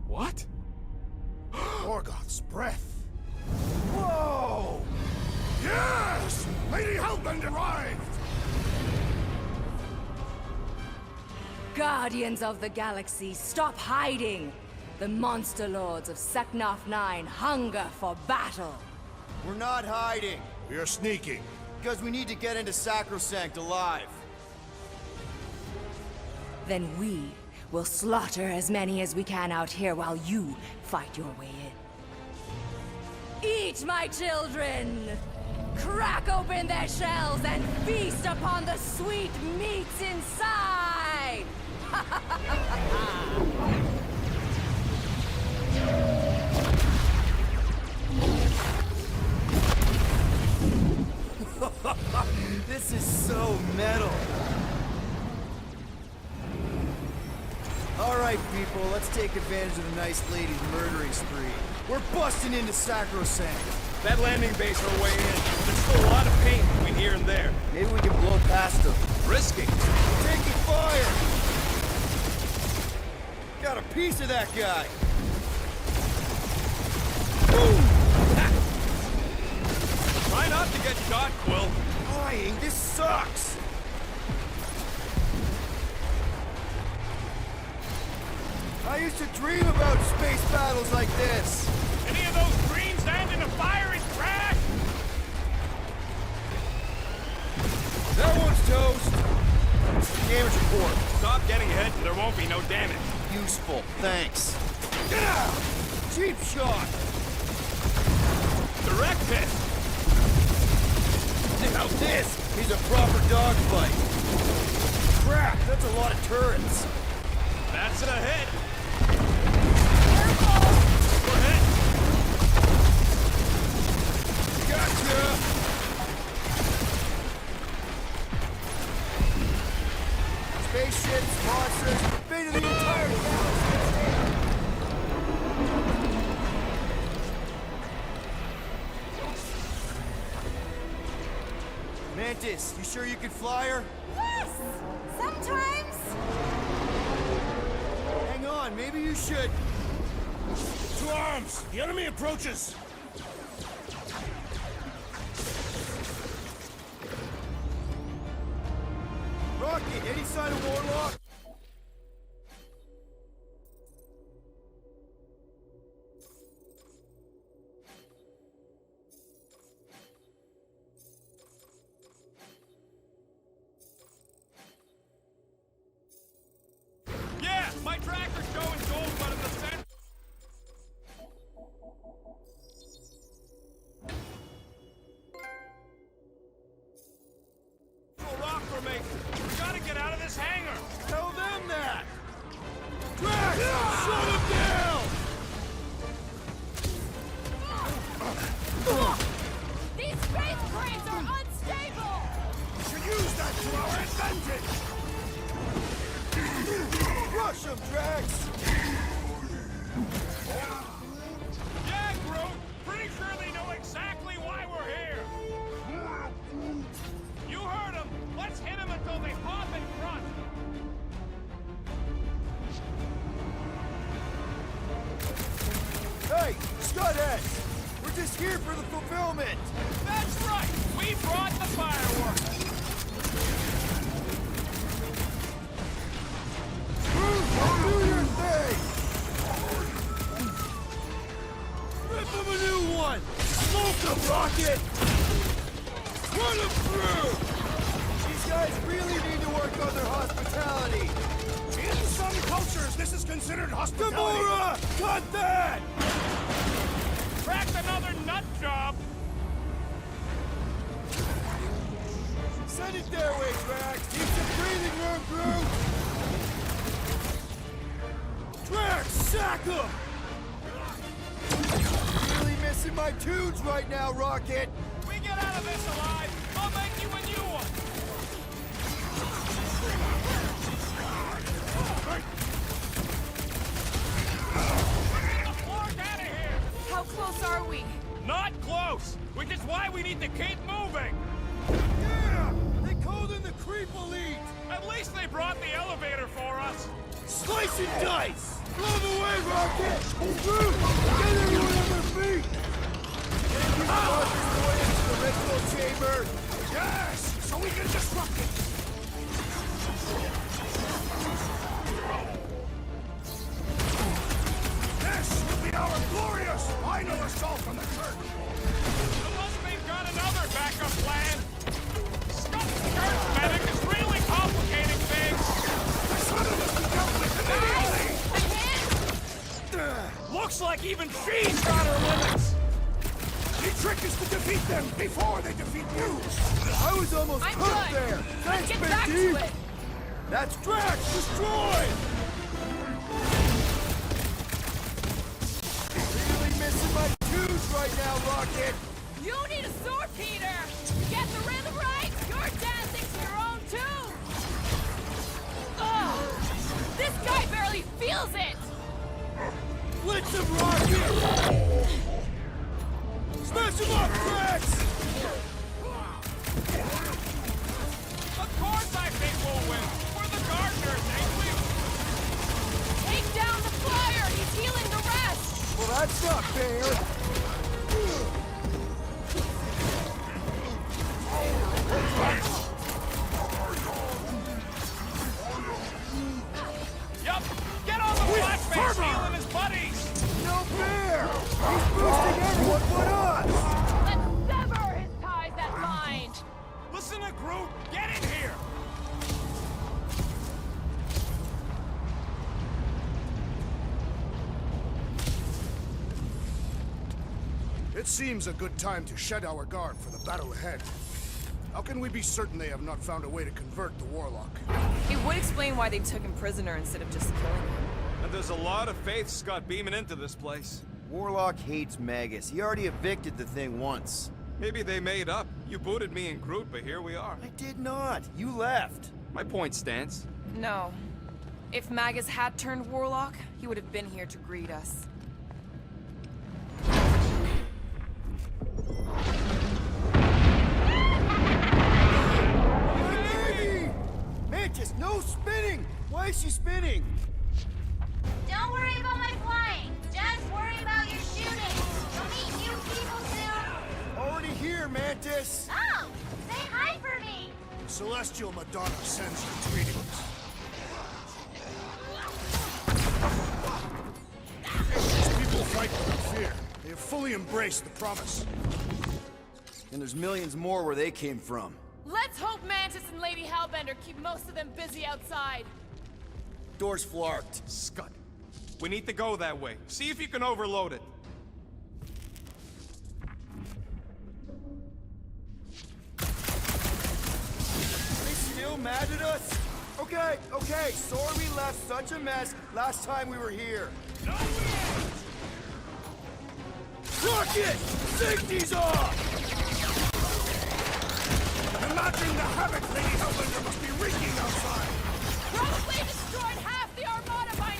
S2: What?
S3: Morgoth's breath.
S2: Whoa!
S3: Yes! Lady Hellbend arrived!
S14: Guardians of the Galaxy, stop hiding! The monster lords of Seknarf 9 hunger for battle!
S4: We're not hiding.
S3: We are sneaking.
S4: Because we need to get into Sacrosanct alive.
S14: Then we will slaughter as many as we can out here while you fight your way in. Eat, my children! Crack open their shells and feast upon the sweet meats inside!
S4: This is so metal. Alright, people, let's take advantage of the nice lady's murdering spree. We're busting into Sacrosanct.
S2: That landing base our way in. There's still a lot of paint between here and there.
S4: Maybe we can blow past them.
S2: Risky.
S4: Taking fire! Got a piece of that guy. Boom!
S2: Try not to get shot, Quill.
S4: Flying, this sucks! I used to dream about space battles like this.
S11: Any of those dreams end in a fiery crash?
S4: That one's toast. Damage report.
S2: Stop getting hit and there won't be no damage.
S4: Useful, thanks. Get out! Cheap shot!
S2: Direct hit.
S4: Now this is a proper dogfight. Crap, that's a lot of turrets.
S2: That's a hit.
S11: Careful!
S2: We're hit.
S4: Gotcha! Spaceships, monsters, invaded the entire galaxy. Mantis, you sure you can fly her?
S13: Yes! Sometimes!
S4: Hang on, maybe you should.
S3: To arms! The enemy approaches!
S4: Rocket, any sign of Warlock?
S2: Yeah, my tracker's showing gold, but in the center. Rock formation. We gotta get out of this hangar.
S4: Tell them that! Drax! Shut him down!
S1: These space cranes are unstable!
S3: We should use that to our advantage!
S4: Rush him! him, Drax!
S11: Yeah, Groot! Pretty sure they know exactly why we're here! You heard them! Let's hit them until they pop and front!
S4: Hey, Scuthead! We're just here for the fulfillment!
S11: That's right! We brought the fireworks!
S4: Do your thing! Rip him a new one! Smoke him, Rocket! Run him through! These guys really need to work on their hospitality!
S3: In some cultures, this is considered hospitality.
S4: Gamora! Cut that!
S11: Cracked another nut job!
S4: Send it their way, Drax! Keep some breathing room, Groot! Drax, sack him! Really missing my tunes right now, Rocket!
S11: We get out of this alive, I'll make you a new one! Get the Flark out of here!
S1: How close are we?
S11: Not close! Which is why we need to keep moving!
S4: Yeah! They called in the Creep Elite!
S11: At least they brought the elevator for us!
S4: Slice and dice! Blow them away, Rocket! Groot! Get everyone on their feet! Get going into the ritual chamber!
S3: Yes! So we can disrupt it! This will be our glorious final assault on the church!
S11: Unless they've got another backup plan! Scott's church medic is really complicating things!
S3: I thought it must be dealt with immediately!
S11: Looks like even she's got her limits!
S3: The trick is to defeat them before they defeat you!
S4: I was almost
S1: I'm
S4: hooked
S1: good.
S4: there!
S1: Let's
S4: Thanks,
S1: get
S4: Big
S1: back
S4: D.
S1: to it!
S4: That's Drax! Destroyed! Really missing my tunes right now, Rocket!
S14: You need a sword, Peter! Get the rhythm right! You're dancing to your own tune! Ugh! This guy barely feels it!
S4: Blitz him, Rocket! Smash him up, Drax!
S11: Of course I think we'll win! We're the gardeners, ain't we?
S14: Take down the flyer! He's healing the rest!
S4: Well, that's not fair!
S11: Yup! Get on the flashbang healing his buddies!
S4: No fair! He's boosting everyone but us!
S14: Let's sever his ties that bind!
S11: Listen to Groot! Get in here!
S3: It seems a good time to shed our guard for the battle ahead. How can we be certain they have not found a way to convert the Warlock?
S1: It would explain why they took him prisoner instead of just killing him.
S2: And there's a lot of faith Scott beaming into this place.
S4: Warlock hates Magus. He already evicted the thing once.
S2: Maybe they made up. You booted me and Groot, but here we are.
S4: I did not. You left.
S2: My point stands.
S1: No. If Magus had turned Warlock, he would have been here to greet us.
S4: Baby! Mantis, no spinning! Why is she spinning?
S13: Don't worry about my flying. Just worry about your shooting. We'll meet new people soon.
S4: Already here, Mantis!
S13: Oh! Say hi for me!
S3: The Celestial Madonna sends her greetings. These people fight without fear. They have fully embraced the promise.
S4: And there's millions more where they came from.
S14: Let's hope Mantis and Lady Hellbender keep most of them busy outside.
S4: Door's flarked.
S2: Scud. We need to go that way. See if you can overload it.
S4: Are they still mad at us? Okay, sorry we left such a mess last time we were here. Rocket! Safety's off!
S3: Imagine the havoc Lady Hellbender must be wreaking outside!
S14: Probably destroyed half the Armada by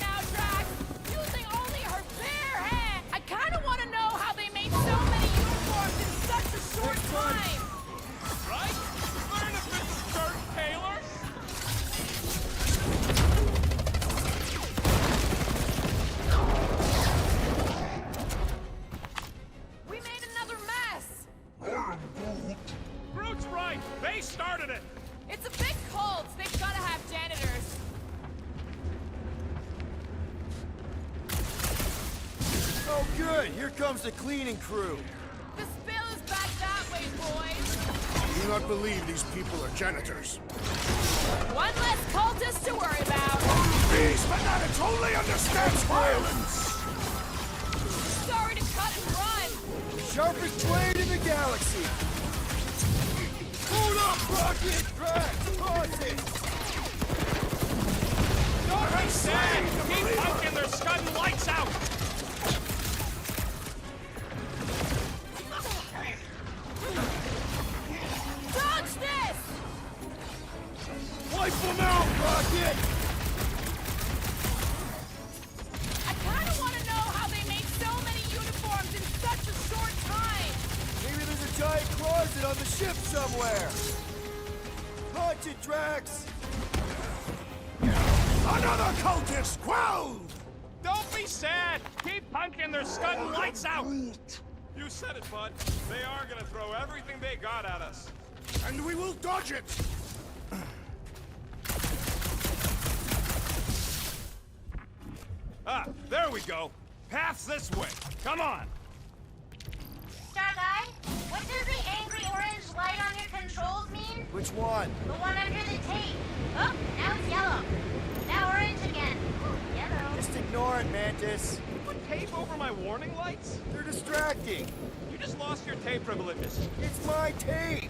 S4: Good, here comes the cleaning crew.
S1: The spill is back that way, boys.
S3: I do not believe these people are janitors.
S1: One less cultist to worry about.
S3: These fanatics only understands violence!
S1: Sorry to cut and run.
S4: Sharpest blade in the galaxy. Hold up, Rocket! Drax, toss it!
S11: Don't be sad! Keep punking, they're scudding lights out!
S1: Dodge this!
S4: Wipe them out, Rocket!
S1: I kinda wanna know how they make so many uniforms in such a short time!
S4: Maybe there's a giant closet on the ship somewhere. Punch it, Drax!
S3: Another cultist quelled!
S11: Don't be sad! Keep punking, they're scudding lights out!
S2: You said it, bud. They are gonna throw everything they got at us.
S3: And we will dodge it!
S2: Ah, there we go. Path's this way. Come on.
S13: Star Guy, what does the angry orange light on your controls mean?
S4: Which one?
S13: The one under the tape. Oh, now it's yellow. Now orange again. Ooh, yellow.
S4: Just ignore it, Mantis.
S2: You put tape over my warning lights?
S4: They're distracting.
S2: You just lost your tape privileges.
S4: It's my tape.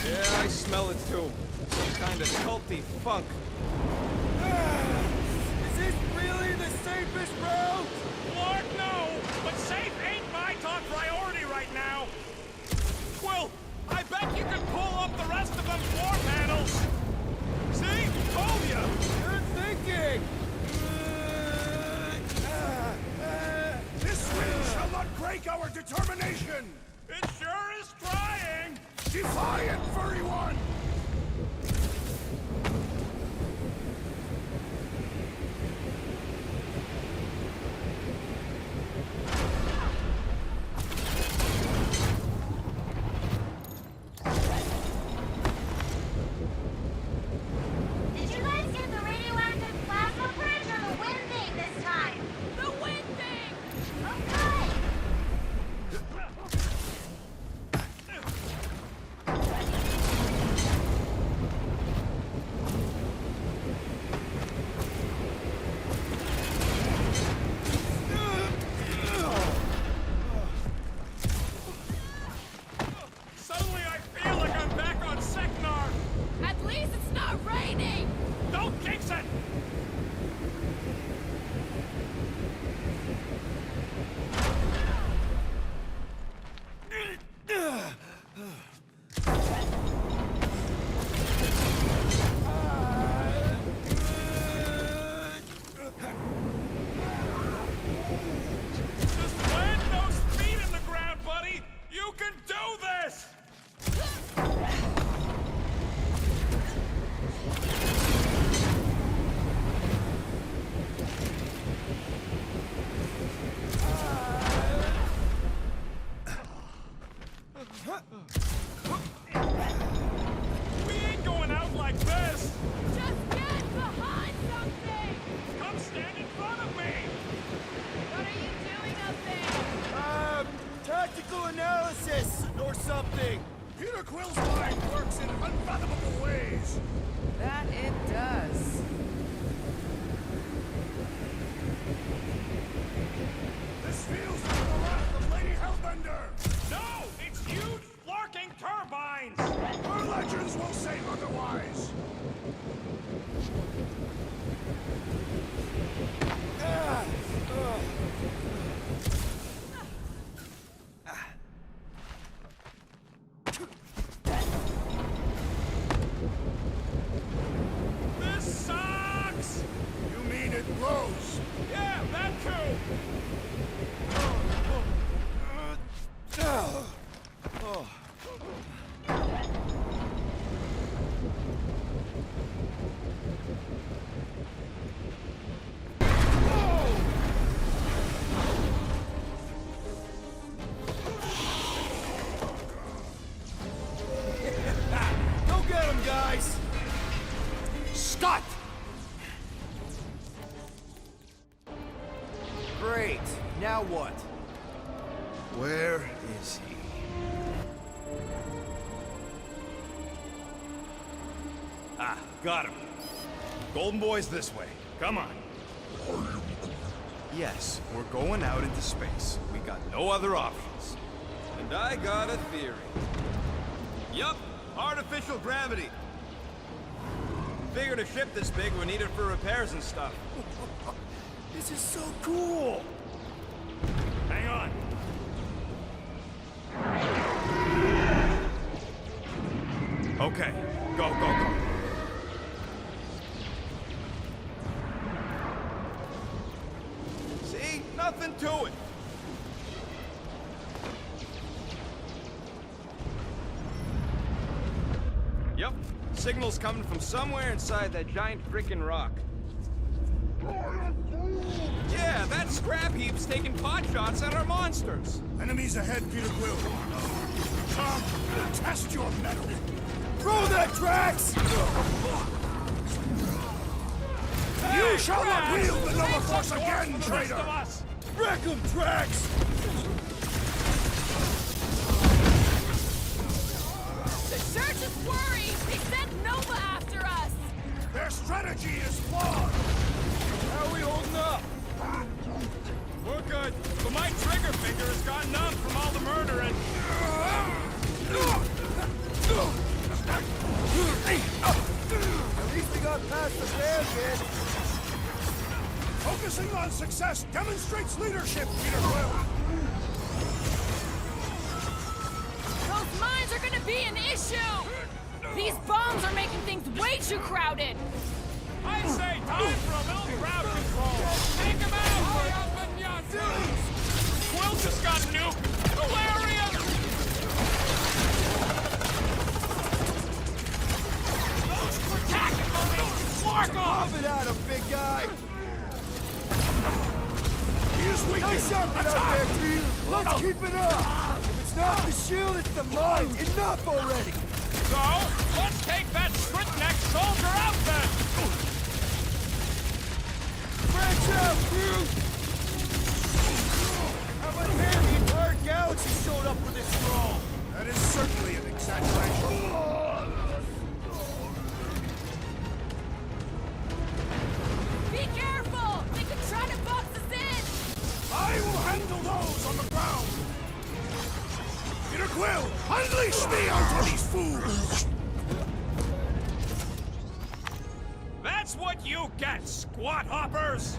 S2: Yeah, I smell it too. Some kind of culty funk.
S4: Is this really the safest route?
S11: Lord, no! But safe ain't my top priority right now! Well, I bet you can pull up the rest of them floor panels! See? Told ya!
S4: Good thinking!
S3: This wind shall not break our determination!
S11: It sure is trying!
S3: Defiant, furry one!
S13: Did you guys get the radioactive plasma bridge or the wind thing this time?
S1: The wind thing!
S13: Okay.
S11: Suddenly I feel like I'm back on Seknar!
S1: At least it's not raining!
S11: Don't jinx it! Just plant those feet in the ground, buddy! You can do this! We ain't going out like this!
S1: Just get behind something!
S11: Come stand in front of me!
S1: What are you doing up there?
S4: Tactical analysis or something.
S3: Peter Quill's mind works in unfathomable ways!
S1: That it does.
S3: This feels like the wrath of Lady Hellbender!
S11: No! It's huge, flarking turbines!
S3: Her legends will say otherwise!
S11: This sucks!
S3: You mean it blows?
S11: Yeah, that too!
S4: Now what?
S3: Where is he?
S2: Ah, got him. Golden Boy's this way. Come on. Yes, we're going out into space. We got no other options. And I got a theory. Yup, artificial gravity. Figured a ship this big would need it for repairs and stuff.
S4: This is so cool!
S2: Hang on. Okay, go, go, go. See? Nothing to it. Yep. Signal's coming from somewhere inside that giant freaking rock. Yeah, that scrap heap's taking pot shots at our monsters.
S3: Enemies ahead, Peter Quill. Come, test your mettle.
S4: Throw that, Drax!
S3: You shall not wield the Nova Force again, traitor!
S4: Wreck him, Drax!
S14: The church is worried! They sent Nova after us!
S3: Their strategy is flawed!
S2: How are we holding up? We're good, but my trigger finger has gotten numb from all the murdering.
S4: At least we got past the bear kid.
S3: Focusing on success demonstrates leadership, Peter Quill!
S14: Those mines are gonna be an issue! These bombs are making things way too crowded!
S11: I say time for a little crowd control. Take him out! Quill just got nuked. Hilarious! Those attacking Marines! Mark off!
S4: Pop it at him, big guy!
S3: He is weak!
S4: Nice shot out there, Peter! Let's keep it up! If it's not the shield, it's the mine! Enough already!
S11: So, let's take that split-neck soldier out then!
S4: Branch out, Groot! How about here? The entire galaxy showed up for this brawl!
S3: That is certainly an exaggeration.
S14: Be careful! They could try to box us in!
S3: I will handle those on the ground! Peter Quill, unleash me onto these fools!
S11: That's what you get, squat hoppers!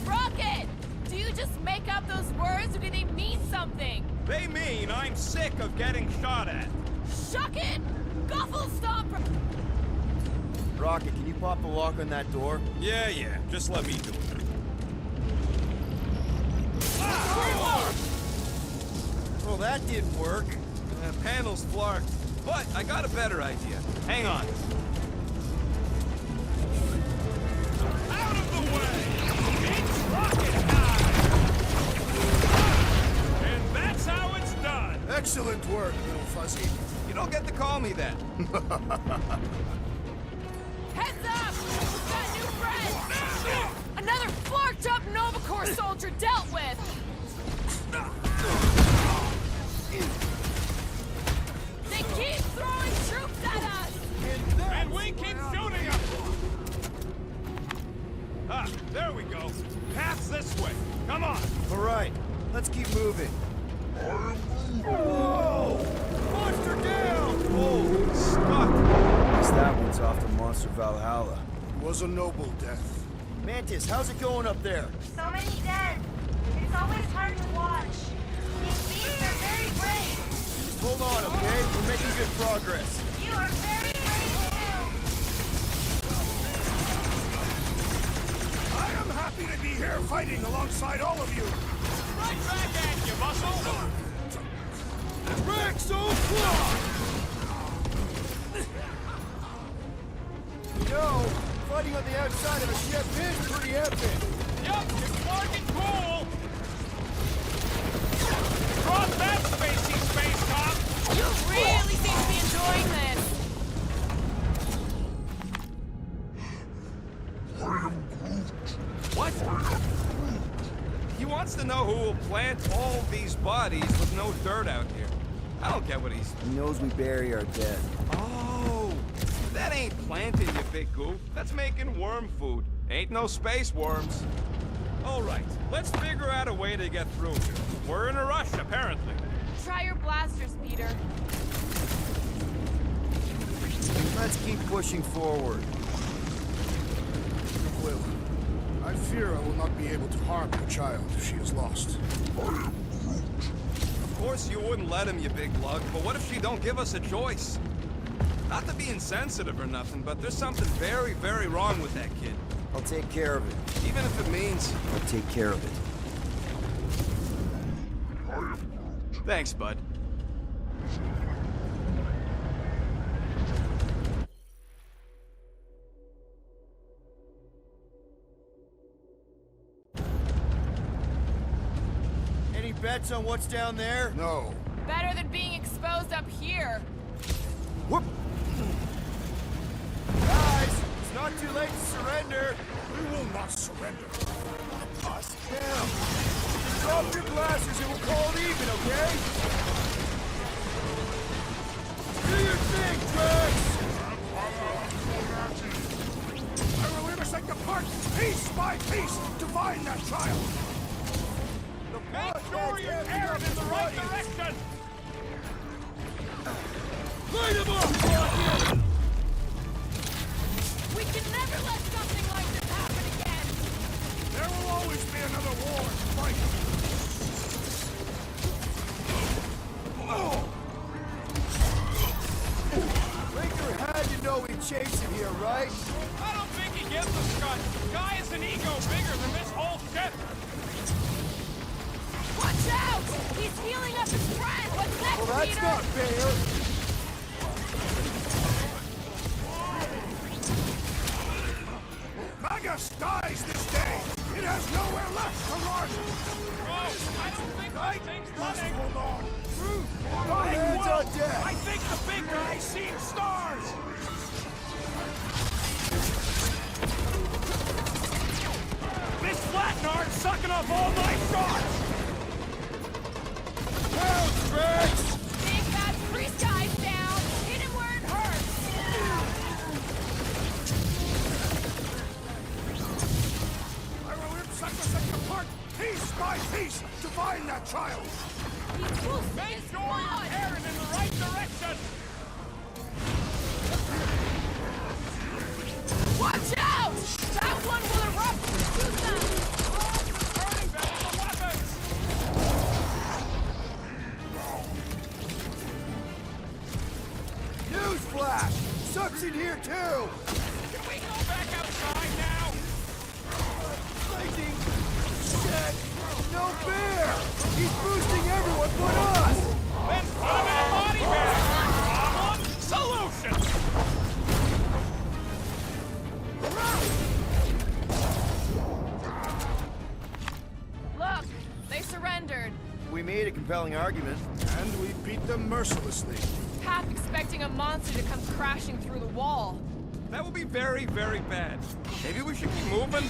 S14: Rocket! Do you just make up those words or do they mean something?
S2: They mean I'm sick of getting shot at.
S14: Shuck it! Guffle stomper!
S4: Rocket, can you pop the lock on that door?
S2: Yeah, just let me do it.
S4: Well, that didn't work.
S2: Panel's flarked, but I got a better idea. Hang on.
S11: Out of the way! It's rocket time! And that's how it's done!
S3: Excellent work, little fuzzy.
S2: You don't get to call me that.
S14: Heads up! We've got new friends! Another flarked up Nova Corps soldier dealt with! They keep throwing troops at us!
S11: And we keep shooting them!
S2: Ah, there we go. Path's this way. Come on.
S4: All right, let's keep moving. Whoa! Monster down!
S2: Oh, stuck.
S4: Guess that one's off to Monster Valhalla.
S3: It was a noble death.
S4: Mantis, how's it going up there?
S13: So many dead. It's always hard to watch. These beasts are very brave.
S4: Just hold on, okay? We're making good progress.
S13: You are very brave too.
S3: I am happy to be here fighting alongside all of you.
S11: Right back at you, muscle!
S4: Drax o'clock! You know, fighting on the outside of a ship is pretty epic.
S11: Yup, it's fucking cool! Cross that spacey space top!
S14: You really seem to be enjoying this!
S2: What? You wants to know who will plant all these bodies with no dirt out here. I don't get what he's...
S4: He knows we bury our dead.
S2: Oh, that ain't planting, you big goof. That's making worm food. Ain't no space worms. All right, let's figure out a way to get through here. We're in a rush, apparently.
S1: Try your blasters, Peter.
S4: Let's keep pushing forward.
S3: Quill, I fear I will not be able to harm your child if she is lost.
S2: Of course you wouldn't let him, you big lug, but what if she don't give us a choice? Not to be insensitive or nothing, but there's something very, very wrong with that kid.
S4: I'll take care of it.
S2: Even if it means...
S4: I'll take care of it.
S2: Thanks, bud.
S4: Any bets on what's down there?
S3: No.
S1: Better than being exposed up here.
S4: Whoop! Guys, it's not too late to surrender.
S3: We will not surrender. Not us.
S4: Down. Drop your blasters and we'll call it even, okay? Do your thing, Drax!
S3: I will intersect the park piece by piece to find that child.
S11: Make sure you're carried in the right direction!
S4: Light him up!
S1: We can never let something like this happen again!
S3: There will always be another war to fight.
S4: Raker had to know we'd chase him here, right?
S11: I don't think he gives a scut. Guy has an ego bigger than this whole ship.
S1: Watch out! He's healing up his friend! What's next,
S4: Well, that's
S1: Peter?
S4: not fair!
S3: Magus dies this day. It has nowhere left to run.
S11: Oh, I don't think anything's running.
S3: Hold on.
S4: All hands on deck!
S11: I think the big guy's seeing stars. This flatnard's sucking up all my shots.
S4: Down, Drax!
S1: Big bad priest guy's down! Hit him where it hurts!
S3: I will intersect the park piece by piece to find that child.
S1: He's loose!
S11: Make sure you're carried in the right direction.
S1: Watch out! That one will erupt! Shoot them!
S11: Turning back the weapons.
S4: Newsflash! Sucks in here, too!
S11: Can we go back outside now?
S4: Lightning! Shit! No fair! He's boosting everyone but us!
S11: Then put him in a body bag. Problem? Solution.
S1: Look! They surrendered.
S4: We made a compelling argument.
S3: And we beat them mercilessly.
S1: Half expecting a monster to come crashing through the wall.
S2: That would be very, very bad. Maybe we should keep moving?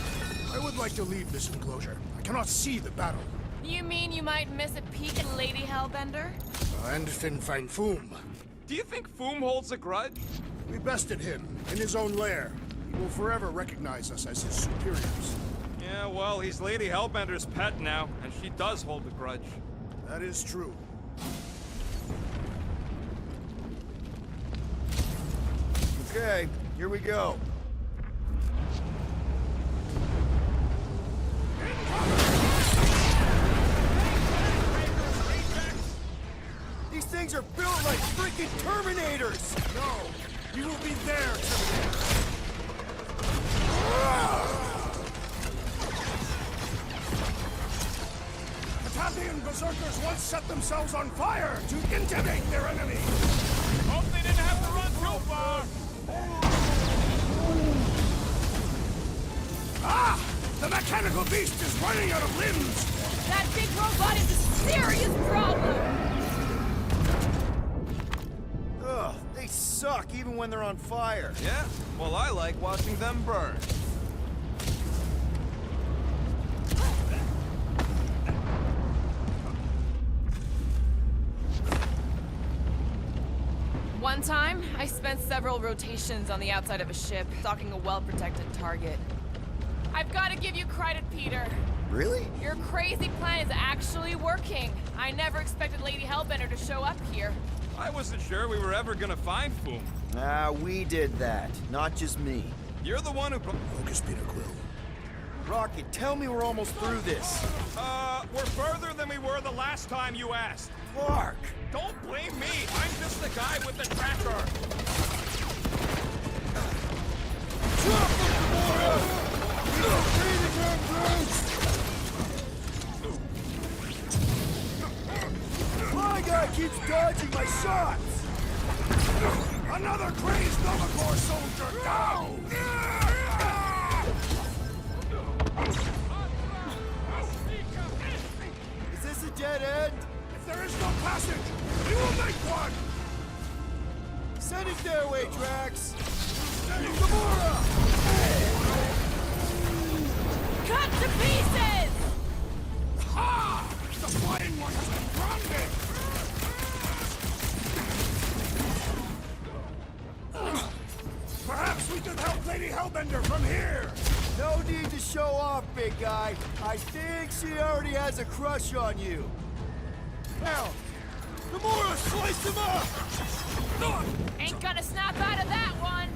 S3: I would like to leave this enclosure. I cannot see the battle.
S1: You mean you might miss a peek at Lady Hellbender?
S3: And Fin Fang Foom.
S2: Do you think Foom holds a grudge?
S3: We bested him in his own lair. He will forever recognize us as his superiors.
S2: Yeah, well, he's Lady Hellbender's pet now, and she does hold a grudge.
S3: That is true.
S4: Okay, here we go. These things are built like freaking Terminators!
S3: No, you will be there, Terminator. Katathian berserkers once set themselves on fire to intimidate their enemy.
S11: Hope they didn't have to run too far.
S3: Ah! The mechanical beast is running out of limbs!
S1: That big robot is a serious problem!
S4: Ugh, they suck even when they're on fire.
S2: Yeah? Well, I like watching them burn.
S1: One time, I spent several rotations on the outside of a ship, stalking a well-protected target. I've got to give you credit, Peter.
S4: Really?
S1: Your crazy plan is actually working. I never expected Lady Hellbender to show up here.
S2: I wasn't sure we were ever gonna find Foom.
S4: Ah, we did that. Not just me.
S2: You're the one who...
S3: Focus, Peter Quill.
S4: Rocket, tell me we're almost through this.
S2: We're further than we were the last time you asked.
S4: Clark!
S2: Don't blame me. I'm just the guy with the tracker.
S3: Drop him, Gamora!
S4: My guy keeps dodging my shots!
S3: Another crazed Novacore soldier down!
S4: Is this a dead end?
S3: If there is no passage, we will make one!
S4: Send it their way, Drax!
S3: Gamora!
S1: Cut to pieces!
S3: Ha! The flying one has been grounded! Perhaps we could help Lady Hellbender from here!
S4: No need to show off, big guy. I think she already has a crush on you. Now, Gamora, slice him up!
S1: Ain't gonna snap out of that one!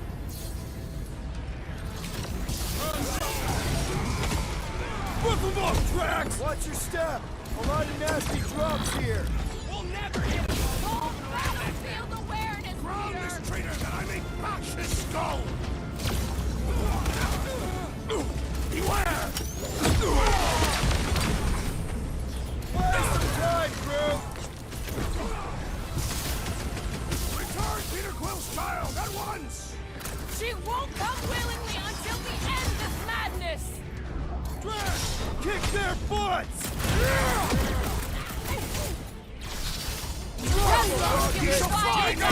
S4: Rip him up, Drax! Watch your step! A lot of nasty drops here.
S1: We'll never hit a whole battlefield awareness,
S3: Ground
S1: Peter!
S3: this traitor that I may bash his skull! Beware!
S4: Waste some time, Groot!
S3: Return Peter Quill's child at once!
S1: She won't come willingly until we end this madness!
S4: Drax! Kick their butts!
S3: He shall fly now!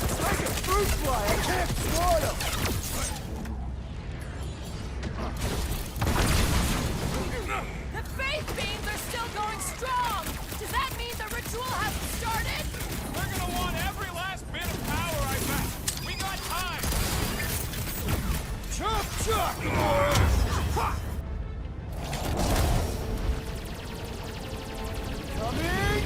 S4: It's like a fruit fly! I can't swat him!
S1: The faith beams are still going strong! Does that mean the ritual hasn't started?
S11: We're gonna want every last bit of power, I bet. We got time.
S4: Chop, chop, Gamora! Coming!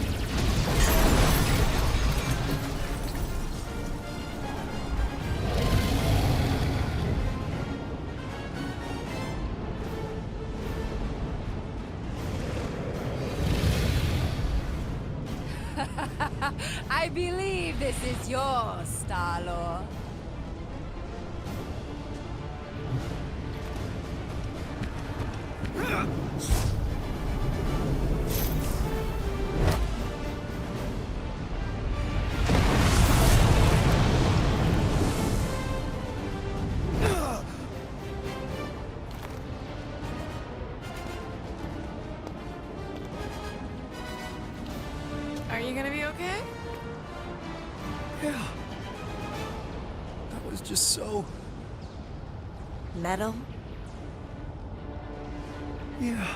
S14: I believe this is yours, Star-Lord.
S1: Are you gonna be okay?
S4: Yeah. That was just so...
S1: Metal?
S4: Yeah.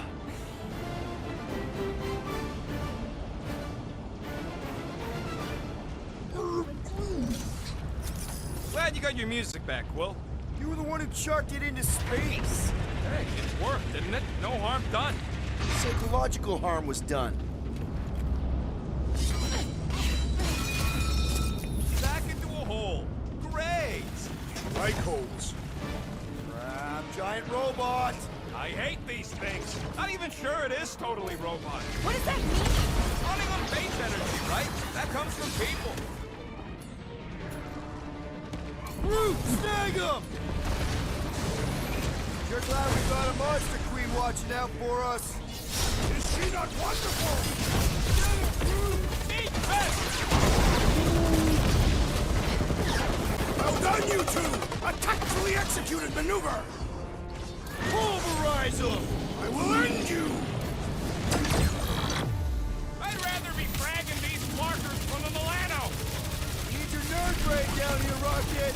S2: Glad you got your music back, Quill.
S4: You were the one who chucked it into space.
S2: Hey, it worked, didn't it? No harm done.
S4: Psychological harm was done.
S2: Back into a hole. Great!
S3: Like holes.
S4: Giant robot!
S2: I hate these things. Not even sure it is totally robot.
S1: What does that mean?
S2: Running on base energy, right? That comes from people.
S4: Groot, snag him! You're glad we got a monster queen watching out for us.
S3: Is she not wonderful?
S11: Eat this!
S3: Well done, you two! A tactfully executed maneuver!
S4: Pulverize him!
S3: I will end you!
S11: I'd rather be fragging these markers from the Milano.
S4: Need your nerd brain down here, Rocket!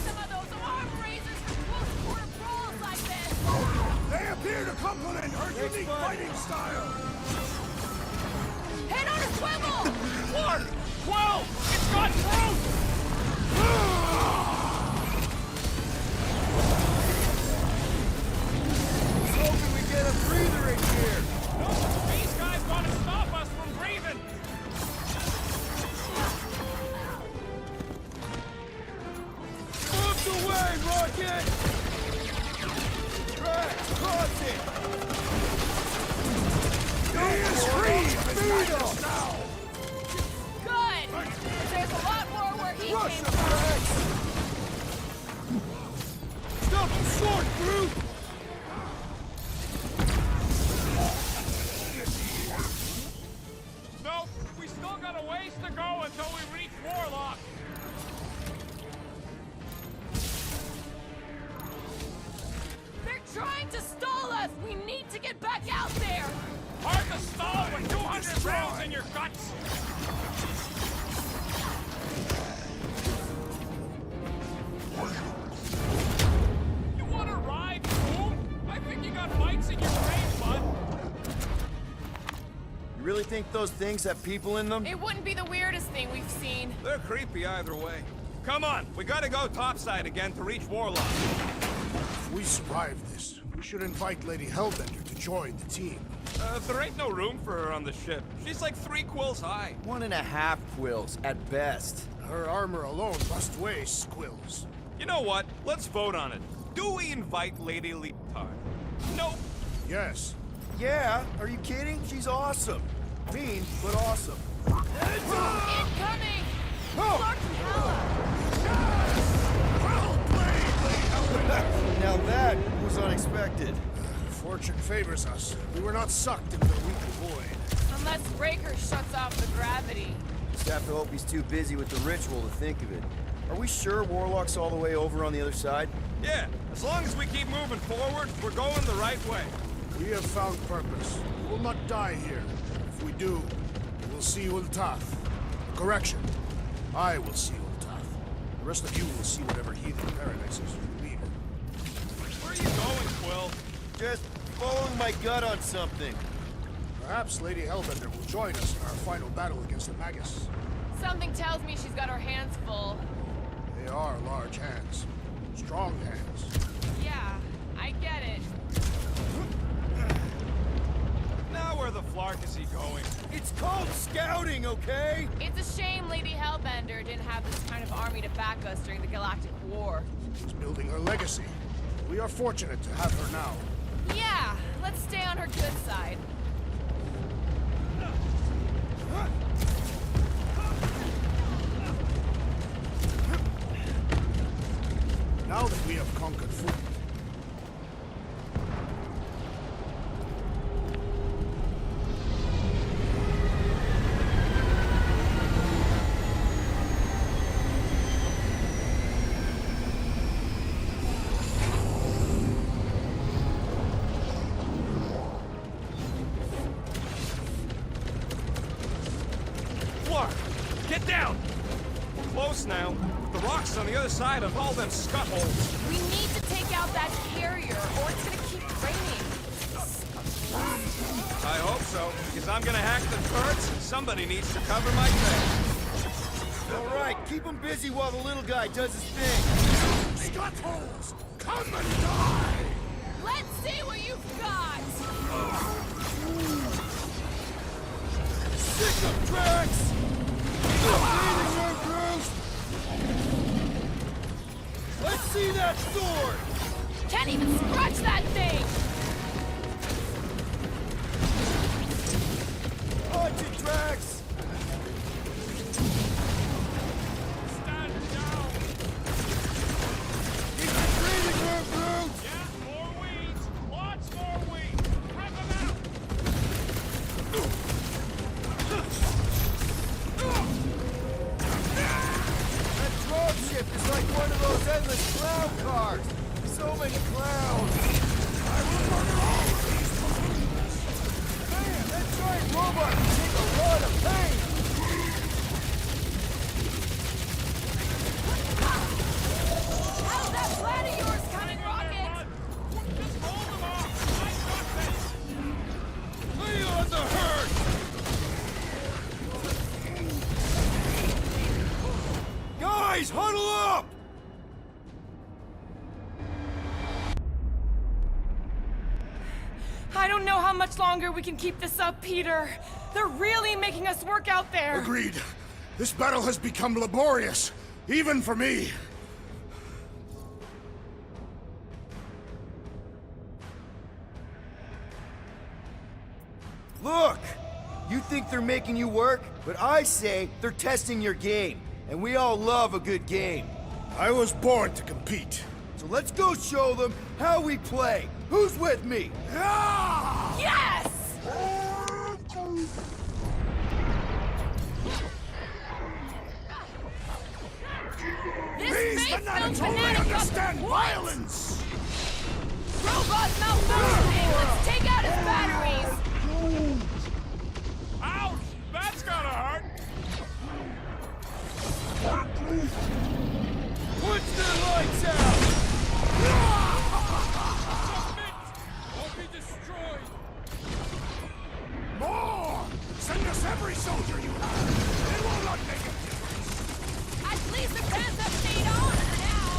S1: Some of those arm raisers
S11: on, Groot!
S9: Hoping we get a breather in here.
S11: These guys want to stop us from breathing!
S9: Move the way, Rocket! Drax, cross it! Go free! Beat him!
S1: Good! There's a lot more where he
S9: Rush
S1: came
S9: him,
S1: from.
S9: Drax! Stop him short, Groot!
S11: Nope, we still got a ways to go until we reach Warlock.
S1: They're trying to stall us! We need to get back out there!
S11: Hard to stall with 200 rounds in your guts! You wanna ride, Boom? I think you got fights in your brain, bud.
S4: You really think those things have people in them?
S1: It wouldn't be the weirdest thing we've seen.
S2: They're creepy either way. Come on, we gotta go topside again to reach Warlock.
S3: If we survive this, we should invite Lady Hellbender to join the team.
S2: There ain't no room for her on the ship. She's like 3 quills high.
S4: 1.5 quills, at best.
S3: Her armor alone must weigh squills.
S2: You know what? Let's vote on it. Do we invite Lady Leotard? Nope.
S3: Yes.
S4: Yeah, are you kidding? She's awesome. Mean, but awesome.
S1: Incoming!
S3: Oh!
S4: Now that was unexpected.
S3: Fortune favors us. We were not sucked into the weekly void.
S1: Unless Raker shuts off the gravity.
S4: Just have to hope he's too busy with the ritual to think of it. Are we sure Warlock's all the way over on the other side?
S2: Yeah, as long as we keep moving forward, we're going the right way.
S3: We have found purpose. We will not die here. If we do, we will see Ultath. Correction. I will see Ultath. The rest of you will see whatever heathen paradises you leave in.
S2: Where are you going, Quill?
S4: Just following my gut on something.
S3: Perhaps Lady Hellbender will join us in our final battle against the Magus.
S1: Something tells me she's got her hands full.
S3: They are large hands. Strong hands.
S1: Yeah, I get it.
S2: Now where the flark is he going?
S4: It's called scouting, okay?
S1: It's a shame Lady Hellbender didn't have this kind of army to back us during the Galactic War.
S3: She's building her legacy. We are fortunate to have her now.
S1: Yeah, let's stay on her good side.
S3: Now that we have conquered food,
S2: Flark, get down! We're close now. The rocks on the other side of all them scuttholes.
S1: We need to take out that carrier, or it's gonna keep raining.
S2: I hope so, because I'm gonna hack the turrets. Somebody needs to cover my trail.
S4: All right, keep him busy while the little guy does his thing.
S3: Scuttholes! Come and die!
S1: Let's see what you've got!
S4: Sick of Drax! Let's see that sword!
S1: Can't even scratch that thing!
S4: Punch it, Drax!
S11: Stand down!
S4: Keep your breathing room, Groot!
S11: Yeah, more weeds! Lots more weeds! Rip them out!
S4: That dropship is like one of those endless clown cars! So many clowns! I will murder all of these balloons! Man, that giant robot can take a lot of pain!
S1: How's that plan of yours coming, Rocket?
S11: Just hold them off! I got this!
S4: Lay on the herd!
S9: Guys, huddle up!
S1: I don't know how much longer we can keep this up, Peter. They're really making us work out there.
S3: Agreed. This battle has become laborious, even for me.
S4: Look! You think they're making you work, but I say they're testing your game. And we all love a good game.
S3: I was born to compete.
S4: So let's go show them how we play. Who's with me?
S1: Yes!
S3: These fanatics only understand violence!
S1: Robot's malfunctioning! Let's take out his batteries!
S11: Ouch! That's gotta hurt!
S9: Put the lights out!
S11: Won't be destroyed!
S3: More! Send us every soldier you have! It will not make a difference!
S1: At least the fans have stayed on for now!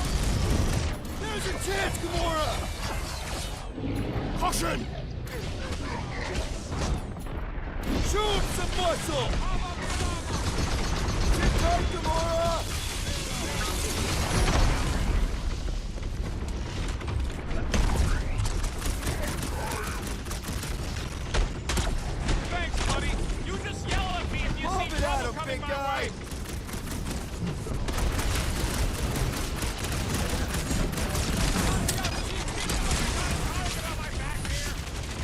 S9: There's a chance, Gamora!
S3: Caution!
S9: Show him some muscle! Sit tight, Gamora!
S11: Thanks, buddy! You just yell at me if you
S9: Pump
S11: see
S9: it at
S11: trouble
S9: him,
S11: coming
S9: big
S11: my
S9: guy!
S11: way!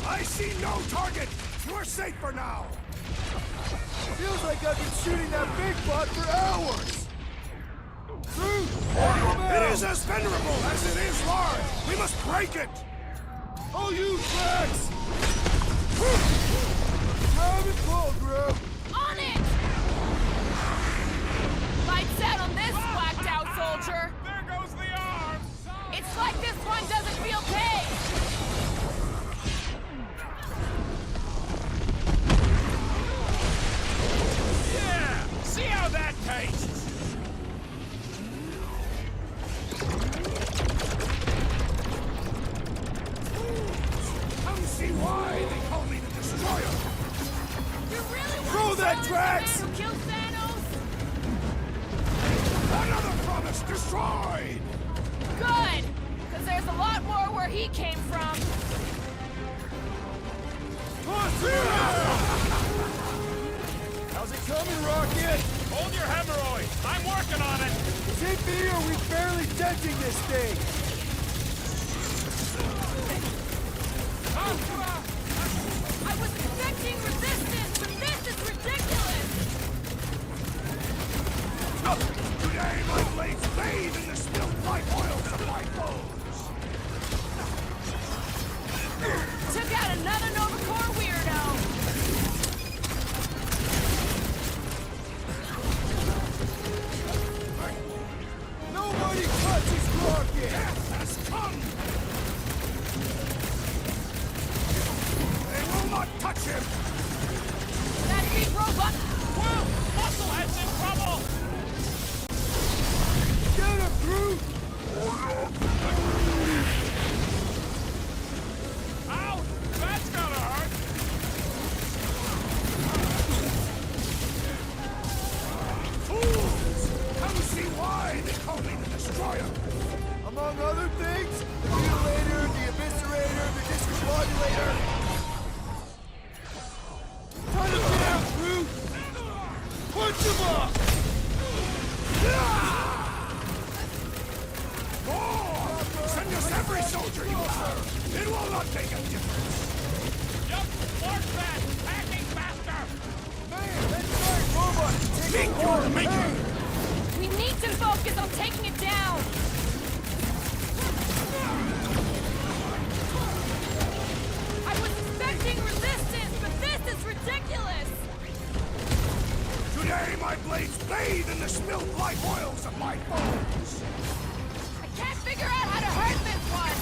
S3: I see no target! You are safe for now!
S9: Feels like I've been shooting that big bot for hours! Groot!
S3: It is as venerable as it is large! We must break it!
S9: Oh, you Drax! Grab and pull, Groot!
S1: On it! Lights out on this whacked out soldier!
S11: There goes the arm!
S1: It's like this one doesn't feel pain!
S11: Yeah! See how that tastes!
S3: Come see why they call me the Destroyer!
S1: You really
S9: Throw
S1: want to
S9: that,
S1: challenge
S9: Drax!
S1: the man who killed Thanos?
S3: Another promise destroyed!
S1: Good! Because there's a lot more where he came from.
S9: How's it coming, Rocket?
S11: Hold your hemorrhoid! I'm working on it!
S9: Is it me or are we barely denting this thing?
S1: I was expecting resistance, but this is ridiculous!
S3: Today my blades bathe in the spilled life oils of my foes!
S1: Took out another Nova Corps weirdo!
S9: Nobody touches Rocket!
S3: Death has come! They will not touch him!
S1: That big robot!
S11: Whoa! Musclehead's in trouble!
S9: Get him, Groot!
S11: Ouch! That's gotta hurt!
S3: Fools! Come see why they call me the Destroyer!
S9: Among other things, the mutilator, the eviscerator, the discombobulator. Cut him down, Groot! Punch him up!
S3: More! Send us every soldier you have! It will not make a difference!
S11: Yup! March that! Packing faster!
S9: Man, that giant robot is taking
S3: Think you're making...
S1: We need to focus on taking it down! I was expecting resistance, but this is ridiculous!
S3: Today my blades bathe in the spilled life oils of my foes!
S1: I can't figure out how to hurt this one!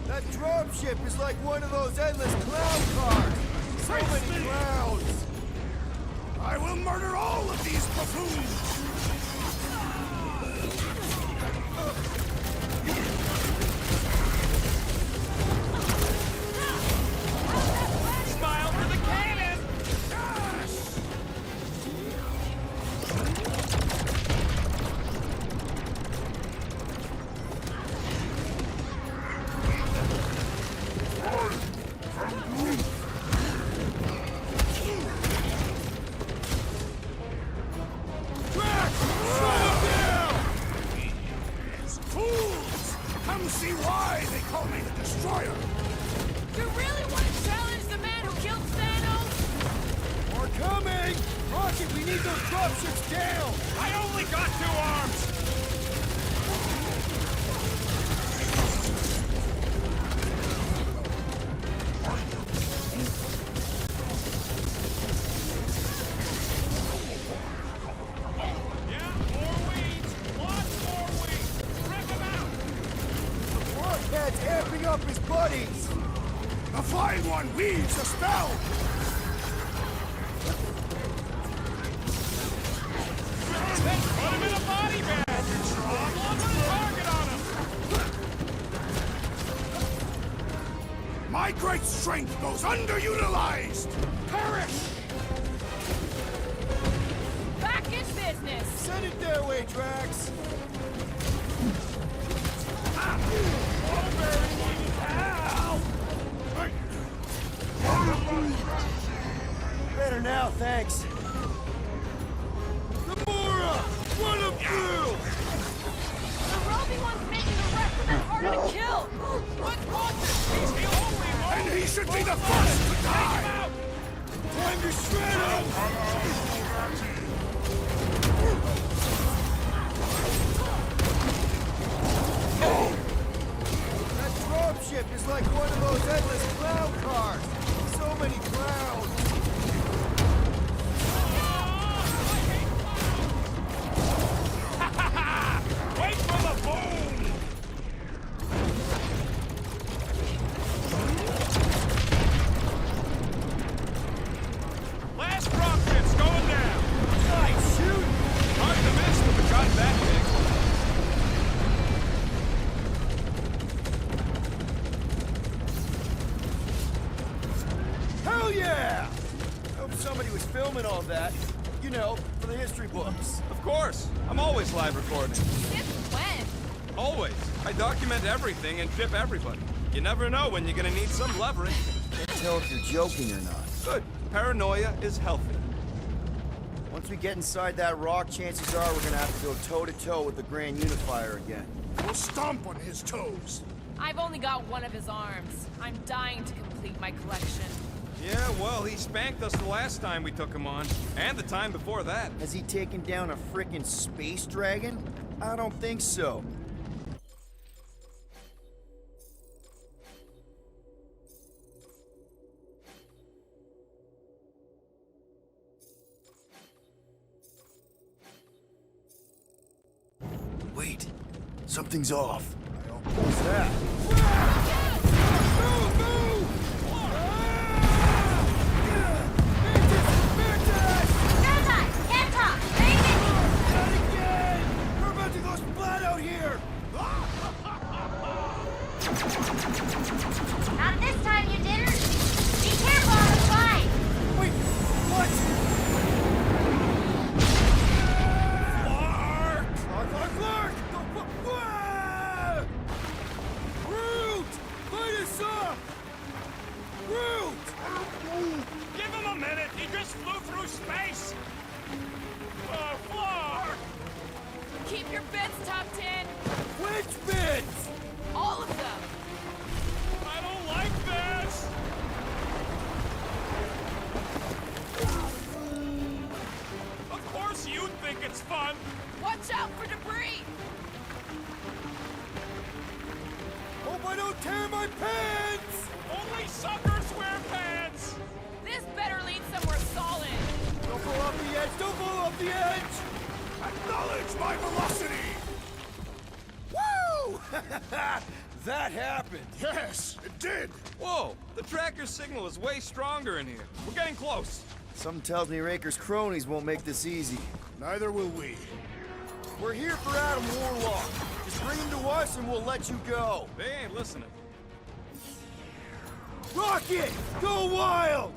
S9: That dropship is like one of those endless clown cars. So many clowns.
S3: I will murder all of these buffoons!
S11: Smile for the cannon!
S3: Fools! Come see why they call me the Destroyer!
S1: You really want to challenge the man who killed Thanos?
S9: We're coming! Rocket, we need those dropships down!
S11: I only got 2 arms! Yeah, more weeds! Lots more weeds! Rip them out!
S9: Rocket's amping up his buddies!
S3: The Flying One weaves a spell!
S11: Then put him in a body bag! I'm on the target on him!
S3: My great strength goes underutilized! Perish!
S1: Back in business!
S9: Send it their way, Drax! Better now, thanks. Gamora! Run him through!
S1: The Roby one's making the rest of them harder to kill!
S11: Let's watch it! He's the only one!
S3: And he should be the first to die!
S9: Time to shred him! That dropship is like one of those endless clown cars. So many clowns.
S11: Wait for the boom! Last dropship's going down!
S9: Nice shoot!
S2: Hard to miss with a gun that big.
S9: Hell yeah! Hope somebody was filming all that. You know, for the history books.
S2: Of course. I'm always live recording.
S1: Since when?
S2: Always. I document everything and ship everybody. You never know when you're gonna need some leverage.
S4: Can't tell if you're joking or not.
S2: Good. Paranoia is healthy.
S4: Once we get inside that rock, chances are we're gonna have to go toe-to-toe with the Grand Unifier again.
S3: We'll stomp on his toes.
S1: I've only got one of his arms. I'm dying to complete my collection.
S2: Yeah, well, he spanked us the last time we took him on. And the time before that.
S4: Has he taken down a frickin' space dragon? I don't think so. Wait, something's off. What's that?
S9: We're about to go splat out here!
S13: Not this time you didn't. Be careful on the slide.
S9: Wait, what? Clark! Groot! Light us up! Groot!
S11: Give him a minute! He just flew through space! Flark!
S1: Keep your bits tucked in!
S9: Which bits?
S1: All of them!
S11: I don't like this! Of course you think it's fun!
S1: Watch out for debris!
S9: Hope I don't tear my pants!
S11: Only suckers wear pants!
S1: This better lead somewhere solid!
S9: Don't blow off the edge! Don't blow off the edge!
S3: Acknowledge my velocity!
S9: Woo! That happened!
S3: Yes, it did!
S2: Whoa! The tracker signal is way stronger in here. We're getting close.
S4: Something tells me Raker's cronies won't make this easy.
S3: Neither will we.
S4: We're here for Adam Warlock. Just bring him to us and we'll let you go.
S2: They ain't listening.
S4: Rocket! Go wild!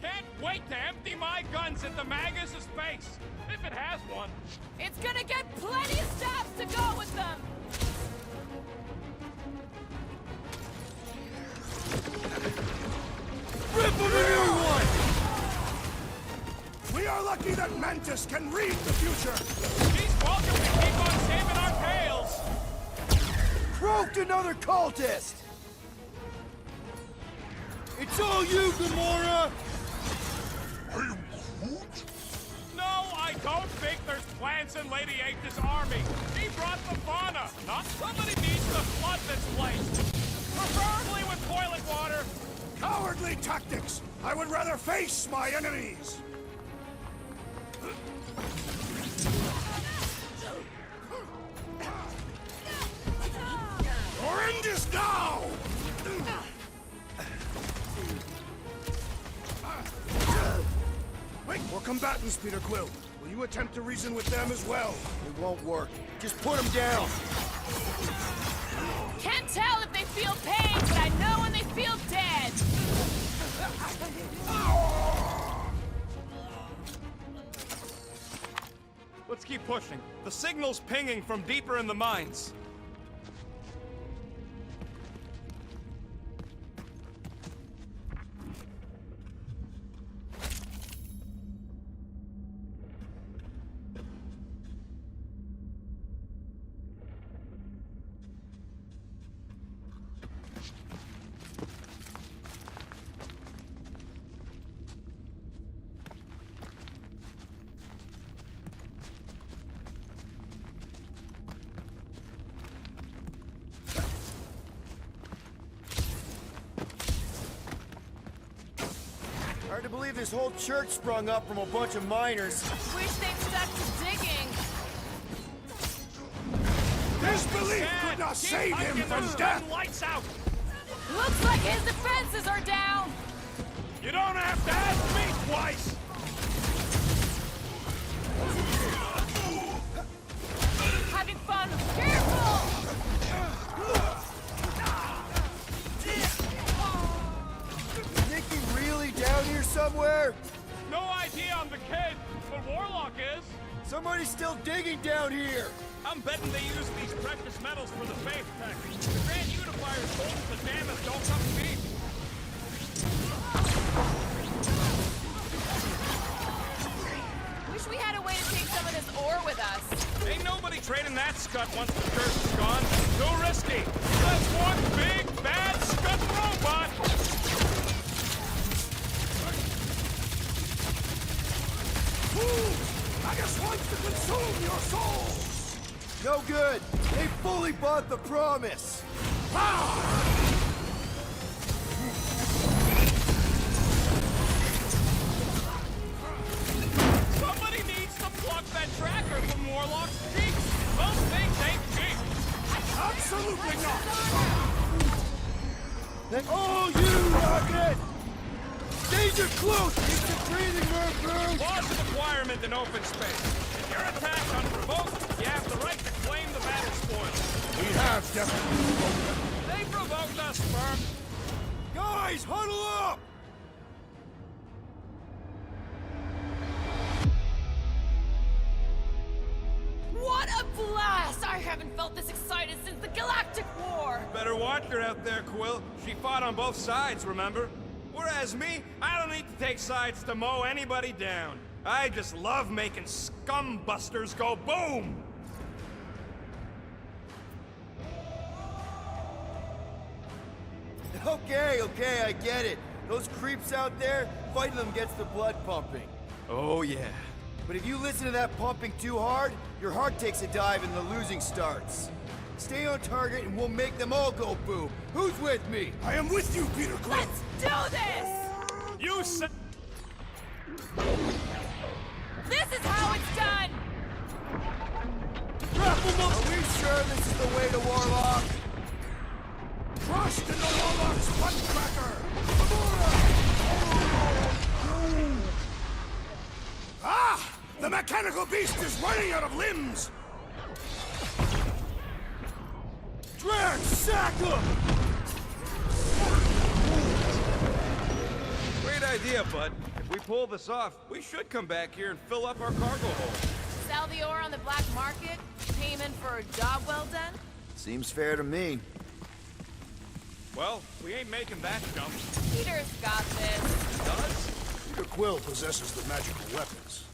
S11: Can't wait to empty my guns at the Magus' face, if it has one.
S14: It's gonna get plenty of stops to go with them!
S3: Rip him a new one! We are lucky that Mantis can read the future!
S11: He's welcome to keep on saving our tails!
S4: Croaked another cultist! It's all you, Gamora!
S11: No, I don't think there's plants in Lady H's army. He brought the fauna, not somebody needs to flood this place. Preferably with toilet water.
S3: Cowardly tactics! I would rather face my enemies! Your end is now! Wait, more combatants, Peter Quill. Will you attempt to reason with them as well?
S4: It won't work. Just put him down.
S14: Can't tell if they feel pain, but I know when they feel dead!
S2: Let's keep pushing. The signal's pinging from deeper in the mines.
S4: Hard to believe this whole church sprung up from a bunch of miners.
S14: Wish they'd stuck to digging.
S3: His belief could not save him from death!
S11: Lights out!
S14: Looks like his defenses are down!
S11: You don't have to ask me twice!
S14: Having fun! Careful!
S4: Think he really down here somewhere?
S11: No idea I'm the kid, but Warlock is.
S4: Somebody's still digging down here!
S11: I'm betting they use these precious metals for the faith tech. The Grand Unifier told us the damage don't come cheap.
S14: Wish we had a way to take some of this ore with us.
S11: Ain't nobody trading that scut once the curse is gone. Too risky. That's one big, bad scut robot.
S3: Magus wants to consume your soul!
S4: No good! They fully bought the promise!
S11: Somebody needs to pluck that tracker from Warlock's cheeks. Those things ain't cheap.
S3: Absolutely not!
S4: Then all you, Rocket! Danger close! Keep your breathing, Mercury!
S11: Laws of acquirement in open space. If you're attacked unprovoked, you have the right to claim the battle spoils.
S3: We have definitely provoked them.
S11: They provoked us first.
S4: Guys, huddle up!
S14: What a blast! I haven't felt this excited since the Galactic War!
S2: Better watch her out there, Quill. She fought on both sides, remember? Whereas me, I don't need to take sides to mow anybody down. I just love making scumbusters go boom!
S4: Okay, I get it. Those creeps out there, fighting them gets the blood pumping.
S2: Oh, yeah.
S4: But if you listen to that pumping too hard, your heart takes a dive and the losing starts. Stay on target and we'll make them all go boom. Who's with me?
S3: I am with you, Peter Quill!
S14: Let's do this!
S11: You said...
S14: This is how it's done!
S4: Are we sure this is the way to Warlock?
S3: Crushed in the Warlock's butt cracker! The mechanical beast is running out of limbs! Drax, sack him!
S2: Great idea, bud. If we pull this off, we should come back here and fill up our cargo hold.
S1: Sell the ore on the black market? Payment for a job well done?
S4: Seems fair to me.
S2: Well, we ain't making that jump.
S1: Peter's got this.
S2: Does?
S3: Peter Quill possesses the magical weapons.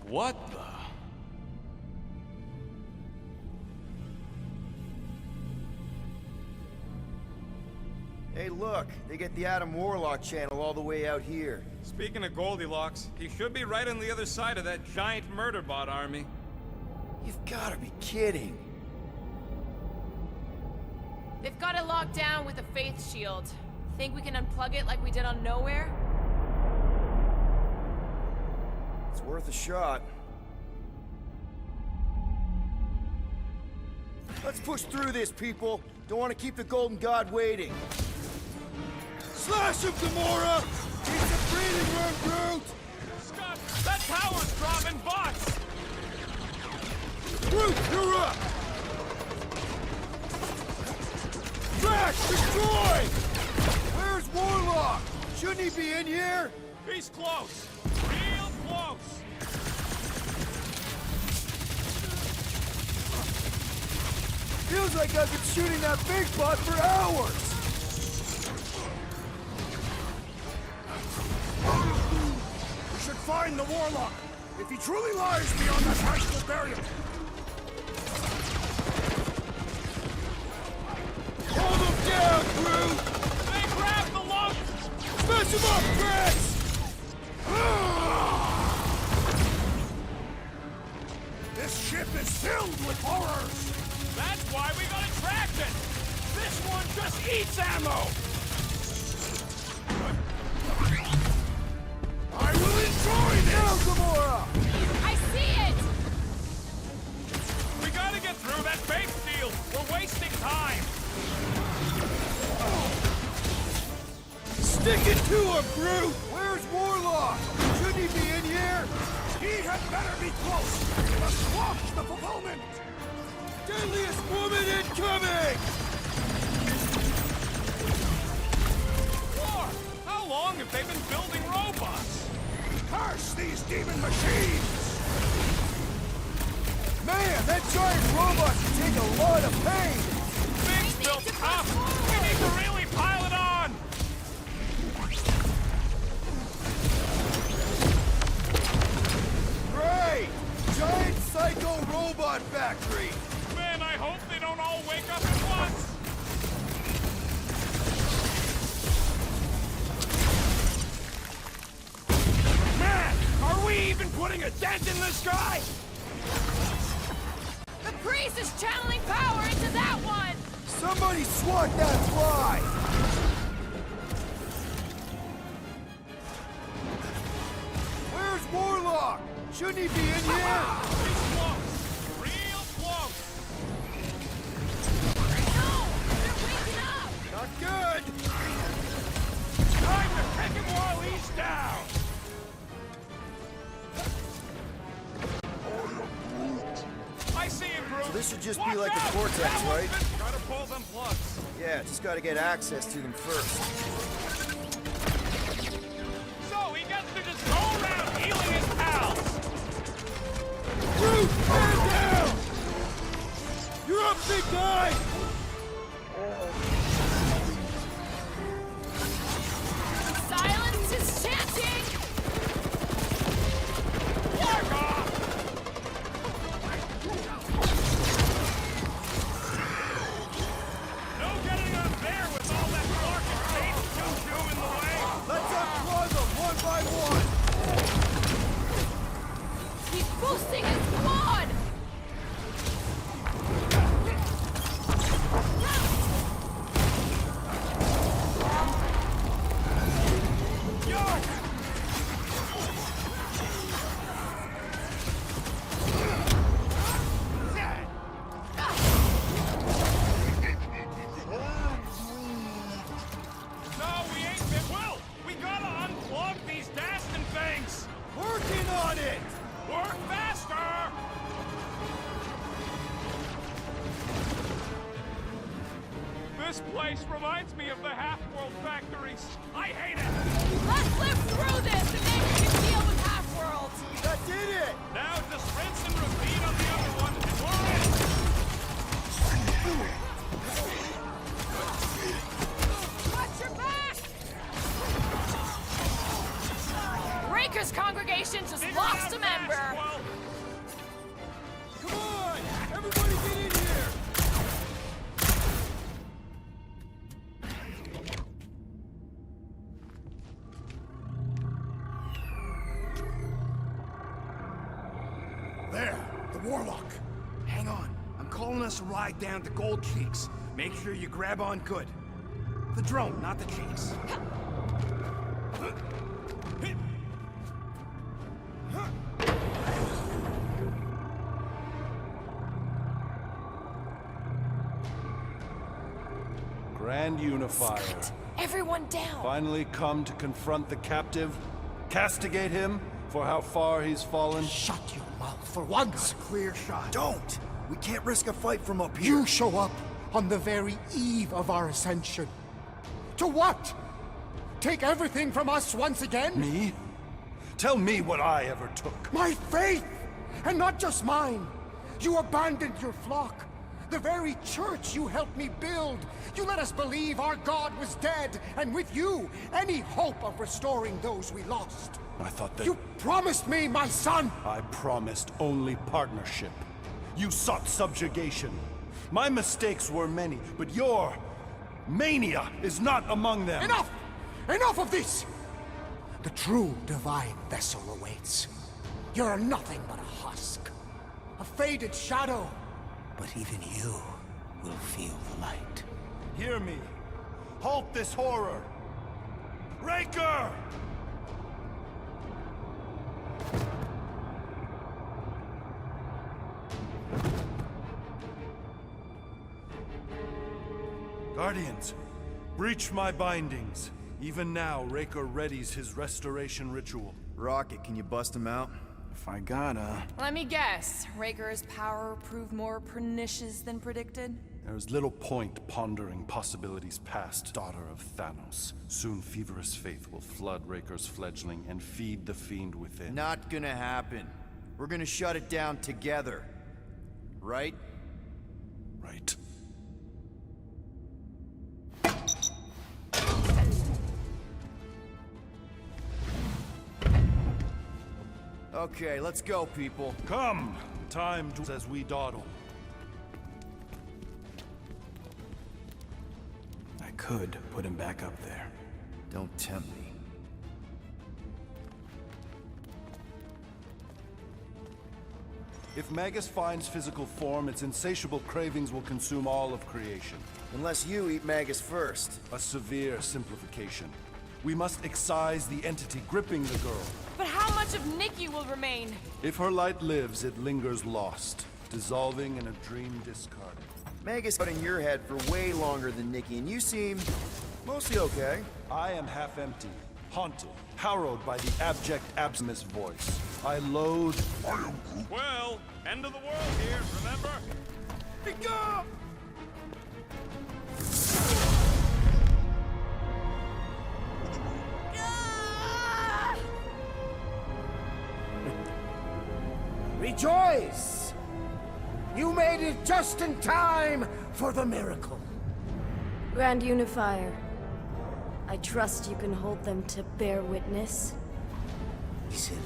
S2: What the?
S4: Hey, look, they get the Adam Warlock channel all the way out here.
S2: Speaking of Goldilocks, he should be right on the other side of that giant murder bot army.
S4: You've gotta be kidding.
S1: They've got it locked down with a faith shield. Think we can unplug it like we did on Knowhere?
S4: It's worth a shot. Let's push through this, people. Don't want to keep the Golden God waiting.
S3: Slash him, Gamora! It's a breathing room, Groot!
S11: Scott, that tower's dropping bots!
S3: Groot, you're up! Drax, destroy!
S4: Where's Warlock? Shouldn't he be in here?
S11: He's close. Real close.
S4: Feels like I've been shooting that big bot for hours!
S3: We should find the Warlock, if he truly lies beyond that magical barrier.
S4: Hold him down, Groot!
S11: They grabbed the lump!
S3: Smash him up, Drax! This ship is filled with horrors!
S11: That's why we got attracted! This one just eats ammo!
S3: I will
S9: Gamora!
S14: I see it!
S11: We gotta get through that base field! We're wasting time!
S9: Stick it to him, Groot! Where's Warlock? Shouldn't he be in here?
S8: He had better be close! We must squash the fulfillment!
S9: Deadliest woman incoming!
S11: War! How long have they been building robots?
S8: Curse these demon machines!
S9: Man, that giant robot can take a lot of pain!
S11: Things built up! We need to really pile it on!
S9: Great! Giant psycho robot factory!
S11: Man, I hope they don't all wake up at once!
S8: Man, are we even putting a dent in the sky?
S14: The priest is channeling power into that one!
S9: Somebody swat that fly! Where's Warlock? Shouldn't he be in here?
S11: He's close! Real close!
S14: No! They're waking up!
S9: Not good!
S11: Time to kick him while he's down! I see him, Groot!
S4: So this should just
S11: Watch
S4: be like a
S11: out!
S4: vortex,
S11: That
S4: right?
S11: one's been- Try to pull them plugs.
S4: Yeah, just gotta get access to them first.
S11: So he gets to just go around healing his pals!
S9: Groot, stand down! You're up, big guy!
S14: Silence is chanting!
S11: Fuck off! No getting up there with all that Clark and Kate choo-choo in the way!
S9: Let's unplug them one by one!
S14: He's boosting his squad!
S11: No, we ain't been. Will! We gotta unplug these Dastin things!
S9: Working on it!
S11: Work faster! This place reminds me of the Half-World factories. I hate it!
S14: Let's live through this and then we can deal with Half-Worlds!
S9: That did it!
S11: Now just rinse and repeat on the other one, and we're in!
S14: Watch your back! Raker's congregation just lost a member!
S9: Come on! Everybody get in here!
S8: There, the Warlock. Hang on. I'm calling us a ride down to Gold Cheeks. Make sure you grab on good. The drone, not the cheeks.
S5: Grand Unifier.
S14: Everyone down!
S5: Finally come to confront the captive, castigate him for how far he's fallen.
S8: Shut your mouth for once. Got a clear shot.
S4: Don't! We can't risk a fight from up here.
S8: You show up on the very eve of our ascension. To what? Take everything from us once again?
S5: Me? Tell me what I ever took.
S8: My faith! And not just mine. You abandoned your flock. The very church you helped me build. You let us believe our God was dead, and with you, any hope of restoring those we lost.
S5: I thought that...
S8: You promised me, my son!
S5: I promised only partnership. You sought subjugation. My mistakes were many, but your mania is not among them.
S8: Enough! Enough of this! The true divine vessel awaits. You're nothing but a husk. A faded shadow. But even you will feel the light.
S5: Hear me. Halt this horror. Raker! Guardians, breach my bindings. Even now, Raker readies his restoration ritual.
S4: Rocket, can you bust him out?
S5: If I gotta...
S1: Let me guess. Raker's power proved more pernicious than predicted?
S5: There's little point pondering possibilities past, daughter of Thanos. Soon feverous faith will flood Raker's fledgling and feed the fiend within.
S4: Not gonna happen. We're gonna shut it down together. Right?
S5: Right.
S4: Okay, let's go, people.
S5: Come! Time to as we dawdle. I could put him back up there.
S4: Don't tempt me.
S5: If Magus finds physical form, its insatiable cravings will consume all of creation.
S4: Unless you eat Magus first.
S5: A severe simplification. We must excise the entity gripping the girl.
S1: But how much of Nikki will remain?
S5: If her light lives, it lingers lost, dissolving in a dream discarded.
S4: Magus got in your head for way longer than Nikki, and you seem mostly okay.
S5: I am half empty, haunted, harrowed by the abject absence voice. I loathe...
S11: Well, end of the world here, remember?
S5: Go!
S8: Rejoice! You made it just in time for the miracle.
S7: Grand Unifier, I trust you can hold them to bear witness.
S10: Silly.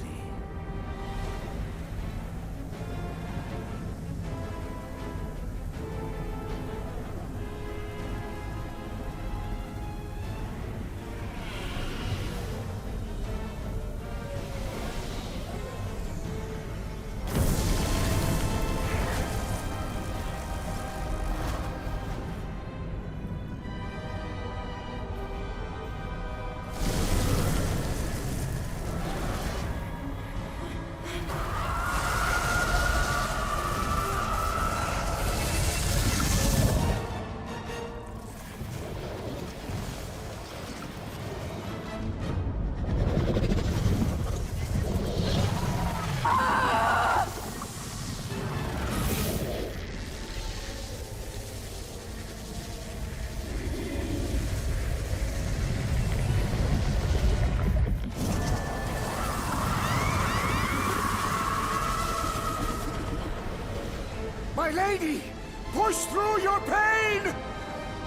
S8: My lady, push through your pain!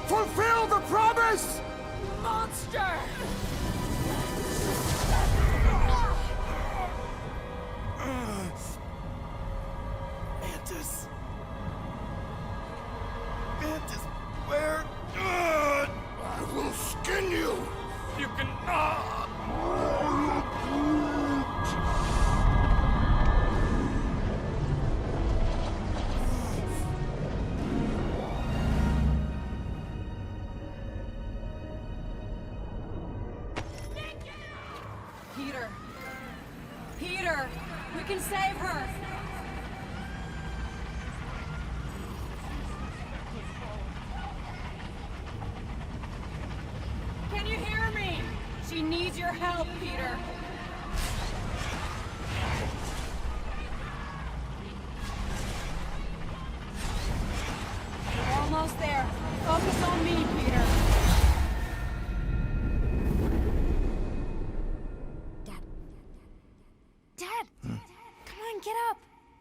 S8: Fulfill the promise!
S1: Monster!
S9: Mantis. Mantis, where? I will skin you!
S11: You can...
S1: Peter! Peter! We can save her! Can you hear me? She needs your help, Peter! We're almost there. Focus on me, Peter.
S7: Dad! Come on, get up!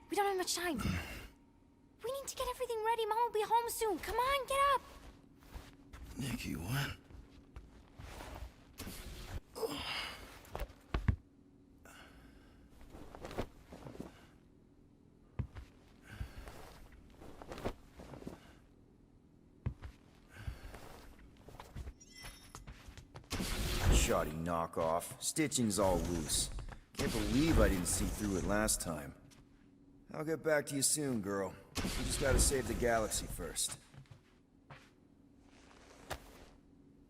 S7: We don't have much time. We need to get everything ready. Mom will be home soon. Come on, get up!
S4: Nikki, what? Shoddy knockoff. Stitching's all loose. Can't believe I didn't see through it last time. I'll get back to you soon, girl. We just gotta save the galaxy first.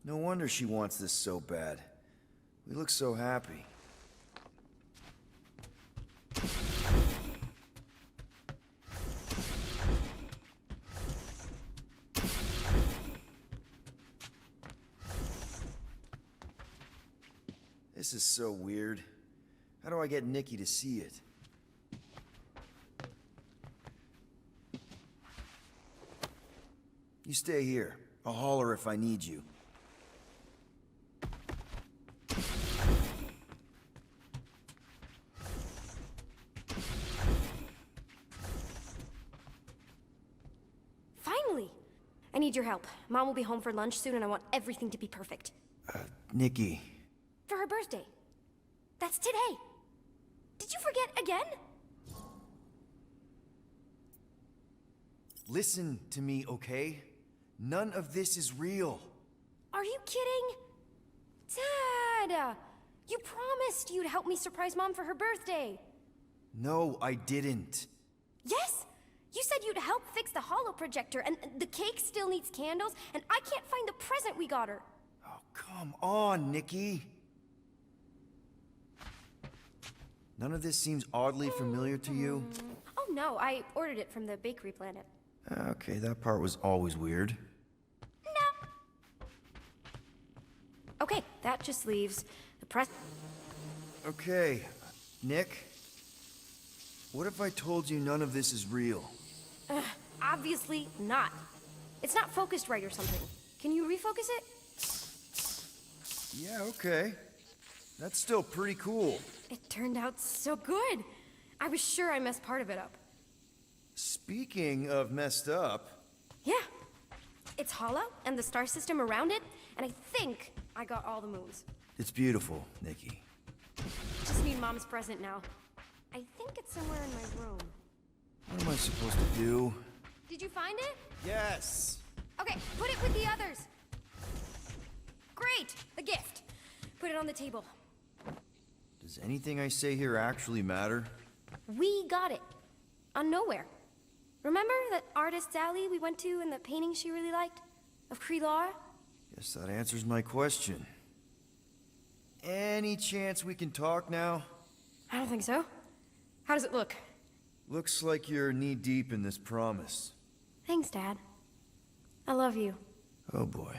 S4: No wonder she wants this so bad. We look so happy. This is so weird. How do I get Nikki to see it? You stay here. I'll holler if I need you.
S7: Finally! I need your help. Mom will be home for lunch soon and I want everything to be perfect.
S4: Nikki.
S7: For her birthday. That's today. Did you forget again?
S4: Listen to me, okay? None of this is real.
S7: Are you kidding? Dad! You promised you'd help me surprise Mom for her birthday.
S4: No, I didn't.
S7: Yes! You said you'd help fix the holo projector, and the cake still needs candles, and I can't find the present we got her.
S4: Oh, come on, Nikki. None of this seems oddly familiar to you?
S7: Oh no, I ordered it from the bakery planet.
S4: Okay, that part was always weird.
S7: No. Okay, that just leaves the press.
S4: Okay, Nick. What if I told you none of this is real?
S7: Obviously not. It's not focused right or something. Can you refocus it?
S4: Yeah, okay. That's still pretty cool.
S7: It turned out so good. I was sure I messed part of it up.
S4: Speaking of messed up...
S7: Yeah. It's hollow, and the star system around it, and I think I got all the moons.
S4: It's beautiful, Nikki.
S7: Just need Mom's present now. I think it's somewhere in my room.
S4: What am I supposed to do?
S7: Did you find it?
S4: Yes!
S7: Okay, put it with the others. Great! The gift. Put it on the table.
S4: Does anything I say here actually matter?
S13: We got it.
S7: On Knowhere. Remember that artist's alley we went to and the painting she really liked? Of Crelara?
S4: Guess that answers my question. Any chance we can talk now?
S7: I don't think so. How does it look?
S4: Looks like you're knee-deep in this promise.
S7: Thanks, Dad. I love you.
S4: Oh boy.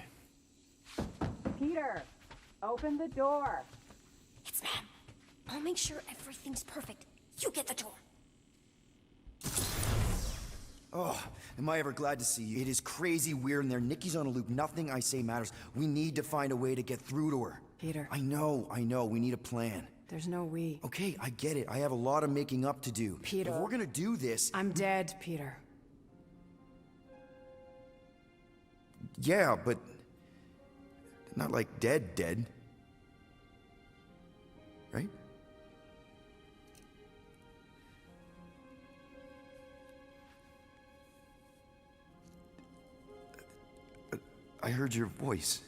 S12: Peter, open the door.
S7: It's Mom. I'll make sure everything's perfect. You get the door.
S4: Oh, am I ever glad to see you. It is crazy weird in there. Nikki's on a loop. Nothing I say matters. We need to find a way to get through to her.
S16: Peter.
S4: I know. We need a plan.
S16: There's no we.
S4: Okay, I get it. I have a lot of making up to do.
S16: Peter.
S4: If we're gonna do this...
S16: I'm dead, Peter.
S4: Yeah, but... not like dead. Right? I heard your voice.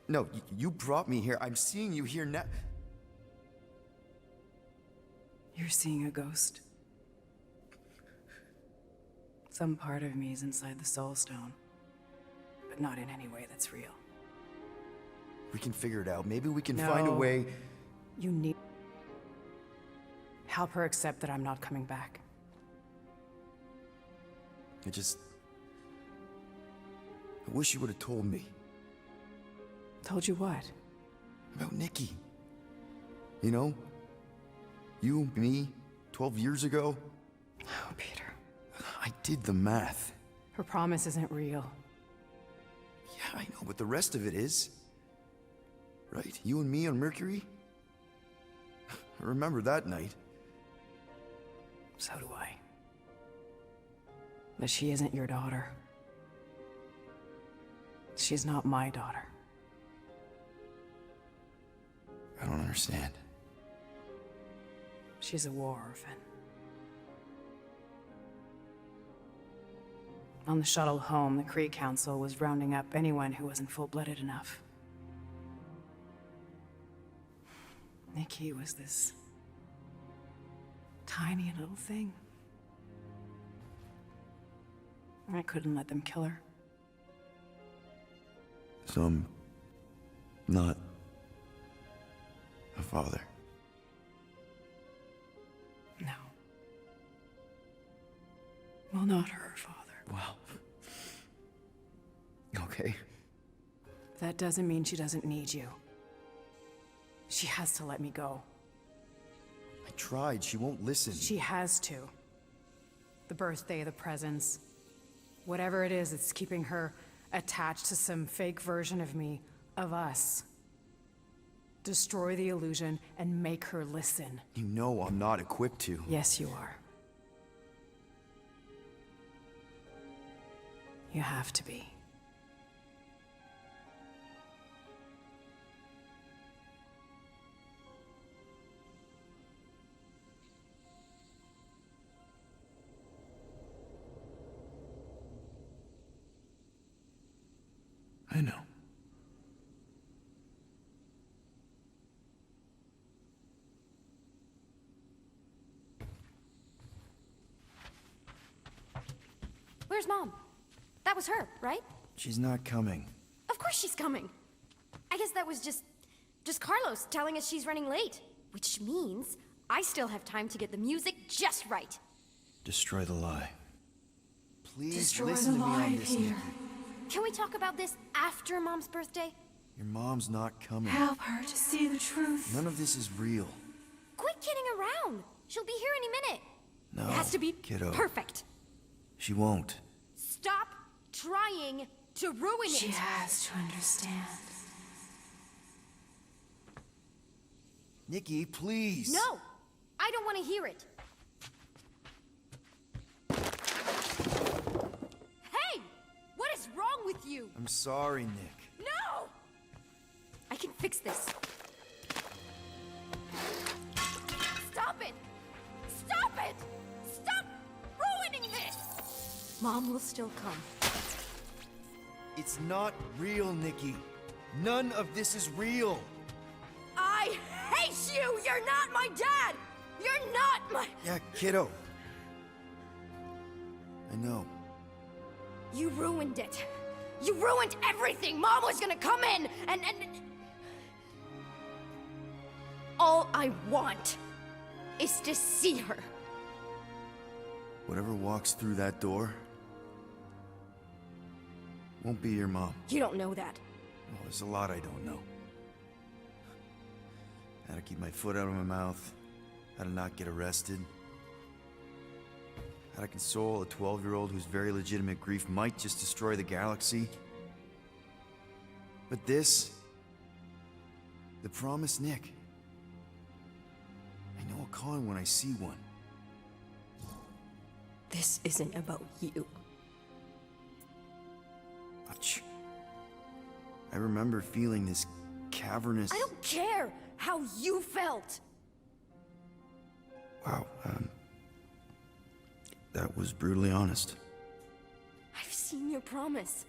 S4: No, you brought me here. I'm seeing you here now.
S16: You're seeing a ghost. Some part of me is inside the Soul Stone, but not in any way that's real.
S4: We can figure it out. Maybe we can find a way...
S16: You need... Help her accept that I'm not coming back.
S4: I wish you would have told me.
S16: Told you what?
S4: About Nikki. You know? You, me, 12 years ago.
S16: Oh, Peter.
S4: I did the math.
S16: Her promise isn't real.
S4: Yeah, I know, but the rest of it is. Right? You and me on Mercury? I remember that night.
S16: So do I. But she isn't your daughter. She's not my daughter.
S4: I don't understand.
S16: She's a war orphan. On the shuttle home, the Kree Council was rounding up anyone who wasn't full-blooded enough. Nikki was this tiny little thing. I couldn't let them kill her.
S4: So I'm not a father.
S16: No. Well, not her father.
S4: Well. Okay.
S16: That doesn't mean she doesn't need you. She has to let me go.
S4: I tried. She won't listen.
S16: She has to. The birthday, the presents. Whatever it is, it's keeping her attached to some fake version of me, of us. Destroy the illusion and make her listen.
S4: You know I'm not equipped to.
S16: Yes, you are. You have to be.
S4: I know.
S7: Where's Mom? That was her, right?
S4: She's not coming.
S7: Of course she's coming. I guess that was just Carlos telling us she's running late. Which means I still have time to get the music just right.
S4: Destroy the lie. Please
S7: Destroy
S4: listen
S7: the
S4: to me
S7: lie,
S4: on this,
S7: Peter.
S4: Nikki.
S7: Can we talk about this after Mom's birthday?
S4: Your mom's not coming.
S7: Help her to see the truth.
S4: None of this is real.
S7: Quit kidding around. She'll be here any minute.
S4: No,
S7: It has to be
S4: kiddo.
S7: perfect.
S4: She won't.
S7: Stop trying to ruin it.
S14: She has to understand.
S4: Nikki, please.
S7: No, I don't want to hear it. Hey, what is wrong with you?
S4: I'm sorry, Nick.
S7: No! I can fix this. Stop it! Stop it! Stop ruining this! Mom will still come.
S4: It's not real, Nikki. None of this is real.
S7: I hate you! You're not my dad! You're not my...
S4: Yeah, kiddo. I know.
S7: You ruined it. You ruined everything! Mom was gonna come in and... All I want is to see her.
S4: Whatever walks through that door won't be your mom.
S7: You don't know that.
S4: Well, there's a lot I don't know. How to keep my foot out of my mouth. How to not get arrested. How to console a 12-year-old whose very legitimate grief might just destroy the galaxy. But this... the promised Nick. I know a con when I see one.
S7: This isn't about you.
S4: Ouch. I remember feeling this cavernous...
S7: I don't care how you felt.
S4: Wow, that was brutally honest.
S7: I've seen your promise.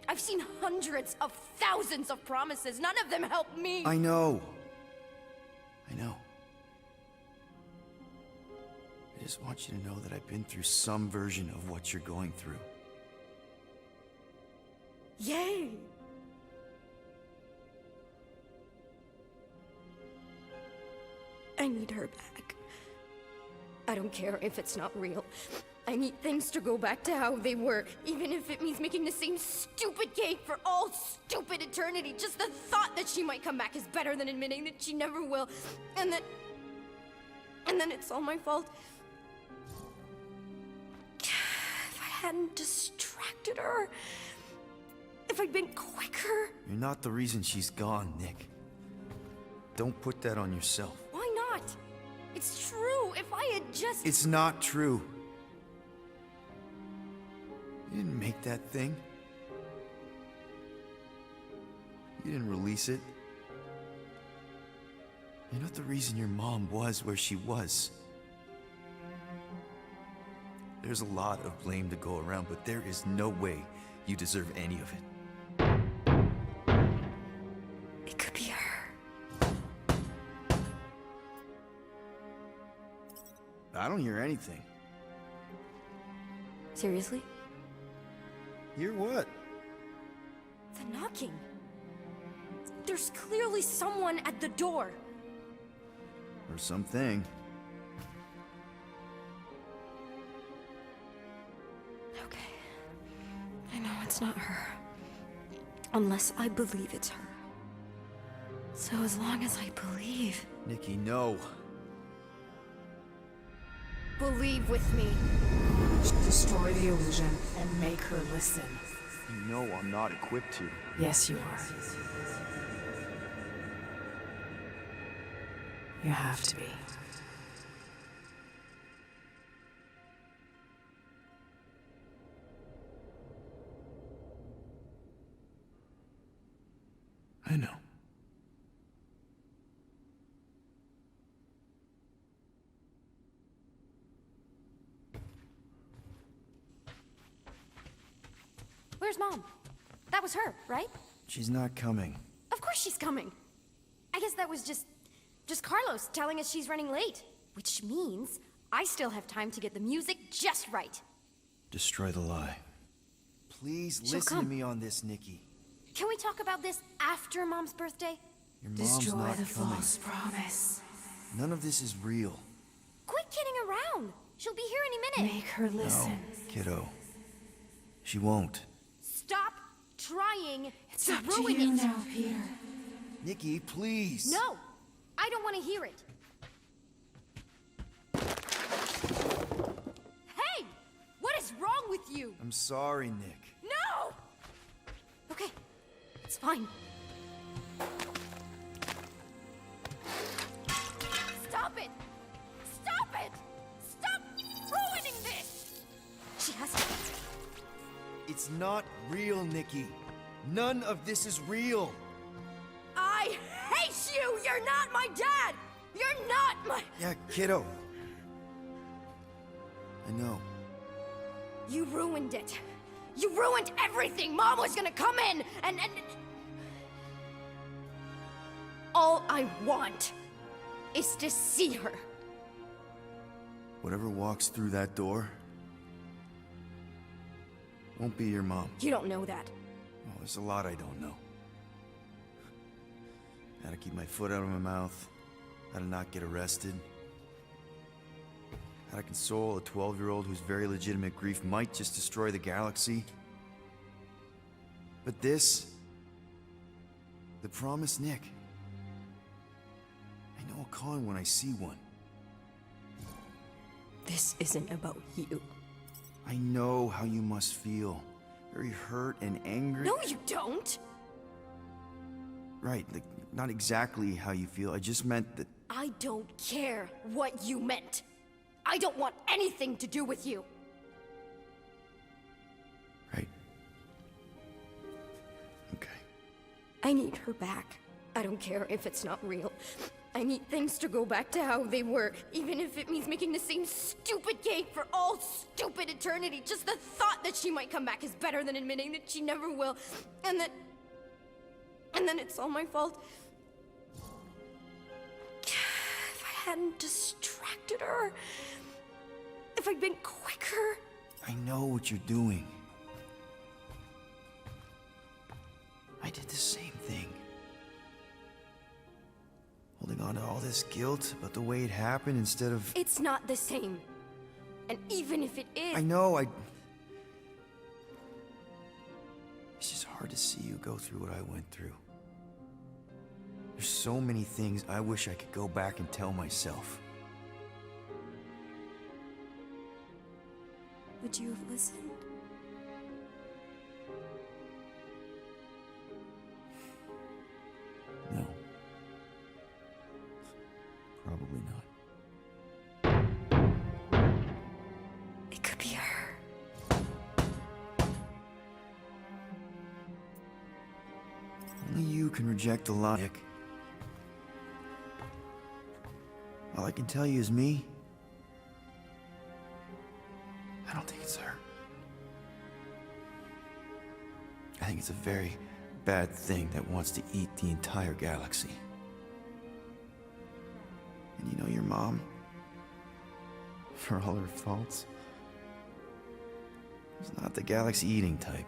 S7: I've seen hundreds of thousands of promises. None of them help me.
S4: I know. I know. I just want you to know that I've been through some version of what you're going through.
S7: Yay! I need her back. I don't care if it's not real. I need things to go back to how they were, even if it means making the same stupid cake for all stupid eternity. Just the thought that she might come back is better than admitting that she never will, and then it's all my fault. If I hadn't distracted her, if I'd been quicker.
S4: You're not the reason she's gone, Nick. Don't put that on yourself.
S7: Why not? It's true. If I had just...
S4: It's not true. You didn't make that thing. You didn't release it. You're not the reason your mom was where she was. There's a lot of blame to go around, but there is no way you deserve any of it.
S7: It could be her.
S4: I don't hear anything.
S7: Seriously?
S4: Hear what?
S7: The knocking. There's clearly someone at the door.
S4: Or something.
S7: Okay. I know it's not her. Unless I believe it's her. So as long as I believe...
S4: Nikki, no.
S7: Believe with me.
S16: Destroy the illusion and make her listen.
S4: You know I'm not equipped to.
S16: Yes, you are. You have to be.
S5: I know.
S7: Where's Mom? That was her, right?
S4: She's not coming.
S7: Of course she's coming. I guess that was just Carlos telling us she's running late. Which means I still have time to get the music just right.
S4: Destroy the lie. Please listen to me on this, Nikki.
S7: Can we talk about this after Mom's birthday?
S4: Your mom's
S16: Destroy
S4: not
S16: the
S4: coming.
S16: false promise.
S4: None of this is real.
S7: Quit kidding around. She'll be here any minute.
S16: Make her listen.
S4: No, kiddo. She won't.
S7: Stop trying
S16: It's
S7: to
S16: up
S7: ruin
S16: to you
S7: it.
S16: now, Peter.
S4: Nikki, please.
S7: No, I don't want to hear it. Hey, what is wrong with you?
S4: I'm sorry, Nick.
S7: No! Okay, it's fine. Stop it! Stop it! Stop ruining this! She has to.
S4: It's not real, Nikki. None of this is real.
S7: I hate you! You're not my dad! You're not my...
S4: Yeah, kiddo. I know.
S7: You ruined it. You ruined everything! Mom was gonna come in and... All I want is to see her.
S4: Whatever walks through that door won't be your mom.
S7: You don't know that.
S4: Well, there's a lot I don't know. How to keep my foot out of my mouth. How to not get arrested. How to console a 12-year-old whose very legitimate grief might just destroy the galaxy. But this... the promised Nick. I know a con when I see one.
S7: This isn't about you.
S4: I know how you must feel. Very hurt and angry.
S7: No, you don't!
S4: Right, like, not exactly how you feel. I just meant that...
S7: I don't care what you meant. I don't want anything to do with you.
S4: Right. Okay.
S7: I need her back. I don't care if it's not real. I need things to go back to how they were, even if it means making the same stupid game for all stupid eternity. Just the thought that she might come back is better than admitting that she never will. And then it's all my fault. If I hadn't distracted her, if I'd been quicker.
S4: I know what you're doing. I did the same thing. Holding on to all this guilt about the way it happened instead of...
S7: It's not the same. And even if it is...
S4: I know, It's just hard to see you go through what I went through. There's so many things I wish I could go back and tell myself.
S7: Would you have listened?
S4: No. Probably not.
S7: It could be her.
S4: Only you can reject the lie, Nick. All I can tell you is me. I don't think it's her. I think it's a very bad thing that wants to eat the entire galaxy. And you know your mom? For all her faults, is not the galaxy-eating type.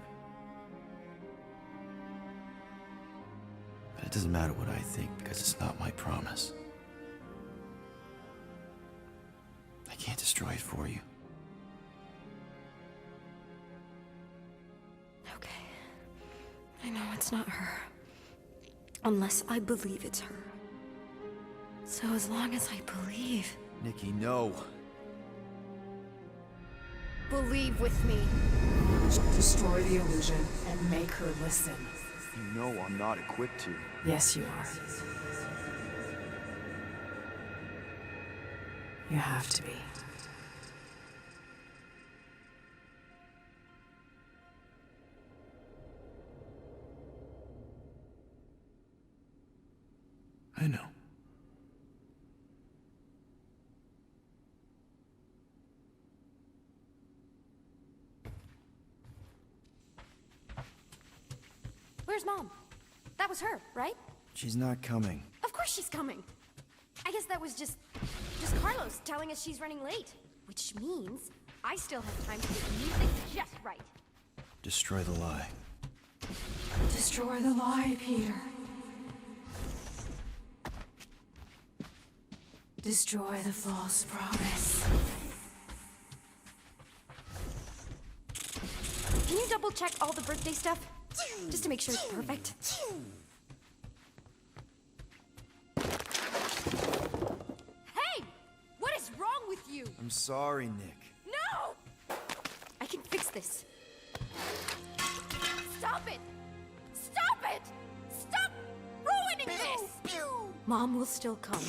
S4: But it doesn't matter what I think, because it's not my promise. I can't destroy it for you.
S7: I know it's not her. Unless I believe it's her. So as long as I believe...
S4: Nikki, no.
S7: Believe with me.
S16: Destroy the illusion and make her listen.
S4: You know I'm not equipped to.
S16: Yes, you are. You have to be.
S5: I know.
S7: Where's Mom? That was her, right?
S4: She's not coming.
S7: Of course she's coming. I guess that was just Carlos telling us she's running late. Which means I still have time to get music just right.
S4: Destroy the lie.
S16: Destroy the lie, Peter. Destroy the false promise.
S7: Can you double check all the birthday stuff? Just to make sure it's perfect. Hey! What is wrong with you?
S4: I'm sorry, Nick.
S7: No! I can fix this. Stop it! Stop it! Stop ruining this! Mom will still come.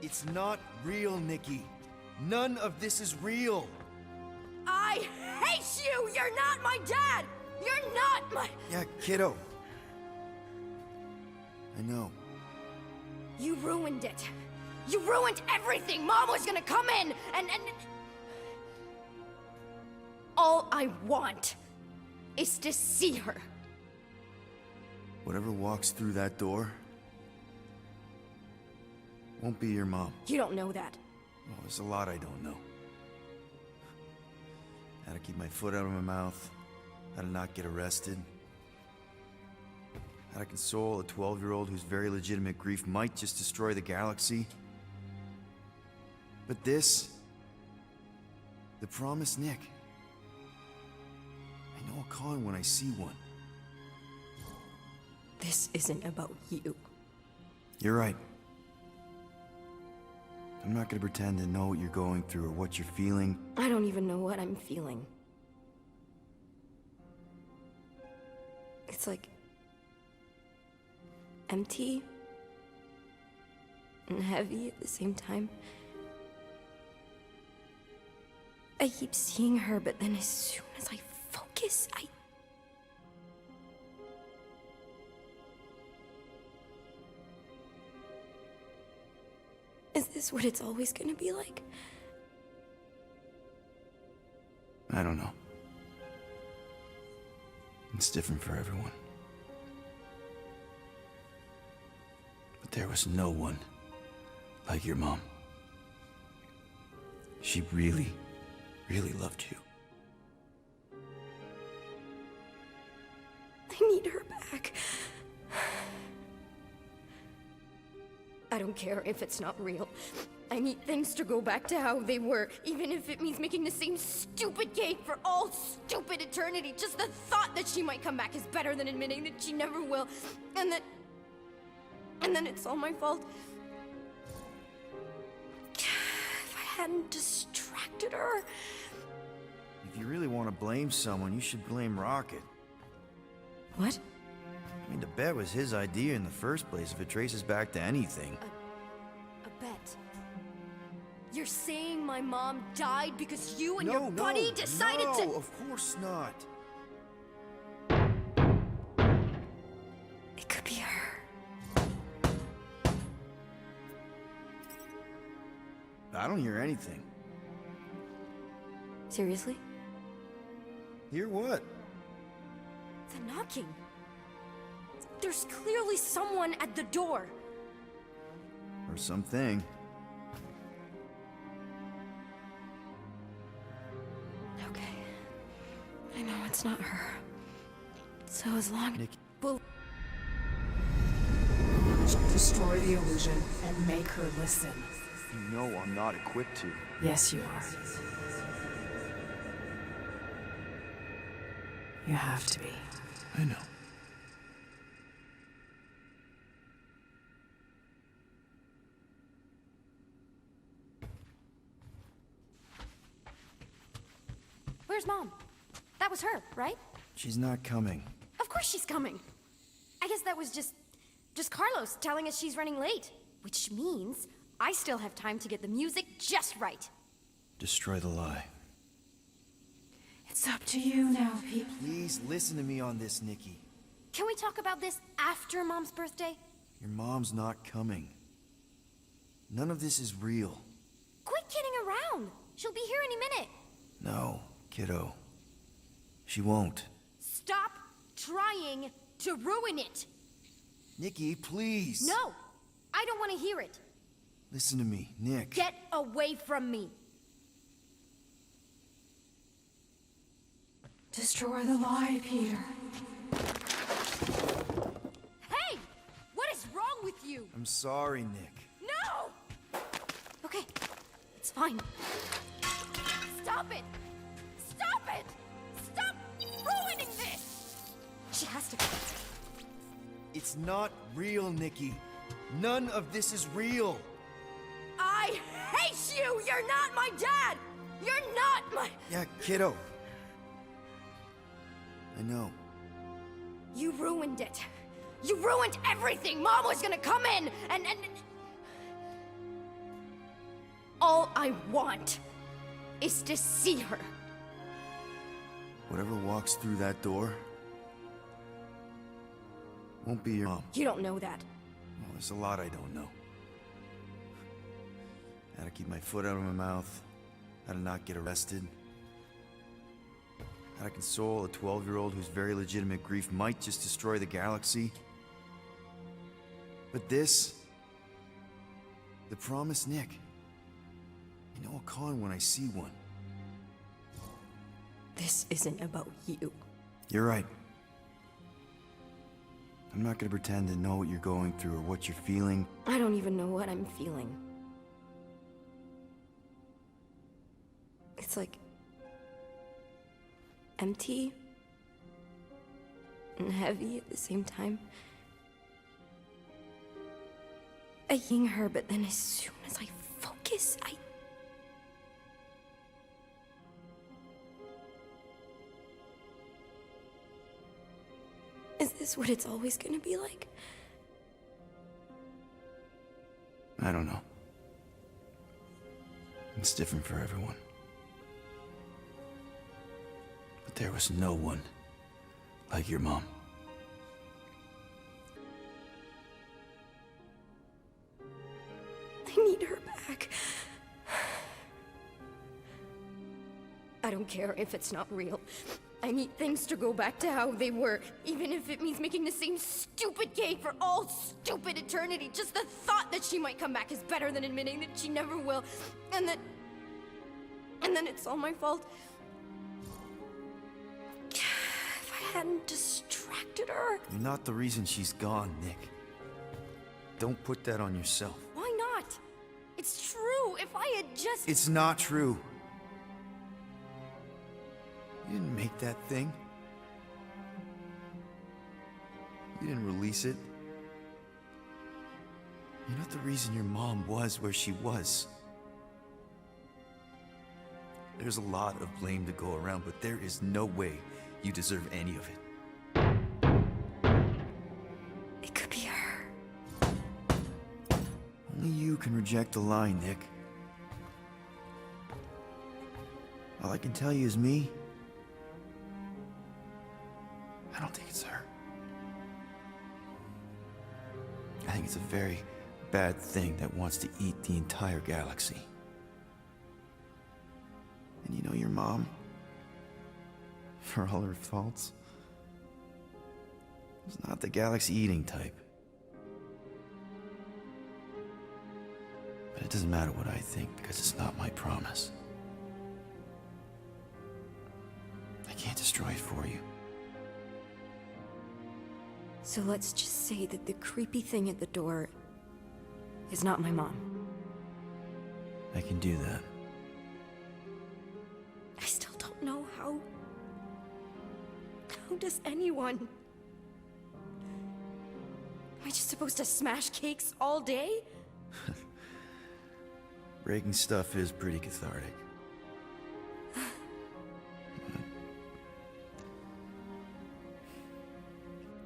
S4: It's not real, Nikki. None of this is real.
S7: I hate you! You're not my dad! You're not my...
S4: Yeah, kiddo. I know.
S7: You ruined it. You ruined everything! Mom was gonna come in and... All I want is to see her.
S4: Whatever walks through that door won't be your mom.
S7: You don't know that.
S4: Well, there's a lot I don't know. How to keep my foot out of my mouth, how to not get arrested, how to console a 12-year-old whose very legitimate grief might just destroy the galaxy. But this, the promised Nick, I know I'll call him when I see one.
S7: This isn't about you.
S4: You're right. I'm not gonna pretend to know what you're going through or what you're feeling.
S7: I don't even know what I'm feeling. It's like... empty and heavy at the same time. I keep seeing her, but then as soon as I focus, Is this what it's always gonna be like?
S4: I don't know. It's different for everyone. But there was no one like your mom. She really, really loved you.
S7: I need her back. I don't care if it's not real. I need things to go back to how they were, even if it means making the same stupid game for all stupid eternity. Just the thought that she might come back is better than admitting that she never will. And then it's all my fault. If I hadn't distracted her...
S4: If you really want to blame someone, you should blame Rocket.
S7: What?
S4: I mean, the bet was his idea in the first place, if it traces back to anything.
S7: A bet? You're saying my mom died because you and your buddy decided to...
S4: No, of course not.
S7: It could be her.
S4: I don't hear anything.
S7: Seriously?
S4: Hear what?
S7: The knocking. There's clearly someone at the door.
S4: Or something.
S7: Okay. I know it's not her. So as long as...
S16: Destroy the illusion and make her listen.
S4: You know I'm not equipped to.
S16: Yes, you are. You have to be.
S4: I know.
S7: Where's Mom? That was her, right?
S4: She's not coming.
S7: Of course she's coming. I guess that was just Carlos telling us she's running late. Which means I still have time to get the music just right.
S4: Destroy the lie.
S16: It's up to you now, people.
S4: Please listen to me on this, Nikki.
S7: Can we talk about this after Mom's birthday?
S4: Your mom's not coming. None of this is real.
S7: Quit kidding around. She'll be here any minute.
S4: No, kiddo. She won't.
S7: Stop trying to ruin it.
S4: Nikki, please.
S7: No, I don't want to hear it.
S4: Listen to me, Nick.
S7: Get away from me.
S16: Destroy the lie, Peter.
S7: Hey! What is wrong with you?
S4: I'm sorry, Nick.
S7: No! Okay, it's fine. Stop it! Stop it! Stop ruining this! She has to.
S4: It's not real, Nikki. None of this is real.
S7: I hate you! You're not my dad! You're not my...
S4: Yeah, kiddo. I know.
S7: You ruined it. You ruined everything! Mom was gonna come in and... All I want is to see her.
S4: Whatever walks through that door won't be your mom.
S7: You don't know that.
S4: Well, there's a lot I don't know. How to keep my foot out of my mouth. How to not get arrested. How to console a 12-year-old whose very legitimate grief might just destroy the galaxy. But this... the promise, Nick. I know a con when I see one.
S7: This isn't about you.
S4: You're right. I'm not gonna pretend to know what you're going through or what you're feeling.
S7: I don't even know what I'm feeling. It's like... empty and heavy at the same time. I ying her, but then as soon as I focus, Is this what it's always gonna be like?
S4: I don't know. It's different for everyone. But there was no one like your mom.
S7: I need her back. I don't care if it's not real. I need things to go back to how they were, even if it means making the same stupid game for all stupid eternity. Just the thought that she might come back is better than admitting that she never will, and then it's all my fault. If I hadn't distracted her.
S4: You're not the reason she's gone, Nick. Don't put that on yourself.
S7: Why not? It's true. If I had just...
S4: It's not true. You didn't make that thing. You didn't release it. You're not the reason your mom was where she was. There's a lot of blame to go around, but there is no way you deserve any of it.
S7: It could be her.
S4: Only you can reject the lie, Nick. All I can tell you is me. I don't think it's her. I think it's a very bad thing that wants to eat the entire galaxy. And you know your mom, for all her faults, was not the galaxy-eating type. But it doesn't matter what I think, because it's not my promise. I can't destroy it for you.
S7: So let's just say that the creepy thing at the door is not my mom.
S4: I can do that.
S7: I still don't know how... How does anyone... Am I just supposed to smash cakes all day?
S4: Breaking stuff is pretty cathartic.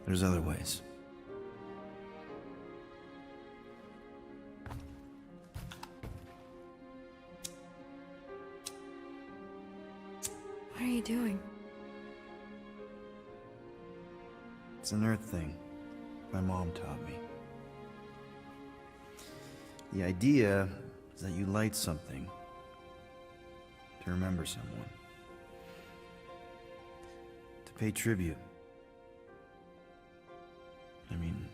S4: There's other ways.
S7: What are you doing?
S4: It's an Earth thing. My mom taught me. The idea is that you light something to remember someone. To pay tribute. I mean,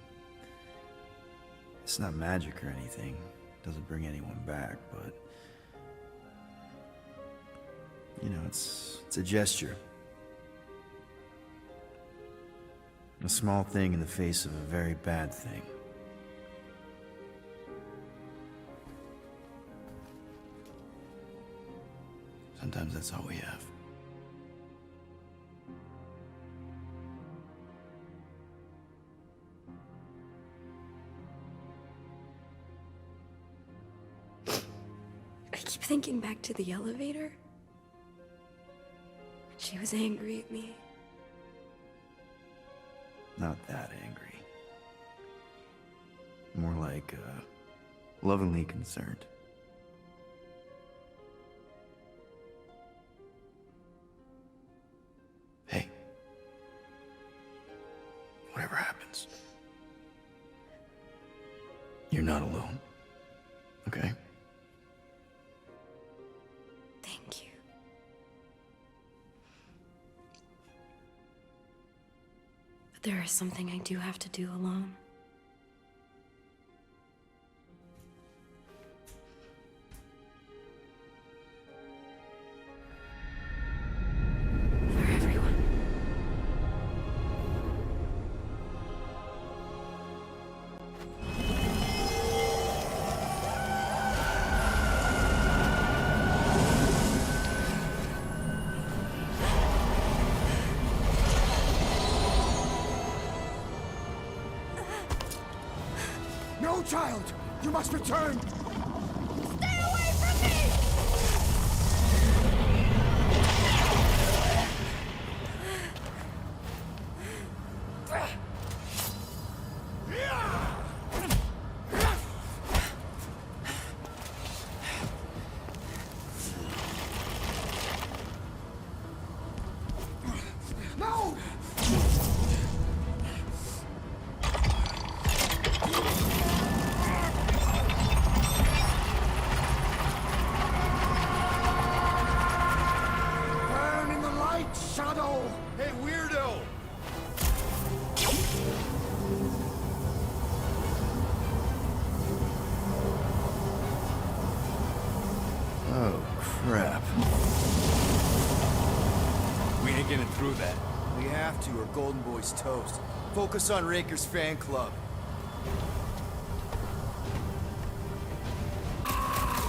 S4: it's not magic or anything. It doesn't bring anyone back, but... You know, it's a gesture. A small thing in the face of a very bad thing. Sometimes that's all we have.
S7: I keep thinking back to the elevator. She was angry at me.
S4: Not that angry. More like, lovingly concerned. Hey. Whatever happens, you're not alone. Okay?
S7: Thank you. But there is something I do have to do alone.
S8: No, child! You must return!
S7: Stay away from me!
S8: No! Burn in the light, Shadow!
S2: Hey, weirdo!
S4: Oh, crap.
S2: We ain't getting through that.
S9: We have to, or Golden Boy's toast. Focus on Raker's fan club.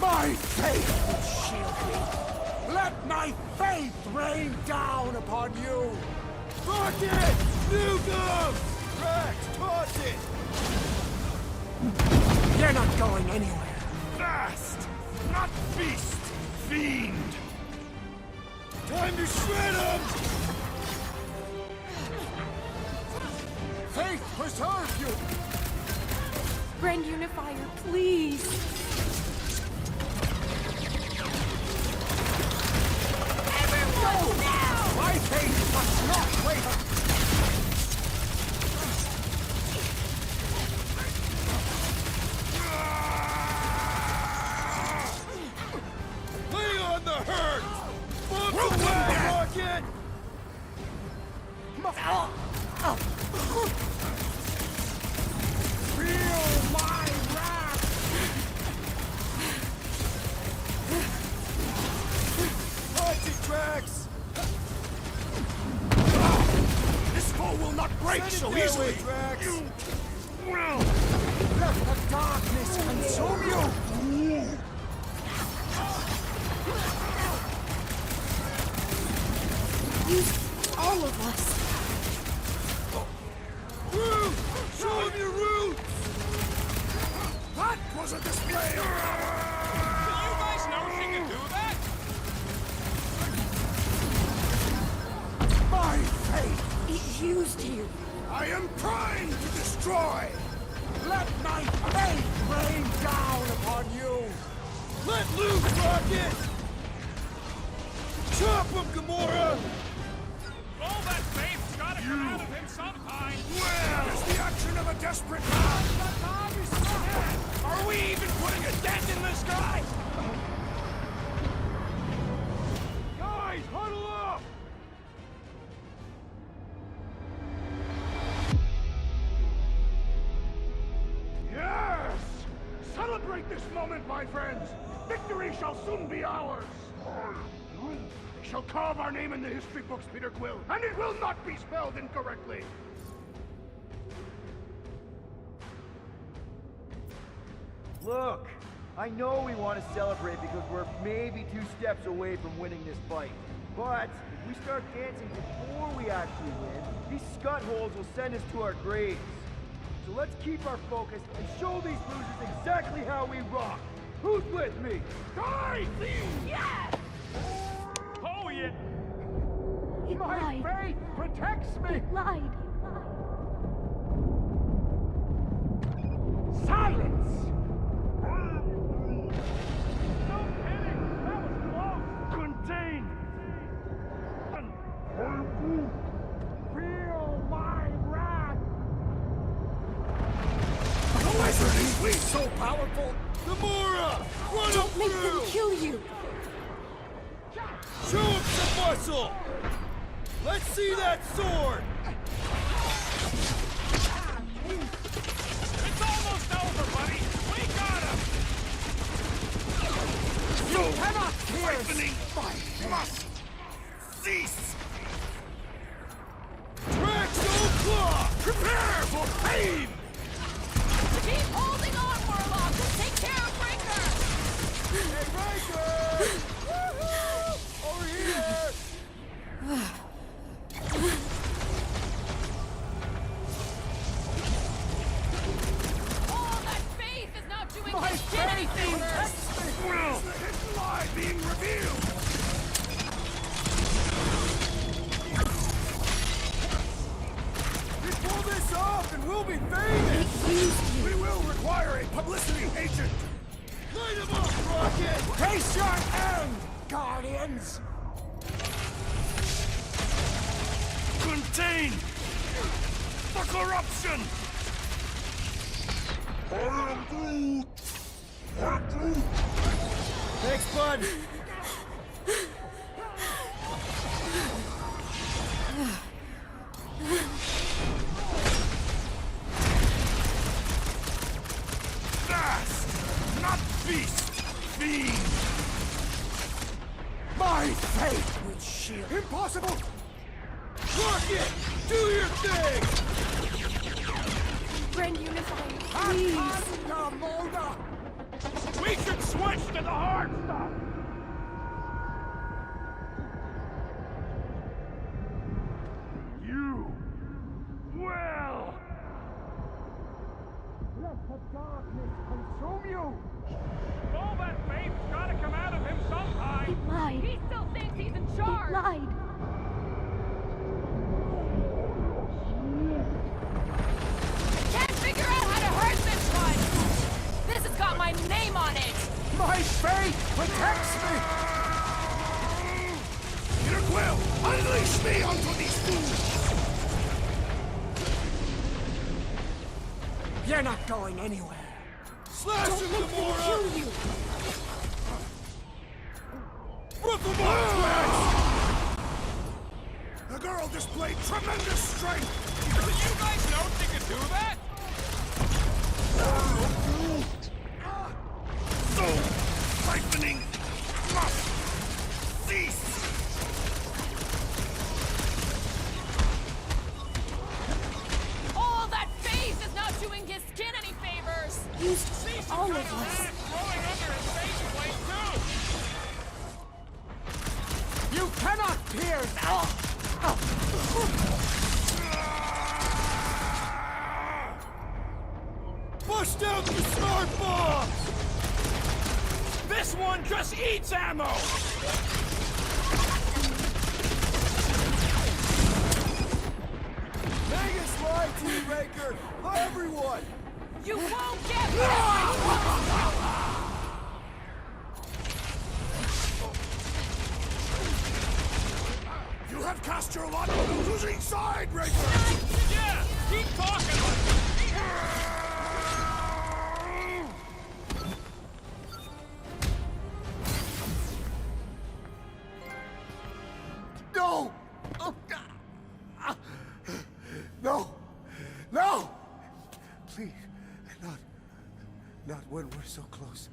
S8: My faith will shield me! Let my faith rain down upon you!
S9: Fuck it! Nuke him! Drax, toss it!
S8: You're not going anywhere!
S11: Fast! Not feast! Fiend!
S9: Time to shred him!
S8: Faith preserve you!
S16: Grand Unifier, please!
S8: Everyone now! My faith must not waver!
S9: Lay on the hurt! Bump away, Rocket!
S8: Feel my wrath!
S11: you guys know she can do that?
S8: My fate!
S7: It used you.
S3: I am trying to destroy!
S8: Let my fate rain down upon you!
S4: Let loose, Rocket! Chop him, Gamora!
S11: All that faith's gotta come out of him sometime.
S3: Well, it's the action of a desperate man!
S11: Are we even putting a dent in this guy? Guys, huddle up!
S3: Yes! Celebrate this moment, my friends! Victory shall soon be ours! They shall carve our name in the history books, Peter Quill, and it will not be spelled incorrectly!
S4: Look, I know we want to celebrate because we're maybe 2 steps away from winning this fight. But if we start dancing before we actually win, these scut-holes will send us to our graves. So let's keep our focus and show these losers exactly how we rock. Who's with me?
S3: Die, please!
S7: Yes!
S11: Oh, yeah!
S7: It
S8: My
S7: lied.
S8: faith protects me!
S7: It lied.
S8: Silence!
S11: No kidding! That was close!
S8: Contain! Feel my wrath!
S3: The lizard is we so powerful!
S4: Gamora! Run
S7: Don't
S4: him
S7: make
S4: through!
S7: them kill you.
S4: Show him some muscle! Let's see that sword!
S11: It's almost over, buddy! We got him!
S8: You cannot
S3: Siphoning must cease!
S4: Drax, claw!
S3: Prepare for pain!
S1: Keep holding on, Warlock! We'll take care of Raker!
S4: Hey, Raker! Over here!
S1: All that faith is not doing
S8: My
S1: this kid any
S8: faith
S1: favors!
S8: protects me!
S3: Well, the hidden lie being revealed!
S4: We pull this off and we'll be famous!
S3: We will require a publicity agent!
S4: Light him up, Rocket!
S8: Face your end, Guardians!
S3: Contain the corruption!
S6: I am Groot! I'm Groot!
S4: Thanks, bud!
S3: Fast! Not feast! Fiend!
S8: My faith will shield. Impossible!
S4: Rocket! Do your thing!
S7: Friend Unifier,
S8: Gamora!
S11: We should switch to the hard stuff!
S3: You! Well!
S8: Let the darkness consume you!
S11: All that faith's gotta come out of him sometime!
S7: it lied.
S1: He still thinks he's in charge!
S7: It lied.
S1: Can't figure out how to hurt this one! This has got my name on it!
S8: My faith protects me!
S3: Peter Quill, unleash me onto these fools!
S8: You're not going anywhere.
S4: Slash
S7: Don't
S4: him,
S7: make them
S4: Gamora!
S7: kill you.
S4: Rip him off!
S3: The girl displayed tremendous strength!
S11: Did you guys know she could do that?
S3: So, siphoning must cease!
S1: All that faith is not doing his skin any favors!
S7: Used
S11: See some
S7: all
S11: kind
S7: of
S11: of
S7: us.
S11: rat growing under his faceplate, too!
S8: You cannot pierce!
S4: Bust out the smart bombs!
S11: This one just eats ammo!
S9: Magus lied to you, Raker! For everyone!
S14: You won't get me!
S3: You have cast your lot on the losing side, Raker!
S11: Yeah! Keep talking!
S8: No! Oh, God. No! No! Please, not when we're so close.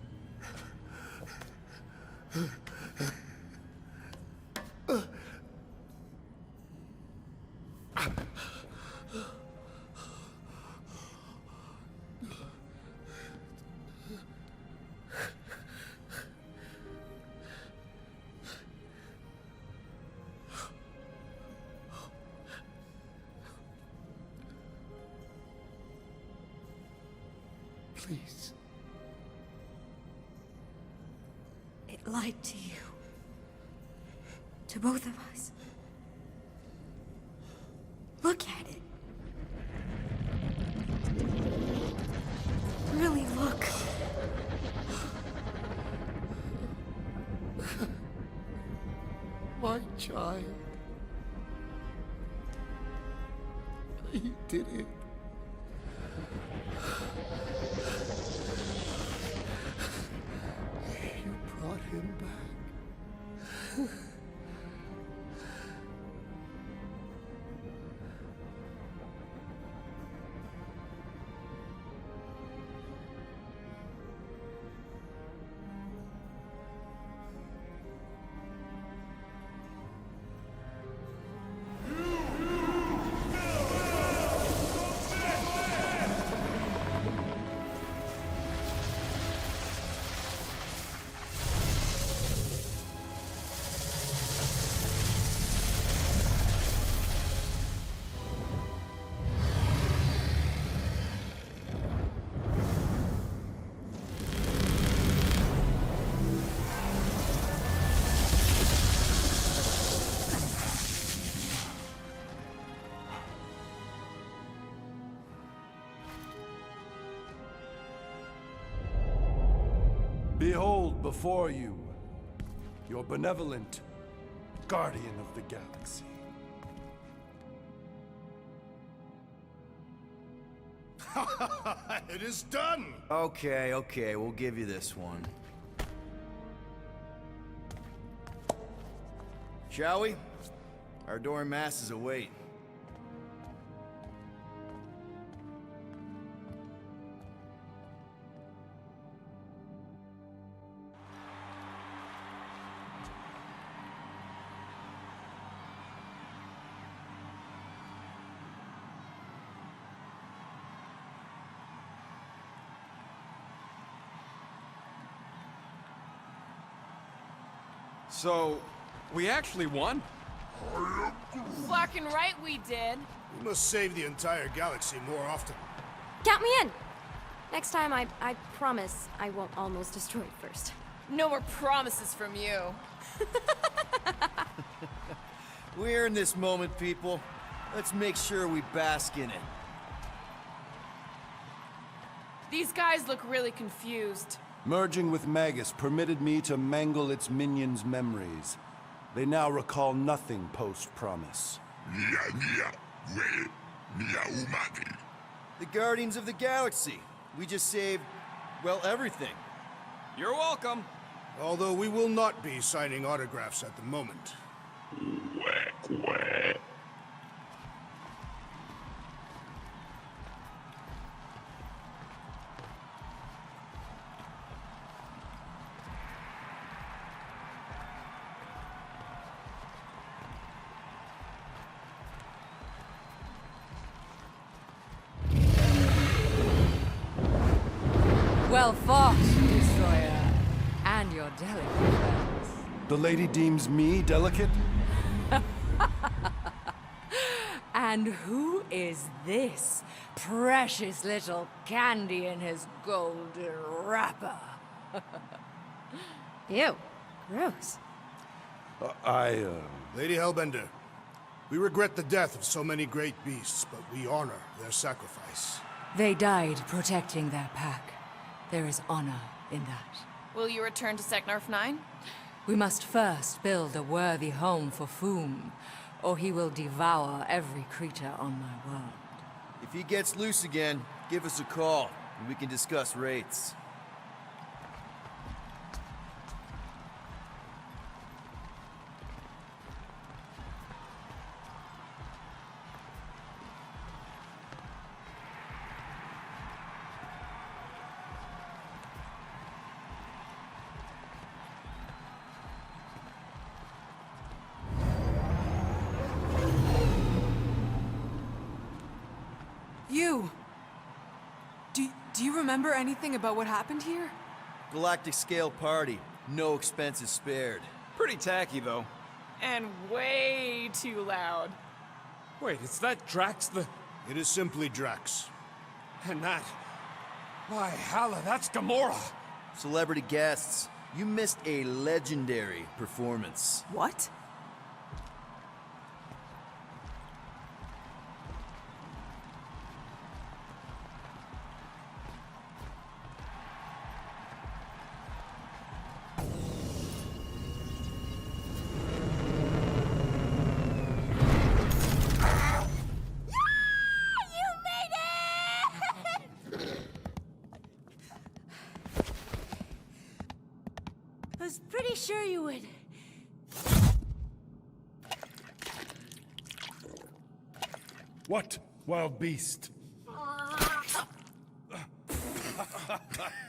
S8: Please.
S7: It lied to you. To both of us. Look at it. Really look.
S8: My child. You did it. You brought him back.
S5: Behold before you, your benevolent guardian of the galaxy.
S3: It is done!
S4: Okay, we'll give you this one. Shall we? Our adoring masses await.
S2: So, we actually won?
S1: Fucking right we did.
S3: We must save the entire galaxy more often.
S7: Count me in! Next time, I promise I won't almost destroy it first.
S1: No more promises from you.
S4: We're in this moment, people. Let's make sure we bask in it.
S1: These guys look really confused.
S5: Merging with Magus permitted me to mangle its minions' memories. They now recall nothing post-promise.
S4: The Guardians of the Galaxy. We just saved, well, everything.
S2: You're welcome.
S3: Although we will not be signing autographs at the moment.
S14: Well fought, Destroyer. And your delicate friends.
S5: The lady deems me delicate?
S14: And who is this precious little candy in his golden wrapper?
S7: Ew. Gross.
S3: Lady Hellbender, we regret the death of so many great beasts, but we honor their sacrifice.
S14: They died protecting their pack. There is honor in that.
S1: Will you return to Seknarf 9?
S14: We must first build a worthy home for Foom, or he will devour every creature on my world.
S4: If he gets loose again, give us a call, and we can discuss rates.
S17: You! Do you remember anything about what happened here?
S4: Galactic scale party. No expenses spared.
S2: Pretty tacky, though.
S1: And way too loud.
S11: Wait, is that Drax the...
S3: It is simply Drax.
S11: And that... By Halla, that's Gamora!
S4: Celebrity guests, you missed a legendary performance.
S17: What?
S7: I was pretty sure you would.
S5: What, wild beast?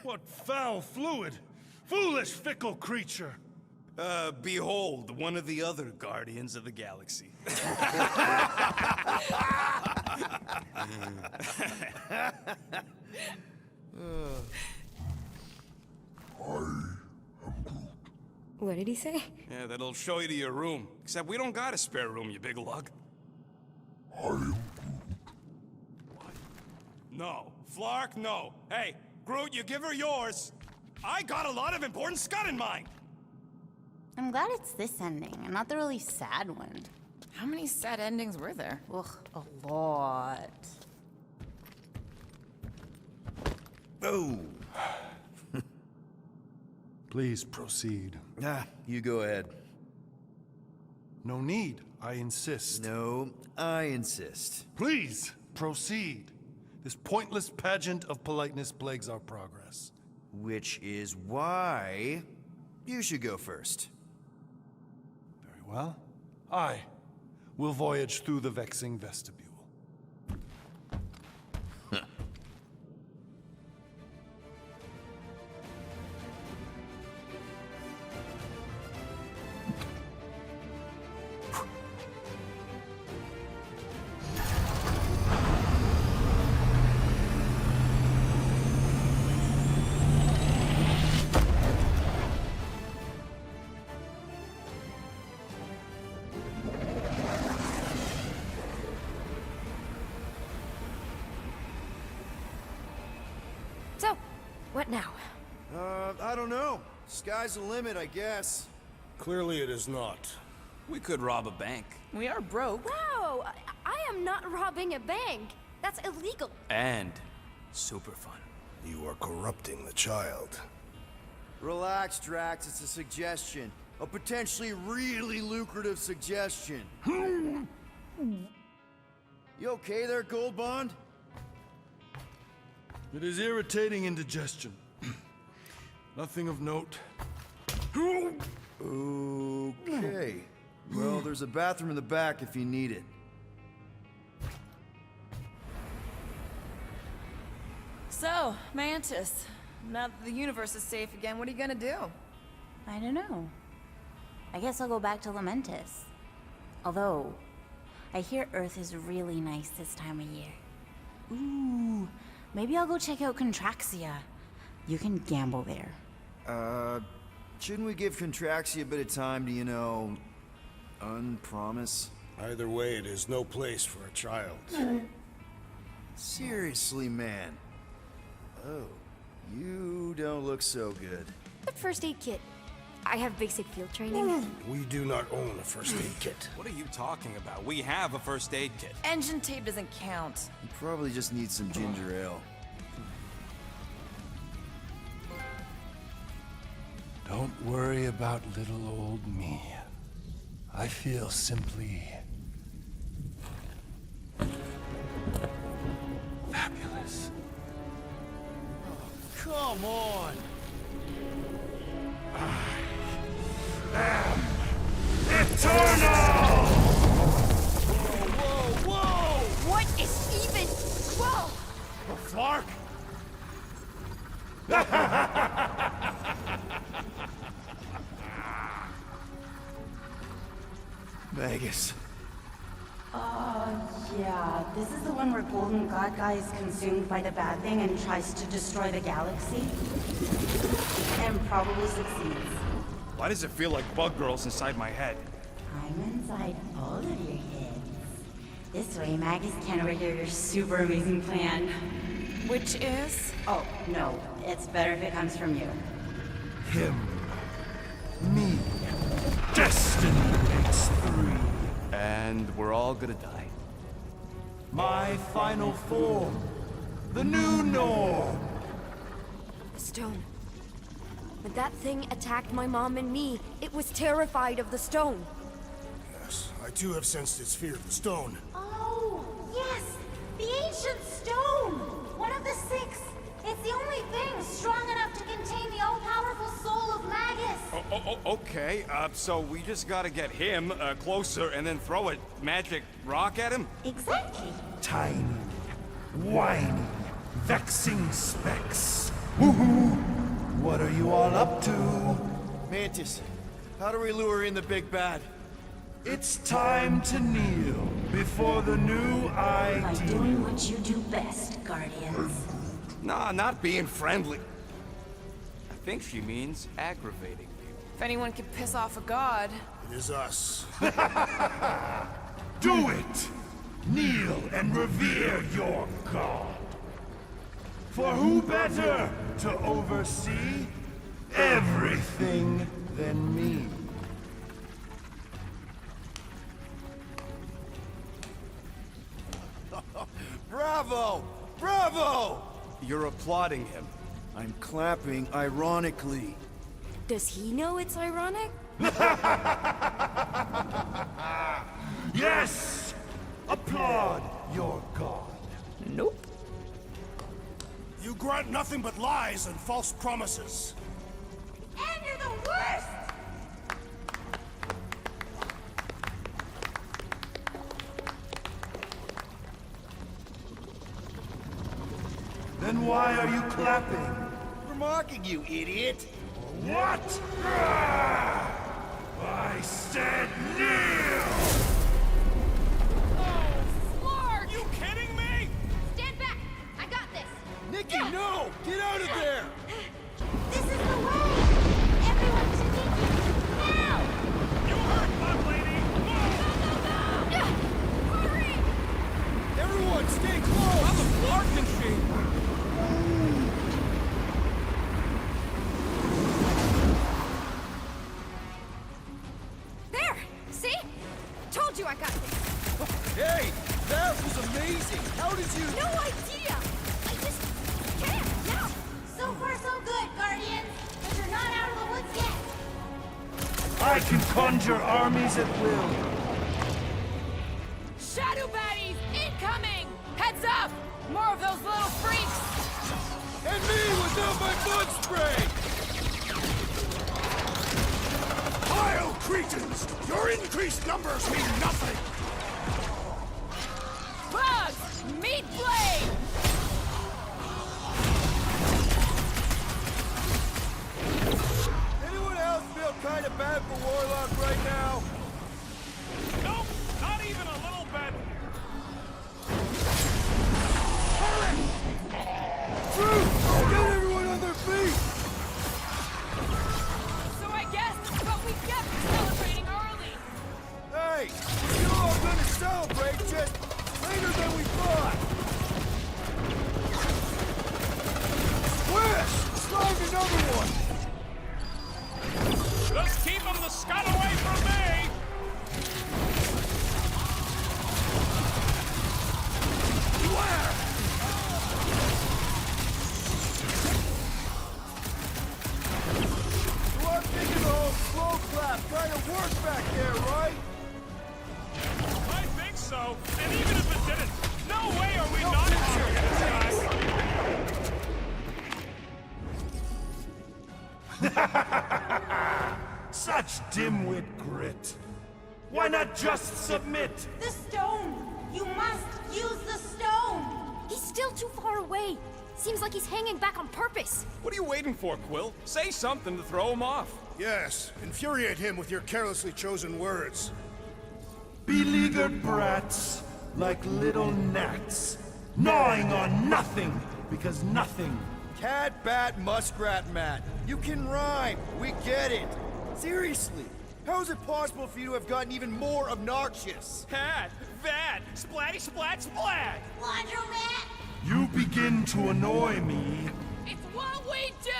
S5: What foul fluid! Foolish, fickle creature!
S2: Behold, one of the other Guardians of the Galaxy.
S7: What did he say?
S2: Yeah, that'll show you to your room. Except we don't got a spare room, you big lug. No. Flark, no. Hey, Groot, you give her yours. I got a lot of important scud in mind.
S13: I'm glad it's this ending, and not the really sad one.
S1: How many sad endings were there?
S13: Ugh, a lot.
S4: Oh!
S5: Please proceed.
S4: Ah, you go ahead.
S5: No need, I insist.
S4: No, I insist.
S5: Please, proceed. This pointless pageant of politeness plagues our progress.
S4: Which is why you should go first.
S5: Very well. I will voyage through the vexing vestibule.
S7: So, what now?
S4: I don't know. Sky's the limit, I guess.
S3: Clearly it is not.
S2: We could rob a bank.
S1: We are broke.
S7: Wow! I am not robbing a bank. That's illegal.
S2: And super fun.
S3: You are corrupting the child.
S4: Relax, Drax. It's a suggestion. A potentially really lucrative suggestion. You okay there, Gold Bond?
S5: It is irritating indigestion. Nothing of note.
S4: Okay. Well, there's a bathroom in the back if you need it.
S1: So, Mantis, now that the universe is safe again, what are you gonna do?
S13: I don't know. I guess I'll go back to Lamentis. Although, I hear Earth is really nice this time of year. Ooh, maybe I'll go check out Contraxia. You can gamble there.
S4: Shouldn't we give Contraxia a bit of time to, you know, unpromise?
S3: Either way, it is no place for a child.
S4: Seriously, man. Oh, you don't look so good.
S7: The first aid kit. I have basic field training.
S3: We do not own a first aid kit.
S2: What are you talking about? We have a first aid kit.
S1: Engine tape doesn't count.
S4: You probably just need some ginger ale.
S5: Don't worry about little old me. I feel simply fabulous.
S9: Come on!
S5: Eternal!
S9: Whoa, whoa, whoa!
S7: What is even... Whoa!
S5: Flark?
S9: Magus.
S13: Yeah, this is the one where Golden God Guy is consumed by the bad thing and tries to destroy the galaxy. And probably succeeds.
S2: Why does it feel like bug girls inside my head?
S13: I'm inside all of your heads. This way, Magus can overhear your super amazing plan.
S1: Which is?
S13: Oh, no. It's better if it comes from you.
S5: Him. Me. Destiny makes three.
S2: And we're all gonna die.
S5: My final form. The new norm.
S7: The stone. When that thing attacked my mom and me, it was terrified of the stone.
S3: Yes, I too have sensed its fear of the stone.
S13: Oh, yes! The ancient stone! One of the 6. It's the only thing strong enough to contain the all-powerful soul of Magus!
S2: Okay, so we just gotta get him closer and then throw a magic rock at him?
S13: Exactly.
S5: Tiny, whiny, vexing specks. Woohoo! What are you all up to?
S9: Mantis, how do we lure in the big bad?
S5: It's time to kneel before the new
S13: By
S5: idea.
S13: doing what you do best, Guardians.
S2: Nah, not being friendly. I think she means aggravating you.
S1: If anyone can piss off a god...
S3: It is us.
S5: Do it! Kneel and revere your god. For who better to oversee everything than me?
S9: Bravo! Bravo!
S2: You're applauding him.
S4: I'm clapping ironically.
S7: Does he know it's ironic?
S5: Yes! Applaud your god.
S1: Nope.
S3: You grant nothing but lies and false promises.
S13: And you're the worst!
S5: Then why are you clapping?
S9: We're mocking you, idiot!
S5: What? I said kneel!
S1: Flark!
S11: You kidding me?
S7: Stand back! I got this!
S9: Nikki, no! Get out of there!
S13: This is the way! Everyone to Nikki! Now!
S11: You heard, bug lady!
S7: Hurry!
S9: Everyone, stay close!
S2: How the Flark can she?
S7: There! See? Told you I got this!
S9: Hey! That was amazing! How did you...
S7: No idea! I just can't now!
S13: So far, so good, Guardians! But you're not out of the woods yet!
S5: I can conjure armies at will.
S1: Shadow baddies incoming! Heads up! More of those little freaks!
S9: And me without my bud spray!
S3: Vile Cretans! Your increased numbers mean nothing!
S1: Bugs! Meat blade!
S9: Anyone else feel kind of bad for Warlock right now?
S11: Nope, not even a little bit.
S9: Groot! Get everyone on their feet!
S1: So I guess this is what we get for celebrating early!
S9: Hey! We're all gonna celebrate just later than we thought! Squish! Slide another one!
S4: work back there, right?
S11: I think so. And even if it didn't, no way are we not targeting this guy.
S10: Such dimwit grit. Why not just submit?
S13: The stone! You must use the stone!
S7: He's still too far away. Seems like he's hanging back on purpose.
S2: What are you waiting for, Quill? Say something to throw him off.
S3: Yes, infuriate him with your carelessly chosen words.
S10: Beleaguered brats, like little gnats, gnawing on nothing, because nothing.
S4: Cat, bat, muskrat, Matt. You can rhyme. We get it. Seriously, how is it possible for you to have gotten even more obnoxious?
S11: Hat, vat, splatty splat splat!
S13: Laundromat!
S10: You begin to annoy me.
S1: It's what we do!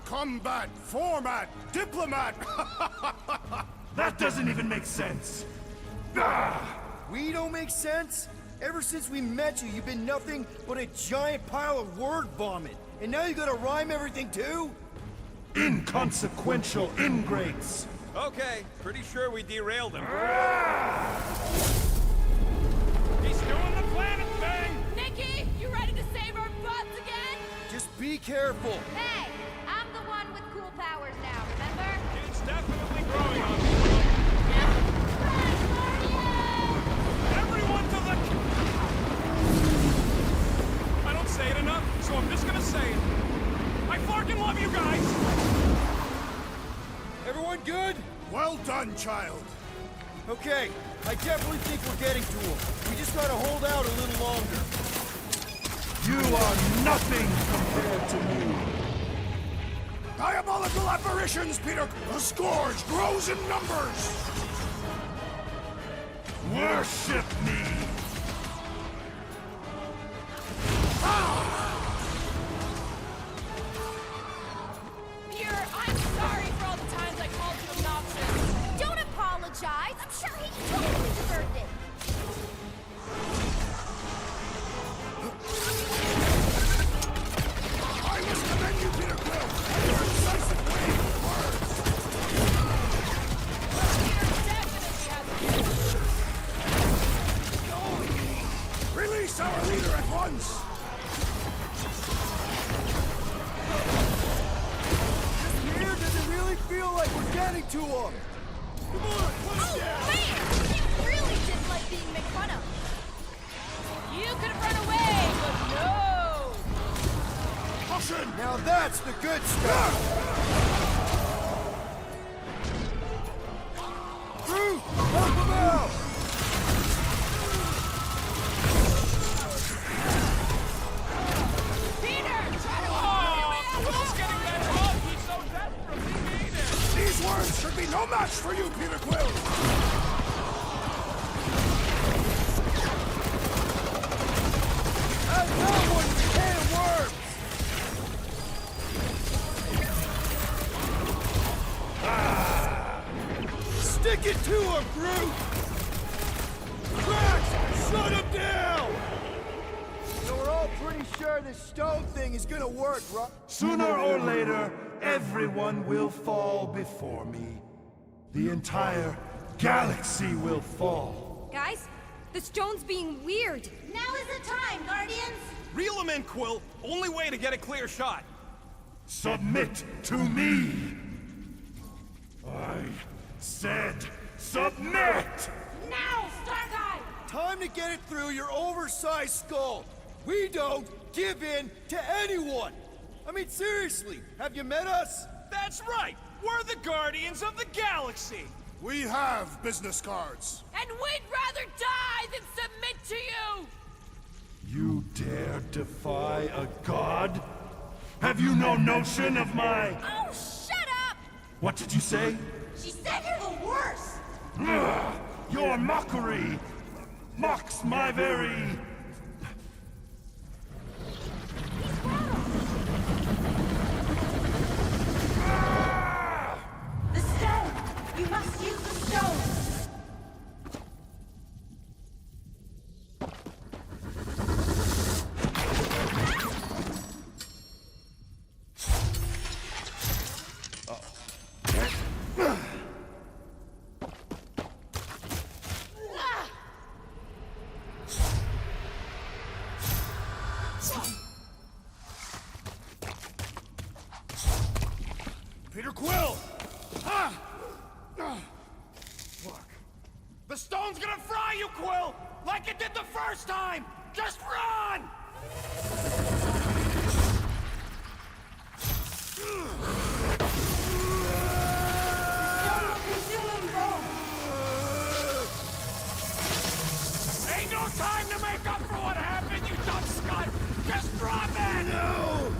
S3: Combat, format, diplomat!
S10: That doesn't even make sense. Ah!
S4: We don't make sense? Ever since we met you, you've been nothing but a giant pile of word vomit. And now you gotta rhyme everything too?
S10: Inconsequential ingrates.
S2: Okay, pretty sure we derailed him.
S11: He's doing the planet thing!
S1: Nikki, you ready to save our butts again?
S4: Just be careful.
S7: Hey, I'm the one with cool powers now, remember?
S11: It's definitely growing on me. Everyone to the... I don't say it enough, so I'm just gonna say it. I fucking love you guys!
S4: Everyone good?
S3: Well done, child.
S4: Okay, I definitely think we're getting to him. We just gotta hold out a little longer.
S10: You are nothing compared to me.
S3: Diabolical apparitions, Peter! The scourge grows in numbers!
S10: Worship me!
S1: Peter, I'm sorry for all the times I called you obnoxious.
S7: Don't apologize. I'm sure he totally deserved it.
S3: I must commend you, Peter Quill, and your incisive way with words.
S1: Peter definitely has
S3: Release our leader at once!
S4: Here, does it really feel like we're getting to him? Come on, push down!
S7: Man, you really didn't like being made fun of.
S1: You could have run away, but no!
S3: Caution!
S4: Now that's the good stuff! Groot, help him out!
S1: Peter, try to
S11: Who's getting that hug? He's so desperate, we need it!
S3: These words should be no match for you, Peter Quill!
S4: And that one's a can of worms! Stick it to him, Groot! Drax, shut him down! So we're all pretty sure this stone thing is gonna work, right?
S10: Sooner or later, everyone will fall before me. The entire galaxy will fall.
S7: Guys, the stone's being weird.
S13: Now is the time, Guardians!
S2: Reel him in, Quill. Only way to get a clear shot.
S10: Submit to me! I said submit!
S13: Now, Starguy!
S4: Time to get it through your oversized skull. We don't give in to anyone. I mean, seriously, have you met us?
S11: That's right! We're the Guardians of the Galaxy!
S3: We have business cards.
S1: And we'd rather die than submit to you!
S10: You dare defy a god? Have you no notion of my...
S7: Oh, shut up!
S10: What did you say?
S13: She said you're the worst!
S10: Ugh, your mockery mocks my very...
S13: The stone! You must use the stone!
S3: Peter Quill!
S11: Look. The stone's gonna fry you, Quill! Like it did the first time! Just run! Ain't no time to make up for what happened, you dumb scut! Just drop it!
S4: No!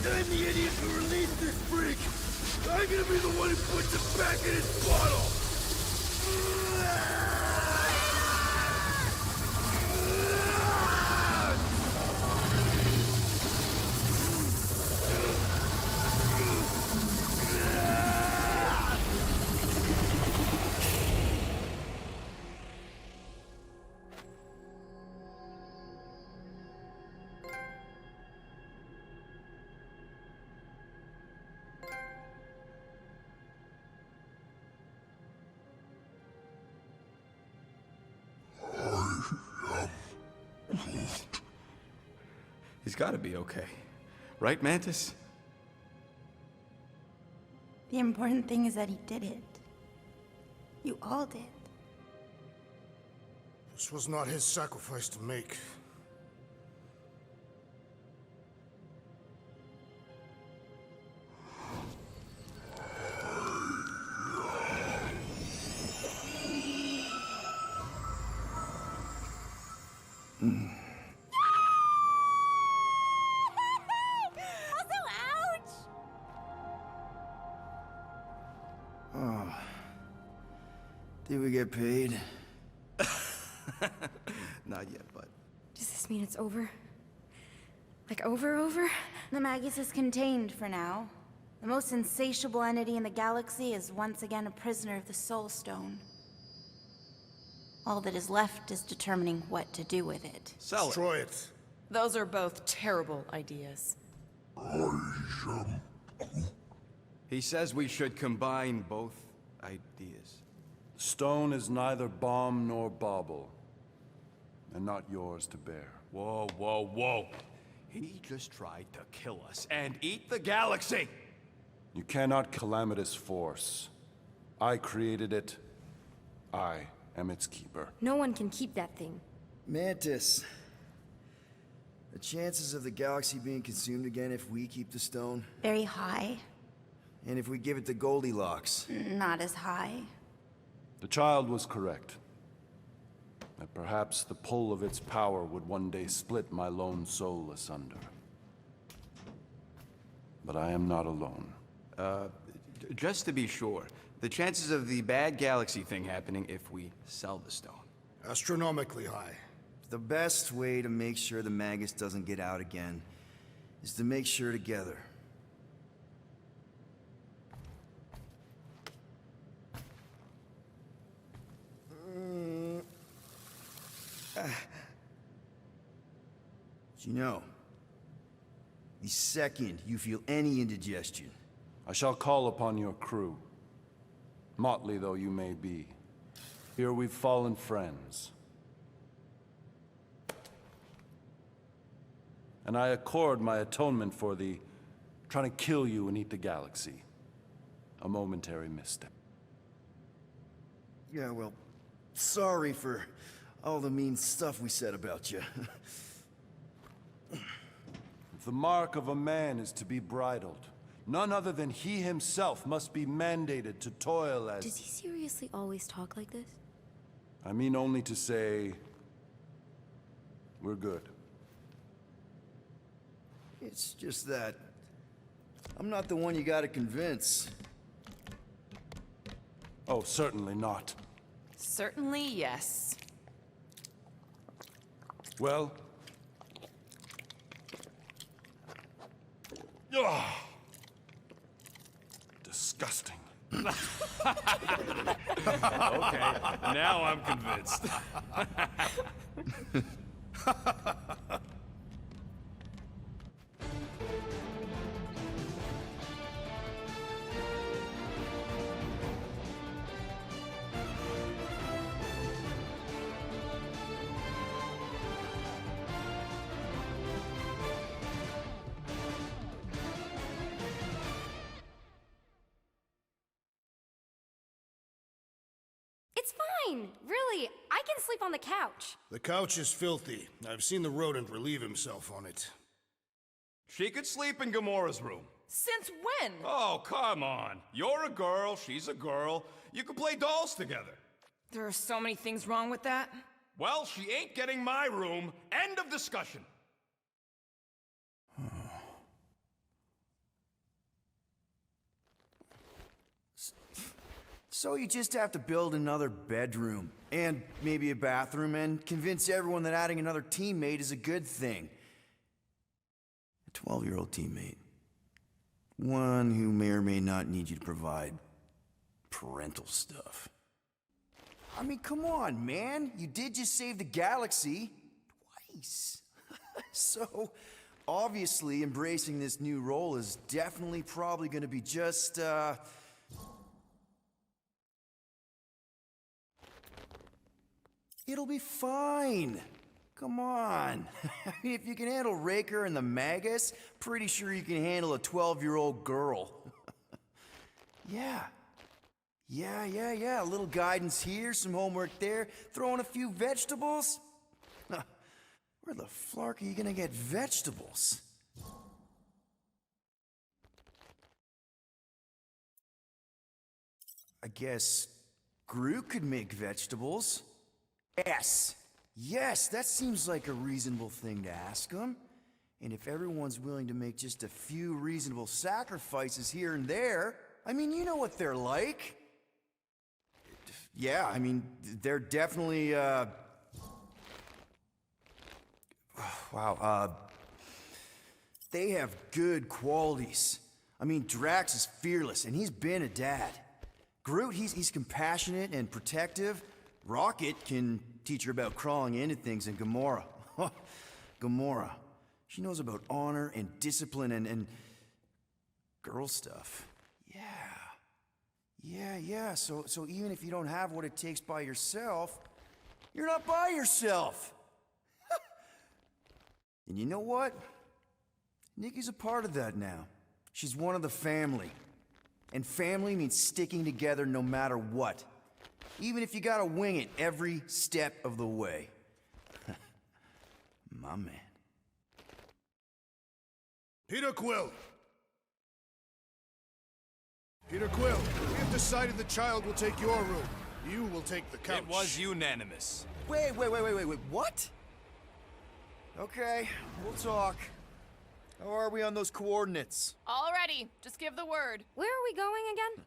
S4: I'm the idiot who released this freak! I'm gonna be the one who puts it back in its bottle!
S2: He's gotta be okay. Right, Mantis?
S13: The important thing is that he did it. You all did.
S3: This was not his sacrifice to make.
S4: Oh. Did we get paid?
S2: Not yet, but...
S7: Does this mean it's over? Like over?
S13: The Magus is contained for now. The most insatiable entity in the galaxy is once again a prisoner of the Soul Stone. All that is left is determining what to do with it.
S2: Sell it.
S3: Destroy it.
S1: Those are both terrible ideas.
S2: He says we should combine both ideas.
S5: Stone is neither bomb nor bauble, and not yours to bear.
S2: Whoa, whoa, whoa. He just tried to kill us and eat the galaxy!
S5: You cannot calamitous force. I created it. I am its keeper.
S7: No one can keep that thing.
S4: Mantis. The chances of the galaxy being consumed again if we keep the stone?
S13: Very high.
S4: And if we give it to Goldilocks?
S13: Not as high.
S5: The child was correct. That perhaps the pull of its power would one day split my lone soul asunder. But I am not alone.
S2: Just to be sure, the chances of the bad galaxy thing happening if we sell the stone?
S3: Astronomically high.
S4: The best way to make sure the Magus doesn't get out again is to make sure together. You know, the second you feel any indigestion,
S5: I shall call upon your crew. Motley though you may be, here we've fallen friends. And I accord my atonement for the trying to kill you and eat the galaxy. A momentary misstep.
S4: Yeah, well, sorry for all the mean stuff we said about you.
S5: If the mark of a man is to be bridled, none other than he himself must be mandated to toil as...
S7: Does he seriously always talk like this?
S5: I mean only to say... we're good.
S4: It's just that... I'm not the one you gotta convince.
S5: Oh, certainly not.
S1: Certainly, yes.
S5: Well... Ugh. Disgusting.
S2: Okay, now I'm convinced.
S7: It's fine, really. I can sleep on the couch.
S3: The couch is filthy. I've seen the rodent relieve himself on it.
S2: She could sleep in Gamora's room.
S1: Since when?
S2: Oh, come on. You're a girl, she's a girl. You can play dolls together.
S1: There are so many things wrong with that.
S2: Well, she ain't getting my room. End of discussion.
S4: So you just have to build another bedroom, and maybe a bathroom, and convince everyone that adding another teammate is a good thing. A 12-year-old teammate. One who may or may not need you to provide parental stuff. I mean, come on, man. You did just save the galaxy. Twice. So, obviously, embracing this new role is definitely probably gonna be just, It'll be fine. Come on. I mean, if you can handle Raker and the Magus, pretty sure you can handle a 12-year-old girl. Yeah. A little guidance here, some homework there, throw in a few vegetables. Where the flark are you gonna get vegetables? I guess Groot could make vegetables. Yes, that seems like a reasonable thing to ask him. And if everyone's willing to make just a few reasonable sacrifices here and there, I mean, you know what they're like. Yeah, I mean, they're definitely, they have good qualities. I mean, Drax is fearless, and he's been a dad. Groot, he's compassionate and protective. Rocket can teach her about crawling into things, and Gamora. Gamora. She knows about honor and discipline and girl stuff. Yeah. So even if you don't have what it takes by yourself, you're not by yourself. And you know what? Nikki's a part of that now. She's one of the family. And family means sticking together no matter what. Even if you gotta wing it every step of the way. My man.
S3: Peter Quill! Peter Quill, we have decided the child will take your room. You will take the couch.
S2: It was unanimous.
S4: Wait, what? Okay, we'll talk. How are we on those coordinates?
S1: Already, just give the word.
S7: Where are we going again?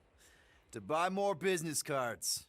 S4: To buy more business cards.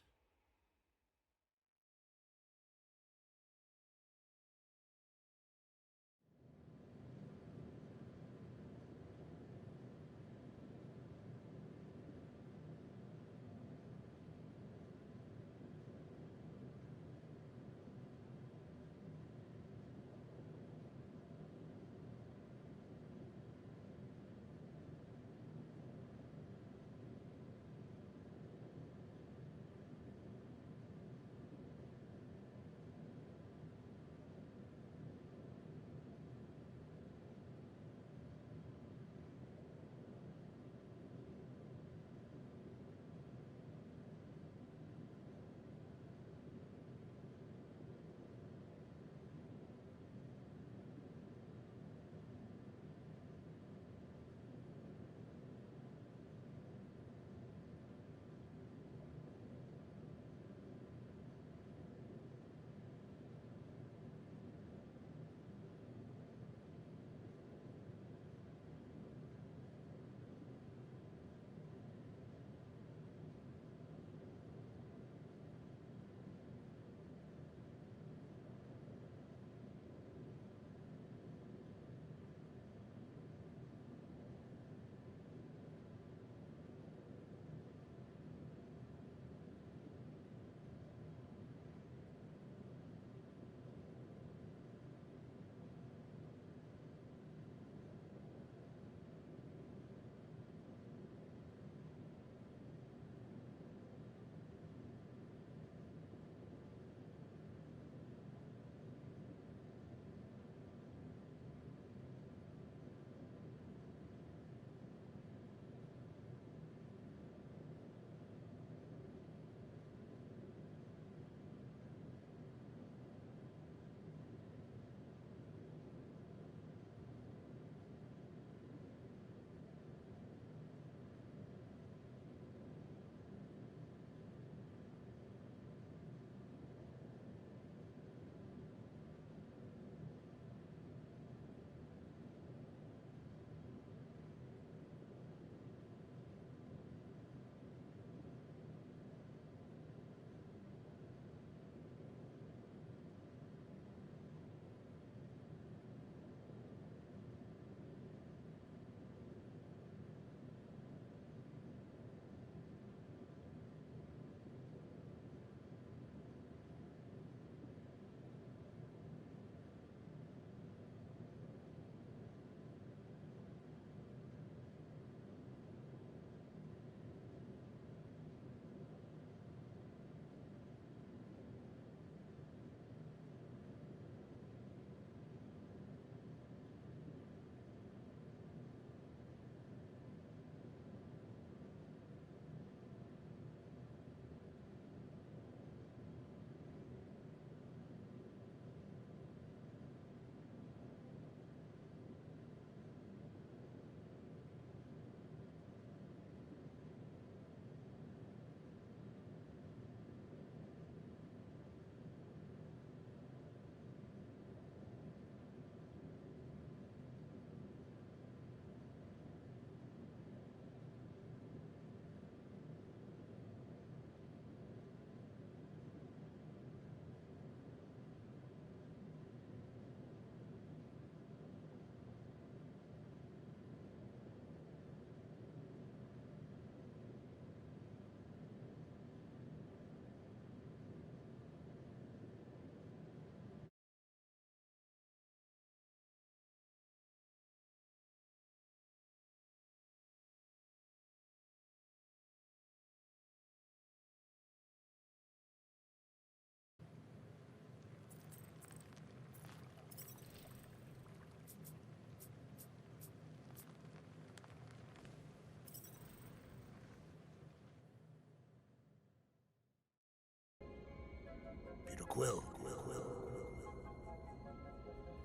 S3: Quill.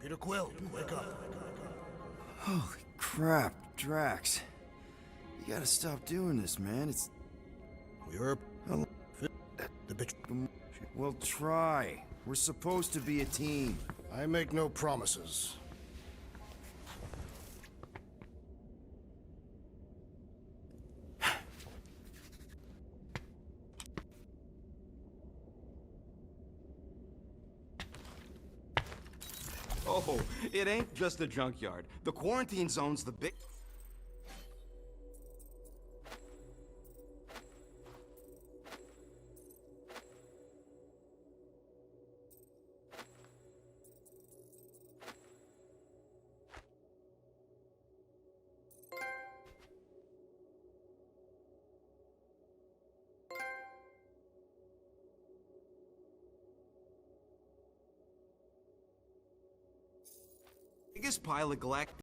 S3: Peter Quill, wake up.
S4: Holy crap, Drax. You gotta stop doing this, man. It's...
S3: We're... The bitch...
S4: Well, try. We're supposed to be a team.
S3: I make no promises.
S2: Oh, it ain't just a junkyard. The quarantine zone's the big... biggest pile of galactic...